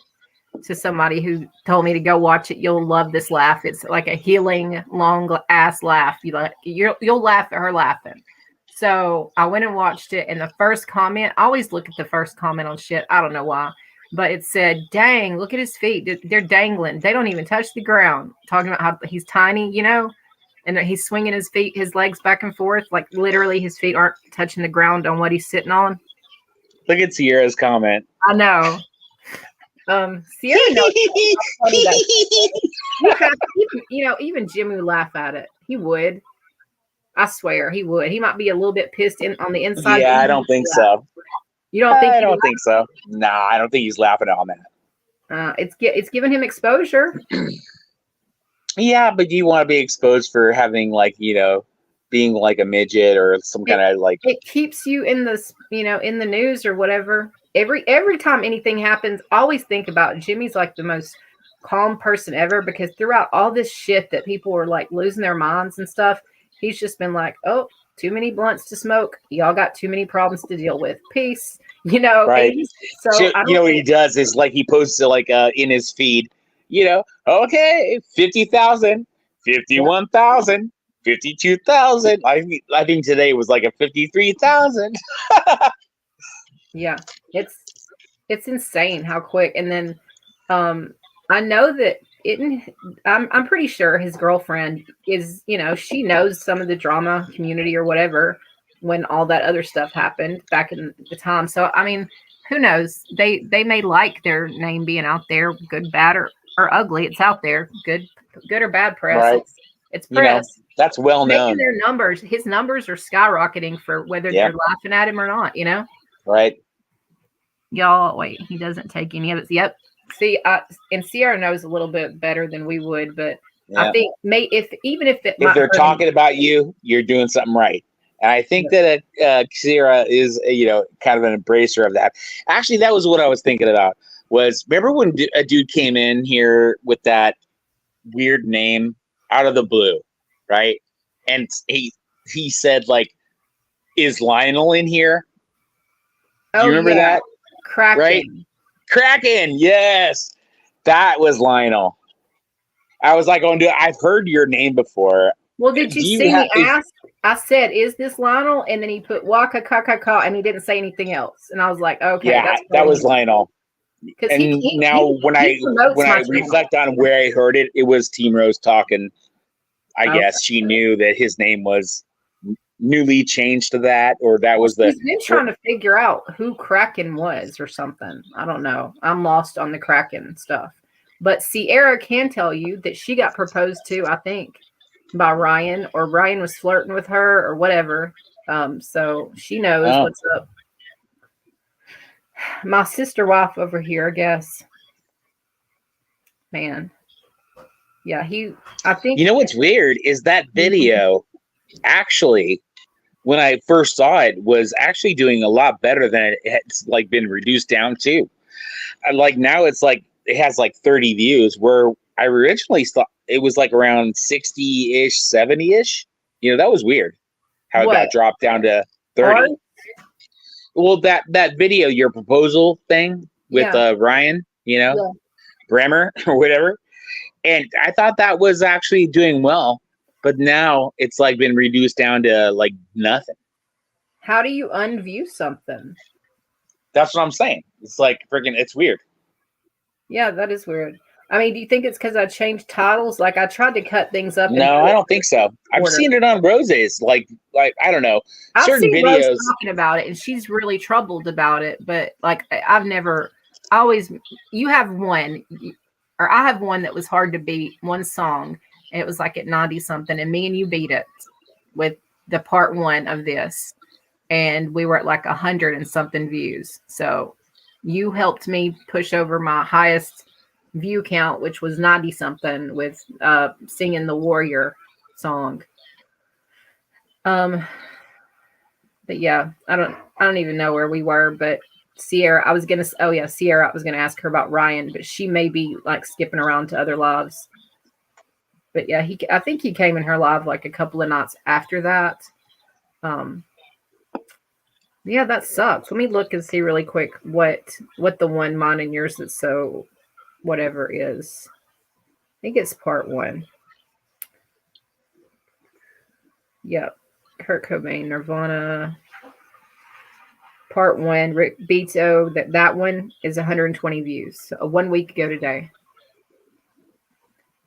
to somebody who told me to go watch it. You'll love this laugh. It's like a healing, long ass laugh. You'll laugh at her laughing. So I went and watched it, and the first comment, I always look at the first comment on shit. I don't know why, but it said, dang, look at his feet. They're dangling. They don't even touch the ground. Talking about how he's tiny, and he's swinging his legs back and forth. Like literally his feet aren't touching the ground on what he's sitting on. Look at Sierra's comment. I know. Sierra knows even Jimmy would laugh at it. He would. I swear he would. He might be a little bit pissed on the inside. Yeah, I don't think so. You don't think? I don't think so. No, I don't think he's laughing on that. It's giving him exposure. Yeah, but do you want to be exposed for having like being like a midget or some kind of like? It keeps you in the in the news or whatever. Every time anything happens, always think about Jimmy's like the most calm person ever, because throughout all this shit that people were like losing their minds and stuff. He's just been like, oh, too many blunts to smoke. Y'all got too many problems to deal with. Peace. Right. So what he does is like he posts it like in his feed, okay, 50,000, 51,000, 52,000. I think today was like a 53,000. Yeah, it's insane how quick. And then I know that I'm pretty sure his girlfriend is, she knows some of the drama community or whatever when all that other stuff happened back in the time. So, I mean, who knows? They may like their name being out there, good, bad, or ugly. It's out there, good or bad press. Right. It's press. That's well known. Their numbers, his numbers are skyrocketing for whether they're laughing at him or not, Right. Y'all, wait, he doesn't take any of it. Yep. See, and Sierra knows a little bit better than we would, but I think if they're talking about you, you're doing something right. And I think that Sierra is, kind of an embracer of that. Actually, that was what I was thinking about. Remember when a dude came in here with that weird name out of the blue, right? And he said like, "Is Lionel in here?" Do you remember that? Kraken. Right? Kraken, yes, that was Lionel. I was like, I've heard your name before. Well, did you see me ask? I said, "Is this Lionel?" And then he put "waka ka ka ka," and he didn't say anything else. And I was like, "Okay, yeah, that was Lionel." And when I reflect on where I heard it, it was Team Rose talking. I guess she knew that his name was newly changed to that, or that was the. He's been trying to figure out who Kraken was or something. I don't know. I'm lost on the Kraken stuff. But Sierra can tell you that she got proposed to, I think, by Ryan, or Ryan was flirting with her or whatever. So she knows what's up. My sister wife over here, I guess. Man. Yeah, I think. You know what's weird is that video actually when I first saw it, was actually doing a lot better than it's like been reduced down to. Like now it's like it has like 30 views, where I originally thought it was like around 60-ish, 70-ish. You know, that was weird how it got dropped down to 30. Ours? Well, that video, your proposal thing with Ryan, Bremer or whatever. And I thought that was actually doing well, but now it's like been reduced down to like nothing. How do you unview something? That's what I'm saying. It's like freaking, it's weird. Yeah, that is weird. I mean, do you think it's because I changed titles? Like I tried to cut things up. No, I don't think so. I've seen it on Rose's. Like I don't know. I've certain seen videos Rose talking about it, and she's really troubled about it. But like, you have one, or I have one that was hard to beat. One song, and it was like at 90 something, and me and you beat it with the part 1 of this, and we were at like 100 and something views. So you helped me push over my highest view count, which was 90 something, with singing the Warrior song. But yeah, I don't even know where we were, but Sierra, I was gonna ask her about Ryan, but she may be like skipping around to other lives. But yeah, I think he came in her live like a couple of nights after that. Yeah, that sucks. Let me look and see really quick what the one, mine and yours, that's so whatever is. I think it's part 1. Yep. Kurt Cobain, Nirvana. Part 1, Rick Beato. That one is 120 views. So 1 week ago today.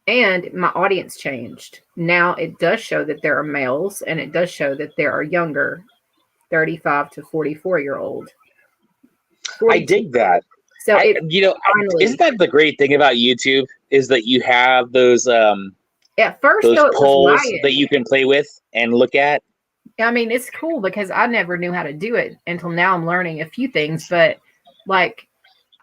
And my audience changed. Now it does show that there are males, and it does show that there are younger, 35 to 44-year-old. I dig that. So isn't that the great thing about YouTube, is that you have those at first those polls that you can play with and look at? I mean, it's cool because I never knew how to do it until now. I'm learning a few things, but like,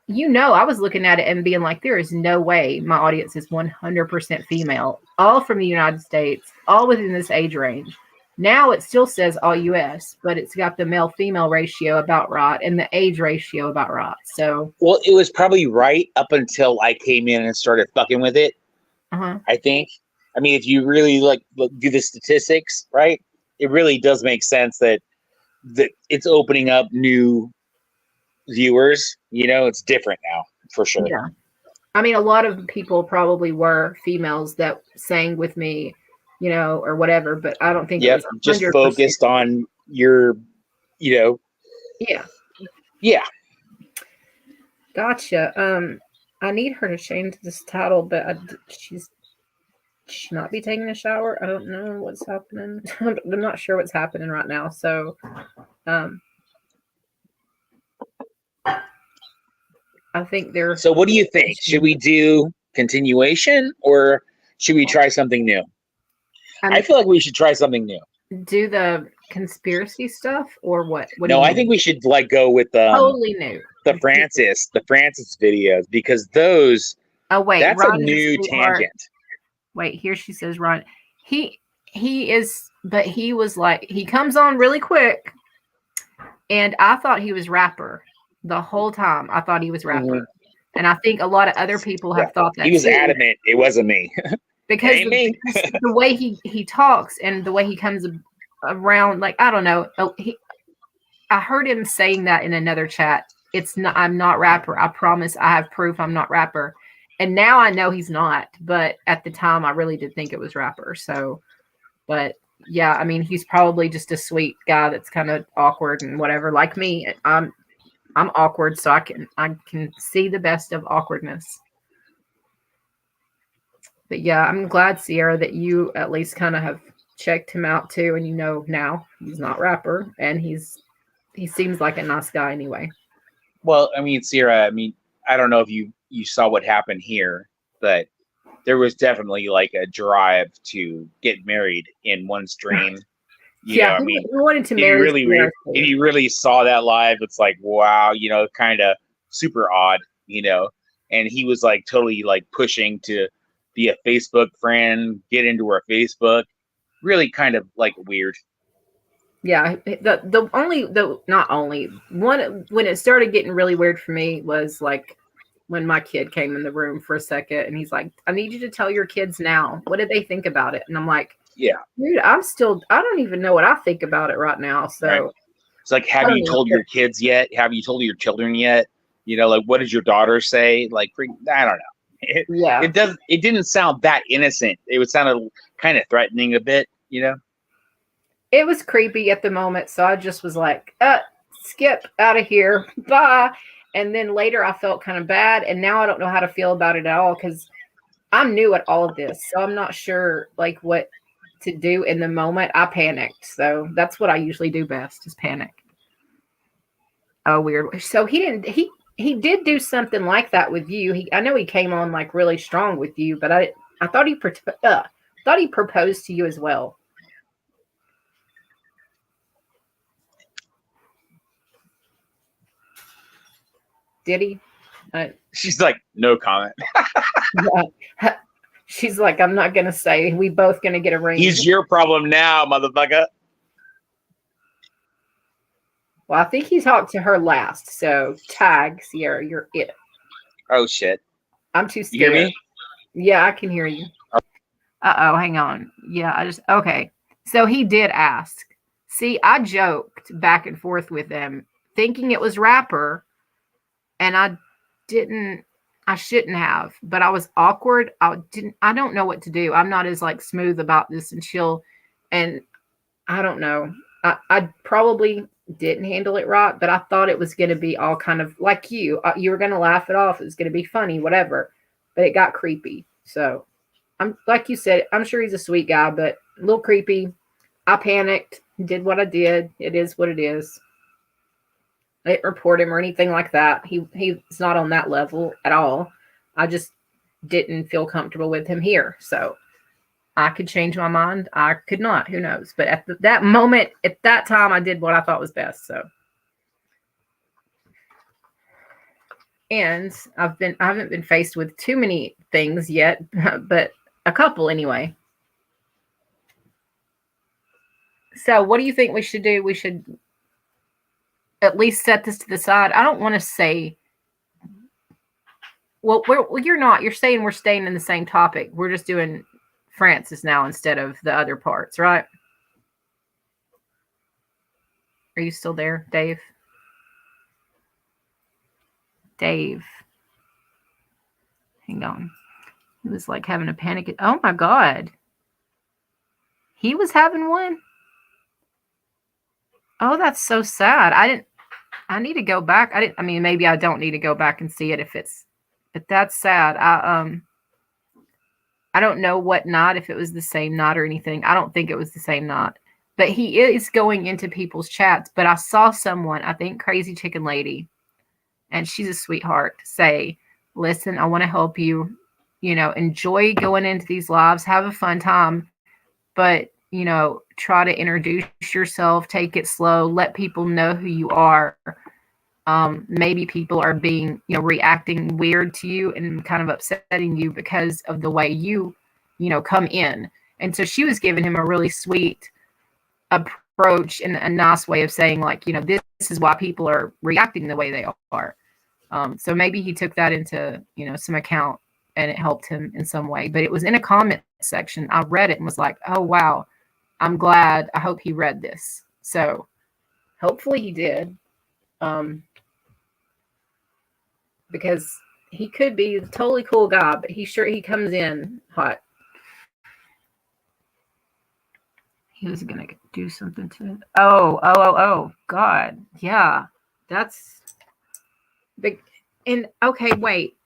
I was looking at it and being like, there is no way my audience is 100% female, all from the United States, all within this age range. Now it still says all US, but it's got the male-female ratio about right and the age ratio about right. So, well, it was probably right up until I came in and started fucking with it. I think. I mean, if you really do the statistics, right, it really does make sense that it's opening up new viewers. It's different now for sure. Yeah. I mean, a lot of people probably were females that sang with me, or whatever, but I don't think it was 100%. Just focused on your, Yeah. Yeah. Gotcha. I need her to change this title, but she not be taking a shower. I don't know what's happening. I'm not sure what's happening right now. So, I think there's. So what do you think? Should we do continuation, or should we try something new? I feel like we should try something new. Do the conspiracy stuff, or what? No, I think we should go with totally new. The Francis videos, because those. Oh wait, that's Ron a new tangent. Wait, here she says, Ron. He is, but he was like, he comes on really quick, and I thought he was rapper the whole time. I thought he was rapper, and I think a lot of other people have thought that he was too. Adamant it wasn't me. Because the way he talks and the way he comes around, like, I don't know. I heard him saying that in another chat. I'm not rapper. I promise I have proof I'm not rapper. And now I know he's not. But at the time, I really did think it was rapper. So, but yeah, I mean, he's probably just a sweet guy that's kind of awkward and whatever. Like me, I'm awkward, so I can see the best of awkwardness. But yeah, I'm glad, Sierra, that you at least kind of have checked him out too, and now he's not rapper, and he seems like a nice guy anyway. Well, I mean, Sierra, I don't know if you saw what happened here, but there was definitely like a drive to get married in one stream. We wanted to marry. If you really saw that live, it's like, wow, kind of super odd, and he was like totally like pushing to be a Facebook friend, get into our Facebook. Really kind of like weird. Yeah, not only one when it started getting really weird for me was like when my kid came in the room for a second and he's like, I need you to tell your kids now. What did they think about it? And I'm like, yeah, dude, I don't even know what I think about it right now. So right. It's like, have you told your kids yet? Have you told your children yet? You know, like, what does your daughter say? Like, I don't know. It didn't sound that innocent. It would sound kind of threatening a bit, you know? It was creepy at the moment. So I just was like, skip out of here. Bye. And then later I felt kind of bad. And now I don't know how to feel about it at all because I'm new at all of this. So I'm not sure like what to do in the moment. I panicked. So that's what I usually do best is panic. Oh, weird. So he did do something like that with you. I know he came on like really strong with you, but I thought he proposed to you as well. Did he? She's like, no comment. Yeah. She's like, I'm not gonna say. We both gonna get a ring. He's your problem now, motherfucker. Well, I think he talked to her last. So tag, Sierra, you're it. Oh shit. I'm too scared. You hear me? Yeah, I can hear you. Uh-oh, hang on. Yeah, okay. So he did ask. See, I joked back and forth with him, thinking it was rapper, and I shouldn't have, but I was awkward. I don't know what to do. I'm not as like smooth about this and chill, and I don't know. I probably didn't handle it right, but I thought it was going to be all kind of like you. You were going to laugh it off. It was going to be funny, whatever. But it got creepy. So I'm like you said, I'm sure he's a sweet guy, but a little creepy. I panicked, did what I did. It is what it is. I didn't report him or anything like that. He's not on that level at all. I just didn't feel comfortable with him here. So I could change my mind. I could not. Who knows? But at that moment, at that time, I did what I thought was best. So, and I haven't been faced with too many things yet, but a couple anyway. So, what do you think we should do? We should at least set this to the side. I don't want to say. Well, you're not. You're saying we're staying in the same topic. We're just doing Francis now instead of the other parts, right? Are you still there, Dave? Dave. Hang on. He was like having a panic. Oh my God. He was having one? Oh, that's so sad. I need to go back. I mean, maybe I don't need to go back and see it but that's sad. I don't know what knot, if it was the same knot or anything. I don't think it was the same knot. But he is going into people's chats. But I saw someone, I think Crazy Chicken Lady, and she's a sweetheart, say, listen, I want to help you. You know, enjoy going into these lives. Have a fun time. But, you know, try to introduce yourself. Take it slow. Let people know who you are. Maybe people are being, you know, reacting weird to you and kind of upsetting you because of the way you come in. And so she was giving him a really sweet approach and a nice way of saying, like, you know, this is why people are reacting the way they are. So maybe he took that into, you know, some account and it helped him in some way. But it was in a comment section. I read it and was like, oh, wow, I'm glad. I hope he read this. So hopefully he did. Because he could be a totally cool guy, but he comes in hot. He was gonna do something to it. Oh, God. Yeah. That's big. And okay, wait.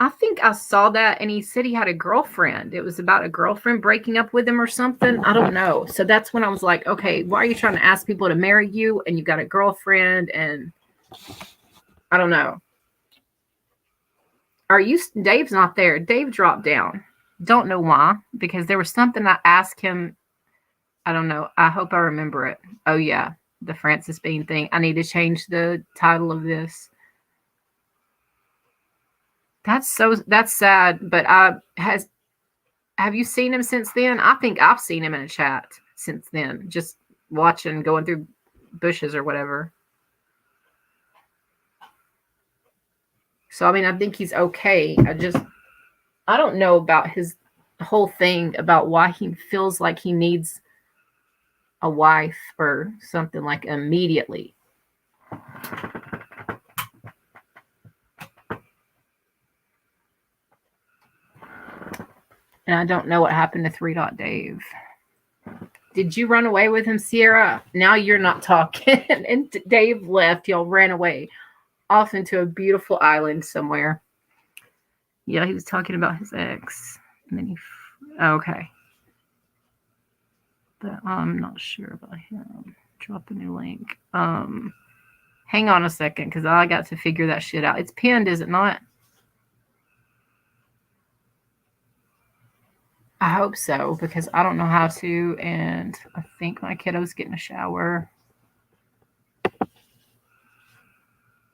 I think I saw that and he said he had a girlfriend. It was about a girlfriend breaking up with him or something. I don't know. So that's when I was like, okay, why are you trying to ask people to marry you and you got a girlfriend? And I don't know. Dave's not there. Dave dropped down. Don't know why, because there was something I asked him. I don't know. I hope I remember it. Oh yeah, the Francis Bean thing. I need to change the title of this. That's sad, but have you seen him since then? I think I've seen him in a chat since then, just watching, going through bushes or whatever. So, I mean, I think he's okay. I don't know about his whole thing about why he feels like he needs a wife or something like immediately. And I don't know what happened to 3 Dot Dave. Did you run away with him, Sierra? Now you're not talking. And Dave left. Y'all ran away off into a beautiful island somewhere. Yeah, he was talking about his ex. And then okay. But I'm not sure about him. Drop a new link. Hang on a second, because I got to figure that shit out. It's pinned, is it not? I hope so, because I don't know how to, and I think my kiddo's getting a shower.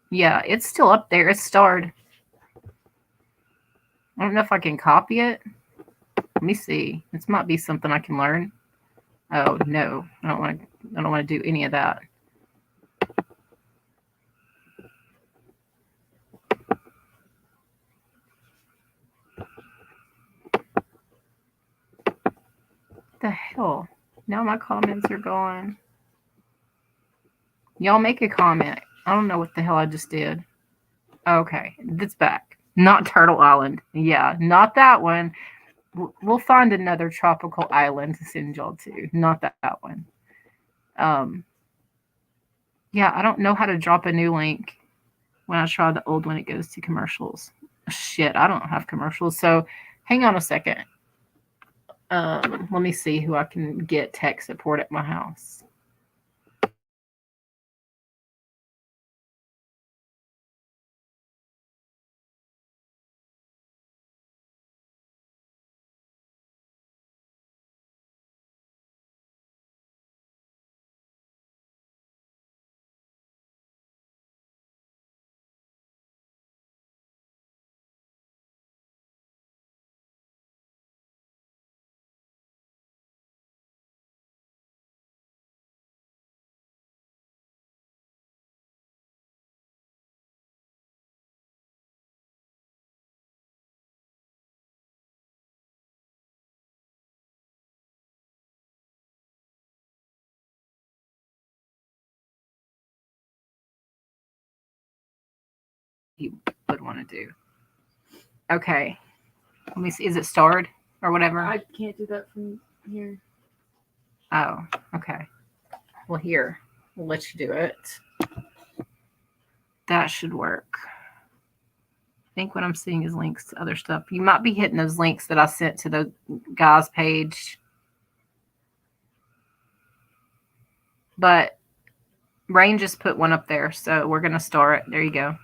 Yeah, it's still up there. It's starred. I don't know if I can copy it. Let me see. This might be something I can learn. Oh no, I don't want to do any of that. The hell? Now my comments are gone. Y'all make a comment. I don't know what the hell I just did. Okay, it's back. Not Turtle Island. Yeah, not that one. We'll find another tropical island to send y'all to. Not that one. Yeah, I don't know how to drop a new link. When I try the old one, it goes to commercials. Shit, I don't have commercials. So hang on a second. Let me see who I can get tech support at my house. You would want to do. Okay. Let me see. Is it starred or whatever? I can't do that from here. Oh, okay. Well, here. We'll let you do it. That should work. I think what I'm seeing is links to other stuff. You might be hitting those links that I sent to the guy's page. But Rain just put one up there, so we're going to start. There you go.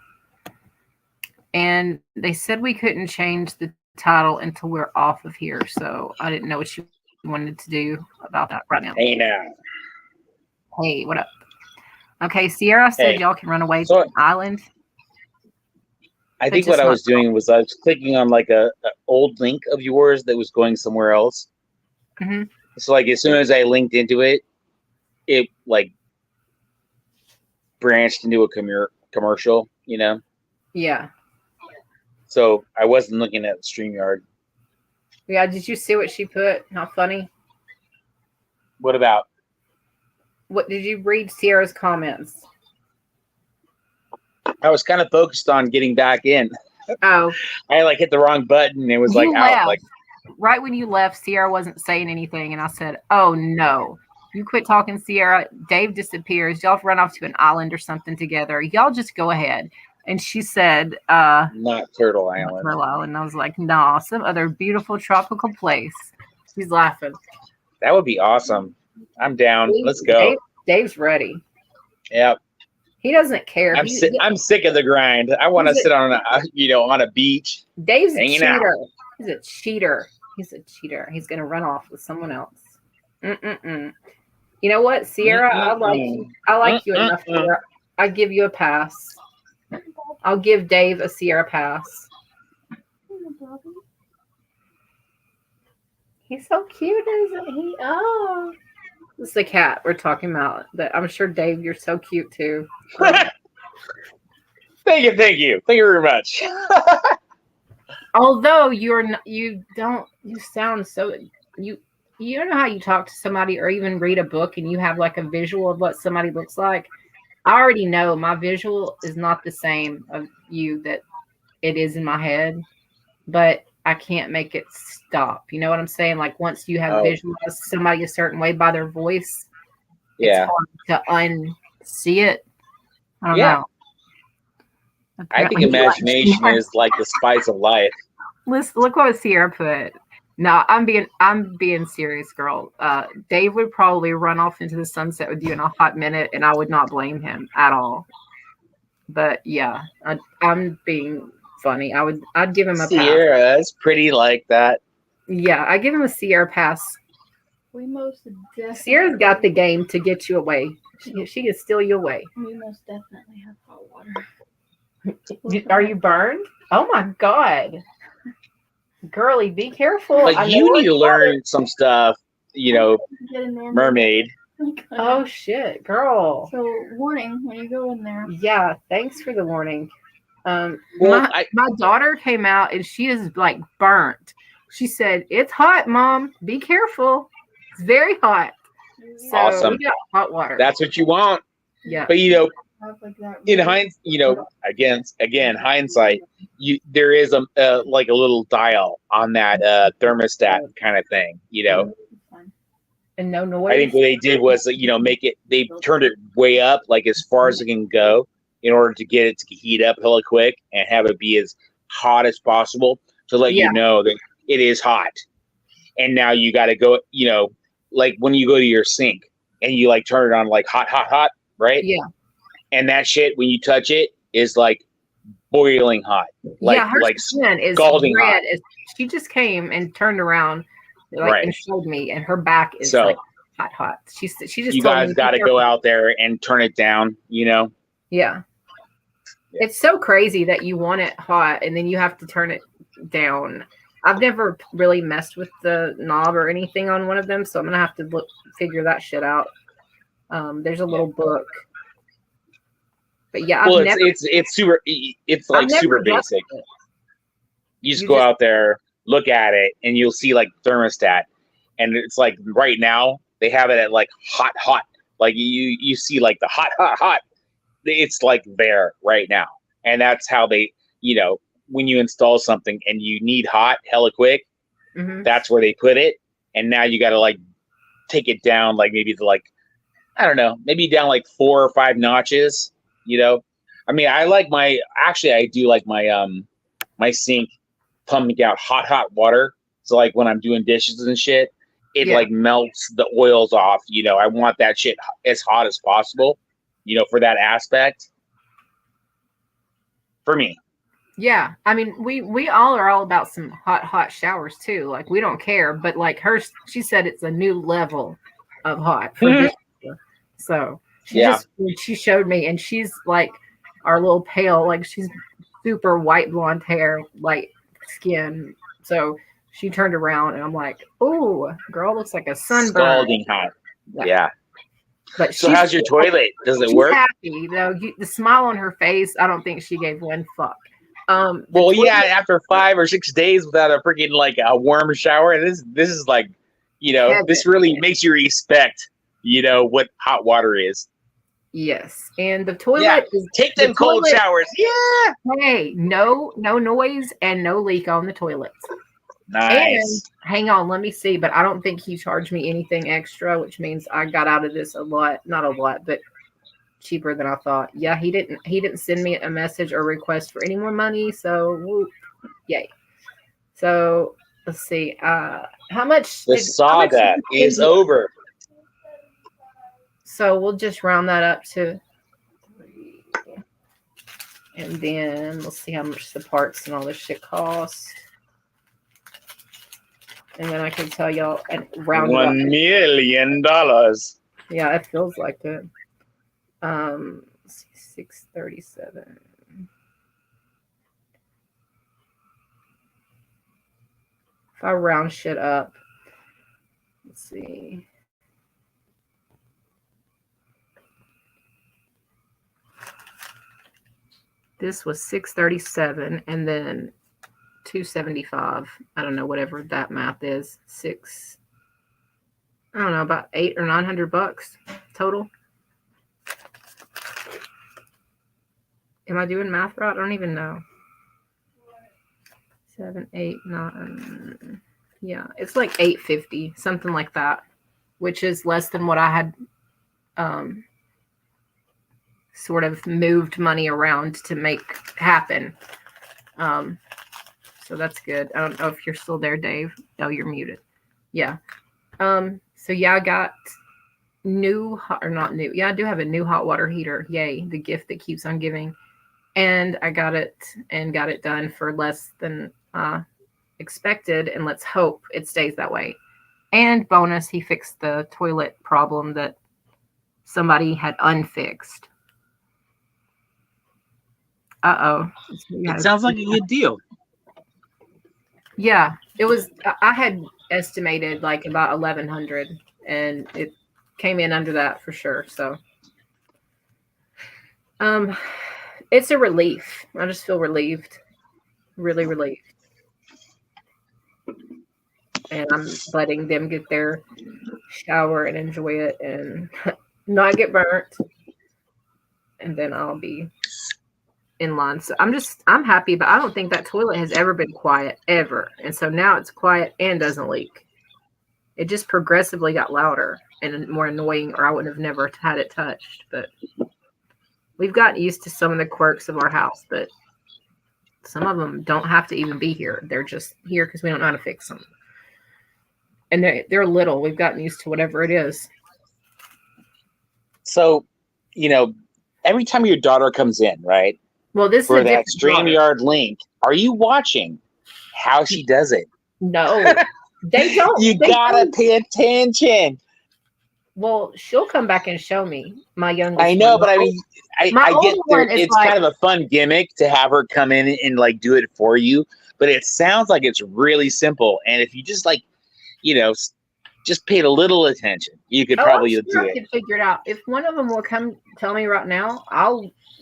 And they said we couldn't change the title until we're off of here, so I didn't know what you wanted to do about that right now. Hey, now. Hey, what up? Okay, Sierra said y'all can run away to an island. I think what I was doing was I was clicking on like a old link of yours that was going somewhere else. Mm-hmm. So like as soon as I linked into it, it like branched into a commercial, you know? Yeah. So I wasn't looking at StreamYard. Yeah, did you see what she put? How funny. What about? What did you read Sierra's comments? I was kind of focused on getting back in. Oh. I like hit the wrong button and it was like out. Like right when you left, Sierra wasn't saying anything, and I said, "Oh no. You quit talking, Sierra. Dave disappears. Y'all run off to an island or something together. Y'all just go ahead." And she said, not Turtle Island. Turtle Island. And I was like, nah, some other beautiful tropical place. She's laughing. That would be awesome. I'm down. Let's go. Dave's ready. Yep. He doesn't care. I'm sick of the grind. I want to sit on a beach. Dave's a cheater. He's a cheater. He's a cheater. He's going to run off with someone else. You know what, Sierra? I like you. I like you enough. Sierra. I give you a pass. I'll give Dave a Sierra pass. He's so cute, isn't he? Oh. This is the cat we're talking about. That I'm sure, Dave, you're so cute too. Thank you very much. Although you sound so you you know how you talk to somebody or even read a book and you have like a visual of what somebody looks like. I already know my visual is not the same of you that it is in my head, but I can't make it stop. You know what I'm saying? Like once you have visualized somebody a certain way by their voice, it's hard to unsee it. I don't know. I think imagination is like the spice of life. Listen, look what Sierra put. No, I'm being serious, girl. Dave would probably run off into the sunset with you in a hot minute, and I would not blame him at all. But yeah, I'm being funny. I'd give him a pass. Sierra's pretty like that. Yeah, I give him a Sierra pass. We most definitely. Sierra's got the game to get you away. She can steal you away. We most definitely have hot water. Are you burned? Oh my god. Girly, be careful. But you need to learn some stuff, you know, mermaid. Oh shit, girl. So warning when you go in there. Yeah, thanks for the warning. My daughter came out and she is like burnt. She said, "It's hot, Mom. Be careful. It's very hot." So awesome. We got hot water. That's what you want. Yeah. But you know, in hindsight, you know, again, hindsight, there is a like a little dial on that thermostat kind of thing, you know. And no noise. I think what they did was, you know, they turned it way up, like as far as it can go, in order to get it to heat up hella quick and have it be as hot as possible to let you know that it is hot. And now you got to go, you know, like when you go to your sink and you like turn it on like hot, right? Yeah. And that shit, when you touch it, is like boiling hot. Like, her skin is scalding red. hot. She just came and turned around and showed me, and her back is like hot. She just you guys got to go out there and turn it down, you know? Yeah. It's so crazy that you want it hot and then you have to turn it down. I've never really messed with the knob or anything on one of them, so I'm gonna have to figure that shit out. There's a little book. But yeah, well, it's super. It's like super basic. You just go out there, look at it, and you'll see like thermostat, and it's like right now they have it at like hot. Like you see like the hot. It's like there right now, and that's how they, you know, when you install something and you need hot hella quick, that's where they put it, and now you got to like take it down, like maybe to like, I don't know, maybe down like 4 or 5 notches. You know, I mean, I do like my sink pumping out hot water. So like when I'm doing dishes and shit, it like melts the oils off. You know, I want that shit as hot as possible, you know, for that aspect. For me. Yeah. I mean, we all are all about some hot showers too. Like we don't care, but like she said it's a new level of hot for this year. So she showed me, and she's like our little pale, like she's super white blonde hair, light skin. So she turned around and I'm like, "Oh, girl looks like a sunburn." Scalding hot. Yeah. But so how's your toilet? Does it work? Happy though. The smile on her face, I don't think she gave one fuck. Well, after 5 or 6 days without a freaking like a warm shower, this is like, you know, this really makes you respect, you know, what hot water is. Yes, and the toilet take them cold showers. Yeah. Hey, no noise and no leak on the toilet. Nice. And hang on, let me see. But I don't think he charged me anything extra, which means I got out of this not a lot, but cheaper than I thought. Yeah, he didn't send me a message or request for any more money. So, yay. So let's see. How much? The saga is over. So we'll just round that up to 3. And then we'll see how much the parts and all this shit cost. And then I can tell y'all and round $1 million. Yeah, it feels like it. 637. If I round shit up, let's see. This was $637, and then $275. I don't know, whatever that math is. I don't know, about $800 or $900 total. Am I doing math right? I don't even know. 7, 8, 9. Yeah, it's like $850, something like that, which is less than what I had sort of moved money around to make happen. So that's good. I don't know if you're still there, Dave. No, you're muted. Yeah. So yeah, I got not new. Yeah, I do have a new hot water heater. Yay, the gift that keeps on giving. And I got it done for less than expected, and let's hope it stays that way. And bonus, he fixed the toilet problem that somebody had unfixed. It sounds like a good deal. Yeah, it was. I had estimated like about $1,100, and it came in under that for sure. So, it's a relief. I just feel relieved, really relieved, and I'm letting them get their shower and enjoy it and not get burnt, and then I'll be in line. So I'm happy, but I don't think that toilet has ever been quiet ever. And so now it's quiet and doesn't leak. It just progressively got louder and more annoying, or I would have never had it touched. But we've gotten used to some of the quirks of our house, but some of them don't have to even be here. They're just here because we don't know how to fix them. And they're little. We've gotten used to whatever it is. So, every time your daughter comes in, right? Well, this for is that StreamYard link. Are you watching how she does it? No, they don't. You gotta pay attention. Well, she'll come back and show me, my youngest. I know, but I mean, I get there. It's like, kind of a fun gimmick to have her come in and like do it for you. But it sounds like it's really simple. And if you just like, just paid a little attention, you could probably do it. I could figure it out. If one of them will come tell me right now,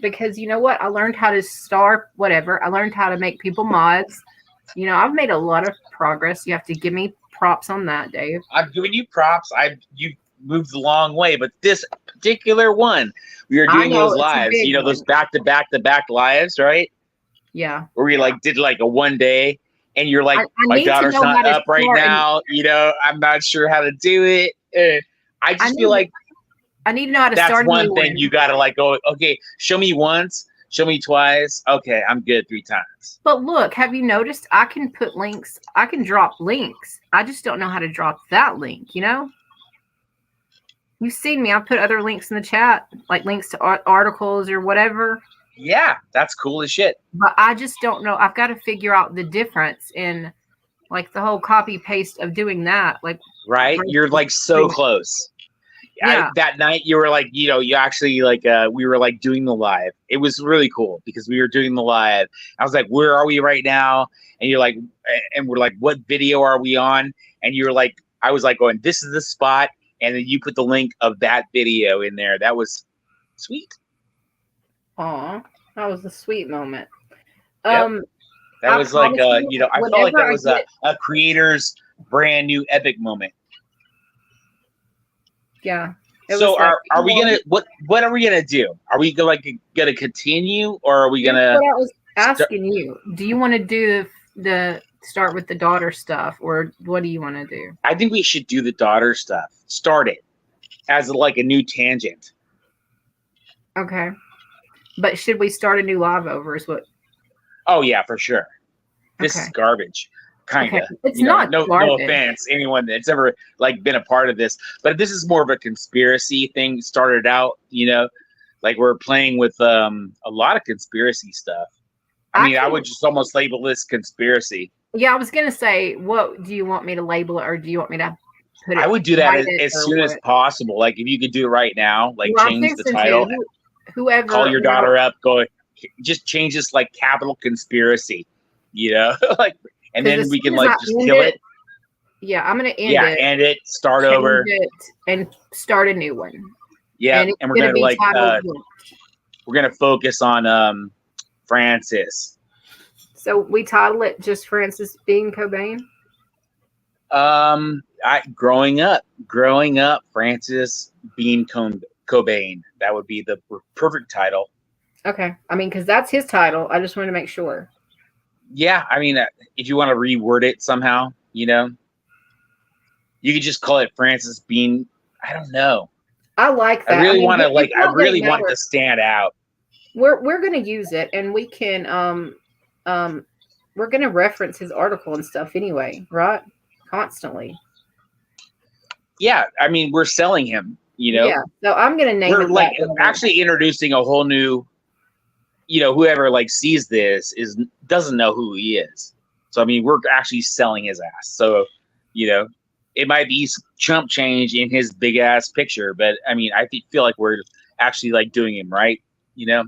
because you know what? I learned how to star whatever. I learned how to make people mods. I've made a lot of progress. You have to give me props on that, Dave. I'm giving you props. You moved a long way, but this particular one, we were doing those lives. Those back-to-back lives, right? Yeah. Where we did like a one day, and you're like, my daughter's not up right now. I'm not sure how to do it. I just feel like I need to know how to start. That's one thing you gotta go. Okay, show me once, show me twice. Okay, I'm good 3 times. But look, have you noticed? I can put links. I can drop links. I just don't know how to drop that link. You've seen me. I put other links in the chat, like links to articles or whatever. Yeah, that's cool as shit. But I just don't know. I've got to figure out the difference in like the whole copy paste of doing that. Like, right? You're like so close. Yeah. That night you were like, you actually we were like doing the live. It was really cool because we were doing the live. I was like, where are we right now? And you're like, and we're like, what video are we on? And you're like, I was like going, this is the spot. And then you put the link of that video in there. That was sweet. Aw, that was a sweet moment. Yep. That was like, I felt like that was a creator's brand new epic moment. Yeah. So are we gonna what are we gonna do? Are we gonna continue, or are we gonna? What I was asking you. Do you want to do the start with the daughter stuff, or what do you want to do? I think we should do the daughter stuff. Start it as like a new tangent. Okay, but should we start a new live over? Is what? Oh yeah, for sure. This is garbage. Kind of. Okay. It's not no offense, anyone that's ever been a part of this, but this is more of a conspiracy thing. Started out, like we're playing with a lot of conspiracy stuff. I would just almost label this conspiracy. Yeah, I was gonna say, what do you want me to label it, or do you want me to put it? I would do that as soon as possible. Like if you could do it right now, change the title. Whoever call your daughter up, just change this capital conspiracy. And then we can just kill it. Yeah, I'm gonna end it. End it. Start over. And start a new one. Yeah, and we're gonna we're gonna focus on Frances. So we title it just Frances Bean Cobain. Growing up, Frances Bean Cobain. That would be the perfect title. Okay, I mean, because that's his title. I just wanted to make sure. Yeah, I mean, if you want to reword it somehow, you could just call it Frances Bean. I don't know. I like that. I really want to I really want it to stand out. We're gonna use it, and we can we're gonna reference his article and stuff anyway, right? Constantly. Yeah, I mean, we're selling him. Yeah. So I'm gonna name it. We're actually introducing a whole new. Whoever sees this doesn't know who he is. So I mean, we're actually selling his ass. So, it might be chump change in his big ass picture, but I mean, I feel like we're actually doing him right. Yeah,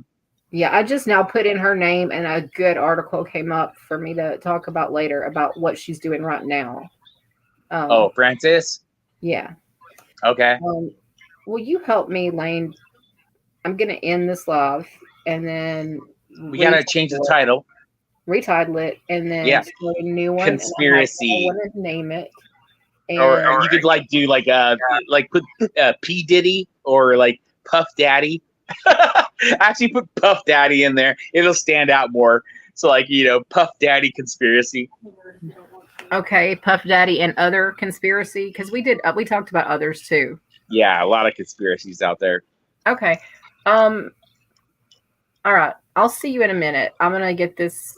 I just now put in her name, and a good article came up for me to talk about later about what she's doing right now. Frances? Yeah. Okay. Will you help me, Lane? I'm going to end this live, and then we got to change the title. Retitle it, and then start a new one. Conspiracy. I want to name it. Or you could do put P. Diddy or Puff Daddy. Actually put Puff Daddy in there. It'll stand out more. So Puff Daddy Conspiracy. Okay, Puff Daddy and other conspiracy, because we talked about others too. Yeah, a lot of conspiracies out there. Okay. All right. I'll see you in a minute. I'm gonna get this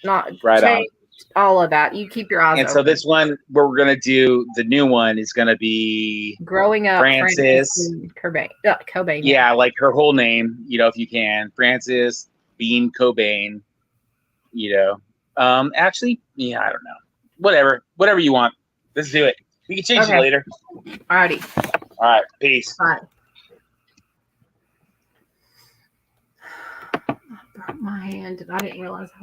change all of that. You keep your eyes open. So this one, where we're gonna do the new one, is gonna be Growing Up Frances Cobain. Cobain. Yeah, her whole name, if you can. Frances Bean Cobain. Actually, yeah, I don't know. Whatever you want. Let's do it. We can change it later. Alrighty. All right. Peace. Bye. I broke my hand and I didn't realize how